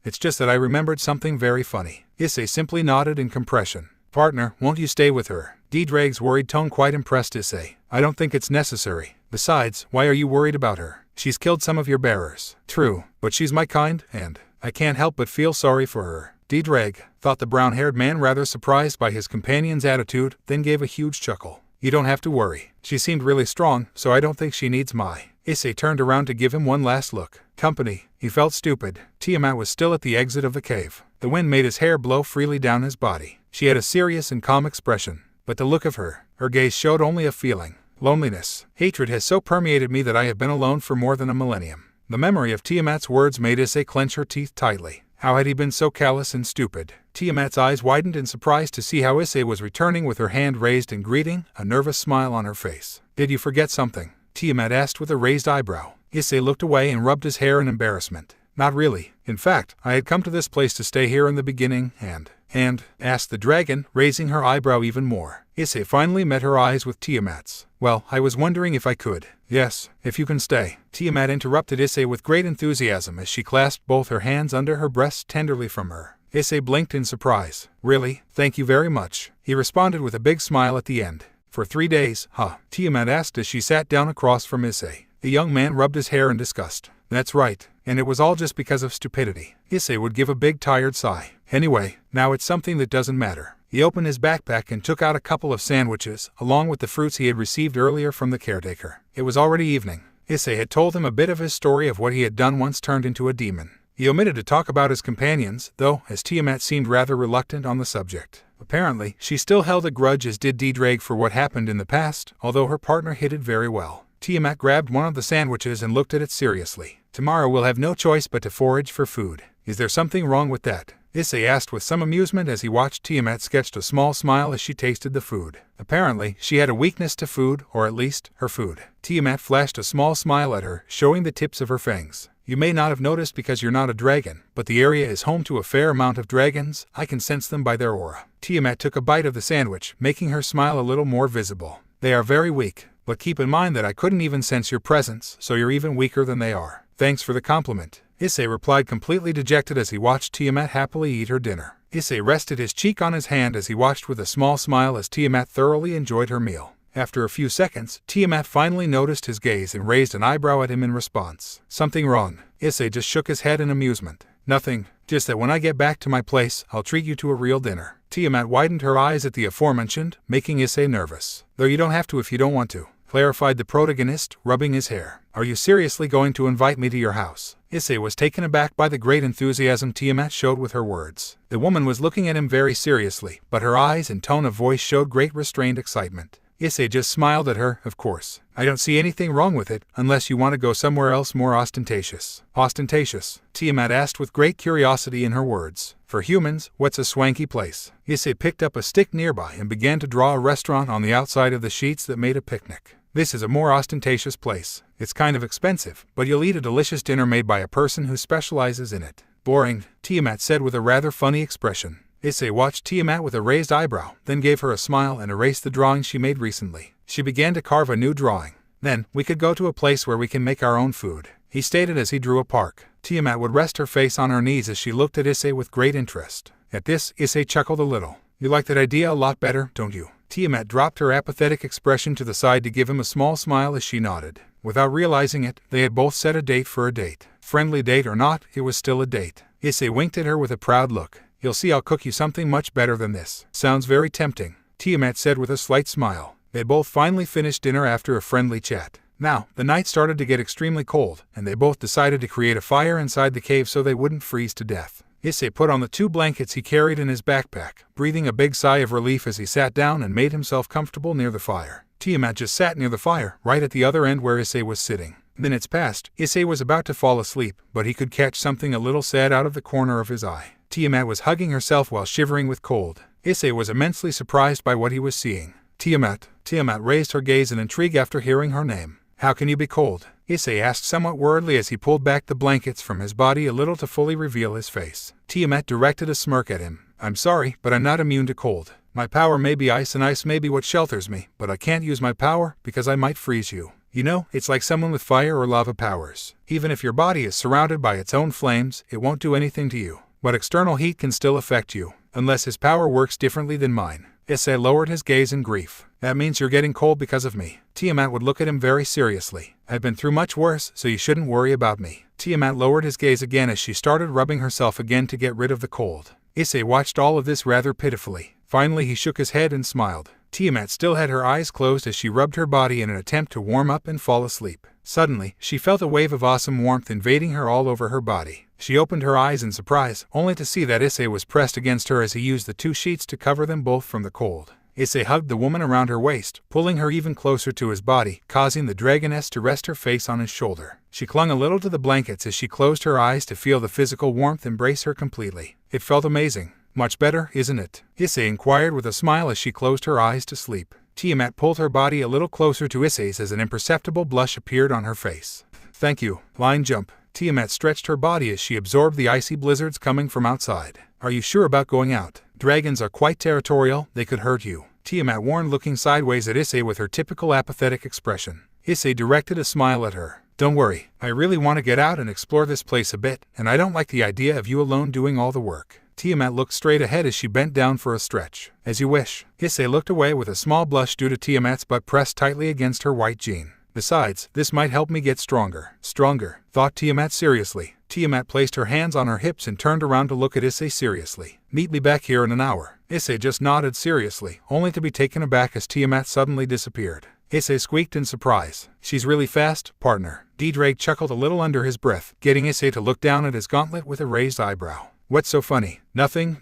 It's just that I remembered something very funny. Issei simply nodded in compression. Partner, won't you stay with her? Ddraig's worried tone quite impressed Issei. I don't think it's necessary. Besides, why are you worried about her? She's killed some of your bearers. True, but she's my kind, and I can't help but feel sorry for her. Ddraig, thought the brown-haired man, rather surprised by his companion's attitude, then gave a huge chuckle. You don't have to worry. She seemed really strong, so I don't think she needs my... Issei turned around to give him one last look. Company. He felt stupid. Tiamat was still at the exit of the cave. The wind made his hair blow freely down his body. She had a serious and calm expression, but the look of her gaze showed only a feeling. Loneliness. Hatred has so permeated me that I have been alone for more than a millennium. The memory of Tiamat's words made Issei clench her teeth tightly. How had he been so callous and stupid? Tiamat's eyes widened in surprise to see how Issei was returning with her hand raised in greeting, a nervous smile on her face. Did you forget something? Tiamat asked with a raised eyebrow. Issei looked away and rubbed his hair in embarrassment. Not really. In fact, I had come to this place to stay here in the beginning, and And, asked the dragon, raising her eyebrow even more. Issei finally met her eyes with Tiamat's. Well, I was wondering if I could. Yes, if you can stay. Tiamat interrupted Issei with great enthusiasm as she clasped both her hands under her breasts tenderly from her. Issei blinked in surprise. Really? Thank you very much. He responded with a big smile at the end. For 3 days, huh? Tiamat asked as she sat down across from Issei. The young man rubbed his hair in disgust. That's right, and it was all just because of stupidity. Issei would give a big tired sigh. Anyway, now it's something that doesn't matter. He opened his backpack and took out a couple of sandwiches, along with the fruits he had received earlier from the caretaker. It was already evening. Issei had told him a bit of his story of what he had done once turned into a demon. He omitted to talk about his companions, though, as Tiamat seemed rather reluctant on the subject. Apparently, she still held a grudge as did Ddraig for what happened in the past, although her partner hid it very well. Tiamat grabbed one of the sandwiches and looked at it seriously. Tomorrow we'll have no choice but to forage for food. Is there something wrong with that? Issei asked with some amusement as he watched Tiamat sketched a small smile as she tasted the food. Apparently, she had a weakness to food, or at least, her food. Tiamat flashed a small smile at her, showing the tips of her fangs. You may not have noticed because you're not a dragon, but the area is home to a fair amount of dragons. I can sense them by their aura. Tiamat took a bite of the sandwich, making her smile a little more visible. They are very weak, but keep in mind that I couldn't even sense your presence, so you're even weaker than they are. Thanks for the compliment. Issei replied completely dejected as he watched Tiamat happily eat her dinner. Issei rested his cheek on his hand as he watched with a small smile as Tiamat thoroughly enjoyed her meal. After a few seconds, Tiamat finally noticed his gaze and raised an eyebrow at him in response. Something wrong? Issei just shook his head in amusement. Nothing, just that when I get back to my place, I'll treat you to a real dinner. Tiamat widened her eyes at the aforementioned, making Issei nervous. Though you don't have to if you don't want to, clarified the protagonist, rubbing his hair. Are you seriously going to invite me to your house? Issei was taken aback by the great enthusiasm Tiamat showed with her words. The woman was looking at him very seriously, but her eyes and tone of voice showed great restrained excitement. Issei just smiled at her, of course. I don't see anything wrong with it, unless you want to go somewhere else more ostentatious. Ostentatious? Tiamat asked with great curiosity in her words. For humans, what's a swanky place? Issei picked up a stick nearby and began to draw a restaurant on the outside of the sheets that made a picnic. This is a more ostentatious place. It's kind of expensive, but you'll eat a delicious dinner made by a person who specializes in it. Boring, Tiamat said with a rather funny expression. Issei watched Tiamat with a raised eyebrow, then gave her a smile and erased the drawing she made recently. She began to carve a new drawing. Then, we could go to a place where we can make our own food, he stated as he drew a park. Tiamat would rest her face on her knees as she looked at Issei with great interest. At this, Issei chuckled a little. You like that idea a lot better, don't you? Tiamat dropped her apathetic expression to the side to give him a small smile as she nodded. Without realizing it, they had both set a date for a date. Friendly date or not, it was still a date. Issei winked at her with a proud look. You'll see I'll cook you something much better than this. Sounds very tempting, Tiamat said with a slight smile. They both finally finished dinner after a friendly chat. Now, the night started to get extremely cold, and they both decided to create a fire inside the cave so they wouldn't freeze to death. Issei put on the 2 blankets he carried in his backpack, breathing a big sigh of relief as he sat down and made himself comfortable near the fire. Tiamat just sat near the fire, right at the other end where Issei was sitting. Minutes passed. Issei was about to fall asleep, but he could catch something a little sad out of the corner of his eye. Tiamat was hugging herself while shivering with cold. Issei was immensely surprised by what he was seeing. Tiamat. Tiamat raised her gaze in intrigue after hearing her name. How can you be cold? Issei asked somewhat worriedly as he pulled back the blankets from his body a little to fully reveal his face. Tiamat directed a smirk at him. I'm sorry, but I'm not immune to cold. My power may be ice and ice may be what shelters me, but I can't use my power because I might freeze you. You know, it's like someone with fire or lava powers. Even if your body is surrounded by its own flames, it won't do anything to you. But external heat can still affect you, unless his power works differently than mine. Issei lowered his gaze in grief. That means you're getting cold because of me. Tiamat would look at him very seriously. I've been through much worse, so you shouldn't worry about me. Tiamat lowered his gaze again as she started rubbing herself again to get rid of the cold. Issei watched all of this rather pitifully. Finally he shook his head and smiled. Tiamat still had her eyes closed as she rubbed her body in an attempt to warm up and fall asleep. Suddenly, she felt a wave of awesome warmth invading her all over her body. She opened her eyes in surprise, only to see that Issei was pressed against her as he used the 2 sheets to cover them both from the cold. Issei hugged the woman around her waist, pulling her even closer to his body, causing the dragoness to rest her face on his shoulder. She clung a little to the blankets as she closed her eyes to feel the physical warmth embrace her completely. It felt amazing. Much better, isn't it? Issei inquired with a smile as she closed her eyes to sleep. Tiamat pulled her body a little closer to Issei's as an imperceptible blush appeared on her face. Thank you. Line jump. Tiamat stretched her body as she absorbed the icy blizzards coming from outside. Are you sure about going out? Dragons are quite territorial, they could hurt you. Tiamat warned, looking sideways at Issei with her typical apathetic expression. Issei directed a smile at her. Don't worry, I really want to get out and explore this place a bit, and I don't like the idea of you alone doing all the work. Tiamat looked straight ahead as she bent down for a stretch. As you wish. Issei looked away with a small blush due to Tiamat's butt pressed tightly against her white jean. Besides, this might help me get stronger. Stronger, thought Tiamat seriously. Tiamat placed her hands on her hips and turned around to look at Issei seriously. Meet me back here in an hour. Issei just nodded seriously, only to be taken aback as Tiamat suddenly disappeared. Issei squeaked in surprise. She's really fast, partner. Ddraig chuckled a little under his breath, getting Issei to look down at his gauntlet with a raised eyebrow. What's so funny? Nothing.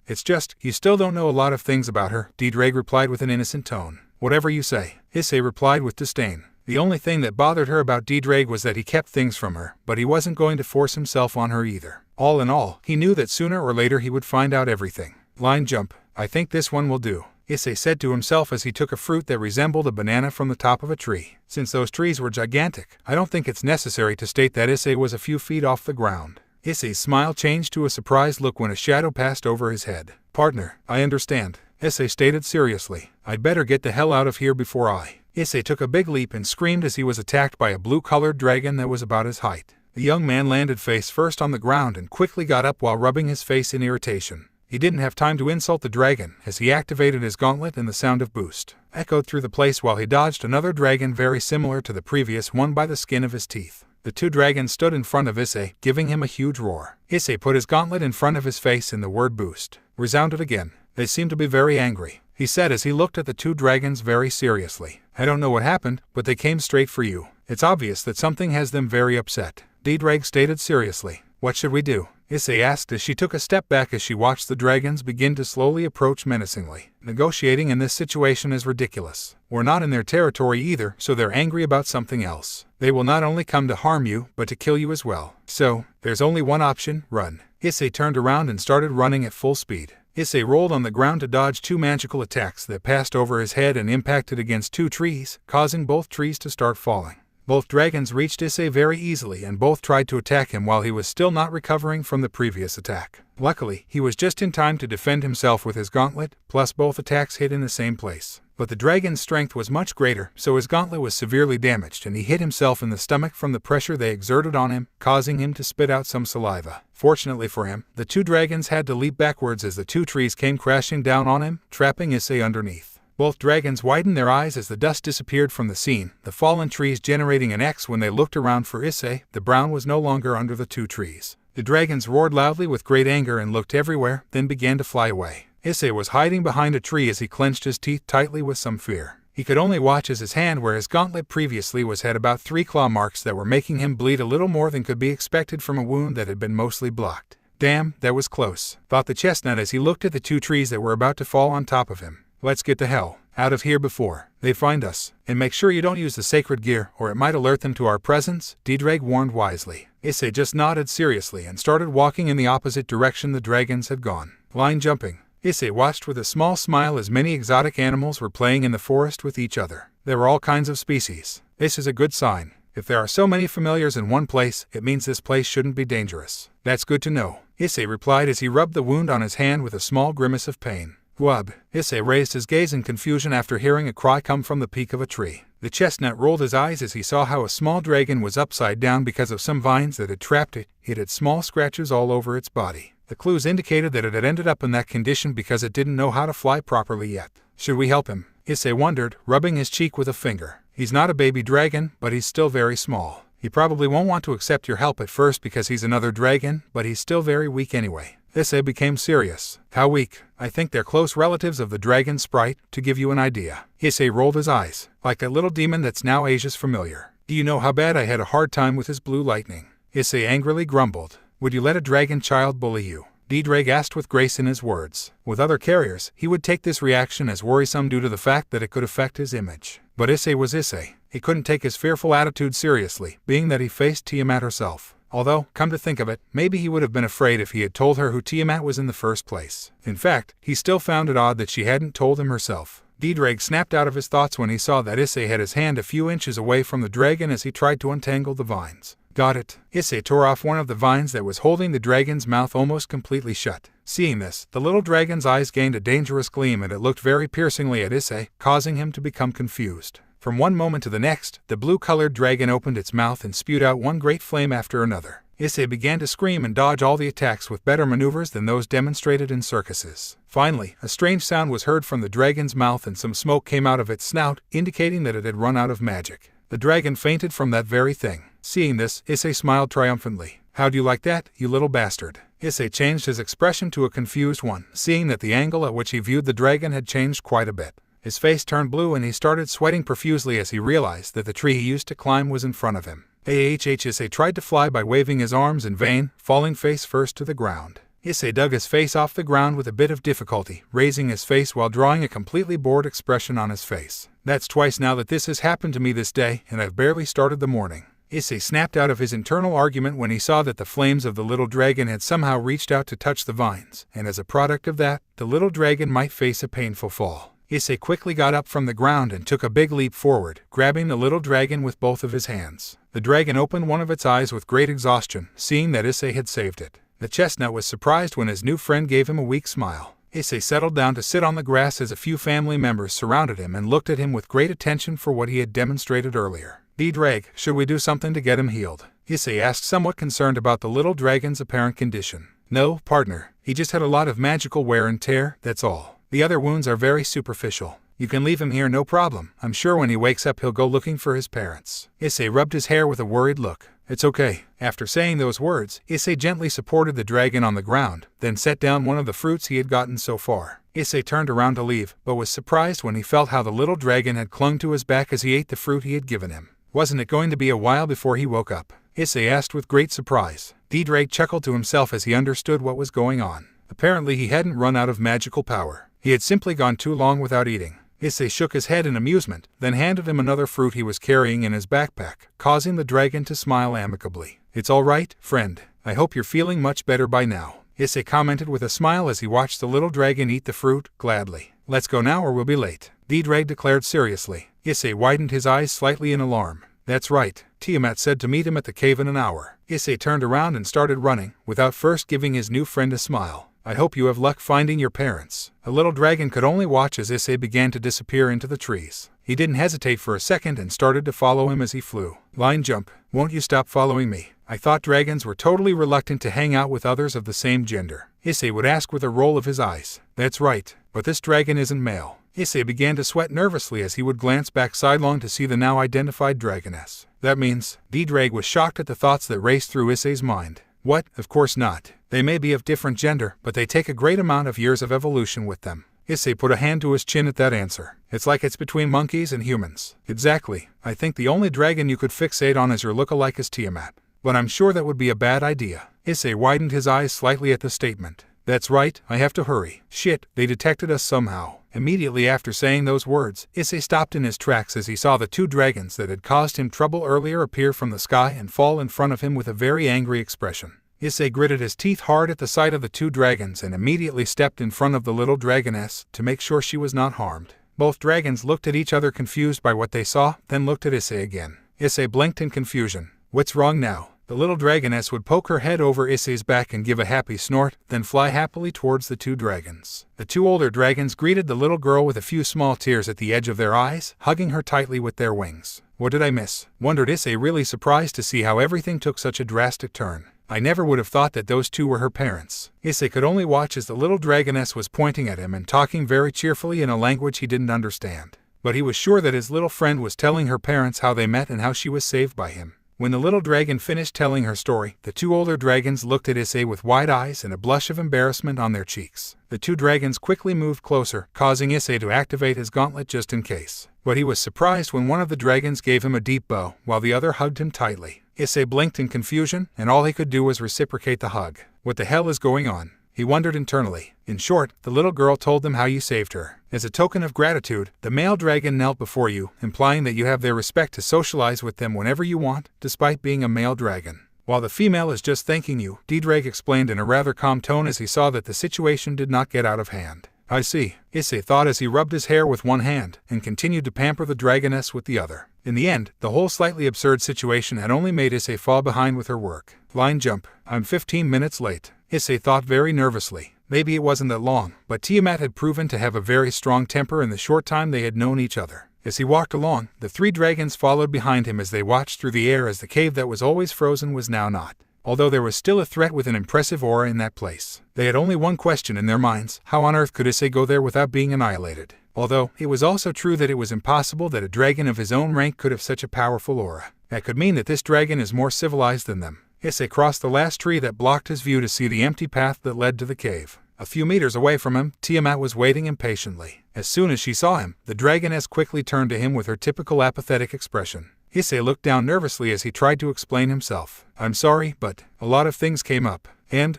It's just, you still don't know a lot of things about her, Ddraig replied with an innocent tone. Whatever you say, Issei replied with disdain. The only thing that bothered her about Ddraig was that he kept things from her, but he wasn't going to force himself on her either. All in all, he knew that sooner or later he would find out everything. Line jump. I think this one will do, Issei said to himself as he took a fruit that resembled a banana from the top of a tree. Since those trees were gigantic, I don't think it's necessary to state that Issei was a few feet off the ground. Issei's smile changed to a surprised look when a shadow passed over his head. Partner, I understand, Issei stated seriously. I'd better get the hell out of here before Issei took a big leap and screamed as he was attacked by a blue-colored dragon that was about his height. The young man landed face first on the ground and quickly got up while rubbing his face in irritation. He didn't have time to insult the dragon as he activated his gauntlet, and the sound of boost echoed through the place while he dodged another dragon very similar to the previous one by the skin of his teeth. The two dragons stood in front of Issei, giving him a huge roar. Issei put his gauntlet in front of his face and the word boost resounded again. They seem to be very angry, he said as he looked at the two dragons very seriously. I don't know what happened, but they came straight for you. It's obvious that something has them very upset, Ddraig stated seriously. What should we do? Issei asked as she took a step back as she watched the dragons begin to slowly approach menacingly. Negotiating in this situation is ridiculous. We're not in their territory either, so they're angry about something else. They will not only come to harm you, but to kill you as well. So, there's only one option, run. Issei turned around and started running at full speed. Issei rolled on the ground to dodge two magical attacks that passed over his head and impacted against two trees, causing both trees to start falling. Both dragons reached Issei very easily and both tried to attack him while he was still not recovering from the previous attack. Luckily, he was just in time to defend himself with his gauntlet, plus both attacks hit in the same place. But the dragon's strength was much greater, so his gauntlet was severely damaged and he hit himself in the stomach from the pressure they exerted on him, causing him to spit out some saliva. Fortunately for him, the two dragons had to leap backwards as the two trees came crashing down on him, trapping Issei underneath. Both dragons widened their eyes as the dust disappeared from the scene, the fallen trees generating an X when they looked around for Issei. The brown was no longer under the two trees. The dragons roared loudly with great anger and looked everywhere, then began to fly away. Issei was hiding behind a tree as he clenched his teeth tightly with some fear. He could only watch as his hand where his gauntlet previously was had about 3 claw marks that were making him bleed a little more than could be expected from a wound that had been mostly blocked. Damn, that was close, thought the chestnut as he looked at the two trees that were about to fall on top of him. Let's get the hell out of here before they find us, and make sure you don't use the sacred gear or it might alert them to our presence, Ddraig warned wisely. Issei just nodded seriously and started walking in the opposite direction the dragons had gone. Line jumping. Issei watched with a small smile as many exotic animals were playing in the forest with each other. There were all kinds of species. This is a good sign. If there are so many familiars in one place, it means this place shouldn't be dangerous. That's good to know, Issei replied as he rubbed the wound on his hand with a small grimace of pain. Wub. Issei raised his gaze in confusion after hearing a cry come from the peak of a tree. The chestnut rolled his eyes as he saw how a small dragon was upside down because of some vines that had trapped it. It had small scratches all over its body. The clues indicated that it had ended up in that condition because it didn't know how to fly properly yet. Should we help him? Issei wondered, rubbing his cheek with a finger. He's not a baby dragon, but he's still very small. He probably won't want to accept your help at first because he's another dragon, but he's still very weak anyway. Issei became serious. How weak? I think they're close relatives of the dragon sprite, to give you an idea. Issei rolled his eyes, like that little demon that's now Asia's familiar. Do you know how bad I had a hard time with his blue lightning? Issei angrily grumbled. Would you let a dragon child bully you? Ddraig asked with grace in his words. With other carriers, he would take this reaction as worrisome due to the fact that it could affect his image. But Issei was Issei. He couldn't take his fearful attitude seriously, being that he faced Tiamat herself. Although, come to think of it, maybe he would have been afraid if he had told her who Tiamat was in the first place. In fact, he still found it odd that she hadn't told him herself. Ddraig snapped out of his thoughts when he saw that Issei had his hand a few inches away from the dragon as he tried to untangle the vines. Got it. Issei tore off one of the vines that was holding the dragon's mouth almost completely shut. Seeing this, the little dragon's eyes gained a dangerous gleam and it looked very piercingly at Issei, causing him to become confused. From one moment to the next, the blue-colored dragon opened its mouth and spewed out one great flame after another. Issei began to scream and dodge all the attacks with better maneuvers than those demonstrated in circuses. Finally, a strange sound was heard from the dragon's mouth and some smoke came out of its snout, indicating that it had run out of magic. The dragon fainted from that very thing. Seeing this, Issei smiled triumphantly. How'd you like that, you little bastard? Issei changed his expression to a confused one, seeing that the angle at which he viewed the dragon had changed quite a bit. His face turned blue and he started sweating profusely as he realized that the tree he used to climb was in front of him. Issei tried to fly by waving his arms in vain, falling face first to the ground. Issei dug his face off the ground with a bit of difficulty, raising his face while drawing a completely bored expression on his face. That's twice now that this has happened to me this day, and I've barely started the morning. Issei snapped out of his internal argument when he saw that the flames of the little dragon had somehow reached out to touch the vines, and as a product of that, the little dragon might face a painful fall. Issei quickly got up from the ground and took a big leap forward, grabbing the little dragon with both of his hands. The dragon opened one of its eyes with great exhaustion, seeing that Issei had saved it. The chestnut was surprised when his new friend gave him a weak smile. Issei settled down to sit on the grass as a few family members surrounded him and looked at him with great attention for what he had demonstrated earlier. Ddraig, should we do something to get him healed? Issei asked, somewhat concerned about the little dragon's apparent condition. No, partner. He just had a lot of magical wear and tear, that's all. The other wounds are very superficial. You can leave him here no problem. I'm sure when he wakes up he'll go looking for his parents. Issei rubbed his hair with a worried look. It's okay. After saying those words, Issei gently supported the dragon on the ground, then set down one of the fruits he had gotten so far. Issei turned around to leave, but was surprised when he felt how the little dragon had clung to his back as he ate the fruit he had given him. Wasn't it going to be a while before he woke up? Issei asked with great surprise. Ddraig chuckled to himself as he understood what was going on. Apparently he hadn't run out of magical power. He had simply gone too long without eating. Issei shook his head in amusement, then handed him another fruit he was carrying in his backpack, causing the dragon to smile amicably. It's all right, friend. I hope you're feeling much better by now. Issei commented with a smile as he watched the little dragon eat the fruit, gladly. Let's go now or we'll be late, Ddraig declared seriously. Issei widened his eyes slightly in alarm. That's right, Tiamat said to meet him at the cave in an hour. Issei turned around and started running, without first giving his new friend a smile. I hope you have luck finding your parents. The little dragon could only watch as Issei began to disappear into the trees. He didn't hesitate for a second and started to follow him as he flew. Line jump. Won't you stop following me? I thought dragons were totally reluctant to hang out with others of the same gender. Issei would ask with a roll of his eyes. That's right, but this dragon isn't male. Issei began to sweat nervously as he would glance back sidelong to see the now identified dragoness. That means, Ddraig was shocked at the thoughts that raced through Issei's mind. What? Of course not. They may be of different gender, but they take a great amount of years of evolution with them. Issei put a hand to his chin at that answer. It's like it's between monkeys and humans. Exactly. I think the only dragon you could fixate on as your look-alike is Tiamat. But I'm sure that would be a bad idea. Issei widened his eyes slightly at the statement. That's right, I have to hurry. Shit, they detected us somehow. Immediately after saying those words, Issei stopped in his tracks as he saw the two dragons that had caused him trouble earlier appear from the sky and fall in front of him with a very angry expression. Issei gritted his teeth hard at the sight of the two dragons and immediately stepped in front of the little dragoness to make sure she was not harmed. Both dragons looked at each other confused by what they saw, then looked at Issei again. Issei blinked in confusion. What's wrong now? The little dragoness would poke her head over Issei's back and give a happy snort, then fly happily towards the two dragons. The two older dragons greeted the little girl with a few small tears at the edge of their eyes, hugging her tightly with their wings. What did I miss? Wondered Issei, really surprised to see how everything took such a drastic turn. I never would have thought that those two were her parents. Issei could only watch as the little dragoness was pointing at him and talking very cheerfully in a language he didn't understand. But he was sure that his little friend was telling her parents how they met and how she was saved by him. When the little dragon finished telling her story, the two older dragons looked at Issei with wide eyes and a blush of embarrassment on their cheeks. The two dragons quickly moved closer, causing Issei to activate his gauntlet just in case. But he was surprised when one of the dragons gave him a deep bow, while the other hugged him tightly. Issei blinked in confusion, and all he could do was reciprocate the hug. What the hell is going on? He wondered internally. In short, the little girl told them how you saved her. As a token of gratitude, the male dragon knelt before you, implying that you have their respect to socialize with them whenever you want, despite being a male dragon. While the female is just thanking you, Ddraig explained in a rather calm tone as he saw that the situation did not get out of hand. I see, Issei thought as he rubbed his hair with one hand and continued to pamper the dragoness with the other. In the end, the whole slightly absurd situation had only made Issei fall behind with her work. Line jump. I'm 15 minutes late. Issei thought very nervously. Maybe it wasn't that long, but Tiamat had proven to have a very strong temper in the short time they had known each other. As he walked along, the 3 dragons followed behind him as they watched through the air as the cave that was always frozen was now not. Although there was still a threat with an impressive aura in that place. They had only one question in their minds: how on earth could Issei go there without being annihilated? Although, it was also true that it was impossible that a dragon of his own rank could have such a powerful aura. That could mean that this dragon is more civilized than them. Issei crossed the last tree that blocked his view to see the empty path that led to the cave. A few meters away from him, Tiamat was waiting impatiently. As soon as she saw him, the dragoness quickly turned to him with her typical apathetic expression. Issei looked down nervously as he tried to explain himself. I'm sorry, but a lot of things came up. And,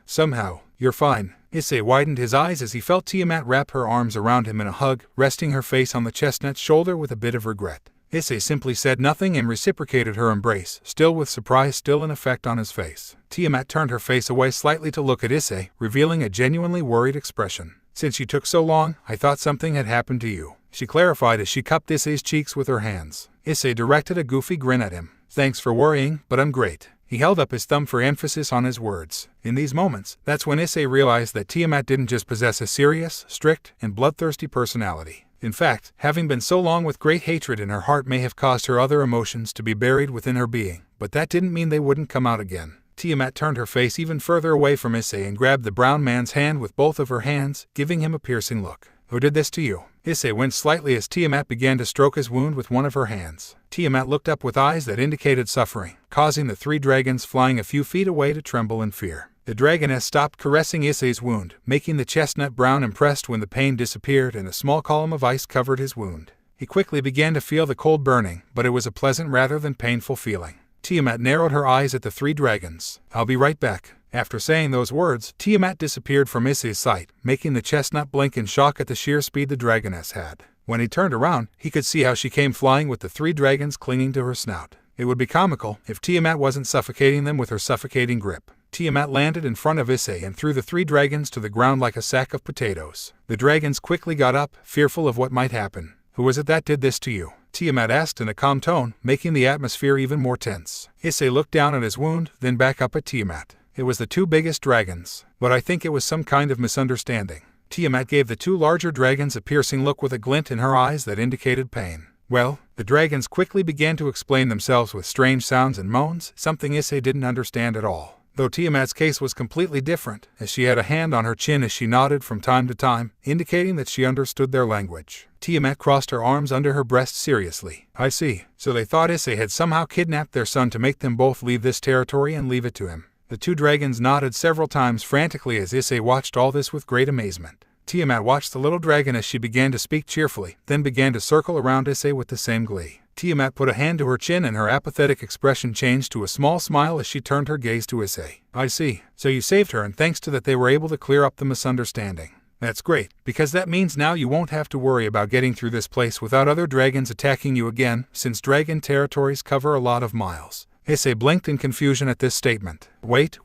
somehow, you're fine. Issei widened his eyes as he felt Tiamat wrap her arms around him in a hug, resting her face on the chestnut's shoulder with a bit of regret. Issei simply said nothing and reciprocated her embrace, still with surprise still in effect on his face. Tiamat turned her face away slightly to look at Issei, revealing a genuinely worried expression. Since you took so long, I thought something had happened to you, she clarified as she cupped Issei's cheeks with her hands. Issei directed a goofy grin at him. Thanks for worrying, but I'm great. He held up his thumb for emphasis on his words. In these moments, that's when Issei realized that Tiamat didn't just possess a serious, strict, and bloodthirsty personality. In fact, having been so long with great hatred in her heart may have caused her other emotions to be buried within her being, but that didn't mean they wouldn't come out again. Tiamat turned her face even further away from Issei and grabbed the brown man's hand with both of her hands, giving him a piercing look. Who did this to you? Issei winced slightly as Tiamat began to stroke his wound with one of her hands. Tiamat looked up with eyes that indicated suffering, causing the 3 dragons flying a few feet away to tremble in fear. The dragoness stopped caressing Issei's wound, making the chestnut brown impressed when the pain disappeared and a small column of ice covered his wound. He quickly began to feel the cold burning, but it was a pleasant rather than painful feeling. Tiamat narrowed her eyes at the 3 dragons. I'll be right back. After saying those words, Tiamat disappeared from Issei's sight, making the chestnut blink in shock at the sheer speed the dragoness had. When he turned around, he could see how she came flying with the 3 dragons clinging to her snout. It would be comical if Tiamat wasn't suffocating them with her suffocating grip. Tiamat landed in front of Issei and threw the 3 dragons to the ground like a sack of potatoes. The dragons quickly got up, fearful of what might happen. Who was it that did this to you? Tiamat asked in a calm tone, making the atmosphere even more tense. Issei looked down at his wound, then back up at Tiamat. It was the 2 biggest dragons, but I think it was some kind of misunderstanding. Tiamat gave the 2 larger dragons a piercing look with a glint in her eyes that indicated pain. Well, the dragons quickly began to explain themselves with strange sounds and moans, something Issei didn't understand at all. Though Tiamat's case was completely different, as she had a hand on her chin as she nodded from time to time, indicating that she understood their language. Tiamat crossed her arms under her breast seriously. I see. So they thought Issei had somehow kidnapped their son to make them both leave this territory and leave it to him. The 2 dragons nodded several times frantically as Issei watched all this with great amazement. Tiamat watched the little dragon as she began to speak cheerfully, then began to circle around Issei with the same glee. Tiamat put a hand to her chin and her apathetic expression changed to a small smile as she turned her gaze to Issei. I see. So you saved her and thanks to that they were able to clear up the misunderstanding. That's great, because that means now you won't have to worry about getting through this place without other dragons attacking you again, since dragon territories cover a lot of miles. Issei blinked in confusion at this statement. Wait,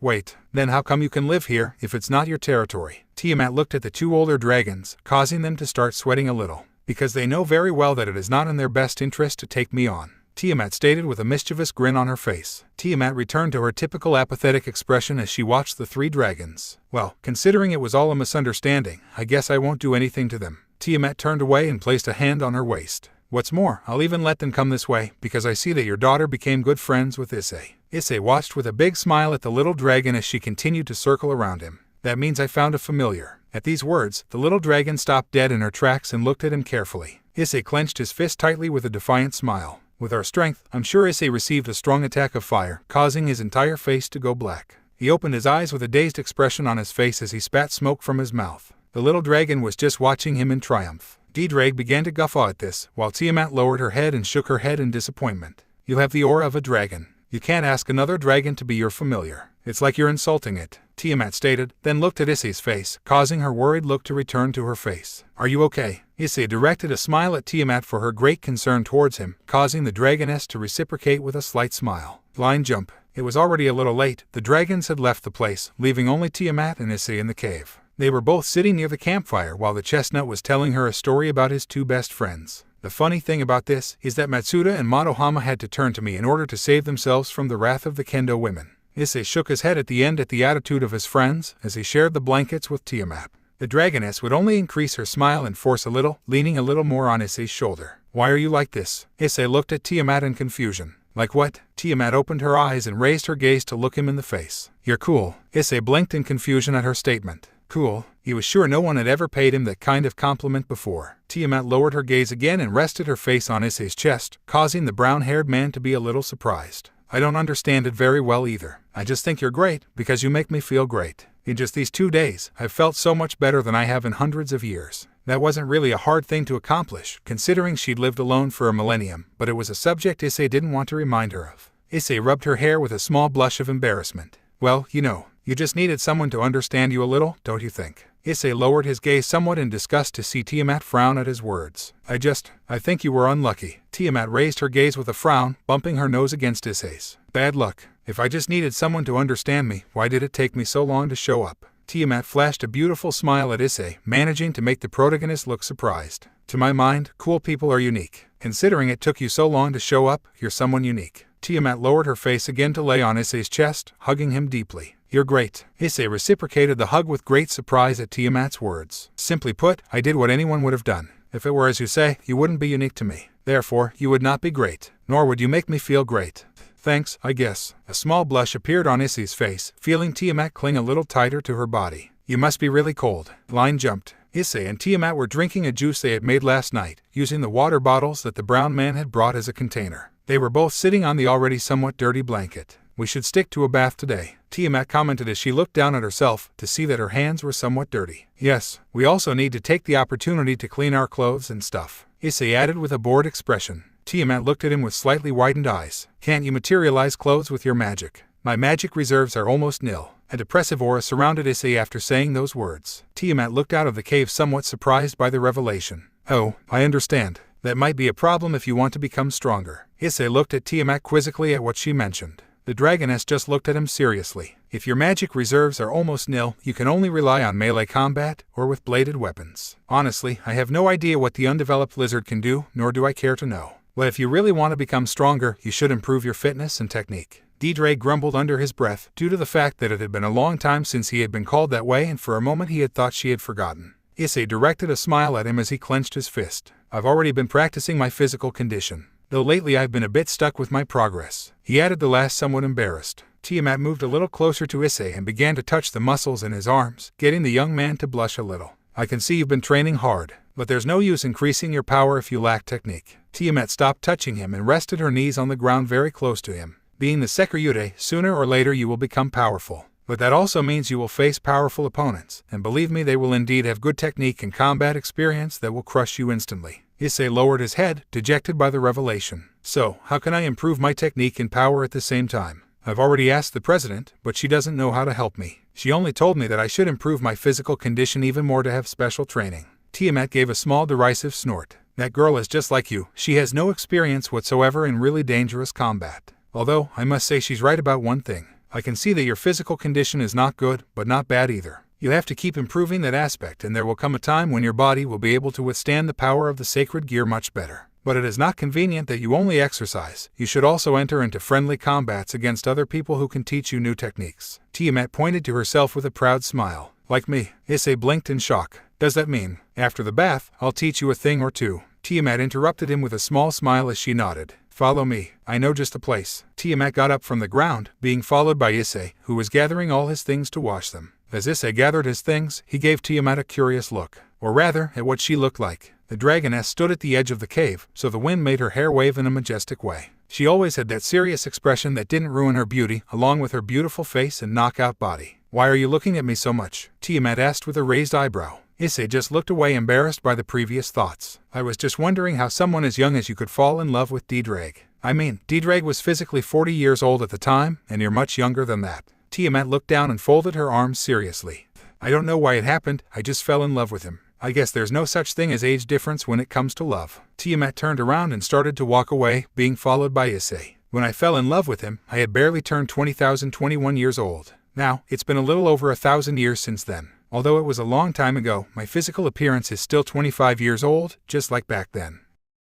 then how come you can live here if it's not your territory? Tiamat looked at the 2 older dragons, causing them to start sweating a little. Because they know very well that it is not in their best interest to take me on, Tiamat stated with a mischievous grin on her face. Tiamat returned to her typical apathetic expression as she watched the 3 dragons. Well, considering it was all a misunderstanding, I guess I won't do anything to them. Tiamat turned away and placed a hand on her waist. What's more, I'll even let them come this way, because I see that your daughter became good friends with Issei. Issei watched with a big smile at the little dragon as she continued to circle around him. That means I found a familiar. At these words, the little dragon stopped dead in her tracks and looked at him carefully. Issei clenched his fist tightly with a defiant smile. With our strength, I'm sure Issei received a strong attack of fire, causing his entire face to go black. He opened his eyes with a dazed expression on his face as he spat smoke from his mouth. The little dragon was just watching him in triumph. Ddraig began to guffaw at this, while Tiamat lowered her head and shook her head in disappointment. You have the aura of a dragon. You can't ask another dragon to be your familiar. It's like you're insulting it, Tiamat stated, then looked at Issei's face, causing her worried look to return to her face. Are you okay? Issei directed a smile at Tiamat for her great concern towards him, causing the dragoness to reciprocate with a slight smile. Line jump. It was already a little late. The dragons had left the place, leaving only Tiamat and Issei in the cave. They were both sitting near the campfire while the chestnut was telling her a story about his two best friends. The funny thing about this is that Matsuda and Motohama had to turn to me in order to save themselves from the wrath of the kendo women. Issei shook his head at the end at the attitude of his friends as he shared the blankets with Tiamat. The dragoness would only increase her smile and force a little, leaning a little more on Issei's shoulder. Why are you like this? Issei looked at Tiamat in confusion. Like what? Tiamat opened her eyes and raised her gaze to look him in the face. You're cool. Issei blinked in confusion at her statement. Cool? He was sure no one had ever paid him that kind of compliment before. Tiamat lowered her gaze again and rested her face on Issei's chest, causing the brown-haired man to be a little surprised. I don't understand it very well either. I just think you're great, because you make me feel great. In just these 2 days, I've felt so much better than I have in hundreds of years. That wasn't really a hard thing to accomplish, considering she'd lived alone for a millennium, but it was a subject Issei didn't want to remind her of. Issei rubbed her hair with a small blush of embarrassment. Well, you just needed someone to understand you a little, don't you think? Issei lowered his gaze somewhat in disgust to see Tiamat frown at his words. I think you were unlucky. Tiamat raised her gaze with a frown, bumping her nose against Issei's. Bad luck. If I just needed someone to understand me, why did it take me so long to show up? Tiamat flashed a beautiful smile at Issei, managing to make the protagonist look surprised. To my mind, cool people are unique. Considering it took you so long to show up, you're someone unique. Tiamat lowered her face again to lay on Issei's chest, hugging him deeply. You're great. Issei reciprocated the hug with great surprise at Tiamat's words. Simply put, I did what anyone would have done. If it were as you say, you wouldn't be unique to me. Therefore, you would not be great. Nor would you make me feel great. Thanks, I guess. A small blush appeared on Issei's face, feeling Tiamat cling a little tighter to her body. You must be really cold. Line jumped. Issei and Tiamat were drinking a juice they had made last night, using the water bottles that the brown man had brought as a container. They were both sitting on the already somewhat dirty blanket. We should stick to a bath today, Tiamat commented as she looked down at herself to see that her hands were somewhat dirty. Yes, we also need to take the opportunity to clean our clothes and stuff, Issei added with a bored expression. Tiamat looked at him with slightly widened eyes. Can't you materialize clothes with your magic? My magic reserves are almost nil. A depressive aura surrounded Issei after saying those words. Tiamat looked out of the cave somewhat surprised by the revelation. Oh, I understand. That might be a problem if you want to become stronger. Issei looked at Tiamat quizzically at what she mentioned. The dragoness just looked at him seriously. If your magic reserves are almost nil, you can only rely on melee combat or with bladed weapons. Honestly, I have no idea what the undeveloped lizard can do, nor do I care to know. Well, if you really want to become stronger, you should improve your fitness and technique. Ddraig grumbled under his breath, due to the fact that it had been a long time since he had been called that way and for a moment he had thought she had forgotten. Issei directed a smile at him as he clenched his fist. I've already been practicing my physical condition, though lately I've been a bit stuck with my progress, he added the last somewhat embarrassed. Tiamat moved a little closer to Issei and began to touch the muscles in his arms, getting the young man to blush a little. I can see you've been training hard, but there's no use increasing your power if you lack technique. Tiamat stopped touching him and rested her knees on the ground very close to him. Being the Sekiryu, sooner or later you will become powerful. But that also means you will face powerful opponents, and believe me, they will indeed have good technique and combat experience that will crush you instantly. Issei lowered his head, dejected by the revelation. So, how can I improve my technique and power at the same time? I've already asked the president, but she doesn't know how to help me. She only told me that I should improve my physical condition even more to have special training. Tiamat gave a small derisive snort. That girl is just like you. She has no experience whatsoever in really dangerous combat. Although, I must say she's right about one thing. I can see that your physical condition is not good, but not bad either. You have to keep improving that aspect, and there will come a time when your body will be able to withstand the power of the sacred gear much better. But it is not convenient that you only exercise. You should also enter into friendly combats against other people who can teach you new techniques. Tiamat pointed to herself with a proud smile. Like me. Issei blinked in shock. Does that mean, after the bath, I'll teach you a thing or two? Tiamat interrupted him with a small smile as she nodded. Follow me. I know just a place. Tiamat got up from the ground, being followed by Issei, who was gathering all his things to wash them. As Issei gathered his things, he gave Tiamat a curious look. Or rather, at what she looked like. The dragoness stood at the edge of the cave, so the wind made her hair wave in a majestic way. She always had that serious expression that didn't ruin her beauty, along with her beautiful face and knockout body. Why are you looking at me so much? Tiamat asked with a raised eyebrow. Issei just looked away, embarrassed by the previous thoughts. I was just wondering how someone as young as you could fall in love with Ddraig. I mean, Ddraig was physically 40 years old at the time, and you're much younger than that. Tiamat looked down and folded her arms seriously. I don't know why it happened, I just fell in love with him. I guess there's no such thing as age difference when it comes to love. Tiamat turned around and started to walk away, being followed by Issei. When I fell in love with him, I had barely turned 21 years old. Now, it's been a little over 1,000 years since then. Although it was a long time ago, my physical appearance is still 25 years old, just like back then.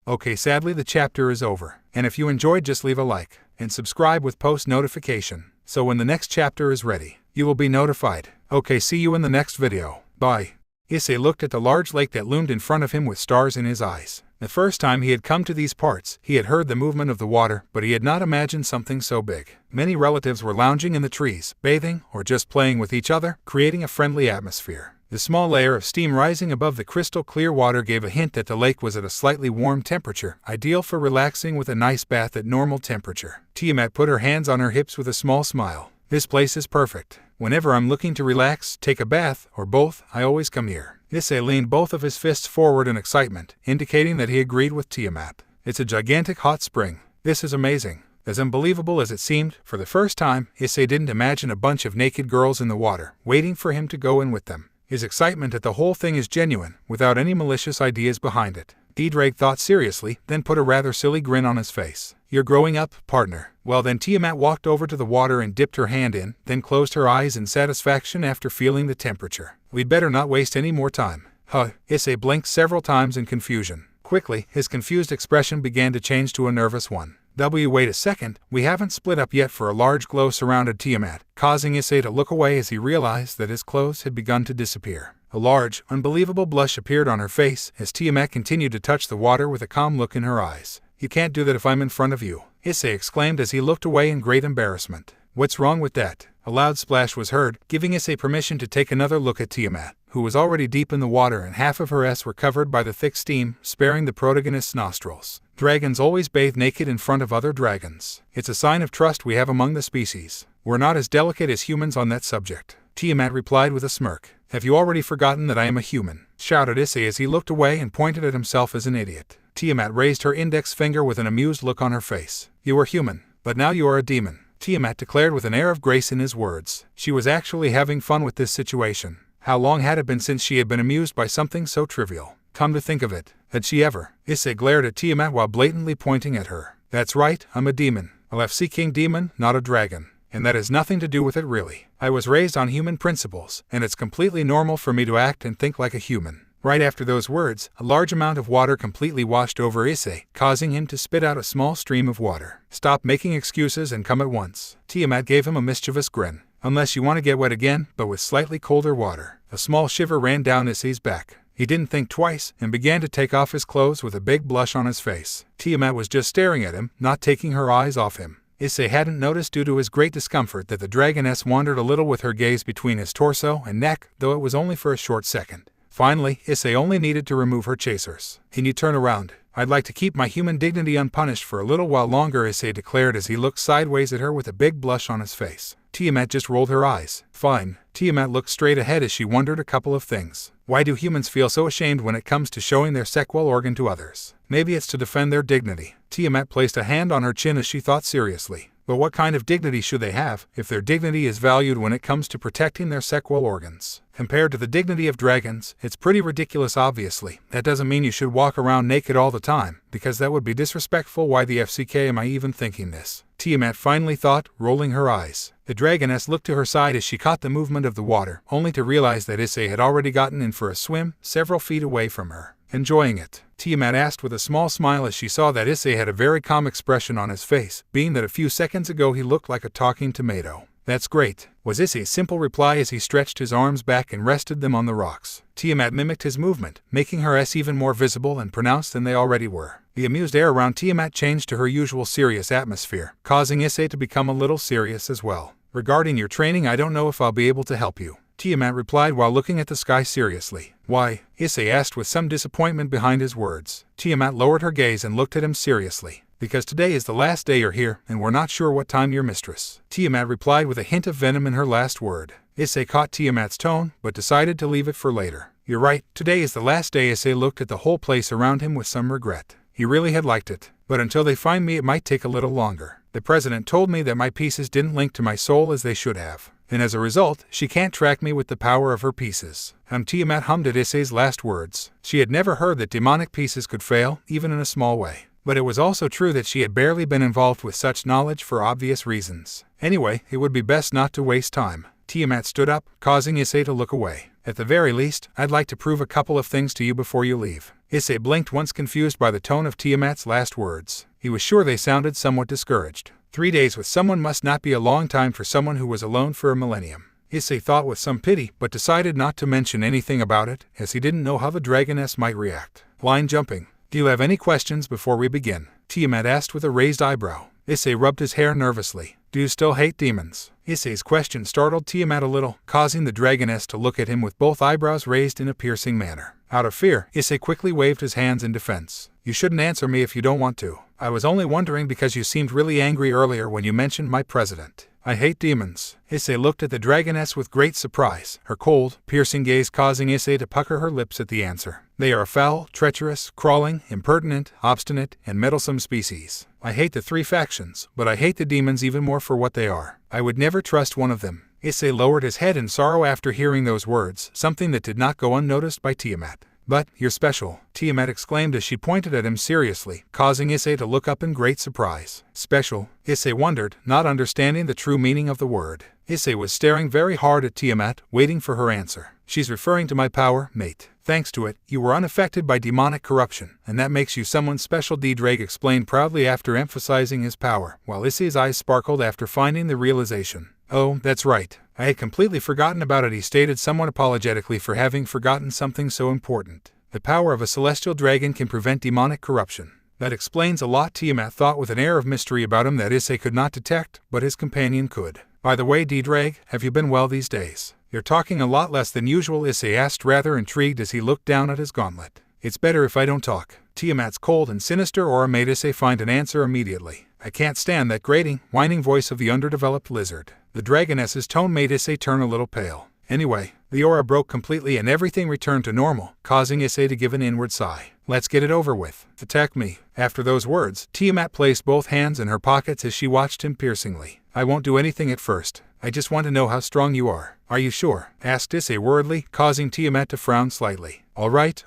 Okay, sadly the chapter is over, and if you enjoyed, just leave a like and subscribe with post notification, so when the next chapter is ready, you will be notified. Okay, see you in the next video. Bye. Issei looked at the large lake that loomed in front of him with stars in his eyes. The first time he had come to these parts, he had heard the movement of the water, but he had not imagined something so big. Many relatives were lounging in the trees, bathing, or just playing with each other, creating a friendly atmosphere. The small layer of steam rising above the crystal clear water gave a hint that the lake was at a slightly warm temperature, ideal for relaxing with a nice bath at normal temperature. Tiamat put her hands on her hips with a small smile. This place is perfect. Whenever I'm looking to relax, take a bath, or both, I always come here. Issei leaned both of his fists forward in excitement, indicating that he agreed with Tiamat. It's a gigantic hot spring. This is amazing. As unbelievable as it seemed, for the first time, Issei didn't imagine a bunch of naked girls in the water, waiting for him to go in with them. His excitement at the whole thing is genuine, without any malicious ideas behind it. Ddraig thought seriously, then put a rather silly grin on his face. You're growing up, partner. Well then, Tiamat walked over to the water and dipped her hand in, then closed her eyes in satisfaction after feeling the temperature. We'd better not waste any more time. Huh. Issei blinked several times in confusion. Quickly, his confused expression began to change to a nervous one. Wait a second, we haven't split up yet. For a large glow surrounded Tiamat, causing Issei to look away as he realized that his clothes had begun to disappear. A large, unbelievable blush appeared on her face as Tiamat continued to touch the water with a calm look in her eyes. You can't do that if I'm in front of you, Issei exclaimed as he looked away in great embarrassment. What's wrong with that? A loud splash was heard, giving Issei permission to take another look at Tiamat, who was already deep in the water and half of her s were covered by the thick steam, sparing the protagonist's nostrils. Dragons always bathe naked in front of other dragons. It's a sign of trust we have among the species. We're not as delicate as humans on that subject, Tiamat replied with a smirk. Have you already forgotten that I am a human? Shouted Issei as he looked away and pointed at himself as an idiot. Tiamat raised her index finger with an amused look on her face. You were human, but now you are a demon, Tiamat declared with an air of grace in his words. She was actually having fun with this situation. How long had it been since she had been amused by something so trivial? Come to think of it, had she ever? Issei glared at Tiamat while blatantly pointing at her. That's right, I'm a demon. A FC King demon, not a dragon. And that has nothing to do with it really. I was raised on human principles, and it's completely normal for me to act and think like a human. Right after those words, a large amount of water completely washed over Issei, causing him to spit out a small stream of water. Stop making excuses and come at once. Tiamat gave him a mischievous grin. Unless you want to get wet again, but with slightly colder water. A small shiver ran down Issei's back. He didn't think twice, and began to take off his clothes with a big blush on his face. Tiamat was just staring at him, not taking her eyes off him. Issei hadn't noticed due to his great discomfort that the dragoness wandered a little with her gaze between his torso and neck, though it was only for a short second. Finally, Issei only needed to remove her chasers. Can you turn around? I'd like to keep my human dignity unpunished for a little while longer, Issei declared as he looked sideways at her with a big blush on his face. Tiamat just rolled her eyes. Fine. Tiamat looked straight ahead as she wondered a couple of things. Why do humans feel so ashamed when it comes to showing their sexual organ to others? Maybe it's to defend their dignity. Tiamat placed a hand on her chin as she thought seriously. But what kind of dignity should they have, if their dignity is valued when it comes to protecting their sexual organs? Compared to the dignity of dragons, it's pretty ridiculous obviously. That doesn't mean you should walk around naked all the time, because that would be disrespectful. Why the FCK am I even thinking this? Tiamat finally thought, rolling her eyes. The dragoness looked to her side as she caught the movement of the water, only to realize that Issei had already gotten in for a swim, several feet away from her. Enjoying it? Tiamat asked with a small smile as she saw that Issei had a very calm expression on his face, being that a few seconds ago he looked like a talking tomato. That's great, was Issei's simple reply as he stretched his arms back and rested them on the rocks. Tiamat mimicked his movement, making her S even more visible and pronounced than they already were. The amused air around Tiamat changed to her usual serious atmosphere, causing Issei to become a little serious as well. Regarding your training, I don't know if I'll be able to help you, Tiamat replied while looking at the sky seriously. Why? Issei asked with some disappointment behind his words. Tiamat lowered her gaze and looked at him seriously. Because today is the last day you're here, and we're not sure what time your mistress. Tiamat replied with a hint of venom in her last word. Issei caught Tiamat's tone, but decided to leave it for later. You're right, today is the last day. Issei looked at the whole place around him with some regret. He really had liked it. But until they find me it might take a little longer. The president told me that my pieces didn't link to my soul as they should have. And as a result, she can't track me with the power of her pieces. Tiamat hummed at Issei's last words. She had never heard that demonic pieces could fail, even in a small way. But it was also true that she had barely been involved with such knowledge for obvious reasons. Anyway, it would be best not to waste time. Tiamat stood up, causing Issei to look away. At the very least, I'd like to prove a couple of things to you before you leave. Issei blinked once, confused by the tone of Tiamat's last words. He was sure they sounded somewhat discouraged. 3 days with someone must not be a long time for someone who was alone for a millennium. Issei thought with some pity, but decided not to mention anything about it, as he didn't know how the dragoness might react. Line jumping. Do you have any questions before we begin? Tiamat asked with a raised eyebrow. Issei rubbed his hair nervously. Do you still hate demons? Issei's question startled Tiamat a little, causing the dragoness to look at him with both eyebrows raised in a piercing manner. Out of fear, Issei quickly waved his hands in defense. You shouldn't answer me if you don't want to. I was only wondering because you seemed really angry earlier when you mentioned my president. I hate demons. Issei looked at the dragoness with great surprise, her cold, piercing gaze causing Issei to pucker her lips at the answer. They are a foul, treacherous, crawling, impertinent, obstinate, and meddlesome species. I hate the 3 factions, but I hate the demons even more for what they are. I would never trust one of them. Issei lowered his head in sorrow after hearing those words, something that did not go unnoticed by Tiamat. But, you're special, Tiamat exclaimed as she pointed at him seriously, causing Issei to look up in great surprise. Special? Issei wondered, not understanding the true meaning of the word. Issei was staring very hard at Tiamat, waiting for her answer. She's referring to my power, mate. Thanks to it, you were unaffected by demonic corruption, and that makes you someone special, Ddraig explained proudly after emphasizing his power, while Issei's eyes sparkled after finding the realization. Oh, that's right. I had completely forgotten about it, he stated somewhat apologetically for having forgotten something so important. The power of a celestial dragon can prevent demonic corruption. That explains a lot, Tiamat thought with an air of mystery about him that Issei could not detect, but his companion could. By the way, Ddraig, have you been well these days? You're talking a lot less than usual, Issei asked, rather intrigued as he looked down at his gauntlet. It's better if I don't talk. Tiamat's cold and sinister aura made Issei find an answer immediately. I can't stand that grating, whining voice of the underdeveloped lizard. The dragoness's tone made Issei turn a little pale. Anyway, the aura broke completely and everything returned to normal, causing Issei to give an inward sigh. Let's get it over with. Attack me. After those words, Tiamat placed both hands in her pockets as she watched him piercingly. I won't do anything at first. I just want to know how strong you are. Are you sure? Asked Issei worriedly, causing Tiamat to frown slightly. All right.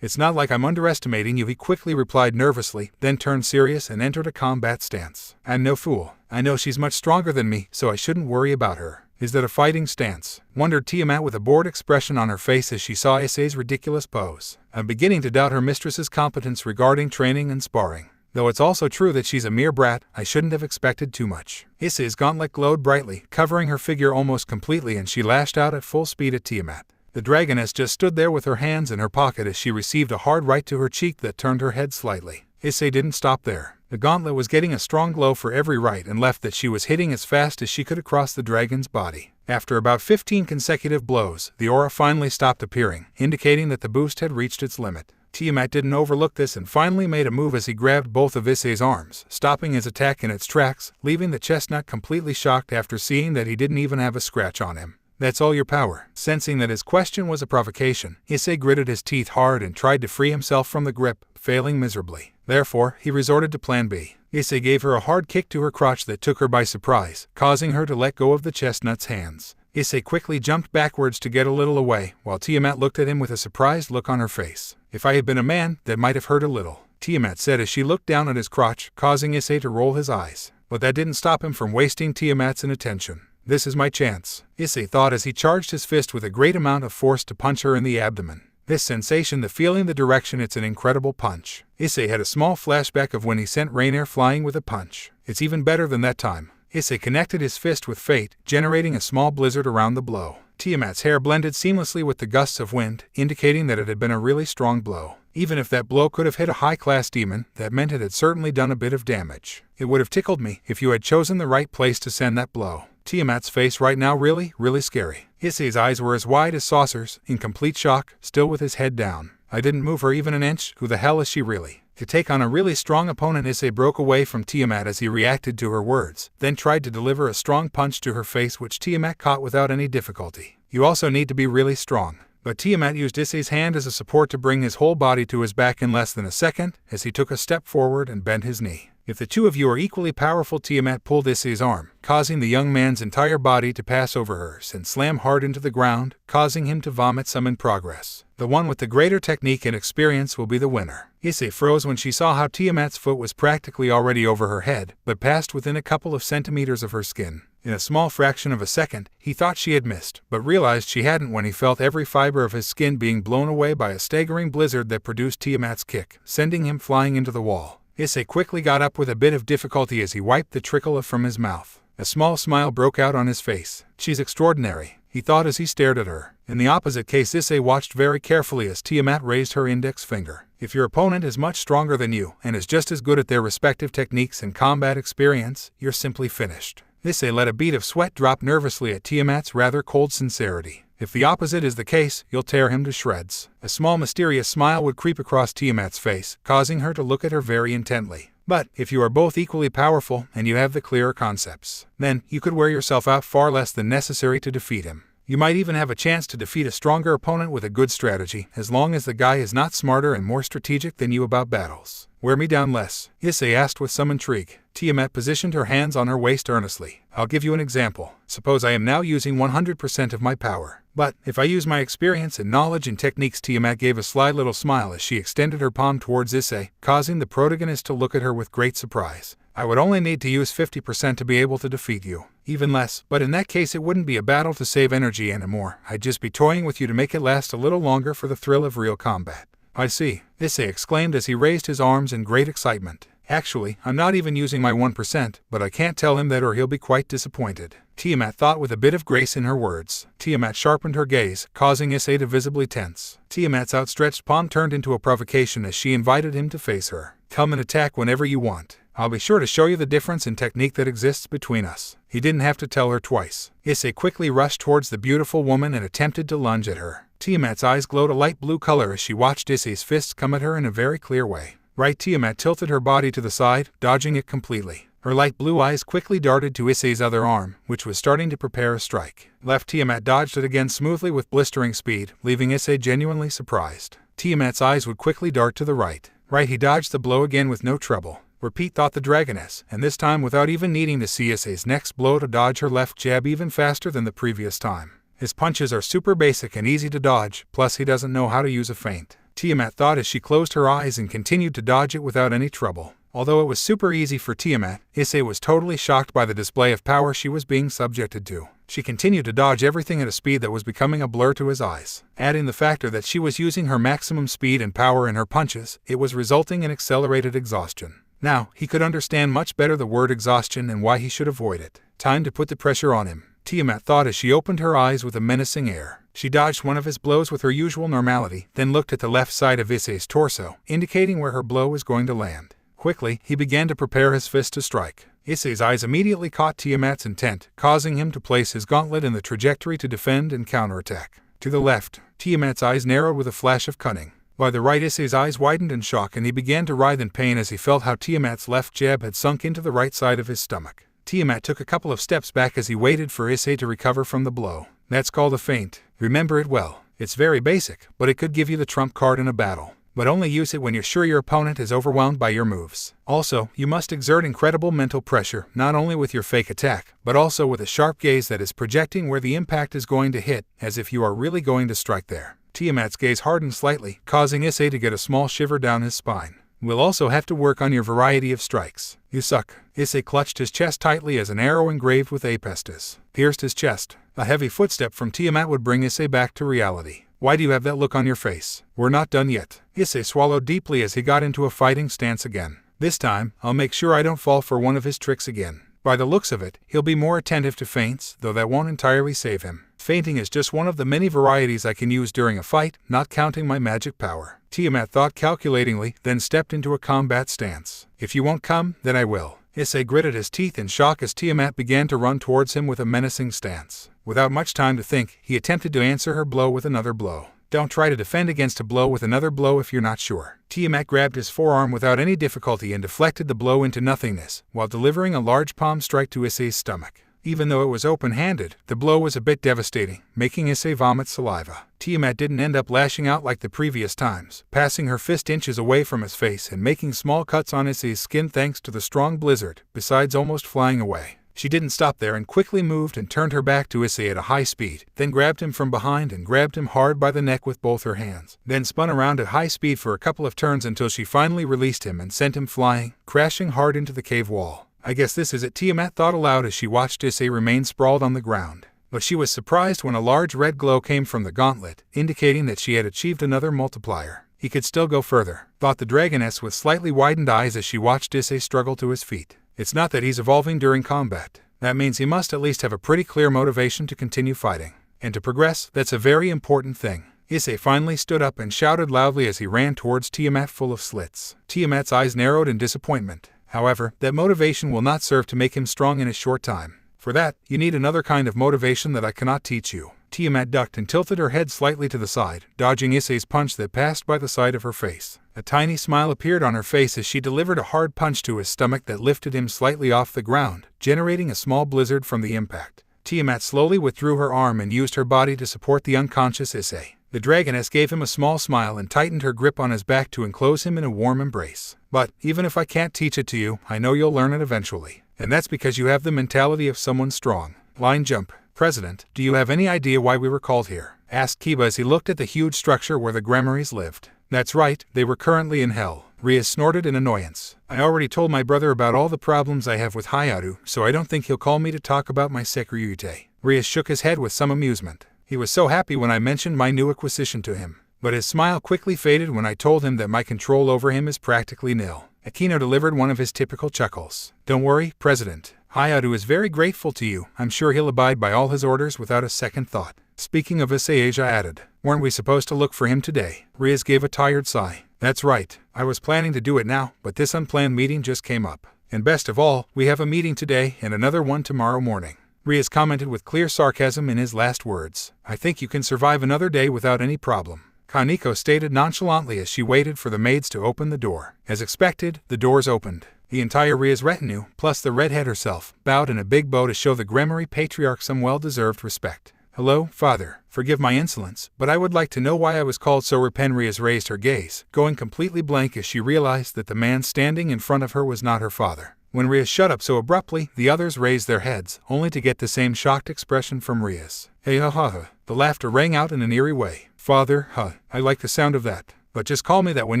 It's not like I'm underestimating you, he quickly replied nervously, then turned serious and entered a combat stance. I'm no fool. I know she's much stronger than me, so I shouldn't worry about her. Is that a fighting stance? Wondered Tiamat with a bored expression on her face as she saw Issei's ridiculous pose. I'm beginning to doubt her mistress's competence regarding training and sparring. Though it's also true that she's a mere brat, I shouldn't have expected too much. Issei's gauntlet glowed brightly, covering her figure almost completely, and she lashed out at full speed at Tiamat. The dragoness just stood there with her hands in her pocket as she received a hard right to her cheek that turned her head slightly. Issei didn't stop there. The gauntlet was getting a strong glow for every right and left that she was hitting as fast as she could across the dragon's body. After about 15 consecutive blows, the aura finally stopped appearing, indicating that the boost had reached its limit. Tiamat didn't overlook this and finally made a move as he grabbed both of Issei's arms, stopping his attack in its tracks, leaving the chestnut completely shocked after seeing that he didn't even have a scratch on him. That's all your power. Sensing that his question was a provocation, Issei gritted his teeth hard and tried to free himself from the grip, failing miserably. Therefore, he resorted to Plan B. Issei gave her a hard kick to her crotch that took her by surprise, causing her to let go of the chestnut's hands. Issei quickly jumped backwards to get a little away, while Tiamat looked at him with a surprised look on her face. If I had been a man, that might have hurt a little, Tiamat said as she looked down at his crotch, causing Issei to roll his eyes. But that didn't stop him from wasting Tiamat's inattention. This is my chance, Issei thought as he charged his fist with a great amount of force to punch her in the abdomen. This sensation, the feeling, the direction, it's an incredible punch. Issei had a small flashback of when he sent Raynare flying with a punch. It's even better than that time. Issei connected his fist with fate, generating a small blizzard around the blow. Tiamat's hair blended seamlessly with the gusts of wind, indicating that it had been a really strong blow. Even if that blow could have hit a high-class demon, that meant it had certainly done a bit of damage. It would have tickled me if you had chosen the right place to send that blow. Tiamat's face right now really scary. Issei's eyes were as wide as saucers, in complete shock, still with his head down. I didn't move her even an inch. Who the hell is she really? To take on a really strong opponent, Issei broke away from Tiamat as he reacted to her words, then tried to deliver a strong punch to her face which Tiamat caught without any difficulty. You also need to be really strong. But Tiamat used Issei's hand as a support to bring his whole body to his back in less than a second, as he took a step forward and bent his knee. If the two of you are equally powerful, Tiamat pulled Issei's arm, causing the young man's entire body to pass over hers and slam hard into the ground, causing him to vomit some in progress. The one with the greater technique and experience will be the winner. Issei froze when she saw how Tiamat's foot was practically already over her head, but passed within a couple of centimeters of her skin. In a small fraction of a second, he thought she had missed, but realized she hadn't when he felt every fiber of his skin being blown away by a staggering blizzard that produced Tiamat's kick, sending him flying into the wall. Issei quickly got up with a bit of difficulty as he wiped the trickle from his mouth. A small smile broke out on his face. "She's extraordinary," he thought as he stared at her. In the opposite case, Issei watched very carefully as Tiamat raised her index finger. If your opponent is much stronger than you and is just as good at their respective techniques and combat experience, you're simply finished. Issei let a bead of sweat drop nervously at Tiamat's rather cold sincerity. If the opposite is the case, you'll tear him to shreds. A small mysterious smile would creep across Tiamat's face, causing her to look at her very intently. But if you are both equally powerful and you have the clearer concepts, then you could wear yourself out far less than necessary to defeat him. You might even have a chance to defeat a stronger opponent with a good strategy, as long as the guy is not smarter and more strategic than you about battles. "Wear me down less?" Issei asked with some intrigue. Tiamat positioned her hands on her waist earnestly. "I'll give you an example. Suppose I am now using 100% of my power. But if I use my experience and knowledge and techniques." Tiamat gave a sly little smile as she extended her palm towards Issei, causing the protagonist to look at her with great surprise. "I would only need to use 50% to be able to defeat you. Even less, but in that case it wouldn't be a battle to save energy anymore. I'd just be toying with you to make it last a little longer for the thrill of real combat." "I see," Issei exclaimed as he raised his arms in great excitement. "Actually, I'm not even using my 1%, but I can't tell him that or he'll be quite disappointed." Tiamat thought with a bit of grace in her words. Tiamat sharpened her gaze, causing Issei to visibly tense. Tiamat's outstretched palm turned into a provocation as she invited him to face her. "Come and attack whenever you want. I'll be sure to show you the difference in technique that exists between us." He didn't have to tell her twice. Issei quickly rushed towards the beautiful woman and attempted to lunge at her. Tiamat's eyes glowed a light blue color as she watched Issei's fists come at her in a very clear way. Right, Tiamat tilted her body to the side, dodging it completely. Her light blue eyes quickly darted to Issei's other arm, which was starting to prepare a strike. Left, Tiamat dodged it again smoothly with blistering speed, leaving Issei genuinely surprised. Tiamat's eyes would quickly dart to the right. Right, he dodged the blow again with no trouble. Repeat, thought the dragoness, and this time without even needing to see Issei's next blow to dodge her left jab even faster than the previous time. His punches are super basic and easy to dodge, plus he doesn't know how to use a feint. Tiamat thought as she closed her eyes and continued to dodge it without any trouble. Although it was super easy for Tiamat, Issei was totally shocked by the display of power she was being subjected to. She continued to dodge everything at a speed that was becoming a blur to his eyes. Adding the factor that she was using her maximum speed and power in her punches, it was resulting in accelerated exhaustion. Now, he could understand much better the word exhaustion and why he should avoid it. Time to put the pressure on him, Tiamat thought as she opened her eyes with a menacing air. She dodged one of his blows with her usual normality, then looked at the left side of Issei's torso, indicating where her blow was going to land. Quickly, he began to prepare his fist to strike. Issei's eyes immediately caught Tiamat's intent, causing him to place his gauntlet in the trajectory to defend and counterattack. To the left, Tiamat's eyes narrowed with a flash of cunning. By the right, Issei's eyes widened in shock and he began to writhe in pain as he felt how Tiamat's left jab had sunk into the right side of his stomach. Tiamat took a couple of steps back as he waited for Issei to recover from the blow. "That's called a feint. Remember it well. It's very basic, but it could give you the trump card in a battle. But only use it when you're sure your opponent is overwhelmed by your moves. Also, you must exert incredible mental pressure, not only with your fake attack, but also with a sharp gaze that is projecting where the impact is going to hit, as if you are really going to strike there." Tiamat's gaze hardened slightly, causing Issei to get a small shiver down his spine. "We'll also have to work on your variety of strikes. You suck." Issei clutched his chest tightly as an arrow engraved with apestis pierced his chest. A heavy footstep from Tiamat would bring Issei back to reality. "Why do you have that look on your face? We're not done yet." Issei swallowed deeply as he got into a fighting stance again. "This time, I'll make sure I don't fall for one of his tricks again. By the looks of it, he'll be more attentive to feints, though that won't entirely save him. Feinting is just one of the many varieties I can use during a fight, not counting my magic power." Tiamat thought calculatingly, then stepped into a combat stance. "If you won't come, then I will." Issei gritted his teeth in shock as Tiamat began to run towards him with a menacing stance. Without much time to think, he attempted to answer her blow with another blow. Don't try to defend against a blow with another blow if you're not sure. Tiamat grabbed his forearm without any difficulty and deflected the blow into nothingness, while delivering a large palm strike to Issei's stomach. Even though it was open-handed, the blow was a bit devastating, making Issei vomit saliva. Tiamat didn't end up lashing out like the previous times, passing her fist inches away from his face and making small cuts on Issei's skin thanks to the strong blizzard, besides almost flying away. She didn't stop there and quickly moved and turned her back to Issei at a high speed, then grabbed him from behind and grabbed him hard by the neck with both her hands, then spun around at high speed for a couple of turns until she finally released him and sent him flying, crashing hard into the cave wall. I guess this is it, Tiamat thought aloud as she watched Issei remain sprawled on the ground. But she was surprised when a large red glow came from the gauntlet, indicating that she had achieved another multiplier. He could still go further, thought the dragoness with slightly widened eyes as she watched Issei struggle to his feet. It's not that he's evolving during combat. That means he must at least have a pretty clear motivation to continue fighting. And to progress, that's a very important thing. Issei finally stood up and shouted loudly as he ran towards Tiamat full of slits. Tiamat's eyes narrowed in disappointment. However, that motivation will not serve to make him strong in a short time. For that, you need another kind of motivation that I cannot teach you. Tiamat ducked and tilted her head slightly to the side, dodging Issei's punch that passed by the side of her face. A tiny smile appeared on her face as she delivered a hard punch to his stomach that lifted him slightly off the ground, generating a small blizzard from the impact. Tiamat slowly withdrew her arm and used her body to support the unconscious Issei. The dragoness gave him a small smile and tightened her grip on his back to enclose him in a warm embrace. But, even if I can't teach it to you, I know you'll learn it eventually. And that's because you have the mentality of someone strong. Line jump. President, do you have any idea why we were called here? Asked Kiba as he looked at the huge structure where the Gremorys lived. That's right, they were currently in hell. Rhea snorted in annoyance. I already told my brother about all the problems I have with Hayato, so I don't think he'll call me to talk about my Sekryute. Rhea shook his head with some amusement. He was so happy when I mentioned my new acquisition to him. But his smile quickly faded when I told him that my control over him is practically nil. Akino delivered one of his typical chuckles. Don't worry, President. Hayato is very grateful to you. I'm sure he'll abide by all his orders without a second thought. Speaking of Issei, Asia added, weren't we supposed to look for him today? Riaz gave a tired sigh. That's right. I was planning to do it now, but this unplanned meeting just came up. And best of all, we have a meeting today and another one tomorrow morning. Riaz commented with clear sarcasm in his last words. I think you can survive another day without any problem. Kaneko stated nonchalantly as she waited for the maids to open the door. As expected, the doors opened. The entire Riaz retinue, plus the redhead herself, bowed in a big bow to show the Gremory patriarch some well-deserved respect. Hello, father. Forgive my insolence, but I would like to know why I was called so. Riaz raised her gaze, going completely blank as she realized that the man standing in front of her was not her father. When Riaz shut up so abruptly, the others raised their heads, only to get the same shocked expression from Riaz. Hey ha ha ha. The laughter rang out in an eerie way. Father, huh, I like the sound of that. But just call me that when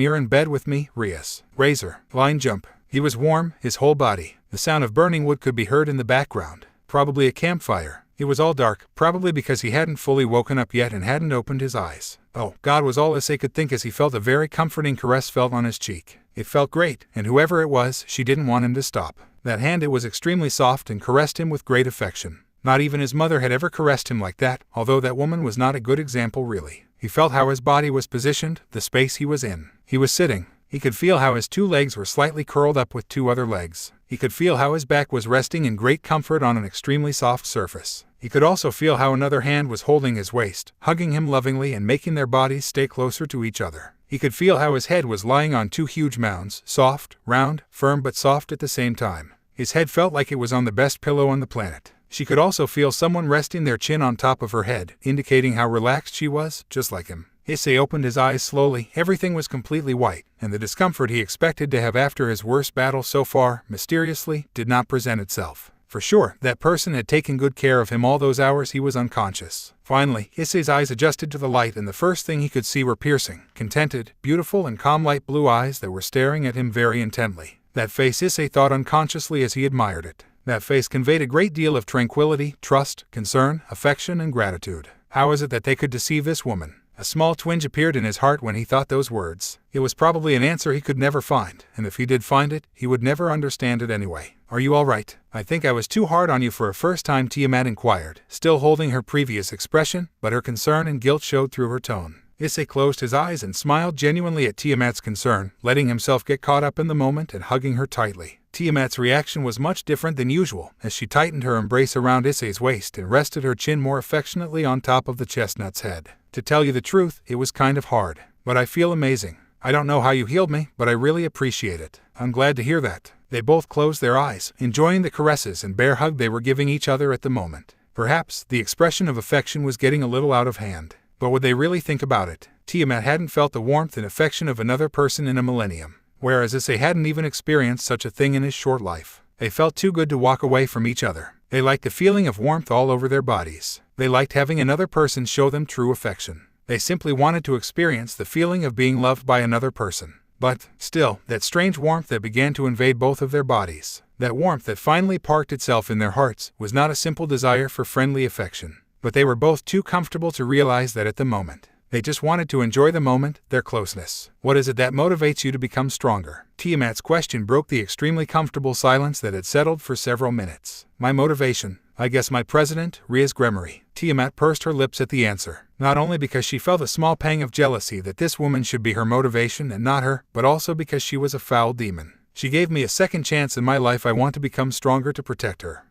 you're in bed with me, Riaz. Razor. Line jump. He was warm, his whole body. The sound of burning wood could be heard in the background. Probably a campfire. It was all dark, probably because he hadn't fully woken up yet and hadn't opened his eyes. Oh, God was all Issei could think as he felt a very comforting caress felt on his cheek. It felt great, and whoever it was, she didn't want him to stop. That hand, it was extremely soft and caressed him with great affection. Not even his mother had ever caressed him like that, although that woman was not a good example really. He felt how his body was positioned, the space he was in. He was sitting. He could feel how his two legs were slightly curled up with two other legs. He could feel how his back was resting in great comfort on an extremely soft surface. He could also feel how another hand was holding his waist, hugging him lovingly and making their bodies stay closer to each other. He could feel how his head was lying on two huge mounds, soft, round, firm but soft at the same time. His head felt like it was on the best pillow on the planet. She could also feel someone resting their chin on top of her head, indicating how relaxed she was, just like him. Issei opened his eyes slowly. Everything was completely white, and the discomfort he expected to have after his worst battle so far, mysteriously, did not present itself. For sure, that person had taken good care of him all those hours he was unconscious. Finally, Issei's eyes adjusted to the light, and the first thing he could see were piercing, contented, beautiful and calm light blue eyes that were staring at him very intently. That face, Issei thought unconsciously as he admired it. That face conveyed a great deal of tranquility, trust, concern, affection and gratitude. How is it that they could deceive this woman? A small twinge appeared in his heart when he thought those words. It was probably an answer he could never find, and if he did find it, he would never understand it anyway. Are you all right? I think I was too hard on you for a first time, Tiamat inquired, still holding her previous expression, but her concern and guilt showed through her tone. Issei closed his eyes and smiled genuinely at Tiamat's concern, letting himself get caught up in the moment and hugging her tightly. Tiamat's reaction was much different than usual, as she tightened her embrace around Issei's waist and rested her chin more affectionately on top of the chestnut's head. To tell you the truth, it was kind of hard. But I feel amazing. I don't know how you healed me, but I really appreciate it. I'm glad to hear that. They both closed their eyes, enjoying the caresses and bear hug they were giving each other at the moment. Perhaps, the expression of affection was getting a little out of hand. But would they really think about it? Tiamat hadn't felt the warmth and affection of another person in a millennium. Whereas Issei hadn't even experienced such a thing in his short life. They felt too good to walk away from each other. They liked the feeling of warmth all over their bodies. They liked having another person show them true affection. They simply wanted to experience the feeling of being loved by another person. But, still, that strange warmth that began to invade both of their bodies. That warmth that finally parked itself in their hearts was not a simple desire for friendly affection, but they were both too comfortable to realize that at the moment. They just wanted to enjoy the moment, their closeness. What is it that motivates you to become stronger? Tiamat's question broke the extremely comfortable silence that had settled for several minutes. My motivation? I guess my president, Rhea's Gremory. Tiamat pursed her lips at the answer, not only because she felt a small pang of jealousy that this woman should be her motivation and not her, but also because she was a foul demon. She gave me a second chance in my life. I want to become stronger to protect her,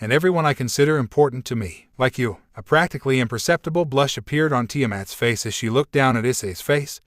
and everyone I consider important to me, like you. A practically imperceptible blush appeared on Tiamat's face as she looked down at Issei's face,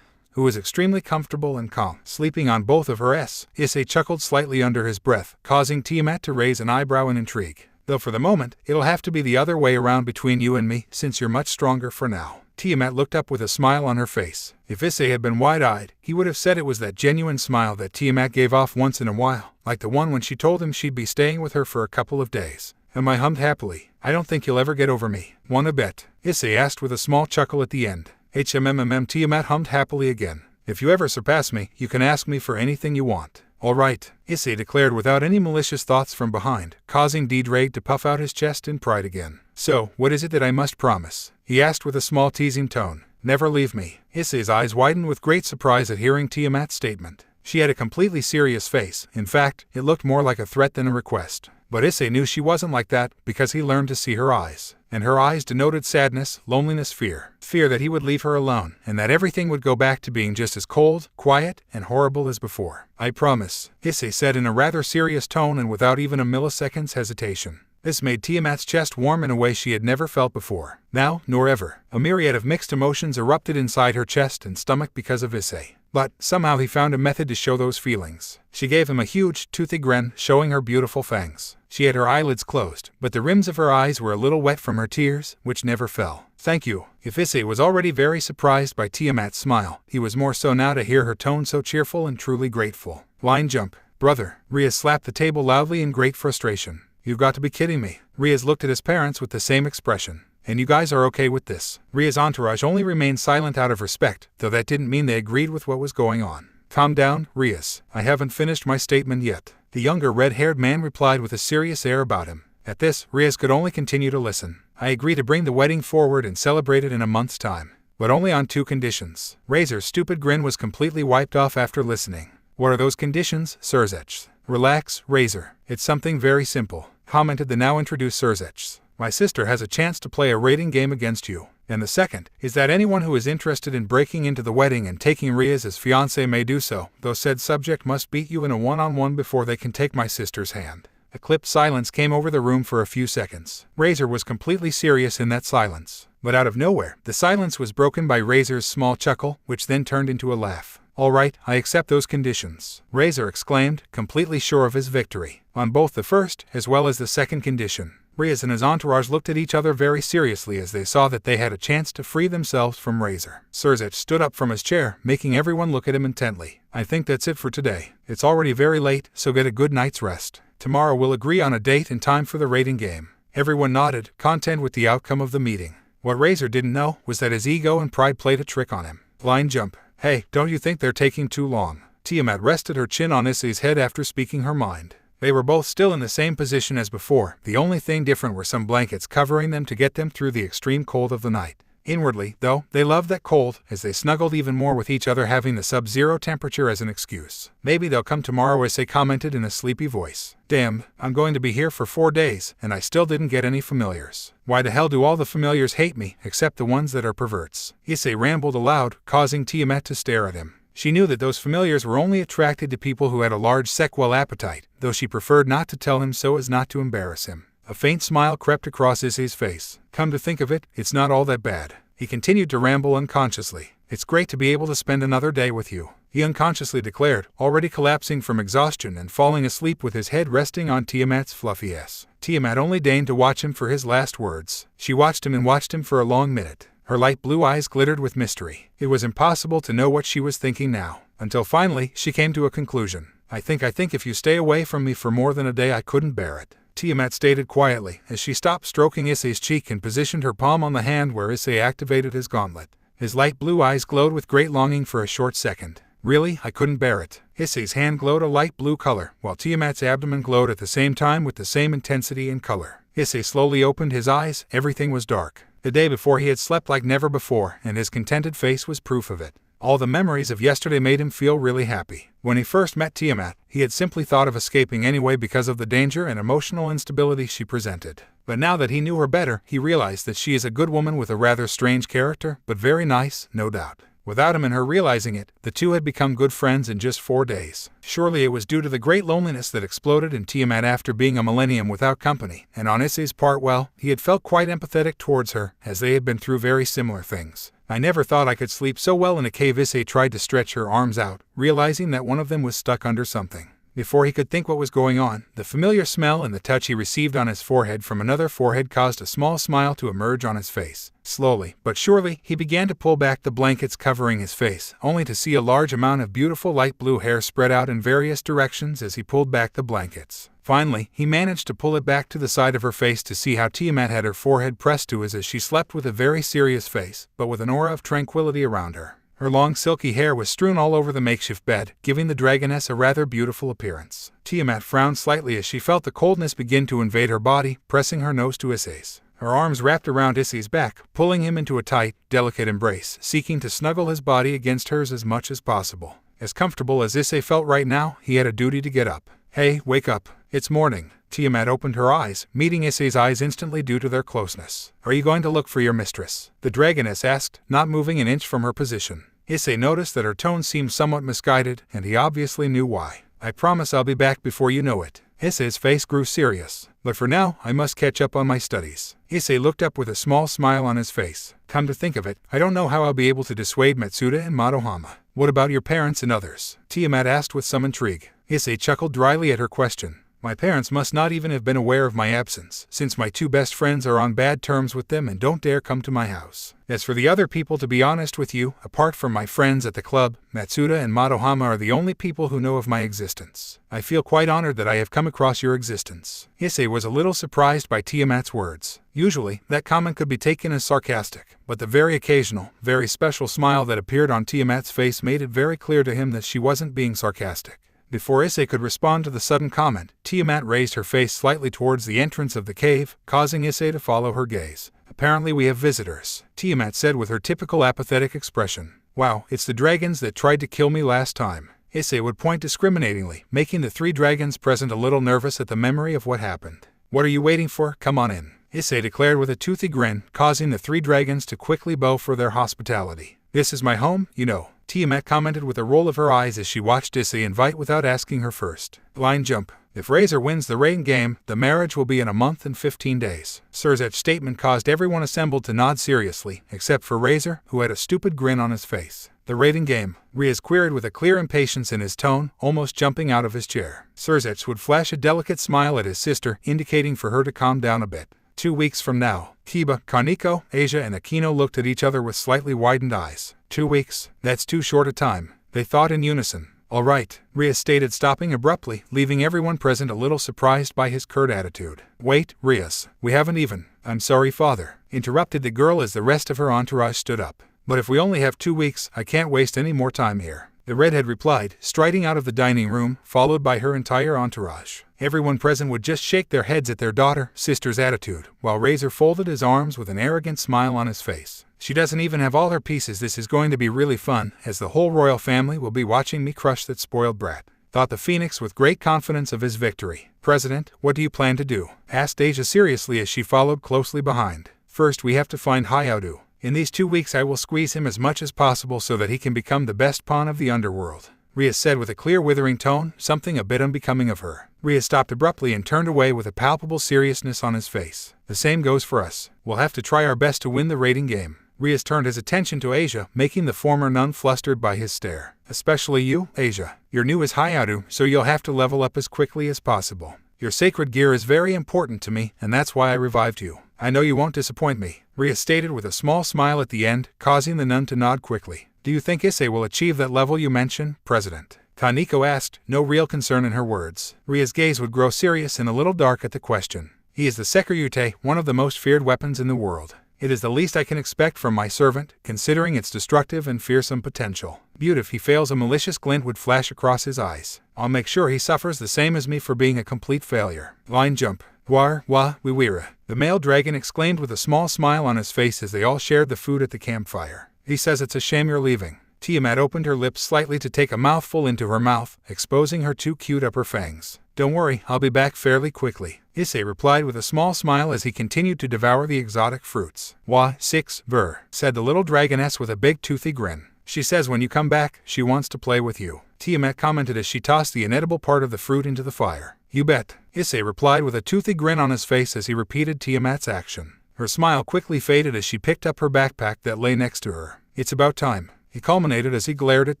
who was extremely comfortable and calm, sleeping on both of her s. Issei chuckled slightly under his breath, causing Tiamat to raise an eyebrow in intrigue. Though for the moment, it'll have to be the other way around between you and me, since you're much stronger for now. Tiamat looked up with a smile on her face. If Issei had been wide-eyed, he would have said it was that genuine smile that Tiamat gave off once in a while, like the one when she told him she'd be staying with her for a couple of days. I hummed happily. I don't think you'll ever get over me. Wanna bet? Issei asked with a small chuckle at the end. Tiamat hummed happily again. If you ever surpass me, you can ask me for anything you want. All right, Issei declared without any malicious thoughts from behind, causing Ddraig to puff out his chest in pride again. So, what is it that I must promise? He asked with a small teasing tone. Never leave me. Issei's eyes widened with great surprise at hearing Tiamat's statement. She had a completely serious face. In fact, it looked more like a threat than a request. But Issei knew she wasn't like that, because he learned to see her eyes. And her eyes denoted sadness, loneliness, fear. Fear that he would leave her alone, and that everything would go back to being just as cold, quiet, and horrible as before. I promise, Issei said in a rather serious tone and without even a millisecond's hesitation. This made Tiamat's chest warm in a way she had never felt before. Now, nor ever. A myriad of mixed emotions erupted inside her chest and stomach because of Issei. But, somehow he found a method to show those feelings. She gave him a huge, toothy grin, showing her beautiful fangs. She had her eyelids closed, but the rims of her eyes were a little wet from her tears, which never fell. Thank you. If Issei was already very surprised by Tiamat's smile, he was more so now to hear her tone so cheerful and truly grateful. Line jump. Brother. Rhea slapped the table loudly in great frustration. You've got to be kidding me. Rhea looked at his parents with the same expression. And you guys are okay with this? Rhea's entourage only remained silent out of respect, though that didn't mean they agreed with what was going on. Calm down, Rhea. I haven't finished my statement yet. The younger red-haired man replied with a serious air about him. At this, Rhea could only continue to listen. I agree to bring the wedding forward and celebrate it in a month's time. But only on 2 conditions. Razor's stupid grin was completely wiped off after listening. What are those conditions, Sirzech? Relax, Razor. It's something very simple, commented the now introduced Sirzech. My sister has a chance to play a rating game against you. And the second is that anyone who is interested in breaking into the wedding and taking Rhea's as fiancé may do so, though said subject must beat you in a one-on-one before they can take my sister's hand. A clipped silence came over the room for a few seconds. Razor was completely serious in that silence. But out of nowhere, the silence was broken by Razor's small chuckle, which then turned into a laugh. All right, I accept those conditions, Razor exclaimed, completely sure of his victory, on both the first as well as the second condition. Rhea and his entourage looked at each other very seriously as they saw that they had a chance to free themselves from Razor. Sirzech stood up from his chair, making everyone look at him intently. I think that's it for today. It's already very late, so get a good night's rest. Tomorrow we'll agree on a date and time for the rating game. Everyone nodded, content with the outcome of the meeting. What Razor didn't know was that his ego and pride played a trick on him. Line jump. Hey, don't you think they're taking too long? Tiamat rested her chin on Issei's head after speaking her mind. They were both still in the same position as before. The only thing different were some blankets covering them to get them through the extreme cold of the night. Inwardly, though, they loved that cold, as they snuggled even more with each other, having the sub-zero temperature as an excuse. Maybe they'll come tomorrow, Issei commented in a sleepy voice. Damn, I'm going to be here for 4 days, and I still didn't get any familiars. Why the hell do all the familiars hate me, except the ones that are perverts? Issei rambled aloud, causing Tiamat to stare at him. She knew that those familiars were only attracted to people who had a large sequel appetite, though she preferred not to tell him so as not to embarrass him. A faint smile crept across Issei's face. Come to think of it, it's not all that bad. He continued to ramble unconsciously. It's great to be able to spend another day with you, he unconsciously declared, already collapsing from exhaustion and falling asleep with his head resting on Tiamat's fluffy ass. Tiamat only deigned to watch him for his last words. She watched him for a long minute. Her light blue eyes glittered with mystery. It was impossible to know what she was thinking now, until finally she came to a conclusion. I think if you stay away from me for more than a day I couldn't bear it, Tiamat stated quietly, as she stopped stroking Issei's cheek and positioned her palm on the hand where Issei activated his gauntlet. His light blue eyes glowed with great longing for a short second. Really, I couldn't bear it. Issei's hand glowed a light blue color, while Tiamat's abdomen glowed at the same time with the same intensity and color. Issei slowly opened his eyes. Everything was dark. The day before he had slept like never before, and his contented face was proof of it. All the memories of yesterday made him feel really happy. When he first met Tiamat, he had simply thought of escaping anyway because of the danger and emotional instability she presented. But now that he knew her better, he realized that she is a good woman with a rather strange character, but very nice, no doubt. Without him and her realizing it, the two had become good friends in just 4 days. Surely it was due to the great loneliness that exploded in Tiamat after being a millennium without company, and on Issei's part, well, he had felt quite empathetic towards her, as they had been through very similar things. I never thought I could sleep so well in a cave. Issei tried to stretch her arms out, realizing that one of them was stuck under something. Before he could think what was going on, the familiar smell and the touch he received on his forehead from another forehead caused a small smile to emerge on his face. Slowly, but surely, he began to pull back the blankets covering his face, only to see a large amount of beautiful light blue hair spread out in various directions as he pulled back the blankets. Finally, he managed to pull it back to the side of her face to see how Tiamat had her forehead pressed to his as she slept with a very serious face, but with an aura of tranquility around her. Her long silky hair was strewn all over the makeshift bed, giving the dragoness a rather beautiful appearance. Tiamat frowned slightly as she felt the coldness begin to invade her body, pressing her nose to Issei's. Her arms wrapped around Issei's back, pulling him into a tight, delicate embrace, seeking to snuggle his body against hers as much as possible. As comfortable as Issei felt right now, he had a duty to get up. "Hey, wake up. It's morning." Tiamat opened her eyes, meeting Issei's eyes instantly due to their closeness. "Are you going to look for your mistress?" the dragoness asked, not moving an inch from her position. Issei noticed that her tone seemed somewhat misguided, and he obviously knew why. "I promise I'll be back before you know it." Issei's face grew serious. "But for now, I must catch up on my studies." Issei looked up with a small smile on his face. "Come to think of it, I don't know how I'll be able to dissuade Matsuda and Madohama." "What about your parents and others?" Tiamat asked with some intrigue. Issei chuckled dryly at her question. "My parents must not even have been aware of my absence, since my 2 best friends are on bad terms with them and don't dare come to my house. As for the other people, to be honest with you, apart from my friends at the club, Matsuda and Madohama are the only people who know of my existence. I feel quite honored that I have come across your existence." Issei was a little surprised by Tiamat's words. Usually, that comment could be taken as sarcastic, but the very occasional, very special smile that appeared on Tiamat's face made it very clear to him that she wasn't being sarcastic. Before Issei could respond to the sudden comment, Tiamat raised her face slightly towards the entrance of the cave, causing Issei to follow her gaze. "Apparently we have visitors," Tiamat said with her typical apathetic expression. "Wow, it's the dragons that tried to kill me last time." Issei would point discriminatingly, making the 3 dragons present a little nervous at the memory of what happened. "What are you waiting for? Come on in," Issei declared with a toothy grin, causing the 3 dragons to quickly bow for their hospitality. "This is my home, you know," Tiamat commented with a roll of her eyes as she watched Issei invite without asking her first. Line jump. "If Razor wins the rating game, the marriage will be in a month and 15 days. Surzech's statement caused everyone assembled to nod seriously, except for Razor, who had a stupid grin on his face. "The rating game?" Riaz queried with a clear impatience in his tone, almost jumping out of his chair. Surzech would flash a delicate smile at his sister, indicating for her to calm down a bit. 2 weeks from now. Kiba, Kaneko, Asia and Akino looked at each other with slightly widened eyes. 2 weeks? That's too short a time, they thought in unison. "All right," Riaz stated, stopping abruptly, leaving everyone present a little surprised by his curt attitude. "Wait, Riaz, we haven't even—" "I'm sorry, father," interrupted the girl as the rest of her entourage stood up. "But if we only have 2 weeks, I can't waste any more time here," the redhead replied, striding out of the dining room, followed by her entire entourage. Everyone present would just shake their heads at their sister's attitude, while Razor folded his arms with an arrogant smile on his face. "She doesn't even have all her pieces. This is going to be really fun, as the whole royal family will be watching me crush that spoiled brat," thought the Phoenix with great confidence of his victory. "President, what do you plan to do?" asked Asia seriously as she followed closely behind. "First we have to find Hayao. In these 2 weeks I will squeeze him as much as possible so that he can become the best pawn of the underworld," Riaz said with a clear withering tone, something a bit unbecoming of her. Riaz stopped abruptly and turned away with a palpable seriousness on his face. "The same goes for us. We'll have to try our best to win the rating game." Riaz turned his attention to Asia, making the former nun flustered by his stare. "Especially you, Asia. You're new as Hayao, so you'll have to level up as quickly as possible. Your sacred gear is very important to me, and that's why I revived you. I know you won't disappoint me," Riaz stated with a small smile at the end, causing the nun to nod quickly. "Do you think Issei will achieve that level you mentioned, President?" Kaneko asked, no real concern in her words. Riaz's gaze would grow serious and a little dark at the question. "He is the Sekiryute, one of the most feared weapons in the world. It is the least I can expect from my servant, considering its destructive and fearsome potential. But if he fails, a malicious glint would flash across his eyes. I'll make sure he suffers the same as me for being a complete failure. Line jump. War, wa, wiwira. The male dragon exclaimed with a small smile on his face as they all shared the food at the campfire. He says it's a shame you're leaving. Tiamat opened her lips slightly to take a mouthful into her mouth, exposing her two cute upper fangs. Don't worry, I'll be back fairly quickly. Issei replied with a small smile as he continued to devour the exotic fruits. Wah, 6, ver, said the little dragoness with a big toothy grin. She says when you come back, she wants to play with you. Tiamat commented as she tossed the inedible part of the fruit into the fire. You bet. Issei replied with a toothy grin on his face as he repeated Tiamat's action. Her smile quickly faded as she picked up her backpack that lay next to her. It's about time, he culminated as he glared at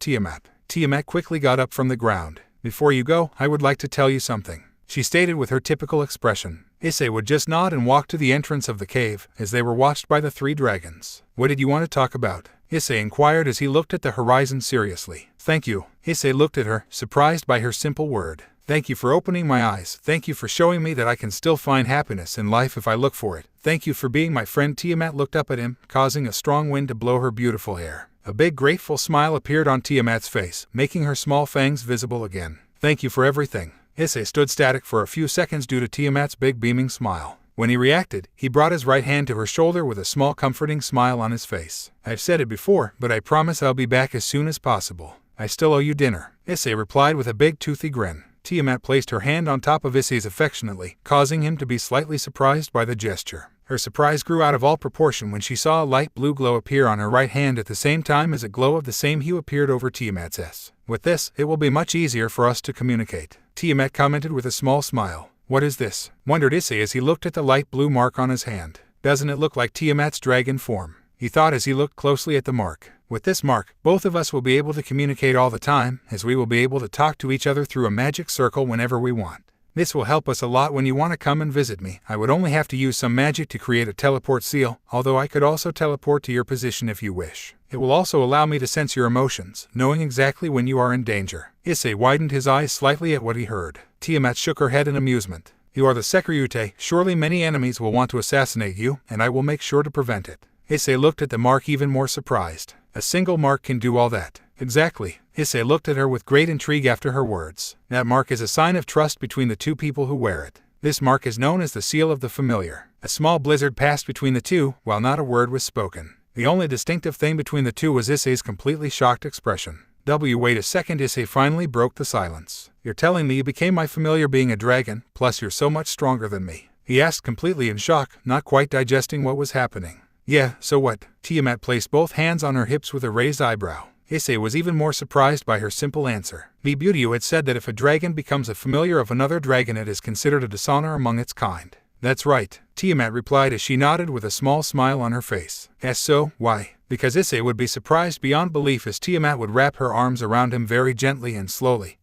Tiamat. Tiamat quickly got up from the ground. Before you go, I would like to tell you something, she stated with her typical expression. Issei would just nod and walk to the entrance of the cave, as they were watched by the 3 dragons. What did you want to talk about? Issei inquired as he looked at the horizon seriously. Thank you. Issei looked at her, surprised by her simple word. Thank you for opening my eyes. Thank you for showing me that I can still find happiness in life if I look for it. Thank you for being my friend. Tiamat looked up at him, causing a strong wind to blow her beautiful hair. A big grateful smile appeared on Tiamat's face, making her small fangs visible again. Thank you for everything. Issei stood static for a few seconds due to Tiamat's big beaming smile. When he reacted, he brought his right hand to her shoulder with a small comforting smile on his face. I've said it before, but I promise I'll be back as soon as possible. I still owe you dinner. Issei replied with a big toothy grin. Tiamat placed her hand on top of Issei's affectionately, causing him to be slightly surprised by the gesture. Her surprise grew out of all proportion when she saw a light blue glow appear on her right hand at the same time as a glow of the same hue appeared over Tiamat's S. With this, it will be much easier for us to communicate. Tiamat commented with a small smile. What is this? Wondered Issei as he looked at the light blue mark on his hand. Doesn't it look like Tiamat's dragon form? He thought as he looked closely at the mark. With this mark, both of us will be able to communicate all the time, as we will be able to talk to each other through a magic circle whenever we want. This will help us a lot when you want to come and visit me. I would only have to use some magic to create a teleport seal, although I could also teleport to your position if you wish. It will also allow me to sense your emotions, knowing exactly when you are in danger. Issei widened his eyes slightly at what he heard. Tiamat shook her head in amusement. You are the Secretary. Surely many enemies will want to assassinate you, and I will make sure to prevent it. Issei looked at the mark even more surprised. A single mark can do all that. Exactly. Issei looked at her with great intrigue after her words. That mark is a sign of trust between the 2 people who wear it. This mark is known as the Seal of the Familiar. A small blizzard passed between the 2, while not a word was spoken. The only distinctive thing between the 2 was Issei's completely shocked expression. Wait a second, Issei finally broke the silence. You're telling me you became my familiar being a dragon, plus you're so much stronger than me? He asked completely in shock, not quite digesting what was happening. Yeah, so what? Tiamat placed both hands on her hips with a raised eyebrow. Issei was even more surprised by her simple answer. The Beauty had said that if a dragon becomes a familiar of another dragon, it is considered a dishonor among its kind. That's right, Tiamat replied as she nodded with a small smile on her face. Yes, so, why? Because Issei would be surprised beyond belief as Tiamat would wrap her arms around him very gently and slowly,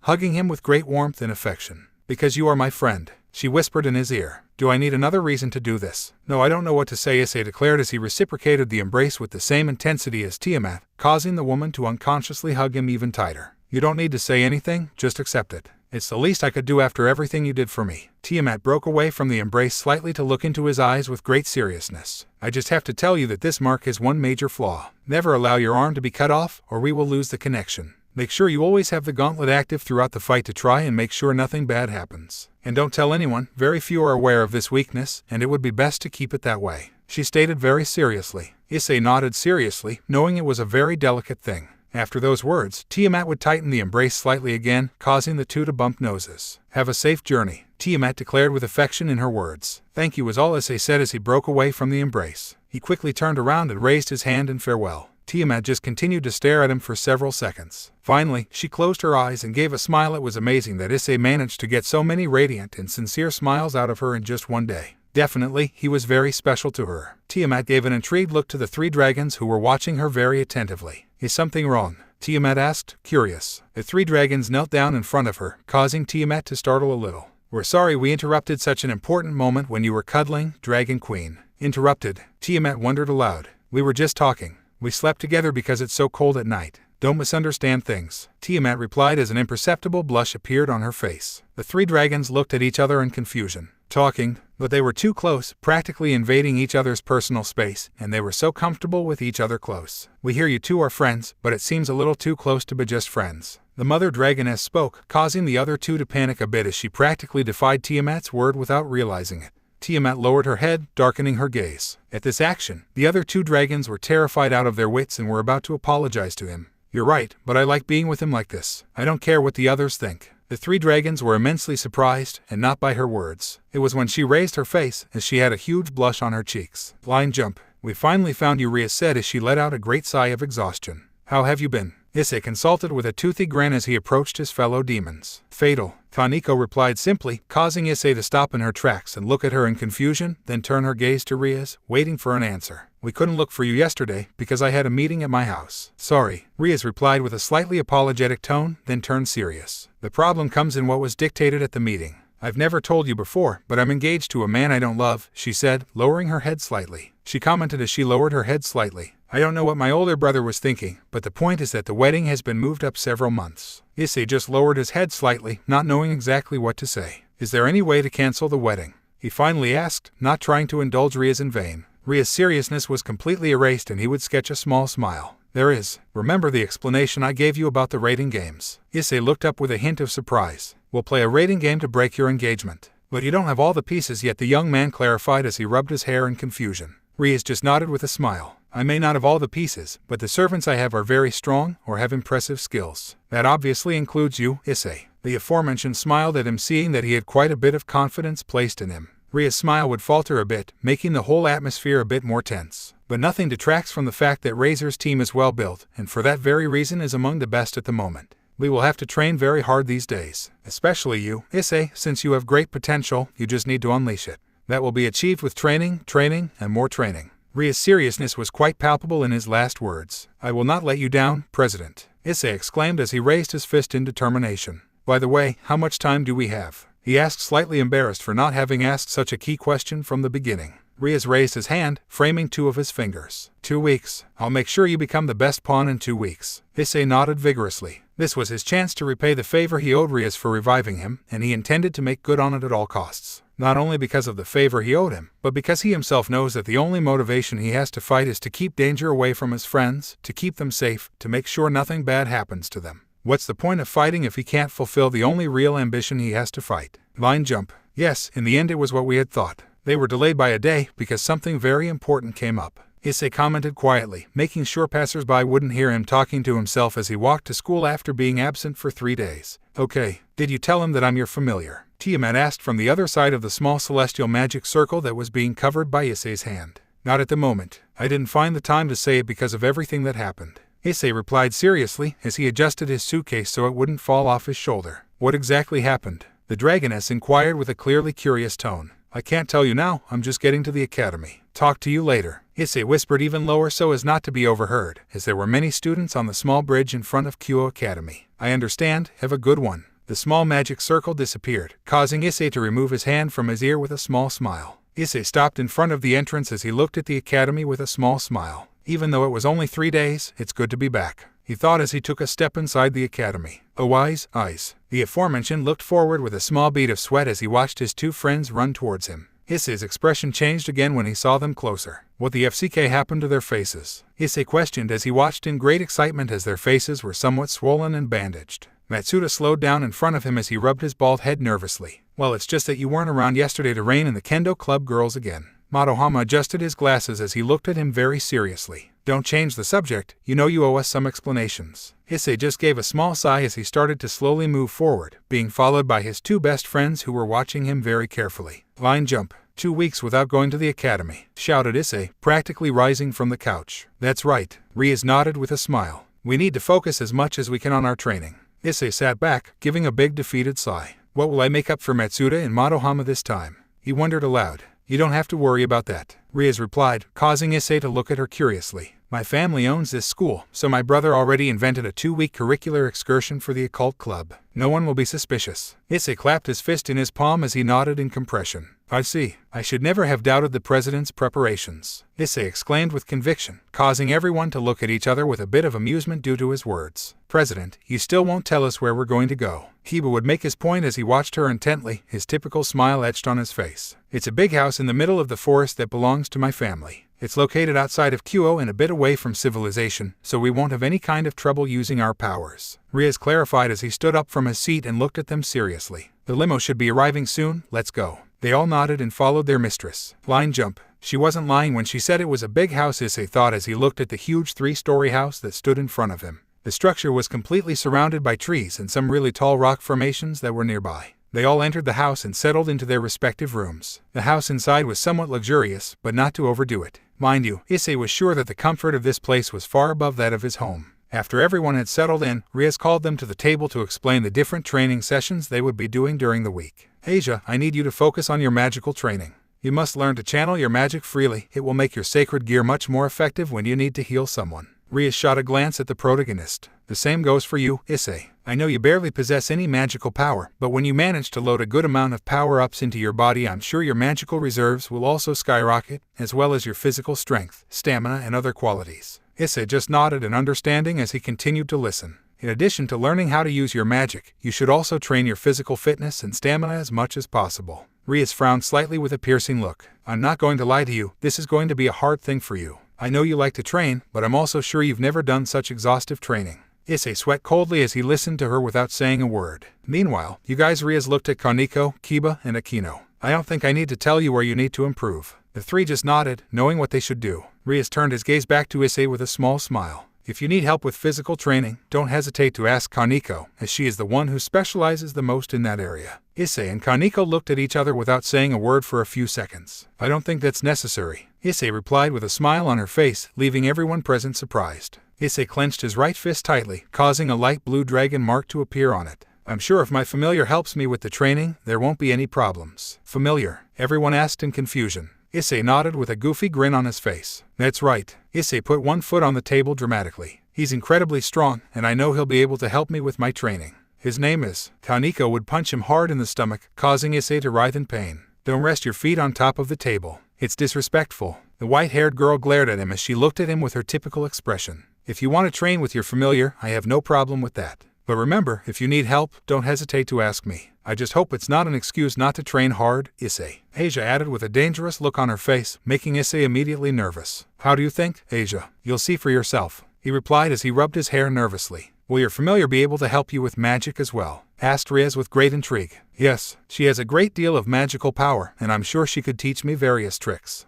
hugging him with great warmth and affection. Because you are my friend, she whispered in his ear. Do I need another reason to do this? No, I don't know what to say, Issei declared as he reciprocated the embrace with the same intensity as Tiamat, causing the woman to unconsciously hug him even tighter. You don't need to say anything, just accept it. It's the least I could do after everything you did for me. Tiamat broke away from the embrace slightly to look into his eyes with great seriousness. I just have to tell you that this mark has one major flaw. Never allow your arm to be cut off, or we will lose the connection. Make sure you always have the gauntlet active throughout the fight to try and make sure nothing bad happens. And don't tell anyone, very few are aware of this weakness, and it would be best to keep it that way, she stated very seriously. Issei nodded seriously, knowing it was a very delicate thing. After those words, Tiamat would tighten the embrace slightly again, causing the 2 to bump noses. Have a safe journey, Tiamat declared with affection in her words. Thank you was all Issei said as he broke away from the embrace. He quickly turned around and raised his hand in farewell. Tiamat just continued to stare at him for several seconds. Finally, she closed her eyes and gave a smile. It was amazing that Issei managed to get so many radiant and sincere smiles out of her in just one day. Definitely, he was very special to her. Tiamat gave an intrigued look to the 3 dragons who were watching her very attentively. Is something wrong? Tiamat asked, curious. The 3 dragons knelt down in front of her, causing Tiamat to startle a little. We're sorry we interrupted such an important moment when you were cuddling, Dragon Queen. Interrupted? Tiamat wondered aloud. We were just talking. We slept together because it's so cold at night. Don't misunderstand things, Tiamat replied as an imperceptible blush appeared on her face. The 3 dragons looked at each other in confusion. Talking? But they were too close, practically invading each other's personal space, and they were so comfortable with each other close. We hear you two are friends, but it seems a little too close to be just friends. The mother dragoness spoke, causing the other two to panic a bit as she practically defied Tiamat's word without realizing it. Tiamat lowered her head, darkening her gaze. At this action, the other two dragons were terrified out of their wits and were about to apologize to him. You're right, but I like being with him like this. I don't care what the others think. The three dragons were immensely surprised, and not by her words. It was when she raised her face, as she had a huge blush on her cheeks. Line jump. We finally found you, Rhea said as she let out a great sigh of exhaustion. How have you been? Issei consulted with a toothy grin as he approached his fellow demons. Fatal, Kaneko replied simply, causing Issei to stop in her tracks and look at her in confusion, then turn her gaze to Rhea's, waiting for an answer. We couldn't look for you yesterday because I had a meeting at my house. Sorry, Rhea's replied with a slightly apologetic tone, then turned serious. The problem comes in what was dictated at the meeting. I've never told you before, but I'm engaged to a man I don't love, she said, lowering her head slightly. She commented as she lowered her head slightly. I don't know what my older brother was thinking, but the point is that the wedding has been moved up several months. Issei just lowered his head slightly, not knowing exactly what to say. Is there any way to cancel the wedding? He finally asked, not trying to indulge Rhea's in vain. Rhea's seriousness was completely erased and he would sketch a small smile. There is. Remember the explanation I gave you about the rating games? Issei looked up with a hint of surprise. We'll play a rating game to break your engagement. But you don't have all the pieces yet, the young man clarified as he rubbed his hair in confusion. Rhea just nodded with a smile. I may not have all the pieces, but the servants I have are very strong or have impressive skills. That obviously includes you, Issei. The aforementioned smiled at him, seeing that he had quite a bit of confidence placed in him. Rhea's smile would falter a bit, making the whole atmosphere a bit more tense. But nothing detracts from the fact that Razor's team is well built, and for that very reason is among the best at the moment. We will have to train very hard these days. Especially you, Issei, since you have great potential, you just need to unleash it. That will be achieved with training, and more training. Rhea's seriousness was quite palpable in his last words. I will not let you down, President, Issei exclaimed as he raised his fist in determination. By the way, how much time do we have? He asked, slightly embarrassed for not having asked such a key question from the beginning. Rhea's raised his hand, framing two of his fingers. 2 weeks. I'll make sure you become the best pawn in 2 weeks. Issei nodded vigorously. This was his chance to repay the favor he owed Rhea's for reviving him, and he intended to make good on it at all costs. Not only because of the favor he owed him, but because he himself knows that the only motivation he has to fight is to keep danger away from his friends, to keep them safe, to make sure nothing bad happens to them. What's the point of fighting if he can't fulfill the only real ambition he has to fight? Line jump. Yes, in the end it was what we had thought. They were delayed by a day because something very important came up. Issei commented quietly, making sure passers-by wouldn't hear him talking to himself as he walked to school after being absent for 3 days. Okay, did you tell him that I'm your familiar? Tiamat asked from the other side of the small celestial magic circle that was being covered by Issei's hand. Not at the moment. I didn't find the time to say it because of everything that happened. Issei replied seriously as he adjusted his suitcase so it wouldn't fall off his shoulder. What exactly happened? The dragoness inquired with a clearly curious tone. I can't tell you now, I'm just getting to the academy. Talk to you later. Issei whispered even lower so as not to be overheard, as there were many students on the small bridge in front of Kyo Academy. I understand, have a good one. The small magic circle disappeared, causing Issei to remove his hand from his ear with a small smile. Issei stopped in front of the entrance as he looked at the academy with a small smile. Even though it was only 3 days, it's good to be back, he thought as he took a step inside the academy. Oh eyes. The aforementioned looked forward with a small bead of sweat as he watched his 2 friends run towards him. Issei's expression changed again when he saw them closer. What the FCK happened to their faces? Issei questioned as he watched in great excitement as their faces were somewhat swollen and bandaged. Matsuda slowed down in front of him as he rubbed his bald head nervously. Well, it's just that you weren't around yesterday to rein in the Kendo Club girls again. Madohama adjusted his glasses as he looked at him very seriously. Don't change the subject, you know you owe us some explanations. Issei just gave a small sigh as he started to slowly move forward, being followed by his 2 best friends who were watching him very carefully. Line jump. 2 weeks without going to the academy, shouted Issei, practically rising from the couch. That's right, Rhea nodded with a smile. We need to focus as much as we can on our training. Issei sat back, giving a big defeated sigh. What will I make up for Matsuda and Madohama this time? He wondered aloud. You don't have to worry about that, Rhea replied, causing Issei to look at her curiously. My family owns this school, so my brother already invented a 2-week curricular excursion for the occult club. No one will be suspicious. Issei clapped his fist in his palm as he nodded in compression. I see. I should never have doubted the president's preparations, Issei exclaimed with conviction, causing everyone to look at each other with a bit of amusement due to his words. President, you still won't tell us where we're going to go. Kiba would make his point as he watched her intently, his typical smile etched on his face. It's a big house in the middle of the forest that belongs to my family. It's located outside of Kyo and a bit away from civilization, so we won't have any kind of trouble using our powers, Riaz clarified as he stood up from his seat and looked at them seriously. The limo should be arriving soon, let's go. They all nodded and followed their mistress. Line jump. She wasn't lying when she said it was a big house, Issei thought as he looked at the huge 3-story house that stood in front of him. The structure was completely surrounded by trees and some really tall rock formations that were nearby. They all entered the house and settled into their respective rooms. The house inside was somewhat luxurious, but not to overdo it. Mind you, Issei was sure that the comfort of this place was far above that of his home. After everyone had settled in, Riaz called them to the table to explain the different training sessions they would be doing during the week. Asia, I need you to focus on your magical training. You must learn to channel your magic freely. It will make your sacred gear much more effective when you need to heal someone. Riaz shot a glance at the protagonist. The same goes for you, Issei. I know you barely possess any magical power, but when you manage to load a good amount of power-ups into your body, I'm sure your magical reserves will also skyrocket, as well as your physical strength, stamina, and other qualities. Issei just nodded in understanding as he continued to listen. In addition to learning how to use your magic, you should also train your physical fitness and stamina as much as possible. Riaz frowned slightly with a piercing look. I'm not going to lie to you, this is going to be a hard thing for you. I know you like to train, but I'm also sure you've never done such exhaustive training. Issei sweat coldly as he listened to her without saying a word. Meanwhile, you guys, Riaz looked at Kaneko, Kiba, and Akino. I don't think I need to tell you where you need to improve. The three just nodded, knowing what they should do. Riaz turned his gaze back to Issei with a small smile. If you need help with physical training, don't hesitate to ask Kaneko, as she is the one who specializes the most in that area. Issei and Kaneko looked at each other without saying a word for a few seconds. I don't think that's necessary, Issei replied with a smile on her face, leaving everyone present surprised. Issei clenched his right fist tightly, causing a light blue dragon mark to appear on it. I'm sure if my familiar helps me with the training, there won't be any problems. Familiar? Everyone asked in confusion. Issei nodded with a goofy grin on his face. That's right. Issei put one foot on the table dramatically. He's incredibly strong, and I know he'll be able to help me with my training. His name is... Kaneko would punch him hard in the stomach, causing Issei to writhe in pain. Don't rest your feet on top of the table. It's disrespectful. The white-haired girl glared at him as she looked at him with her typical expression. If you want to train with your familiar, I have no problem with that. But remember, if you need help, don't hesitate to ask me. I just hope it's not an excuse not to train hard, Issei. Asia added with a dangerous look on her face, making Issei immediately nervous. How do you think, Asia? You'll see for yourself, he replied as he rubbed his hair nervously. Will your familiar be able to help you with magic as well? Asked Riaz with great intrigue. Yes, she has a great deal of magical power, and I'm sure she could teach me various tricks.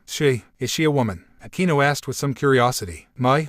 Is she a woman? Akino asked with some curiosity. My,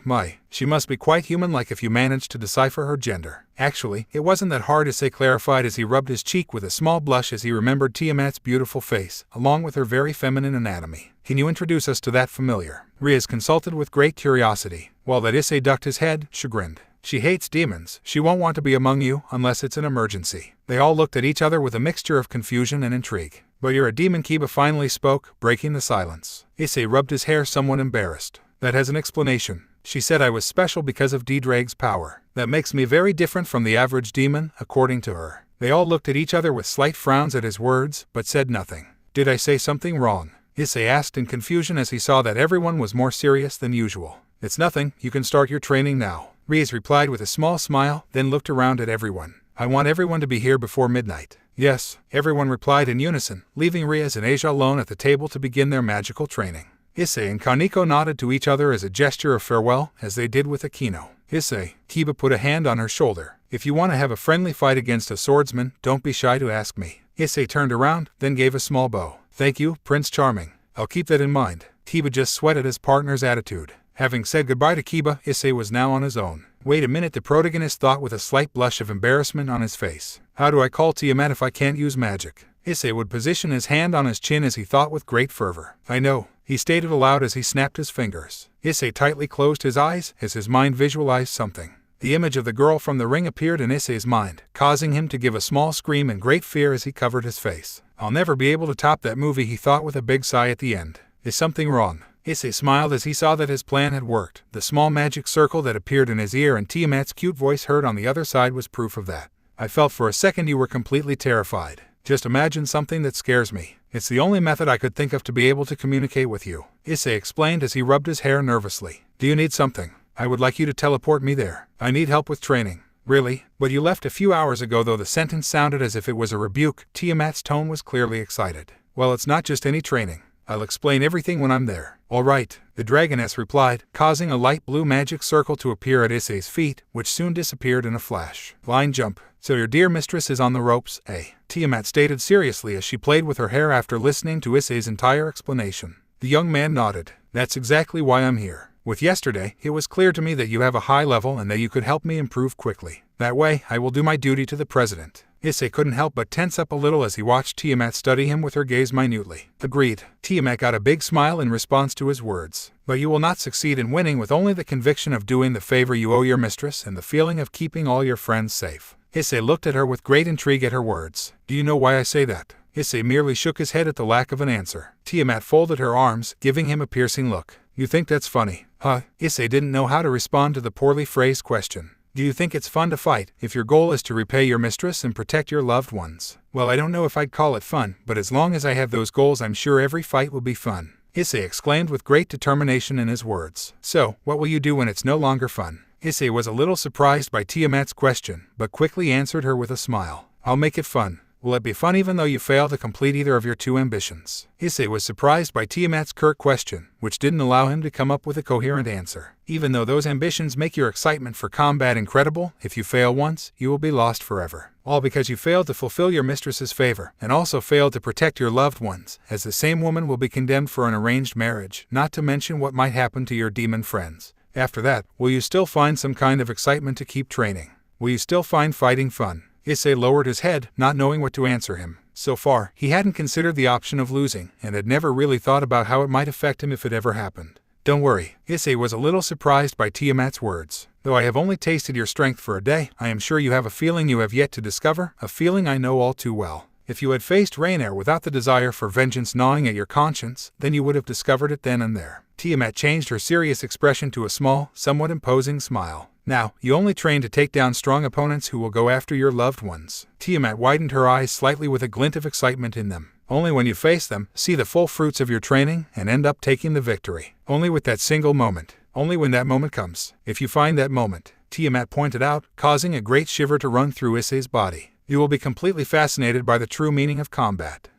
she must be quite human-like if you managed to decipher her gender. Actually, it wasn't that hard, Issei clarified as he rubbed his cheek with a small blush as he remembered Tiamat's beautiful face, along with her very feminine anatomy. Can you introduce us to that familiar? Riaz consulted with great curiosity, while that Issei ducked his head, chagrined. She hates demons. She won't want to be among you unless it's an emergency. They all looked at each other with a mixture of confusion and intrigue. But you're a demon, Kiba finally spoke, breaking the silence. Issei rubbed his hair, somewhat embarrassed. That has an explanation. She said I was special because of Ddraig's power. That makes me very different from the average demon, according to her. They all looked at each other with slight frowns at his words, but said nothing. Did I say something wrong? Issei asked in confusion as he saw that everyone was more serious than usual. It's nothing, you can start your training now. Riaz replied with a small smile, then looked around at everyone. I want everyone to be here before midnight. Yes, everyone replied in unison, leaving Riaz and Asia alone at the table to begin their magical training. Issei and Kaneko nodded to each other as a gesture of farewell, as they did with Akino. Issei, Kiba put a hand on her shoulder. If you want to have a friendly fight against a swordsman, don't be shy to ask me. Issei turned around, then gave a small bow. Thank you, Prince Charming. I'll keep that in mind. Kiba just sweated his partner's attitude. Having said goodbye to Kiba, Issei was now on his own. Wait a minute, the protagonist thought with a slight blush of embarrassment on his face. How do I call Tiamat if I can't use magic? Issei would position his hand on his chin as he thought with great fervor. I know, he stated aloud as he snapped his fingers. Issei tightly closed his eyes as his mind visualized something. The image of the girl from the ring appeared in Issei's mind, causing him to give a small scream in great fear as he covered his face. I'll never be able to top that movie, he thought with a big sigh at the end. Is something wrong? Issei smiled as he saw that his plan had worked. The small magic circle that appeared in his ear and Tiamat's cute voice heard on the other side was proof of that. I felt for a second you were completely terrified. Just imagine something that scares me. It's the only method I could think of to be able to communicate with you, Issei explained as he rubbed his hair nervously. Do you need something? I would like you to teleport me there. I need help with training. Really? But you left a few hours ago, though the sentence sounded as if it was a rebuke. Tiamat's tone was clearly excited. Well, it's not just any training. I'll explain everything when I'm there. All right, the dragoness replied, causing a light blue magic circle to appear at Issei's feet, which soon disappeared in a flash. Line jump. So your dear mistress is on the ropes, eh? Tiamat stated seriously as she played with her hair after listening to Issei's entire explanation. The young man nodded. That's exactly why I'm here. With yesterday, it was clear to me that you have a high level and that you could help me improve quickly. That way, I will do my duty to the president. Issei couldn't help but tense up a little as he watched Tiamat study him with her gaze minutely. Agreed. Tiamat got a big smile in response to his words. But you will not succeed in winning with only the conviction of doing the favor you owe your mistress and the feeling of keeping all your friends safe. Issei looked at her with great intrigue at her words. Do you know why I say that? Issei merely shook his head at the lack of an answer. Tiamat folded her arms, giving him a piercing look. You think that's funny, huh? Issei didn't know how to respond to the poorly phrased question. Do you think it's fun to fight, if your goal is to repay your mistress and protect your loved ones? Well, I don't know if I'd call it fun, but as long as I have those goals, I'm sure every fight will be fun. Issei exclaimed with great determination in his words. So, what will you do when it's no longer fun? Issei was a little surprised by Tiamat's question, but quickly answered her with a smile. I'll make it fun. Will it be fun even though you fail to complete either of your two ambitions? Issei was surprised by Tiamat's curt question, which didn't allow him to come up with a coherent answer. Even though those ambitions make your excitement for combat incredible, if you fail once, you will be lost forever. All because you failed to fulfill your mistress's favor, and also failed to protect your loved ones, as the same woman will be condemned for an arranged marriage, not to mention what might happen to your demon friends. After that, will you still find some kind of excitement to keep training? Will you still find fighting fun? Issei lowered his head, not knowing what to answer him. So far, he hadn't considered the option of losing, and had never really thought about how it might affect him if it ever happened. Don't worry. Issei was a little surprised by Tiamat's words. Though I have only tasted your strength for a day, I am sure you have a feeling you have yet to discover, a feeling I know all too well. If you had faced Raynare without the desire for vengeance gnawing at your conscience, then you would have discovered it then and there. Tiamat changed her serious expression to a small, somewhat imposing smile. Now, you only train to take down strong opponents who will go after your loved ones. Tiamat widened her eyes slightly with a glint of excitement in them. Only when you face them, see the full fruits of your training, and end up taking the victory. Only with that single moment. Only when that moment comes. If you find that moment, Tiamat pointed out, causing a great shiver to run through Issei's body. You will be completely fascinated by the true meaning of combat.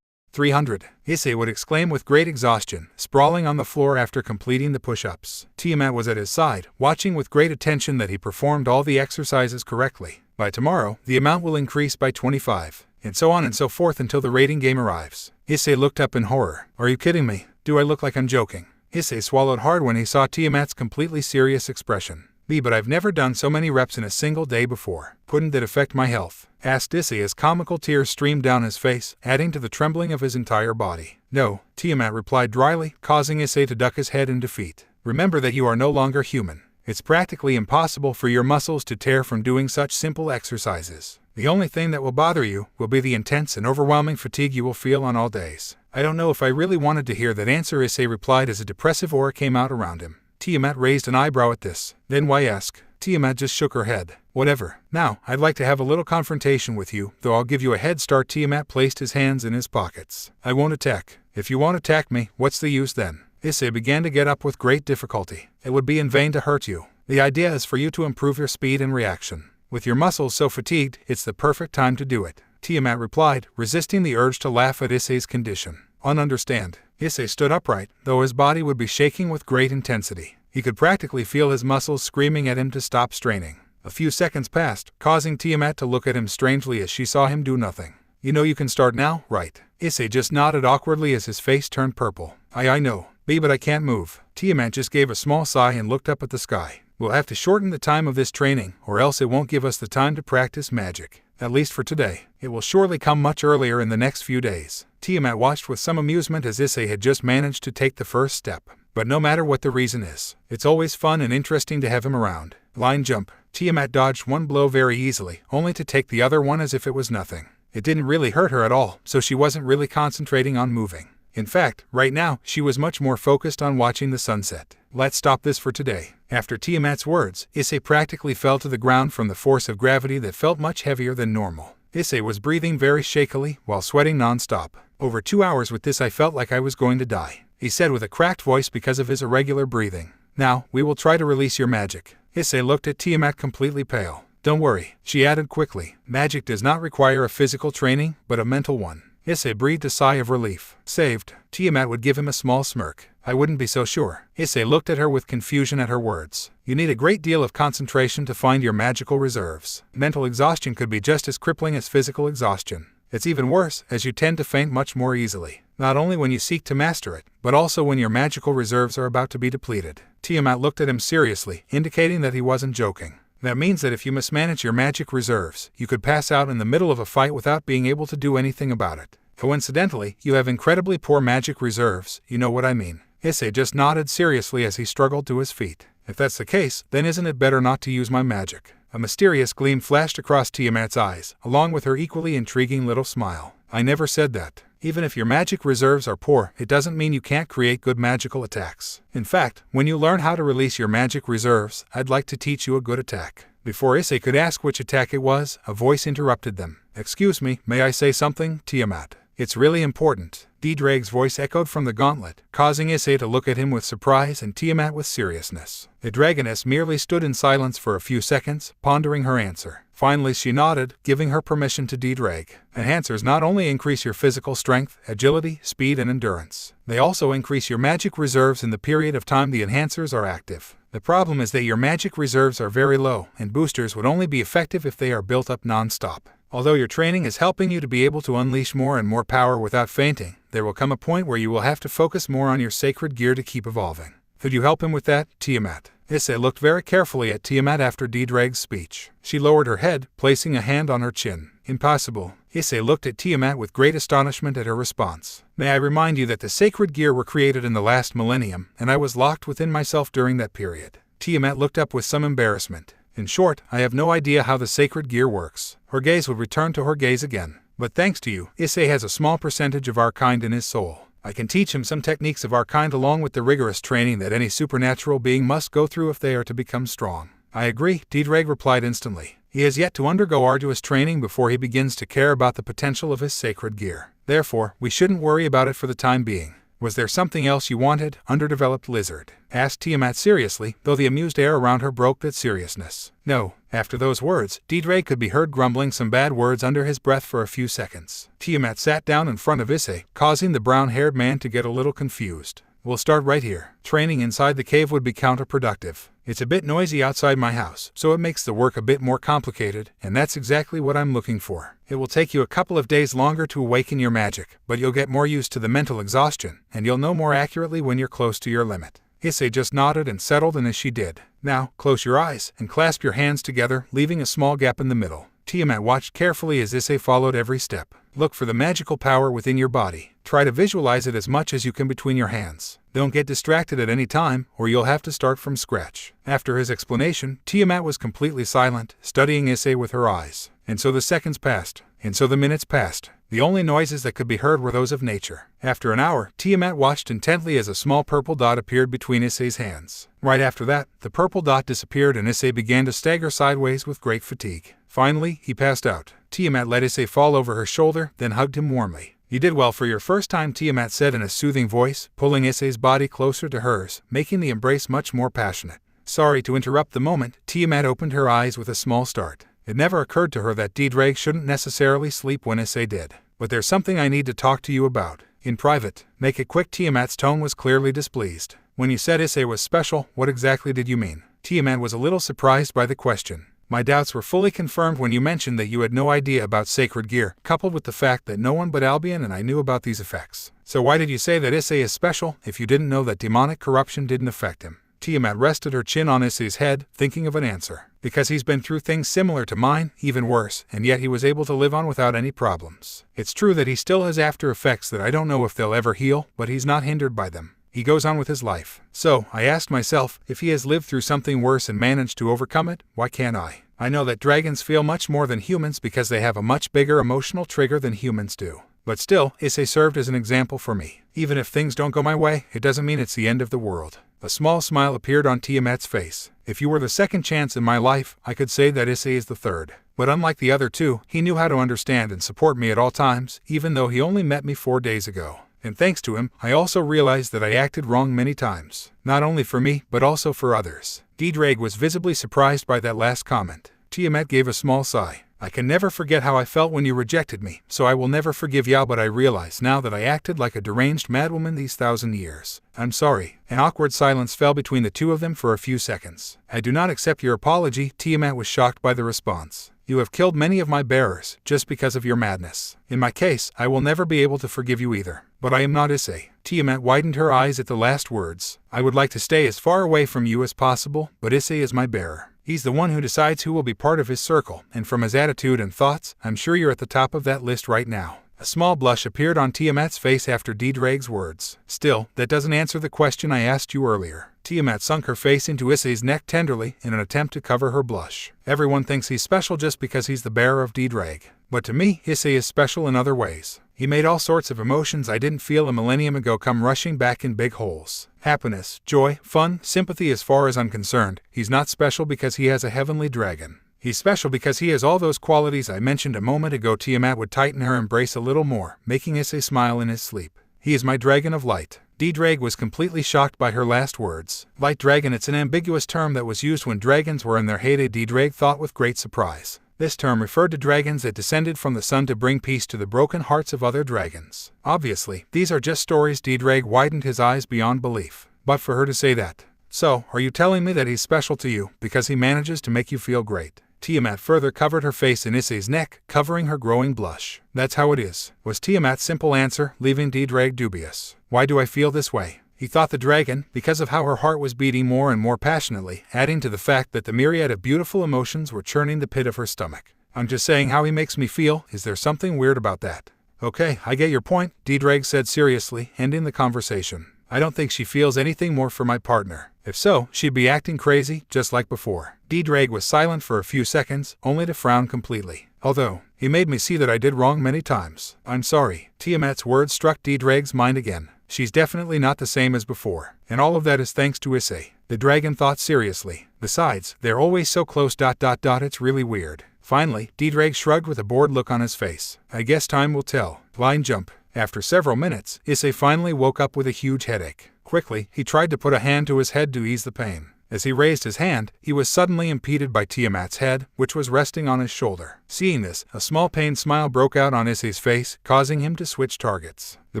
300. Issei would exclaim with great exhaustion, sprawling on the floor after completing the push-ups. Tiamat was at his side, watching with great attention that he performed all the exercises correctly. By tomorrow, the amount will increase by 25, and so on and so forth until the rating game arrives. Issei looked up in horror. Are you kidding me? Do I look like I'm joking? Issei swallowed hard when he saw Tiamat's completely serious expression. But I've never done so many reps in a single day before. Couldn't that affect my health? Asked Issei as comical tears streamed down his face, adding to the trembling of his entire body. No, Tiamat replied dryly, causing Issei to duck his head in defeat. Remember that you are no longer human. It's practically impossible for your muscles to tear from doing such simple exercises. The only thing that will bother you will be the intense and overwhelming fatigue you will feel on all days. I don't know if I really wanted to hear that answer, Issei replied as a depressive aura came out around him. Tiamat raised an eyebrow at this. Then why ask? Tiamat just shook her head. Whatever. Now, I'd like to have a little confrontation with you, though I'll give you a head start. Tiamat placed his hands in his pockets. I won't attack. If you won't attack me, what's the use then? Issei began to get up with great difficulty. It would be in vain to hurt you. The idea is for you to improve your speed and reaction. With your muscles so fatigued, it's the perfect time to do it. Tiamat replied, resisting the urge to laugh at Issei's condition. Ununderstand. Issei stood upright, though his body would be shaking with great intensity. He could practically feel his muscles screaming at him to stop straining. A few seconds passed, causing Tiamat to look at him strangely as she saw him do nothing. You know you can start now, right? Issei just nodded awkwardly as his face turned purple. I know. But I can't move. Tiamat just gave a small sigh and looked up at the sky. We'll have to shorten the time of this training, or else it won't give us the time to practice magic. At least for today. It will surely come much earlier in the next few days. Tiamat watched with some amusement as Issei had just managed to take the first step. But no matter what the reason is, it's always fun and interesting to have him around. Line jump. Tiamat dodged one blow very easily, only to take the other one as if it was nothing. It didn't really hurt her at all, so she wasn't really concentrating on moving. In fact, right now, she was much more focused on watching the sunset. Let's stop this for today. After Tiamat's words, Issei practically fell to the ground from the force of gravity that felt much heavier than normal. Issei was breathing very shakily while sweating non-stop. Over 2 hours with this I felt like I was going to die, he said with a cracked voice because of his irregular breathing. Now, we will try to release your magic. Issei looked at Tiamat completely pale. Don't worry, she added quickly. Magic does not require a physical training, but a mental one. Issei breathed a sigh of relief. Saved. Tiamat would give him a small smirk. I wouldn't be so sure. Issei looked at her with confusion at her words. You need a great deal of concentration to find your magical reserves. Mental exhaustion could be just as crippling as physical exhaustion. It's even worse, as you tend to faint much more easily. Not only when you seek to master it, but also when your magical reserves are about to be depleted. Tiamat looked at him seriously, indicating that he wasn't joking. That means that if you mismanage your magic reserves, you could pass out in the middle of a fight without being able to do anything about it. Coincidentally, you have incredibly poor magic reserves, you know what I mean. Issei just nodded seriously as he struggled to his feet. If that's the case, then isn't it better not to use my magic? A mysterious gleam flashed across Tiamat's eyes, along with her equally intriguing little smile. I never said that. Even if your magic reserves are poor, it doesn't mean you can't create good magical attacks. In fact, when you learn how to release your magic reserves, I'd like to teach you a good attack. Before Issei could ask which attack it was, a voice interrupted them. Excuse me, may I say something, Tiamat? It's really important. Ddraig's voice echoed from the gauntlet, causing Issei to look at him with surprise and Tiamat with seriousness. The dragoness merely stood in silence for a few seconds, pondering her answer. Finally she nodded, giving her permission to Ddraig. Enhancers not only increase your physical strength, agility, speed, and endurance. They also increase your magic reserves in the period of time the enhancers are active. The problem is that your magic reserves are very low, and boosters would only be effective if they are built up non-stop. Although your training is helping you to be able to unleash more and more power without fainting, there will come a point where you will have to focus more on your sacred gear to keep evolving. Could you help him with that, Tiamat? Issei looked very carefully at Tiamat after Ddraig's speech. She lowered her head, placing a hand on her chin. Impossible. Issei looked at Tiamat with great astonishment at her response. May I remind you that the sacred gear were created in the last millennium, and I was locked within myself during that period. Tiamat looked up with some embarrassment. In short, I have no idea how the sacred gear works. Her gaze would return to her gaze again. But thanks to you, Issei has a small percentage of our kind in his soul. I can teach him some techniques of our kind along with the rigorous training that any supernatural being must go through if they are to become strong. I agree, Ddraig replied instantly. He has yet to undergo arduous training before he begins to care about the potential of his sacred gear. Therefore, we shouldn't worry about it for the time being. Was there something else you wanted, underdeveloped lizard? Asked Tiamat seriously, though the amused air around her broke that seriousness. No. After those words, Ddraig could be heard grumbling some bad words under his breath for a few seconds. Tiamat sat down in front of Issei, causing the brown-haired man to get a little confused. We'll start right here. Training inside the cave would be counterproductive. It's a bit noisy outside my house, so it makes the work a bit more complicated, and that's exactly what I'm looking for. It will take you a couple of days longer to awaken your magic, but you'll get more used to the mental exhaustion, and you'll know more accurately when you're close to your limit. Issei just nodded and settled, and as she did, now, close your eyes and clasp your hands together, leaving a small gap in the middle. Tiamat watched carefully as Issei followed every step. Look for the magical power within your body. Try to visualize it as much as you can between your hands. Don't get distracted at any time, or you'll have to start from scratch. After his explanation, Tiamat was completely silent, studying Issei with her eyes. And so the seconds passed, and so the minutes passed. The only noises that could be heard were those of nature. After an hour, Tiamat watched intently as a small purple dot appeared between Issei's hands. Right after that, the purple dot disappeared and Issei began to stagger sideways with great fatigue. Finally, he passed out. Tiamat let Issei fall over her shoulder, then hugged him warmly. You did well for your first time, Tiamat said in a soothing voice, pulling Issei's body closer to hers, making the embrace much more passionate. Sorry to interrupt the moment, Tiamat opened her eyes with a small start. It never occurred to her that Ddraig shouldn't necessarily sleep when Issei did. But there's something I need to talk to you about. In private. Make it quick. Tiamat's tone was clearly displeased. When you said Issei was special, what exactly did you mean? Tiamat was a little surprised by the question. My doubts were fully confirmed when you mentioned that you had no idea about sacred gear, coupled with the fact that no one but Albion and I knew about these effects. So why did you say that Issei is special, if you didn't know that demonic corruption didn't affect him? Tiamat rested her chin on Issei's head, thinking of an answer. Because he's been through things similar to mine, even worse, and yet he was able to live on without any problems. It's true that he still has after effects that I don't know if they'll ever heal, but he's not hindered by them. He goes on with his life. So, I asked myself, if he has lived through something worse and managed to overcome it, why can't I? I know that dragons feel much more than humans because they have a much bigger emotional trigger than humans do. But still, Issei served as an example for me. Even if things don't go my way, it doesn't mean it's the end of the world. A small smile appeared on Tiamat's face. If you were the second chance in my life, I could say that Issei is the third. But unlike the other two, he knew how to understand and support me at all times, even though he only met me 4 days ago. And thanks to him, I also realized that I acted wrong many times. Not only for me, but also for others. Ddraig was visibly surprised by that last comment. Tiamat gave a small sigh. I can never forget how I felt when you rejected me, so I will never forgive you, but I realize now that I acted like a deranged madwoman these 1,000 years. I'm sorry. An awkward silence fell between the two of them for a few seconds. I do not accept your apology. Tiamat was shocked by the response. You have killed many of my bearers, just because of your madness. In my case, I will never be able to forgive you either. But I am not Issei. Tiamat widened her eyes at the last words. I would like to stay as far away from you as possible, but Issei is my bearer. He's the one who decides who will be part of his circle, and from his attitude and thoughts, I'm sure you're at the top of that list right now. A small blush appeared on Tiamat's face after Ddraig's words. Still, that doesn't answer the question I asked you earlier. Tiamat sunk her face into Issei's neck tenderly in an attempt to cover her blush. Everyone thinks he's special just because he's the bearer of Ddraig. But to me, Issei is special in other ways. He made all sorts of emotions I didn't feel a millennium ago come rushing back in big holes. Happiness, joy, fun, sympathy. As far as I'm concerned, he's not special because he has a heavenly dragon. He's special because he has all those qualities I mentioned a moment ago. Tiamat would tighten her embrace a little more, making Issei smile in his sleep. He is my dragon of light. Ddraig was completely shocked by her last words. Light dragon, it's an ambiguous term that was used when dragons were in their heyday. Ddraig thought with great surprise. This term referred to dragons that descended from the sun to bring peace to the broken hearts of other dragons. Obviously, these are just stories. Ddraig widened his eyes beyond belief. But for her to say that. So, are you telling me that he's special to you because he manages to make you feel great? Tiamat further covered her face in Issei's neck, covering her growing blush. That's how it is, was Tiamat's simple answer, leaving Ddraig dubious. Why do I feel this way? He thought the dragon, because of how her heart was beating more and more passionately, adding to the fact that the myriad of beautiful emotions were churning the pit of her stomach. I'm just saying how he makes me feel. Is there something weird about that? Okay, I get your point, Ddraig said seriously, ending the conversation. I don't think she feels anything more for my partner. If so, she'd be acting crazy, just like before. Ddraig was silent for a few seconds, only to frown completely. Although, he made me see that I did wrong many times. I'm sorry. Tiamat's words struck Ddraig's mind again. She's definitely not the same as before. And all of that is thanks to Issei. The dragon thought seriously. Besides, they're always so close. It's really weird. Finally, Ddraig shrugged with a bored look on his face. I guess time will tell. Line jump. After several minutes, Issei finally woke up with a huge headache. Quickly, he tried to put a hand to his head to ease the pain. As he raised his hand, he was suddenly impeded by Tiamat's head, which was resting on his shoulder. Seeing this, a small pained smile broke out on Issei's face, causing him to switch targets. The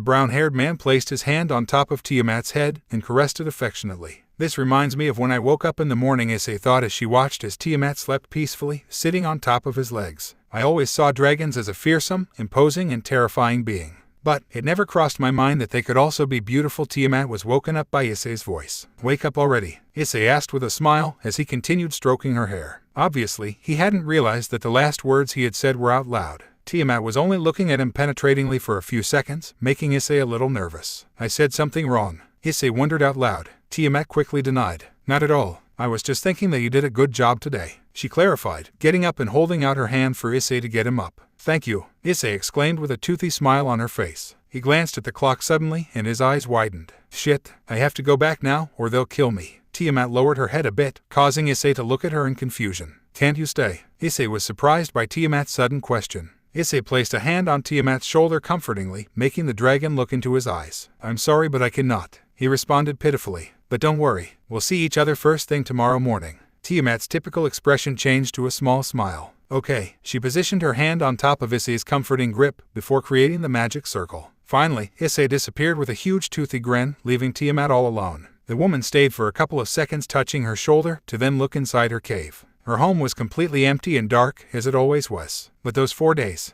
brown-haired man placed his hand on top of Tiamat's head and caressed it affectionately. This reminds me of when I woke up in the morning, Issei thought as she watched as Tiamat slept peacefully, sitting on top of his legs. I always saw dragons as a fearsome, imposing, and terrifying being. But it never crossed my mind that they could also be beautiful. Tiamat was woken up by Issei's voice. Wake up already, Issei asked with a smile as he continued stroking her hair. Obviously, he hadn't realized that the last words he had said were out loud. Tiamat was only looking at him penetratingly for a few seconds, making Issei a little nervous. I said something wrong, Issei wondered out loud. Tiamat quickly denied. Not at all. I was just thinking that you did a good job today, she clarified, getting up and holding out her hand for Issei to get him up. Thank you, Issei exclaimed with a toothy smile on her face. He glanced at the clock suddenly, and his eyes widened. Shit, I have to go back now, or they'll kill me. Tiamat lowered her head a bit, causing Issei to look at her in confusion. Can't you stay? Issei was surprised by Tiamat's sudden question. Issei placed a hand on Tiamat's shoulder comfortingly, making the dragon look into his eyes. I'm sorry, but I cannot, he responded pitifully. But don't worry, we'll see each other first thing tomorrow morning. Tiamat's typical expression changed to a small smile. Okay, she positioned her hand on top of Issei's comforting grip before creating the magic circle. Finally, Issei disappeared with a huge toothy grin, leaving Tiamat all alone. The woman stayed for a couple of seconds touching her shoulder to then look inside her cave. Her home was completely empty and dark, as it always was. But those 4 days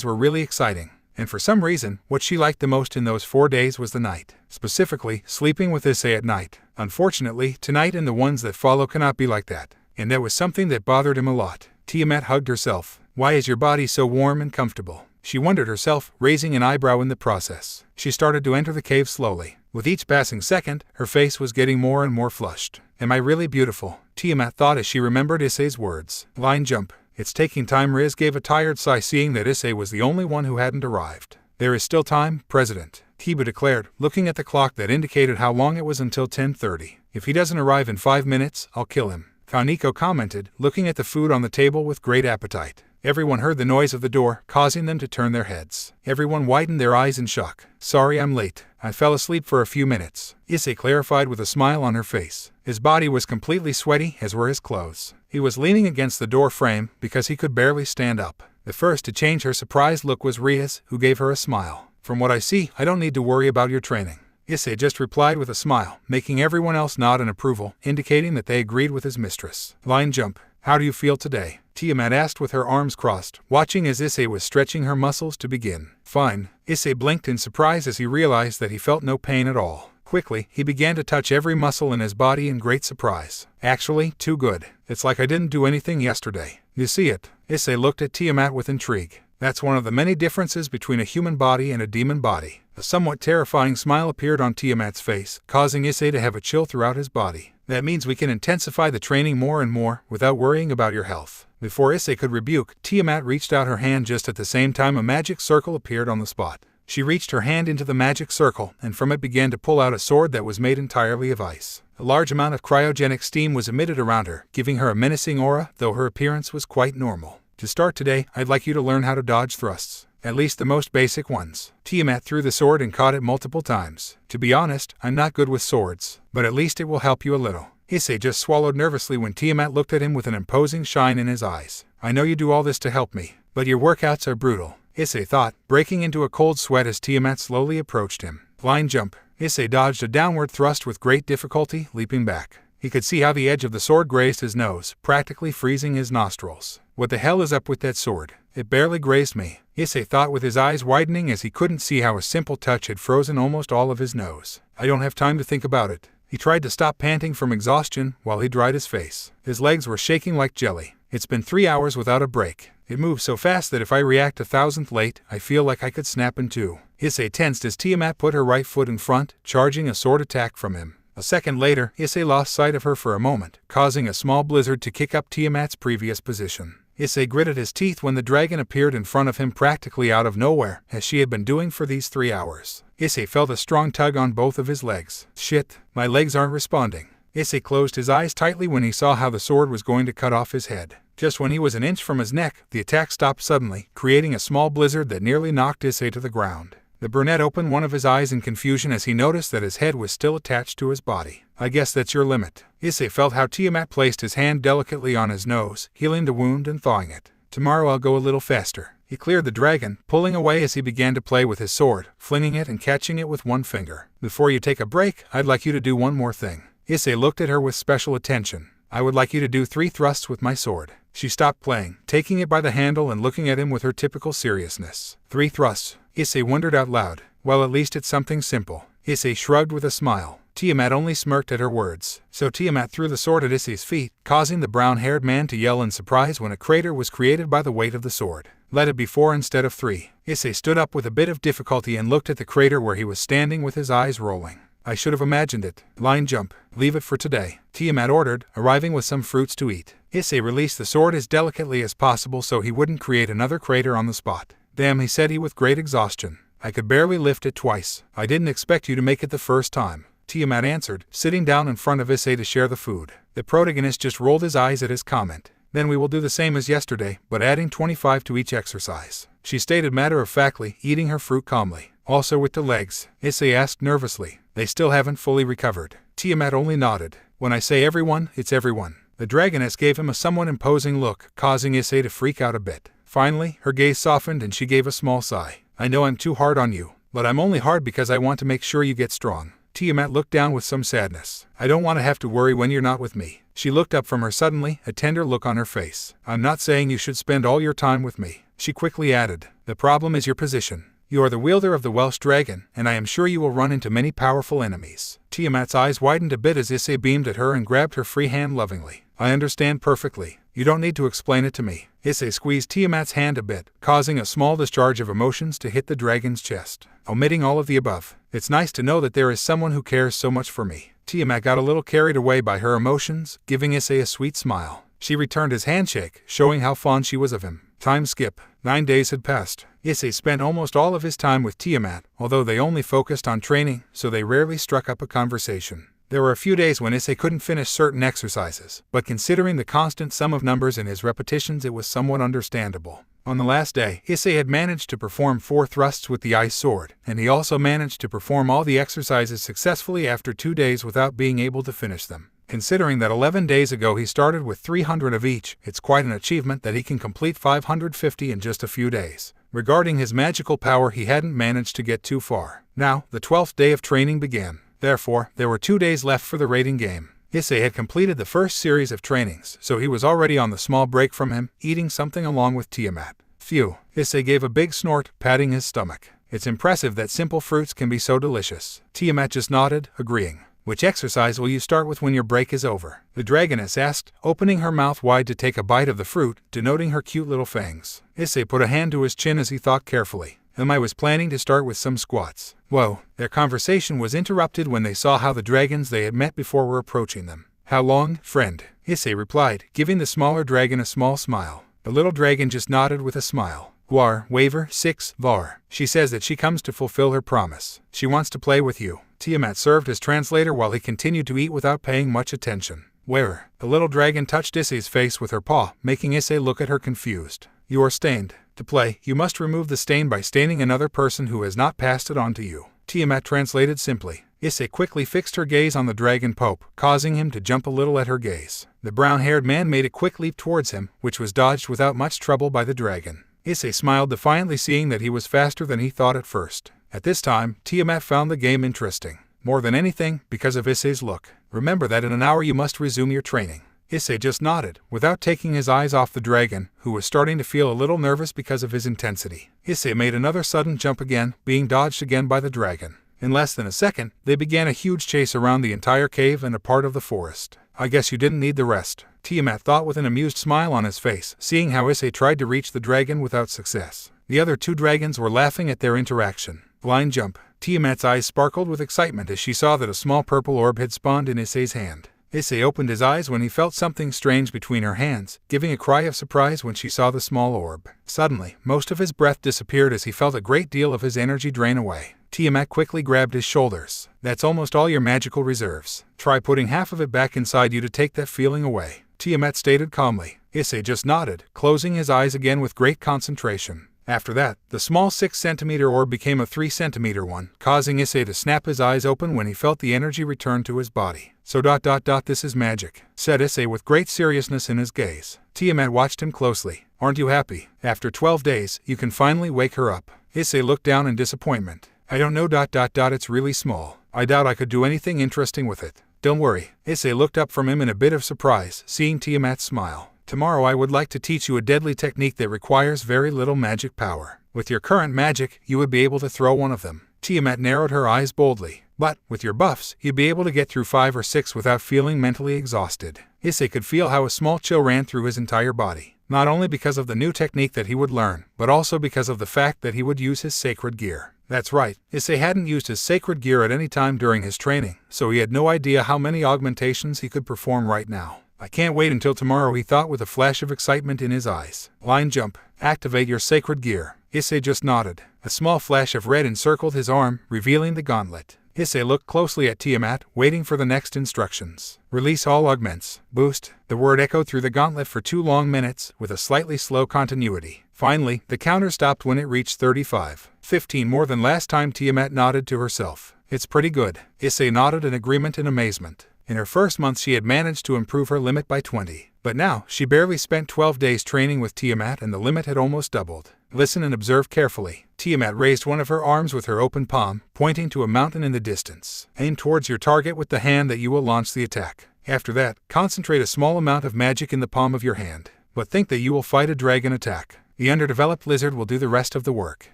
were really exciting. And for some reason, what she liked the most in those 4 days was the night. Specifically, sleeping with Issei at night. Unfortunately, tonight and the ones that follow cannot be like that. And that was something that bothered him a lot. Tiamat hugged herself. Why is your body so warm and comfortable? She wondered herself, raising an eyebrow in the process. She started to enter the cave slowly. With each passing second, her face was getting more and more flushed. Am I really beautiful? Tiamat thought as she remembered Issei's words. Line jump. It's taking time. Riz gave a tired sigh, seeing that Issei was the only one who hadn't arrived. There is still time, President, Kiba declared, looking at the clock that indicated how long it was until 10:30. If he doesn't arrive in 5 minutes, I'll kill him, Kaneko commented, looking at the food on the table with great appetite. Everyone heard the noise of the door, causing them to turn their heads. Everyone widened their eyes in shock. Sorry I'm late. I fell asleep for a few minutes, Issei clarified with a smile on her face. His body was completely sweaty, as were his clothes. He was leaning against the door frame because he could barely stand up. The first to change her surprised look was Ria's, who gave her a smile. From what I see, I don't need to worry about your training, Issei just replied with a smile, making everyone else nod in approval, indicating that they agreed with his mistress. Line jump. How do you feel today? Tiamat asked with her arms crossed, watching as Issei was stretching her muscles to begin. Fine. Issei blinked in surprise as he realized that he felt no pain at all. Quickly, he began to touch every muscle in his body in great surprise. Actually, too good. It's like I didn't do anything yesterday. You see it? Issei looked at Tiamat with intrigue. That's one of the many differences between a human body and a demon body. A somewhat terrifying smile appeared on Tiamat's face, causing Issei to have a chill throughout his body. That means we can intensify the training more and more, without worrying about your health. Before Issei could rebuke, Tiamat reached out her hand just at the same time a magic circle appeared on the spot. She reached her hand into the magic circle, and from it began to pull out a sword that was made entirely of ice. A large amount of cryogenic steam was emitted around her, giving her a menacing aura, though her appearance was quite normal. To start today, I'd like you to learn how to dodge thrusts. At least the most basic ones. Tiamat threw the sword and caught it multiple times. To be honest, I'm not good with swords, but at least it will help you a little. Issei just swallowed nervously when Tiamat looked at him with an imposing shine in his eyes. I know you do all this to help me, but your workouts are brutal, Issei thought, breaking into a cold sweat as Tiamat slowly approached him. Line jump. Issei dodged a downward thrust with great difficulty, leaping back. He could see how the edge of the sword grazed his nose, practically freezing his nostrils. What the hell is up with that sword? It barely grazed me, Issei thought with his eyes widening as he couldn't see how a simple touch had frozen almost all of his nose. I don't have time to think about it. He tried to stop panting from exhaustion while he dried his face. His legs were shaking like jelly. It's been 3 hours without a break. It moves so fast that if I react a thousandth late, I feel like I could snap in two. Issei tensed as Tiamat put her right foot in front, charging a sword attack from him. A second later, Issei lost sight of her for a moment, causing a small blizzard to kick up Tiamat's previous position. Issei gritted his teeth when the dragon appeared in front of him practically out of nowhere, as she had been doing for these 3 hours. Issei felt a strong tug on both of his legs. Shit, my legs aren't responding. Issei closed his eyes tightly when he saw how the sword was going to cut off his head. Just when he was an inch from his neck, the attack stopped suddenly, creating a small blizzard that nearly knocked Issei to the ground. The brunette opened one of his eyes in confusion as he noticed that his head was still attached to his body. I guess that's your limit. Issei felt how Tiamat placed his hand delicately on his nose, healing the wound and thawing it. Tomorrow I'll go a little faster. He cleared the dragon, pulling away as he began to play with his sword, flinging it and catching it with one finger. Before you take a break, I'd like you to do one more thing. Issei looked at her with special attention. I would like you to do 3 thrusts with my sword. She stopped playing, taking it by the handle and looking at him with her typical seriousness. 3 thrusts. Issei wondered out loud. Well, at least it's something simple. Issei shrugged with a smile. Tiamat only smirked at her words. So Tiamat threw the sword at Issei's feet, causing the brown-haired man to yell in surprise when a crater was created by the weight of the sword. Let it be 4 instead of 3. Issei stood up with a bit of difficulty and looked at the crater where he was standing with his eyes rolling. I should have imagined it. Line jump. Leave it for today, Tiamat ordered, arriving with some fruits to eat. Issei released the sword as delicately as possible so he wouldn't create another crater on the spot. Damn, he said with great exhaustion. I could barely lift it twice. I didn't expect you to make it the first time, Tiamat answered, sitting down in front of Issei to share the food. The protagonist just rolled his eyes at his comment. Then we will do the same as yesterday, but adding 25 to each exercise, she stated matter-of-factly, eating her fruit calmly. Also with the legs, Issei asked nervously. They still haven't fully recovered. Tiamat only nodded. When I say everyone, it's everyone. The dragoness gave him a somewhat imposing look, causing Issei to freak out a bit. Finally, her gaze softened and she gave a small sigh. I know I'm too hard on you, but I'm only hard because I want to make sure you get strong. Tiamat looked down with some sadness. I don't want to have to worry when you're not with me. She looked up from her suddenly, a tender look on her face. I'm not saying you should spend all your time with me, she quickly added. The problem is your position. You are the wielder of the Welsh dragon, and I am sure you will run into many powerful enemies. Tiamat's eyes widened a bit as Issei beamed at her and grabbed her free hand lovingly. I understand perfectly. You don't need to explain it to me. Issei squeezed Tiamat's hand a bit, causing a small discharge of emotions to hit the dragon's chest. Omitting all of the above, it's nice to know that there is someone who cares so much for me. Tiamat got a little carried away by her emotions, giving Issei a sweet smile. She returned his handshake, showing how fond she was of him. Time skip. 9 days had passed. Issei spent almost all of his time with Tiamat, although they only focused on training, so they rarely struck up a conversation. There were a few days when Issei couldn't finish certain exercises, but considering the constant sum of numbers in his repetitions, it was somewhat understandable. On the last day, Issei had managed to perform 4 thrusts with the ice sword, and he also managed to perform all the exercises successfully after 2 days without being able to finish them. Considering that 11 days ago he started with 300 of each, it's quite an achievement that he can complete 550 in just a few days. Regarding his magical power, he hadn't managed to get too far. Now, the 12th day of training began. Therefore, there were 2 days left for the rating game. Issei had completed the first series of trainings, so he was already on the small break from him, eating something along with Tiamat. Phew, Issei gave a big snort, patting his stomach. It's impressive that simple fruits can be so delicious. Tiamat just nodded, agreeing. Which exercise will you start with when your break is over? The dragoness asked, opening her mouth wide to take a bite of the fruit, denoting her cute little fangs. Issei put a hand to his chin as he thought carefully. I was planning to start with some squats. Whoa, their conversation was interrupted when they saw how the dragons they had met before were approaching them. How long, friend? Issei replied, giving the smaller dragon a small smile. The little dragon just nodded with a smile. War, waver, 6, var. She says that she comes to fulfill her promise. She wants to play with you. Tiamat served as translator while he continued to eat without paying much attention. Where? The little dragon touched Issei's face with her paw, making Issei look at her confused. You are stained. To play, you must remove the stain by staining another person who has not passed it on to you. Tiamat translated simply. Issei quickly fixed her gaze on the dragon Pope, causing him to jump a little at her gaze. The brown-haired man made a quick leap towards him, which was dodged without much trouble by the dragon. Issei smiled defiantly, seeing that he was faster than he thought at first. At this time, Tiamat found the game interesting. More than anything, because of Issei's look. Remember that in an hour you must resume your training. Issei just nodded, without taking his eyes off the dragon, who was starting to feel a little nervous because of his intensity. Issei made another sudden jump again, being dodged again by the dragon. In less than a second, they began a huge chase around the entire cave and a part of the forest. I guess you didn't need the rest, Tiamat thought with an amused smile on his face, seeing how Issei tried to reach the dragon without success. The other 2 dragons were laughing at their interaction. Blind jump. Tiamat's eyes sparkled with excitement as she saw that a small purple orb had spawned in Issei's hand. Issei opened his eyes when he felt something strange between her hands, giving a cry of surprise when she saw the small orb. Suddenly, most of his breath disappeared as he felt a great deal of his energy drain away. Tiamat quickly grabbed his shoulders. That's almost all your magical reserves. Try putting half of it back inside you to take that feeling away, Tiamat stated calmly. Issei just nodded, closing his eyes again with great concentration. After that, the small 6-centimeter orb became a 3-centimeter one, causing Issei to snap his eyes open when he felt the energy return to his body. So this is magic, said Issei with great seriousness in his gaze. Tiamat watched him closely. Aren't you happy? After 12 days, you can finally wake her up. Issei looked down in disappointment. I don't know. It's really small. I doubt I could do anything interesting with it. Don't worry. Issei looked up from him in a bit of surprise, seeing Tiamat's smile. Tomorrow I would like to teach you a deadly technique that requires very little magic power. With your current magic, you would be able to throw one of them. Tiamat narrowed her eyes boldly. But, with your buffs, you'd be able to get through 5 or 6 without feeling mentally exhausted. Issei could feel how a small chill ran through his entire body. Not only because of the new technique that he would learn, but also because of the fact that he would use his sacred gear. That's right, Issei hadn't used his sacred gear at any time during his training, so he had no idea how many augmentations he could perform right now. I can't wait until tomorrow, he thought with a flash of excitement in his eyes. Line jump. Activate your sacred gear. Issei just nodded. A small flash of red encircled his arm, revealing the gauntlet. Issei looked closely at Tiamat, waiting for the next instructions. Release all augments. Boost. The word echoed through the gauntlet for 2 long minutes, with a slightly slow continuity. Finally, the counter stopped when it reached 35. 15 more than last time. Tiamat nodded to herself. It's pretty good. Issei nodded in agreement and amazement. In her first month she had managed to improve her limit by 20. But now, she barely spent 12 days training with Tiamat and the limit had almost doubled. Listen and observe carefully. Tiamat raised one of her arms with her open palm, pointing to a mountain in the distance. Aim towards your target with the hand that you will launch the attack. After that, concentrate a small amount of magic in the palm of your hand. But think that you will fight a dragon attack. The underdeveloped lizard will do the rest of the work.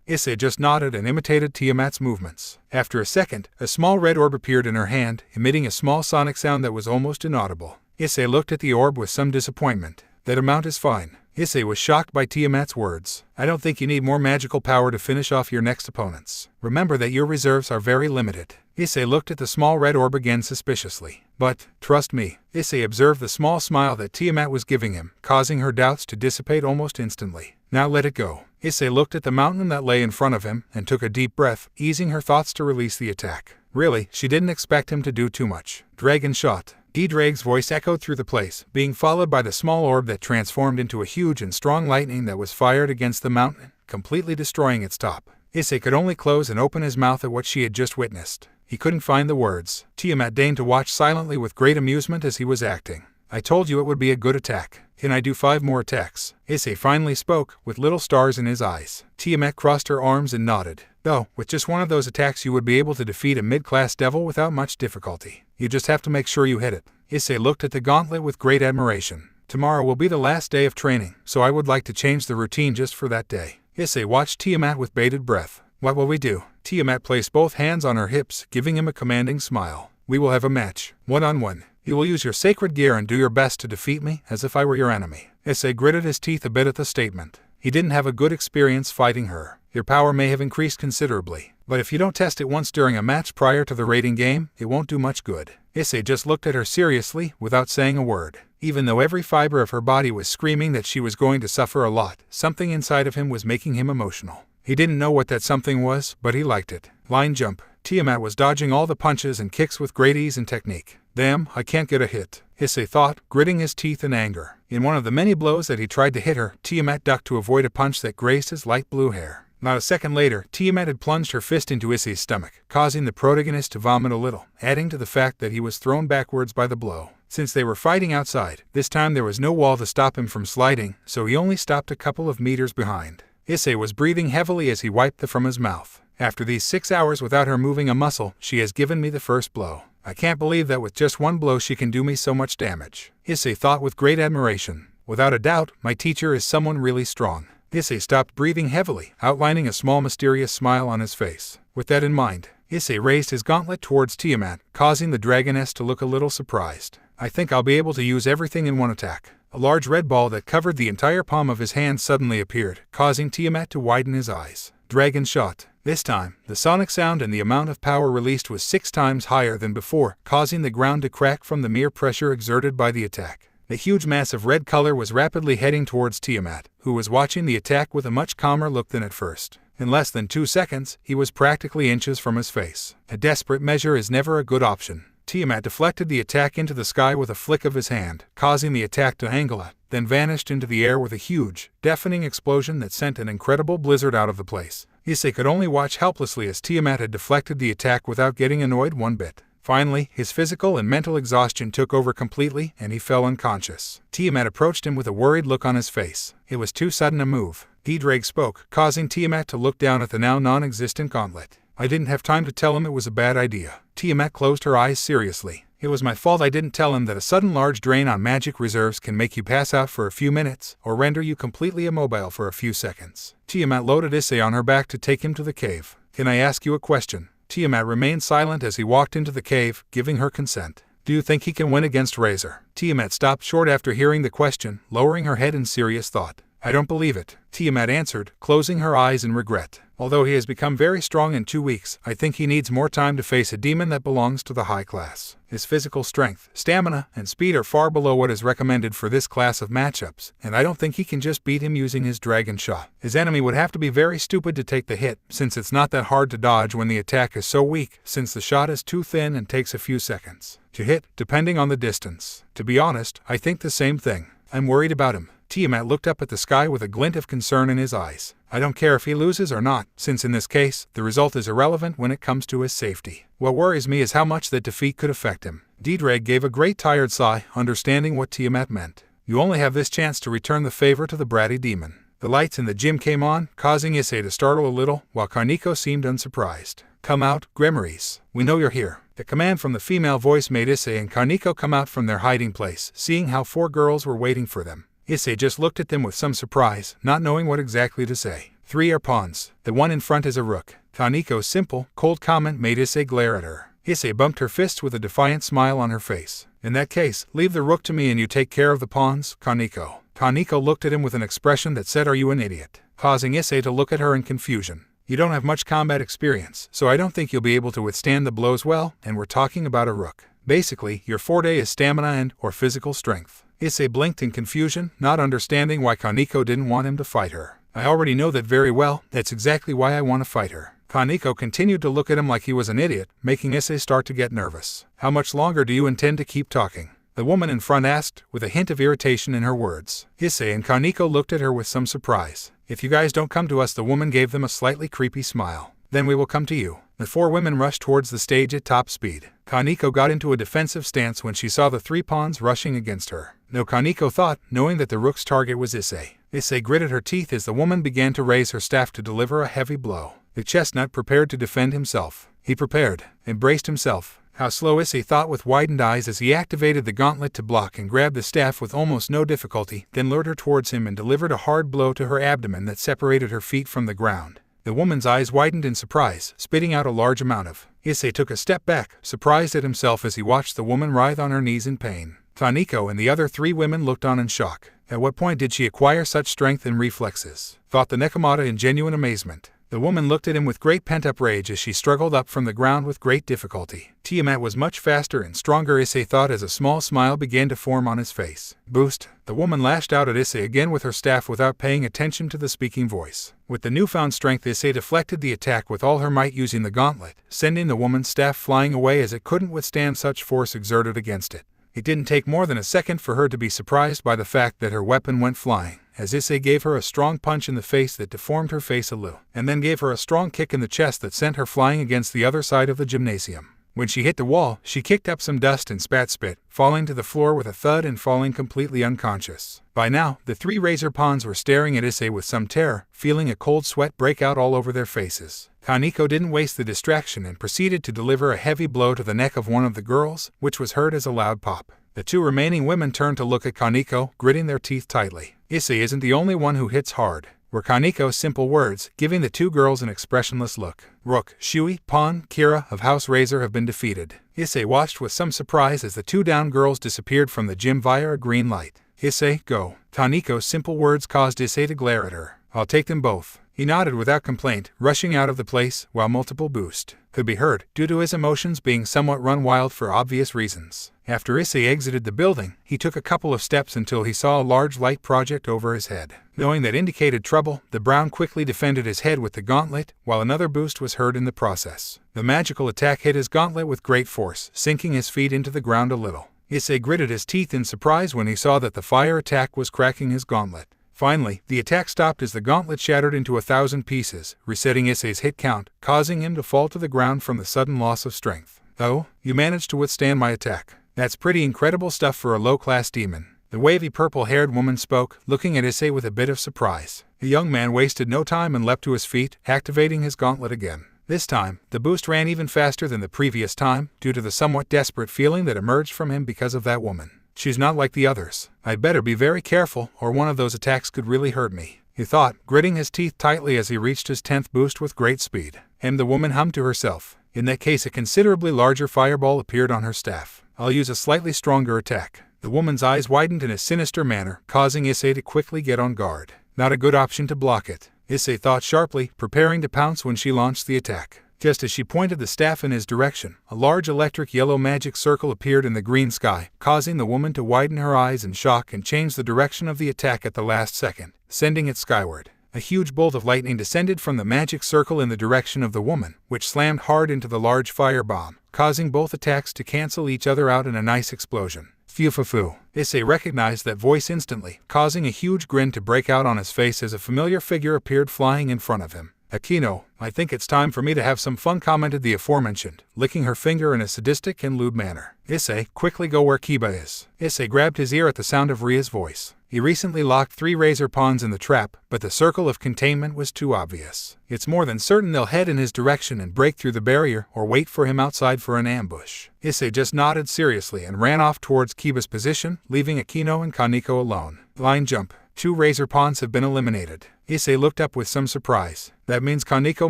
Issei just nodded and imitated Tiamat's movements. After a second, a small red orb appeared in her hand, emitting a small sonic sound that was almost inaudible. Issei looked at the orb with some disappointment. That amount is fine. Issei was shocked by Tiamat's words. I don't think you need more magical power to finish off your next opponents. Remember that your reserves are very limited. Issei looked at the small red orb again suspiciously. But, trust me, Issei observed the small smile that Tiamat was giving him, causing her doubts to dissipate almost instantly. Now let it go. Issei looked at the mountain that lay in front of him and took a deep breath, easing her thoughts to release the attack. Really, she didn't expect him to do too much. Dragon shot. Ddraig's voice echoed through the place, being followed by the small orb that transformed into a huge and strong lightning that was fired against the mountain, completely destroying its top. Issei could only close and open his mouth at what she had just witnessed. He couldn't find the words. Tiamat deigned to watch silently with great amusement as he was acting. I told you it would be a good attack. Can I do 5 more attacks? Issei finally spoke, with little stars in his eyes. Tiamat crossed her arms and nodded. Though, with just one of those attacks you would be able to defeat a mid-class devil without much difficulty. You just have to make sure you hit it. Issei looked at the gauntlet with great admiration. Tomorrow will be the last day of training, so I would like to change the routine just for that day. Issei watched Tiamat with bated breath. What will we do? Tiamat placed both hands on her hips, giving him a commanding smile. We will have a match, one-on-one. You will use your sacred gear and do your best to defeat me, as if I were your enemy. Issei gritted his teeth a bit at the statement. He didn't have a good experience fighting her. Your power may have increased considerably, but if you don't test it once during a match prior to the rating game, it won't do much good. Issei just looked at her seriously, without saying a word. Even though every fiber of her body was screaming that she was going to suffer a lot, something inside of him was making him emotional. He didn't know what that something was, but he liked it. Line jump. Tiamat was dodging all the punches and kicks with great ease and technique. Damn, I can't get a hit, Issei thought, gritting his teeth in anger. In one of the many blows that he tried to hit her, Tiamat ducked to avoid a punch that grazed his light blue hair. Not a second later, Tiamat had plunged her fist into Issei's stomach, causing the protagonist to vomit a little, adding to the fact that he was thrown backwards by the blow. Since they were fighting outside, this time there was no wall to stop him from sliding, so he only stopped a couple of meters behind. Issei was breathing heavily as he wiped the from his mouth. After these 6 hours without her moving a muscle, she has given me the first blow. I can't believe that with just one blow she can do me so much damage. Issei thought with great admiration. Without a doubt, my teacher is someone really strong. Issei stopped breathing heavily, outlining a small mysterious smile on his face. With that in mind, Issei raised his gauntlet towards Tiamat, causing the dragoness to look a little surprised. I think I'll be able to use everything in one attack. A large red ball that covered the entire palm of his hand suddenly appeared, causing Tiamat to widen his eyes. Dragon shot. This time, the sonic sound and the amount of power released was 6 times higher than before, causing the ground to crack from the mere pressure exerted by the attack. The huge mass of red color was rapidly heading towards Tiamat, who was watching the attack with a much calmer look than at first. In less than 2 seconds, he was practically inches from his face. A desperate measure is never a good option. Tiamat deflected the attack into the sky with a flick of his hand, causing the attack to angle out, then vanished into the air with a huge, deafening explosion that sent an incredible blizzard out of the place. Issei could only watch helplessly as Tiamat had deflected the attack without getting annoyed one bit. Finally, his physical and mental exhaustion took over completely, and he fell unconscious. Tiamat approached him with a worried look on his face. It was too sudden a move. Ddraig spoke, causing Tiamat to look down at the now non-existent gauntlet. I didn't have time to tell him it was a bad idea. Tiamat closed her eyes seriously. It was my fault I didn't tell him that a sudden large drain on magic reserves can make you pass out for a few minutes, or render you completely immobile for a few seconds. Tiamat loaded Issei on her back to take him to the cave. Can I ask you a question? Tiamat remained silent as he walked into the cave, giving her consent. Do you think he can win against Razor? Tiamat stopped short after hearing the question, lowering her head in serious thought. I don't believe it, Tiamat answered, closing her eyes in regret. Although he has become very strong in 2 weeks, I think he needs more time to face a demon that belongs to the high class. His physical strength, stamina, and speed are far below what is recommended for this class of matchups, and I don't think he can just beat him using his dragon shot. His enemy would have to be very stupid to take the hit, since it's not that hard to dodge when the attack is so weak, since the shot is too thin and takes a few seconds to hit, depending on the distance. To be honest, I think the same thing. I'm worried about him. Tiamat looked up at the sky with a glint of concern in his eyes. I don't care if he loses or not, since in this case, the result is irrelevant when it comes to his safety. What worries me is how much that defeat could affect him. Ddraig gave a great tired sigh, understanding what Tiamat meant. You only have this chance to return the favor to the bratty demon. The lights in the gym came on, causing Issei to startle a little, while Kaneko seemed unsurprised. Come out, Gremories. We know you're here. The command from the female voice made Issei and Kaneko come out from their hiding place, seeing how 4 girls were waiting for them. Issei just looked at them with some surprise, not knowing what exactly to say. 3 are pawns. The one in front is a rook. Kaneko's simple, cold comment made Issei glare at her. Issei bumped her fists with a defiant smile on her face. In that case, leave the rook to me and you take care of the pawns, Kaneko. Kaneko looked at him with an expression that said, Are you an idiot? Causing Issei to look at her in confusion. You don't have much combat experience, so I don't think you'll be able to withstand the blows well, and we're talking about a rook. Basically, your forte is stamina and/or physical strength. Issei blinked in confusion, not understanding why Kaneko didn't want him to fight her. I already know that very well, that's exactly why I want to fight her. Kaneko continued to look at him like he was an idiot, making Issei start to get nervous. How much longer do you intend to keep talking? The woman in front asked, with a hint of irritation in her words. Issei and Kaneko looked at her with some surprise. If you guys don't come to us, the woman gave them a slightly creepy smile. Then we will come to you. The four women rushed towards the stage at top speed. Kaneko got into a defensive stance when she saw the three pawns rushing against her. No, Kaneko thought, knowing that the rook's target was Issei. Issei gritted her teeth as the woman began to raise her staff to deliver a heavy blow. The chestnut prepared to defend himself. He prepared, embraced himself. How slow Issei thought with widened eyes as he activated the gauntlet to block and grabbed the staff with almost no difficulty, then lured her towards him and delivered a hard blow to her abdomen that separated her feet from the ground. The woman's eyes widened in surprise, spitting out a large amount of. Issei took a step back, surprised at himself as he watched the woman writhe on her knees in pain. Kaneko and the other three women looked on in shock. At what point did she acquire such strength and reflexes? Thought the Nekomata in genuine amazement. The woman looked at him with great pent-up rage as she struggled up from the ground with great difficulty. Tiamat was much faster and stronger, Issei thought as a small smile began to form on his face. Boost! The woman lashed out at Issei again with her staff without paying attention to the speaking voice. With the newfound strength, Issei deflected the attack with all her might using the gauntlet, sending the woman's staff flying away as it couldn't withstand such force exerted against it. It didn't take more than a second for her to be surprised by the fact that her weapon went flying, as Issei gave her a strong punch in the face that deformed her face a little, and then gave her a strong kick in the chest that sent her flying against the other side of the gymnasium. When she hit the wall, she kicked up some dust and spat spit, falling to the floor with a thud and falling completely unconscious. By now, the three razor pawns were staring at Issei with some terror, feeling a cold sweat break out all over their faces. Kaneko didn't waste the distraction and proceeded to deliver a heavy blow to the neck of one of the girls, which was heard as a loud pop. The two remaining women turned to look at Kaneko, gritting their teeth tightly. Issei isn't the only one who hits hard, were Kaneko's simple words, giving the two girls an expressionless look. Rook, Shui, Pawn, Kira of House Razor have been defeated. Issei watched with some surprise as the two down girls disappeared from the gym via a green light. Issei, go. Kaneko's simple words caused Issei to glare at her. I'll take them both. He nodded without complaint, rushing out of the place, while multiple boosts could be heard, due to his emotions being somewhat run wild for obvious reasons. After Issei exited the building, he took a couple of steps until he saw a large light project over his head. Knowing that indicated trouble, the Brown quickly defended his head with the gauntlet, while another boost was heard in the process. The magical attack hit his gauntlet with great force, sinking his feet into the ground a little. Issei gritted his teeth in surprise when he saw that the fire attack was cracking his gauntlet. Finally, the attack stopped as the gauntlet shattered into 1,000 pieces, resetting Issei's hit count, causing him to fall to the ground from the sudden loss of strength. Oh, you managed to withstand my attack. That's pretty incredible stuff for a low-class demon. The wavy purple-haired woman spoke, looking at Issei with a bit of surprise. The young man wasted no time and leapt to his feet, activating his gauntlet again. This time, the boost ran even faster than the previous time, due to the somewhat desperate feeling that emerged from him because of that woman. She's not like the others. I'd better be very careful, or one of those attacks could really hurt me, he thought, gritting his teeth tightly as he reached his 10th boost with great speed. And the woman hummed to herself. In that case, a considerably larger fireball appeared on her staff. I'll use a slightly stronger attack. The woman's eyes widened in a sinister manner, causing Issei to quickly get on guard. Not a good option to block it, Issei thought sharply, preparing to pounce when she launched the attack. Just as she pointed the staff in his direction, a large electric yellow magic circle appeared in the green sky, causing the woman to widen her eyes in shock and change the direction of the attack at the last second, sending it skyward. A huge bolt of lightning descended from the magic circle in the direction of the woman, which slammed hard into the large firebomb, causing both attacks to cancel each other out in a nice explosion. Phew. Issei recognized that voice instantly, causing a huge grin to break out on his face as a familiar figure appeared flying in front of him. Akino, I think it's time for me to have some fun, commented the aforementioned, licking her finger in a sadistic and lewd manner. Issei, quickly go where Kiba is. Issei grabbed his ear at the sound of Ria's voice. He recently locked 3 razor pawns in the trap, but the circle of containment was too obvious. It's more than certain they'll head in his direction and break through the barrier or wait for him outside for an ambush. Issei just nodded seriously and ran off towards Kiba's position, leaving Akino and Kaneko alone. Line jump. 2 razor pawns have been eliminated. Issei looked up with some surprise. That means Kaneko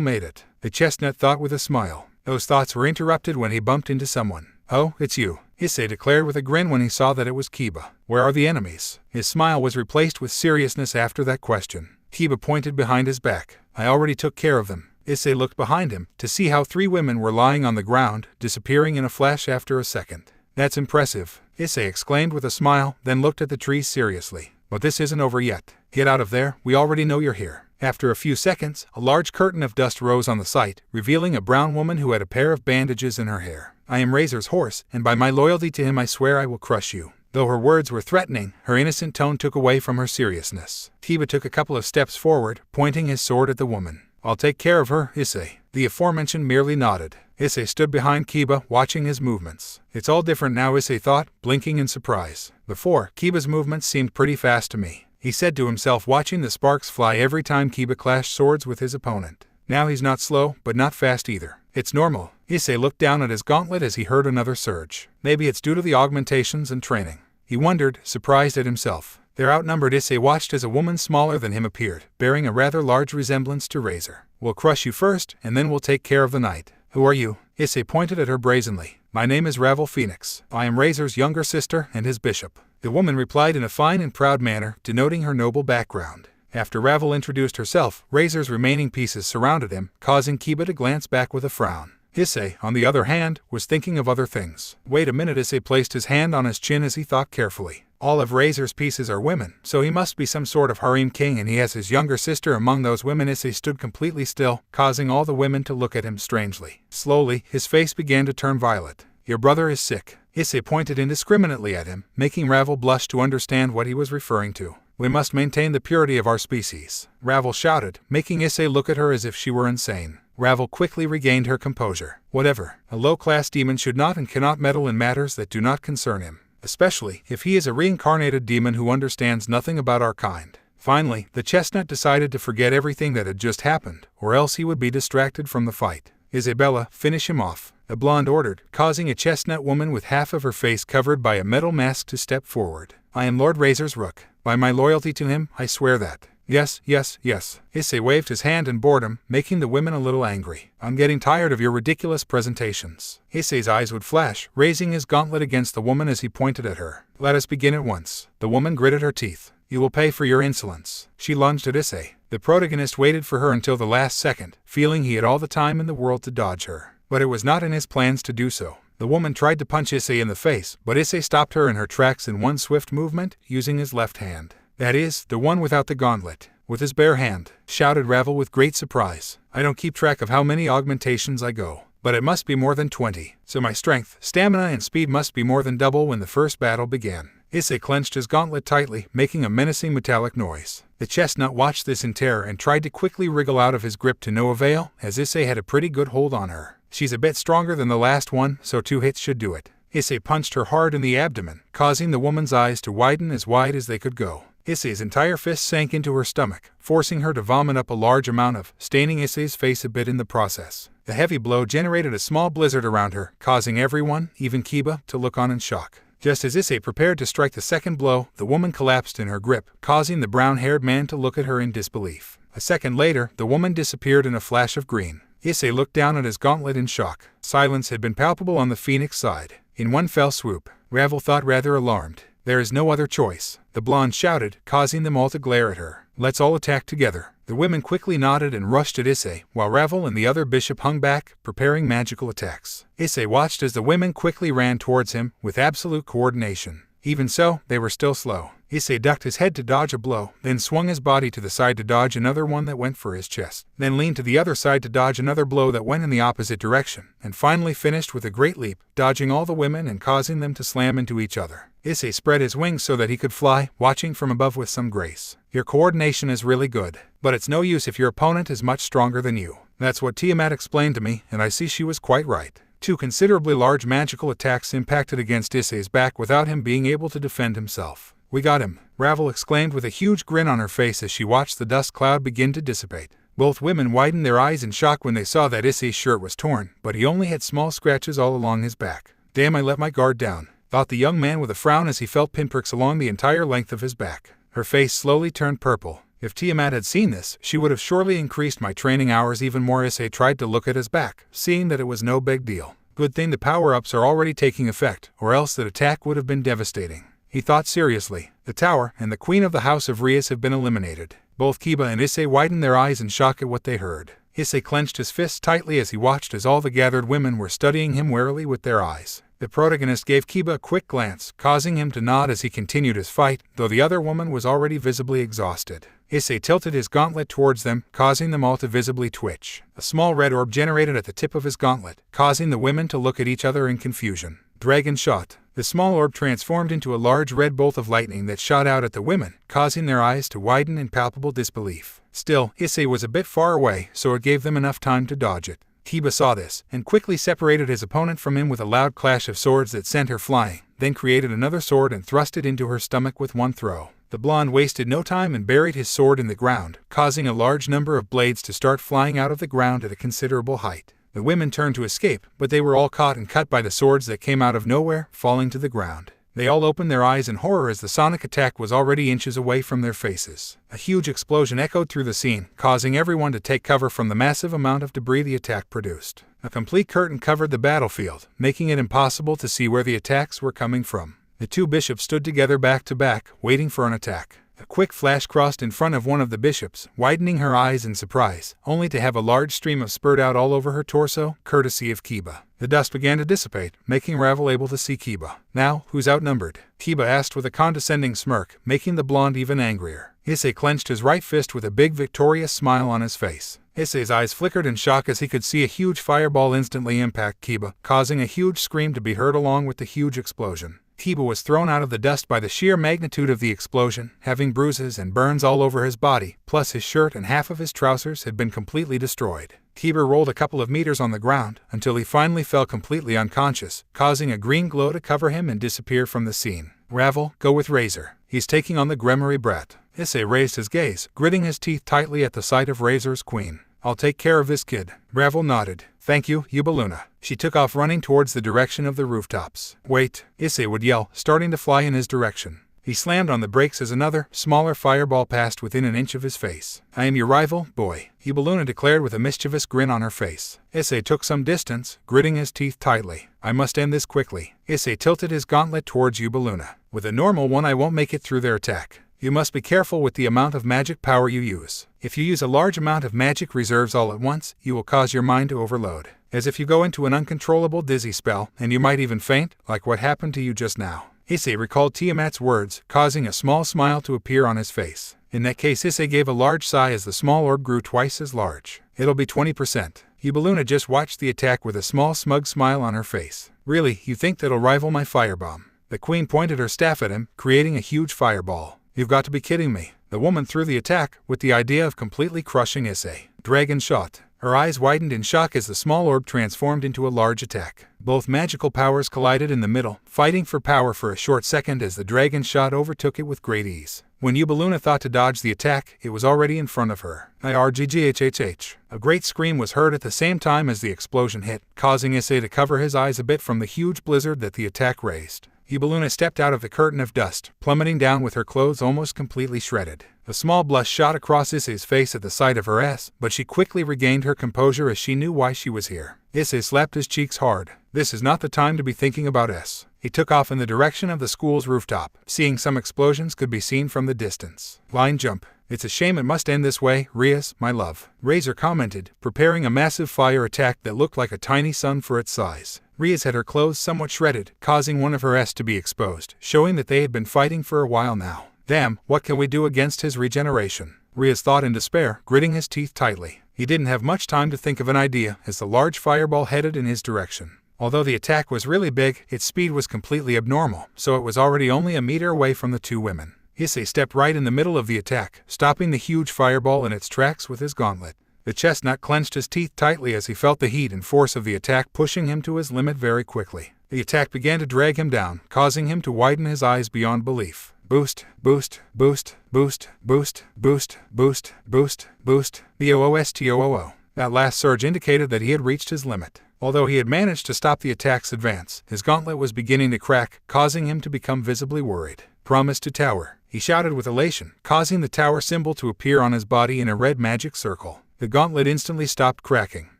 made it, the chestnut thought with a smile. Those thoughts were interrupted when he bumped into someone. Oh, it's you, Issei declared with a grin when he saw that it was Kiba. Where are the enemies? His smile was replaced with seriousness after that question. Kiba pointed behind his back. I already took care of them. Issei looked behind him to see how 3 women were lying on the ground, disappearing in a flash after a second. That's impressive, Issei exclaimed with a smile, then looked at the trees seriously. But this isn't over yet. Get out of there, we already know you're here. After a few seconds, a large curtain of dust rose on the sight, revealing a brown woman who had a pair of bandages in her hair. I am Razor's horse, and by my loyalty to him I swear I will crush you. Though her words were threatening, her innocent tone took away from her seriousness. Kiba took a couple of steps forward, pointing his sword at the woman. I'll take care of her, Issei. The aforementioned merely nodded. Issei stood behind Kiba, watching his movements. It's all different now, Issei thought, blinking in surprise. Before, Kiba's movements seemed pretty fast to me, he said to himself, watching the sparks fly every time Kiba clashed swords with his opponent. Now he's not slow, but not fast either. It's normal. Issei looked down at his gauntlet as he heard another surge. Maybe it's due to the augmentations and training. He wondered, surprised at himself. They're outnumbered. Issei watched as a woman smaller than him appeared, bearing a rather large resemblance to Razor. We'll crush you first, and then we'll take care of the knight. Who are you? Issei pointed at her brazenly. My name is Ravel Phoenix. I am Razor's younger sister and his bishop. The woman replied in a fine and proud manner, denoting her noble background. After Ravel introduced herself, Razor's remaining pieces surrounded him, causing Kiba to glance back with a frown. Issei, on the other hand, was thinking of other things. Wait a minute. Issei placed his hand on his chin as he thought carefully. All of Razor's pieces are women, so he must be some sort of harem king, and he has his younger sister among those women. Issei stood completely still, causing all the women to look at him strangely. Slowly, his face began to turn violet. Your brother is sick. Issei pointed indiscriminately at him, making Ravel blush to understand what he was referring to. We must maintain the purity of our species, Ravel shouted, making Issei look at her as if she were insane. Ravel quickly regained her composure. Whatever. A low-class demon should not and cannot meddle in matters that do not concern him, especially if he is a reincarnated demon who understands nothing about our kind. Finally, the chestnut decided to forget everything that had just happened, or else he would be distracted from the fight. Isabella, finish him off, the blonde ordered, causing a chestnut woman with half of her face covered by a metal mask to step forward. I am Lord Razor's rook. By my loyalty to him, I swear that. Yes, yes, yes. Issei waved his hand in boredom, making the women a little angry. I'm getting tired of your ridiculous presentations. Issei's eyes would flash, raising his gauntlet against the woman as he pointed at her. Let us begin at once. The woman gritted her teeth. You will pay for your insolence. She lunged at Issei. The protagonist waited for her until the last second, feeling he had all the time in the world to dodge her. But it was not in his plans to do so. The woman tried to punch Issei in the face, but Issei stopped her in her tracks in one swift movement, using his left hand. That is, the one without the gauntlet. With his bare hand, shouted Ravel with great surprise. I don't keep track of how many augmentations I go, but it must be more than 20, so my strength, stamina, and speed must be more than double when the first battle began. Issei clenched his gauntlet tightly, making a menacing metallic noise. The chestnut watched this in terror and tried to quickly wriggle out of his grip to no avail, as Issei had a pretty good hold on her. She's a bit stronger than the last one, so 2 hits should do it. Issei punched her hard in the abdomen, causing the woman's eyes to widen as wide as they could go. Issei's entire fist sank into her stomach, forcing her to vomit up a large amount of, staining Issei's face a bit in the process. The heavy blow generated a small blizzard around her, causing everyone, even Kiba, to look on in shock. Just as Issei prepared to strike the second blow, the woman collapsed in her grip, causing the brown-haired man to look at her in disbelief. A second later, the woman disappeared in a flash of green. Issei looked down at his gauntlet in shock. Silence had been palpable on the Phoenix side. In one fell swoop, Ravel thought rather alarmed. There is no other choice, the blonde shouted, causing them all to glare at her. Let's all attack together. The women quickly nodded and rushed at Issei, while Ravel and the other bishop hung back, preparing magical attacks. Issei watched as the women quickly ran towards him, with absolute coordination. Even so, they were still slow. Issei ducked his head to dodge a blow, then swung his body to the side to dodge another one that went for his chest, then leaned to the other side to dodge another blow that went in the opposite direction, and finally finished with a great leap, dodging all the women and causing them to slam into each other. Issei spread his wings so that he could fly, watching from above with some grace. Your coordination is really good, but it's no use if your opponent is much stronger than you. That's what Tiamat explained to me, and I see she was quite right. 2 considerably large magical attacks impacted against Issei's back without him being able to defend himself. We got him, Ravel exclaimed with a huge grin on her face as she watched the dust cloud begin to dissipate. Both women widened their eyes in shock when they saw that Issei's shirt was torn, but he only had small scratches all along his back. Damn, I let my guard down, thought the young man with a frown as he felt pinpricks along the entire length of his back. Her face slowly turned purple. If Tiamat had seen this, she would have surely increased my training hours even more. Issei tried to look at his back, seeing that it was no big deal. Good thing the power-ups are already taking effect, or else that attack would have been devastating. He thought seriously. The tower and the queen of the House of Rias have been eliminated. Both Kiba and Issei widened their eyes in shock at what they heard. Issei clenched his fists tightly as he watched as all the gathered women were studying him warily with their eyes. The protagonist gave Kiba a quick glance, causing him to nod as he continued his fight, though the other woman was already visibly exhausted. Issei tilted his gauntlet towards them, causing them all to visibly twitch. A small red orb generated at the tip of his gauntlet, causing the women to look at each other in confusion. Dragon shot. The small orb transformed into a large red bolt of lightning that shot out at the women, causing their eyes to widen in palpable disbelief. Still, Issei was a bit far away, so it gave them enough time to dodge it. Kiba saw this, and quickly separated his opponent from him with a loud clash of swords that sent her flying, then created another sword and thrust it into her stomach with one throw. The blonde wasted no time and buried his sword in the ground, causing a large number of blades to start flying out of the ground at a considerable height. The women turned to escape, but they were all caught and cut by the swords that came out of nowhere, falling to the ground. They all opened their eyes in horror as the sonic attack was already inches away from their faces. A huge explosion echoed through the scene, causing everyone to take cover from the massive amount of debris the attack produced. A complete curtain covered the battlefield, making it impossible to see where the attacks were coming from. The two bishops stood together back to back, waiting for an attack. A quick flash crossed in front of one of the bishops, widening her eyes in surprise, only to have a large stream of spurt out all over her torso, courtesy of Kiba. The dust began to dissipate, making Ravel able to see Kiba. "Now, who's outnumbered?" Kiba asked with a condescending smirk, making the blonde even angrier. Issei clenched his right fist with a big victorious smile on his face. Issei's eyes flickered in shock as he could see a huge fireball instantly impact Kiba, causing a huge scream to be heard along with the huge explosion. Kiba was thrown out of the dust by the sheer magnitude of the explosion, having bruises and burns all over his body, plus his shirt and half of his trousers had been completely destroyed. Kiba rolled a couple of meters on the ground, until he finally fell completely unconscious, causing a green glow to cover him and disappear from the scene. "Ravel, go with Razor. He's taking on the Gremory brat." Issei raised his gaze, gritting his teeth tightly at the sight of Razor's queen. "I'll take care of this kid." Ravel nodded. "Thank you, Yubaluna." She took off running towards the direction of the rooftops. "Wait," Issei would yell, starting to fly in his direction. He slammed on the brakes as another, smaller fireball passed within an inch of his face. "I am your rival, boy," Yubaluna declared with a mischievous grin on her face. Issei took some distance, gritting his teeth tightly. "I must end this quickly." Issei tilted his gauntlet towards Yubaluna. "With a normal one I won't make it through their attack. You must be careful with the amount of magic power you use. If you use a large amount of magic reserves all at once, you will cause your mind to overload, as if you go into an uncontrollable dizzy spell, and you might even faint, like what happened to you just now." Issei recalled Tiamat's words, causing a small smile to appear on his face. In that case, Issei gave a large sigh as the small orb grew twice as large. "It'll be 20%. Yubaluna just watched the attack with a small smug smile on her face. "Really, you think that'll rival my firebomb?" The queen pointed her staff at him, creating a huge fireball. "You've got to be kidding me." The woman threw the attack, with the idea of completely crushing Issei. Dragon shot. Her eyes widened in shock as the small orb transformed into a large attack. Both magical powers collided in the middle, fighting for power for a short second as the dragon shot overtook it with great ease. When Yubaluna thought to dodge the attack, it was already in front of her. IRGGHHH. A great scream was heard at the same time as the explosion hit, causing Issei to cover his eyes a bit from the huge blizzard that the attack raised. Yubaluna stepped out of the curtain of dust, plummeting down with her clothes almost completely shredded. A small blush shot across Issei's face at the sight of her ass, but she quickly regained her composure as she knew why she was here. Issei slapped his cheeks hard. "This is not the time to be thinking about S." He took off in the direction of the school's rooftop, seeing some explosions could be seen from the distance. "Line jump. It's a shame it must end this way, Rias, my love," Razor commented, preparing a massive fire attack that looked like a tiny sun for its size. Rias had her clothes somewhat shredded, causing one of her S to be exposed, showing that they had been fighting for a while now. "Damn, what can we do against his regeneration?" Rias thought in despair, gritting his teeth tightly. He didn't have much time to think of an idea as the large fireball headed in his direction. Although the attack was really big, its speed was completely abnormal, so it was already only a meter away from the two women. Issei stepped right in the middle of the attack, stopping the huge fireball in its tracks with his gauntlet. The chestnut clenched his teeth tightly as he felt the heat and force of the attack pushing him to his limit very quickly. The attack began to drag him down, causing him to widen his eyes beyond belief. Boost, boost, boost, boost, boost, boost, boost, boost, boost, BOOSTOOO. That last surge indicated that he had reached his limit. Although he had managed to stop the attack's advance, his gauntlet was beginning to crack, causing him to become visibly worried. "Promise to tower," he shouted with elation, causing the tower symbol to appear on his body in a red magic circle. The gauntlet instantly stopped cracking.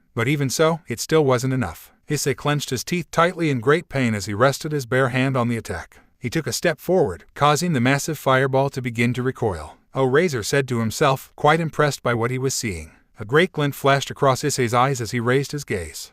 But even so, it still wasn't enough. Issei clenched his teeth tightly in great pain as he rested his bare hand on the attack. He took a step forward, causing the massive fireball to begin to recoil. "Oh," Razor said to himself, quite impressed by what he was seeing. A great glint flashed across Issei's eyes as he raised his gaze.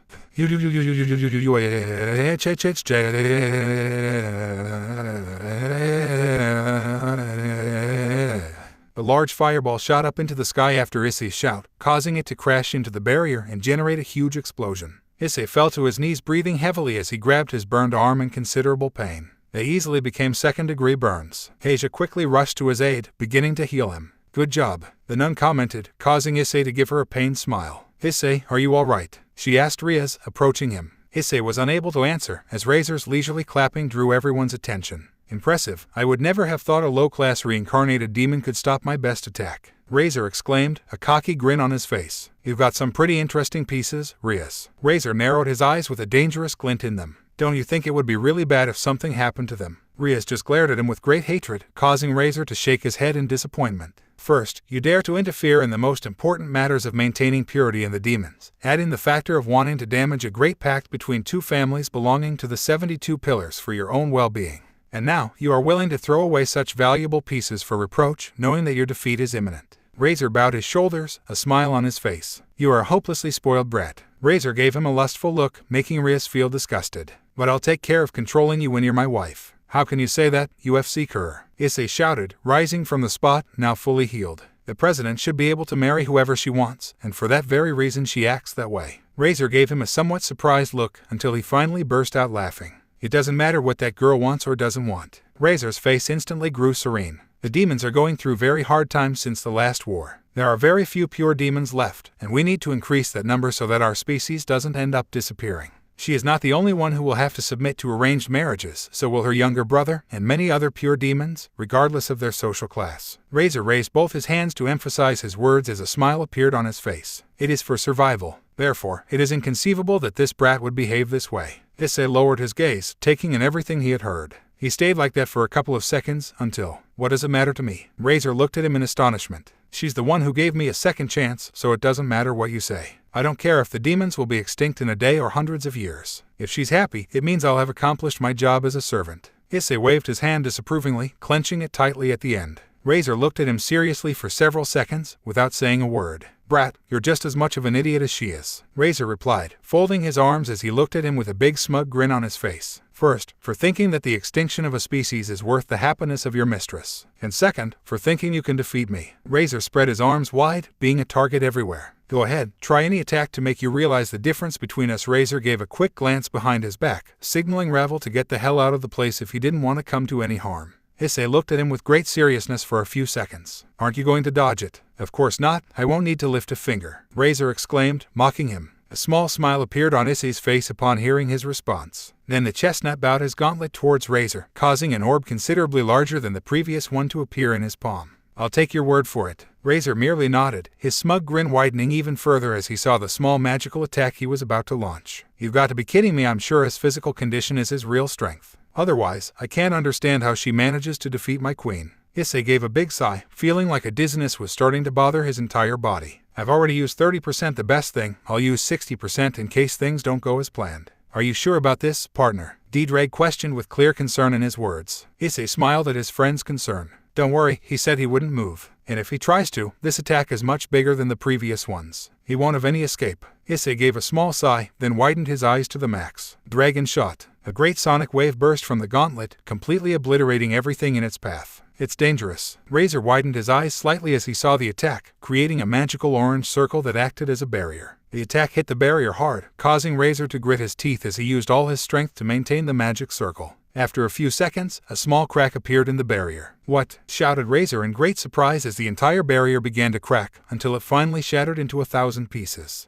A large fireball shot up into the sky after Issei's shout, causing it to crash into the barrier and generate a huge explosion. Issei fell to his knees, breathing heavily as he grabbed his burned arm in considerable pain. They easily became second-degree burns. Asia quickly rushed to his aid, beginning to heal him. "Good job," the nun commented, causing Issei to give her a pained smile. "Issei, are you all right?" she asked Riaz, approaching him. Issei was unable to answer, as Razor's leisurely clapping drew everyone's attention. "Impressive. I would never have thought a low-class reincarnated demon could stop my best attack," Razor exclaimed, a cocky grin on his face. "You've got some pretty interesting pieces, Riaz." Razor narrowed his eyes with a dangerous glint in them. "Don't you think it would be really bad if something happened to them?" Riaz just glared at him with great hatred, causing Razor to shake his head in disappointment. "First, you dare to interfere in the most important matters of maintaining purity in the demons, adding the factor of wanting to damage a great pact between two families belonging to the 72 pillars for your own well-being. And now, you are willing to throw away such valuable pieces for reproach, knowing that your defeat is imminent." Razor bowed his shoulders, a smile on his face. "You are a hopelessly spoiled brat." Razor gave him a lustful look, making Riaz feel disgusted. "But I'll take care of controlling you when you're my wife." "How can you say that, UFC cur?" Issei shouted, rising from the spot, now fully healed. "The president should be able to marry whoever she wants, and for that very reason she acts that way." Razor gave him a somewhat surprised look, until he finally burst out laughing. "It doesn't matter what that girl wants or doesn't want." Razor's face instantly grew serene. "The demons are going through very hard times since the last war. There are very few pure demons left, and we need to increase that number so that our species doesn't end up disappearing. She is not the only one who will have to submit to arranged marriages, so will her younger brother and many other pure demons, regardless of their social class." Razor raised both his hands to emphasize his words as a smile appeared on his face. "It is for survival. Therefore, it is inconceivable that this brat would behave this way." Issei lowered his gaze, taking in everything he had heard. He stayed like that for a couple of seconds, until, "What does it matter to me?" Razor looked at him in astonishment. "She's the one who gave me a second chance, so it doesn't matter what you say. I don't care if the demons will be extinct in a day or hundreds of years. If she's happy, it means I'll have accomplished my job as a servant." Issei waved his hand disapprovingly, clenching it tightly at the end. Razor looked at him seriously for several seconds, without saying a word. "Brat, you're just as much of an idiot as she is," Razor replied, folding his arms as he looked at him with a big smug grin on his face. "First, for thinking that the extinction of a species is worth the happiness of your mistress. And second, for thinking you can defeat me." Razor spread his arms wide, being a target everywhere. "Go ahead, try any attack to make you realize the difference between us." Razor gave a quick glance behind his back, signaling Ravel to get the hell out of the place if he didn't want to come to any harm. Issei looked at him with great seriousness for a few seconds. "Aren't you going to dodge it?" "Of course not, I won't need to lift a finger," Razor exclaimed, mocking him. A small smile appeared on Issei's face upon hearing his response. Then the chestnut bowed his gauntlet towards Razor, causing an orb considerably larger than the previous one to appear in his palm. "I'll take your word for it." Razor merely nodded, his smug grin widening even further as he saw the small magical attack he was about to launch. "You've got to be kidding me. I'm sure his physical condition is his real strength. Otherwise, I can't understand how she manages to defeat my queen." Issei gave a big sigh, feeling like a dizziness was starting to bother his entire body. "I've already used 30%. The best thing, I'll use 60% in case things don't go as planned." "Are you sure about this, partner?" Ddraig questioned with clear concern in his words. Issei smiled at his friend's concern. "Don't worry, he said he wouldn't move. And if he tries to, this attack is much bigger than the previous ones. He won't have any escape." Issei gave a small sigh, then widened his eyes to the max. Dragon shot. A great sonic wave burst from the gauntlet, completely obliterating everything in its path. "It's dangerous." Razor widened his eyes slightly as he saw the attack, creating a magical orange circle that acted as a barrier. The attack hit the barrier hard, causing Razor to grit his teeth as he used all his strength to maintain the magic circle. After a few seconds, a small crack appeared in the barrier. "What?" shouted Razor in great surprise as the entire barrier began to crack, until it finally shattered into 1,000 pieces.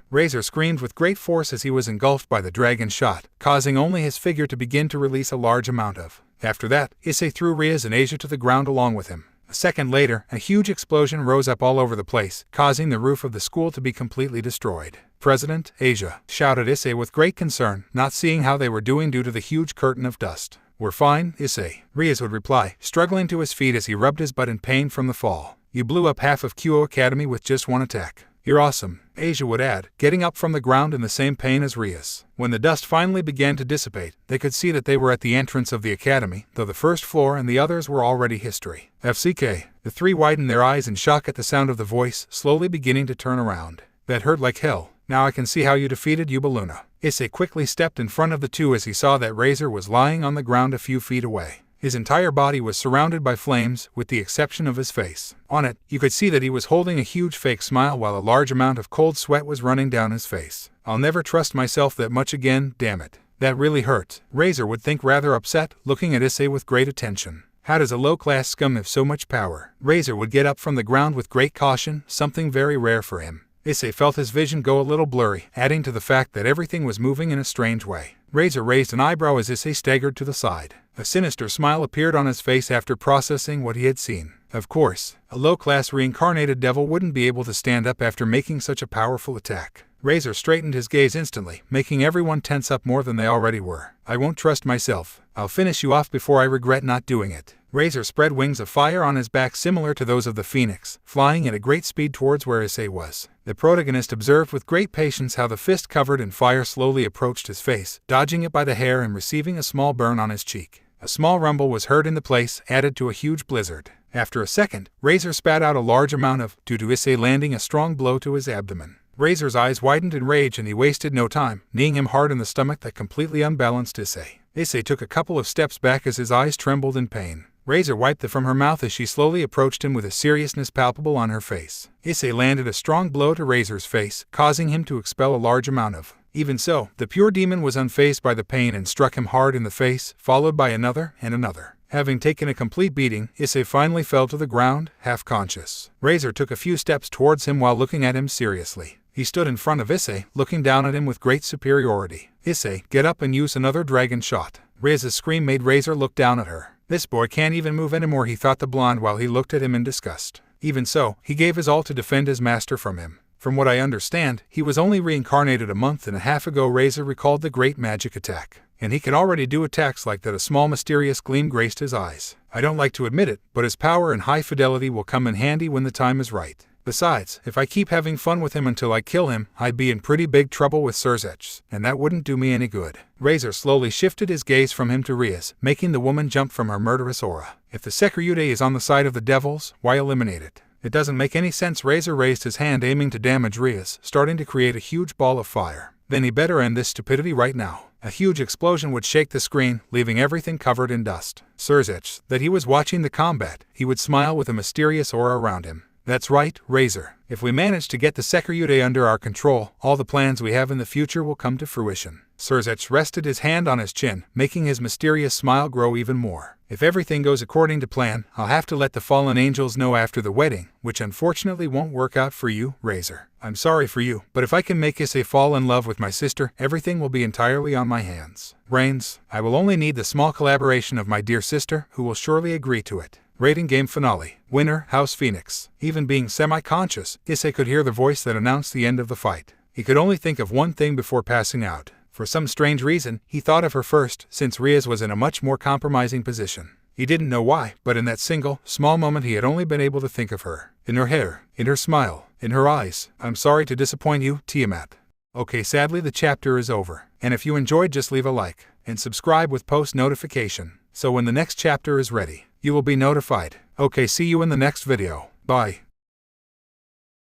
Razor screamed with great force as he was engulfed by the dragon shot, causing only his figure to begin to release a large amount of. After that, Issei threw Riaz and Asia to the ground along with him. A second later, a huge explosion rose up all over the place, causing the roof of the school to be completely destroyed. "President, Asia," shouted Issei with great concern, not seeing how they were doing due to the huge curtain of dust. "We're fine, Issei," Riaz would reply, struggling to his feet as he rubbed his butt in pain from the fall. "You blew up half of QO Academy with just one attack. You're awesome," Asia would add, getting up from the ground in the same pain as Riaz. When the dust finally began to dissipate, they could see that they were at the entrance of the academy, though the first floor and the others were already history. FCK, The three widened their eyes in shock at the sound of the voice, slowly beginning to turn around. That hurt like hell. Now I can see how you defeated Yubaluna. Issei quickly stepped in front of the two as he saw that Razor was lying on the ground a few feet away. His entire body was surrounded by flames, with the exception of his face. On it, you could see that he was holding a huge fake smile while a large amount of cold sweat was running down his face. I'll never trust myself that much again, damn it. That really hurt. Razor would think, rather upset, looking at Issei with great attention. How does a low-class scum have so much power? Razor would get up from the ground with great caution, something very rare for him. Issei felt his vision go a little blurry, adding to the fact that everything was moving in a strange way. Razor raised an eyebrow as Issei staggered to the side. A sinister smile appeared on his face after processing what he had seen. Of course, a low-class reincarnated devil wouldn't be able to stand up after making such a powerful attack. Razor straightened his gaze instantly, making everyone tense up more than they already were. I won't trust myself. I'll finish you off before I regret not doing it. Razor spread wings of fire on his back similar to those of the phoenix, flying at a great speed towards where Issei was. The protagonist observed with great patience how the fist covered in fire slowly approached his face, dodging it by the hair and receiving a small burn on his cheek. A small rumble was heard in the place, added to a huge blizzard. After a second, Razor spat out a large amount of, due to Issei landing a strong blow to his abdomen. Razor's eyes widened in rage and he wasted no time, kneeing him hard in the stomach that completely unbalanced Issei. Issei took a couple of steps back as his eyes trembled in pain. Razor wiped it from her mouth as she slowly approached him with a seriousness palpable on her face. Issei landed a strong blow to Razor's face, causing him to expel a large amount of. Even so, the pure demon was unfazed by the pain and struck him hard in the face, followed by another and another. Having taken a complete beating, Issei finally fell to the ground, half conscious. Razor took a few steps towards him while looking at him seriously. He stood in front of Issei, looking down at him with great superiority. Issei, get up and use another dragon shot. Razor's scream made Razor look down at her. This boy can't even move anymore, he thought the blonde while he looked at him in disgust. Even so, he gave his all to defend his master from him. From what I understand, he was only reincarnated a month and a half ago. Razor recalled the great magic attack. And he could already do attacks like that. A small mysterious gleam graced his eyes. I don't like to admit it, but his power and high fidelity will come in handy when the time is right. Besides, if I keep having fun with him until I kill him, I'd be in pretty big trouble with Surzech, and that wouldn't do me any good. Razor slowly shifted his gaze from him to Rias, making the woman jump from her murderous aura. If the Sekiryude is on the side of the devils, why eliminate it? It doesn't make any sense. Razor raised his hand aiming to damage Rias, starting to create a huge ball of fire. Then he better end this stupidity right now. A huge explosion would shake the screen, leaving everything covered in dust. Surzech, that he was watching the combat, he would smile with a mysterious aura around him. That's right, Razor. If we manage to get the Sekiryude under our control, all the plans we have in the future will come to fruition. Surzech rested his hand on his chin, making his mysterious smile grow even more. If everything goes according to plan, I'll have to let the fallen angels know after the wedding, which unfortunately won't work out for you, Razor. I'm sorry for you, but if I can make Issei fall in love with my sister, everything will be entirely on my hands. Reigns, I will only need the small collaboration of my dear sister, who will surely agree to it. Rating game finale. Winner, House Phoenix. Even being semi-conscious, Issei could hear the voice that announced the end of the fight. He could only think of one thing before passing out. For some strange reason, he thought of her first, since Rias was in a much more compromising position. He didn't know why, but in that single, small moment he had only been able to think of her. In her hair, in her smile, in her eyes. I'm sorry to disappoint you, Tiamat. Okay, sadly the chapter is over. And if you enjoyed, just leave a like, and subscribe with post notification, so when the next chapter is ready, you will be notified. Okay, see you in the next video. Bye.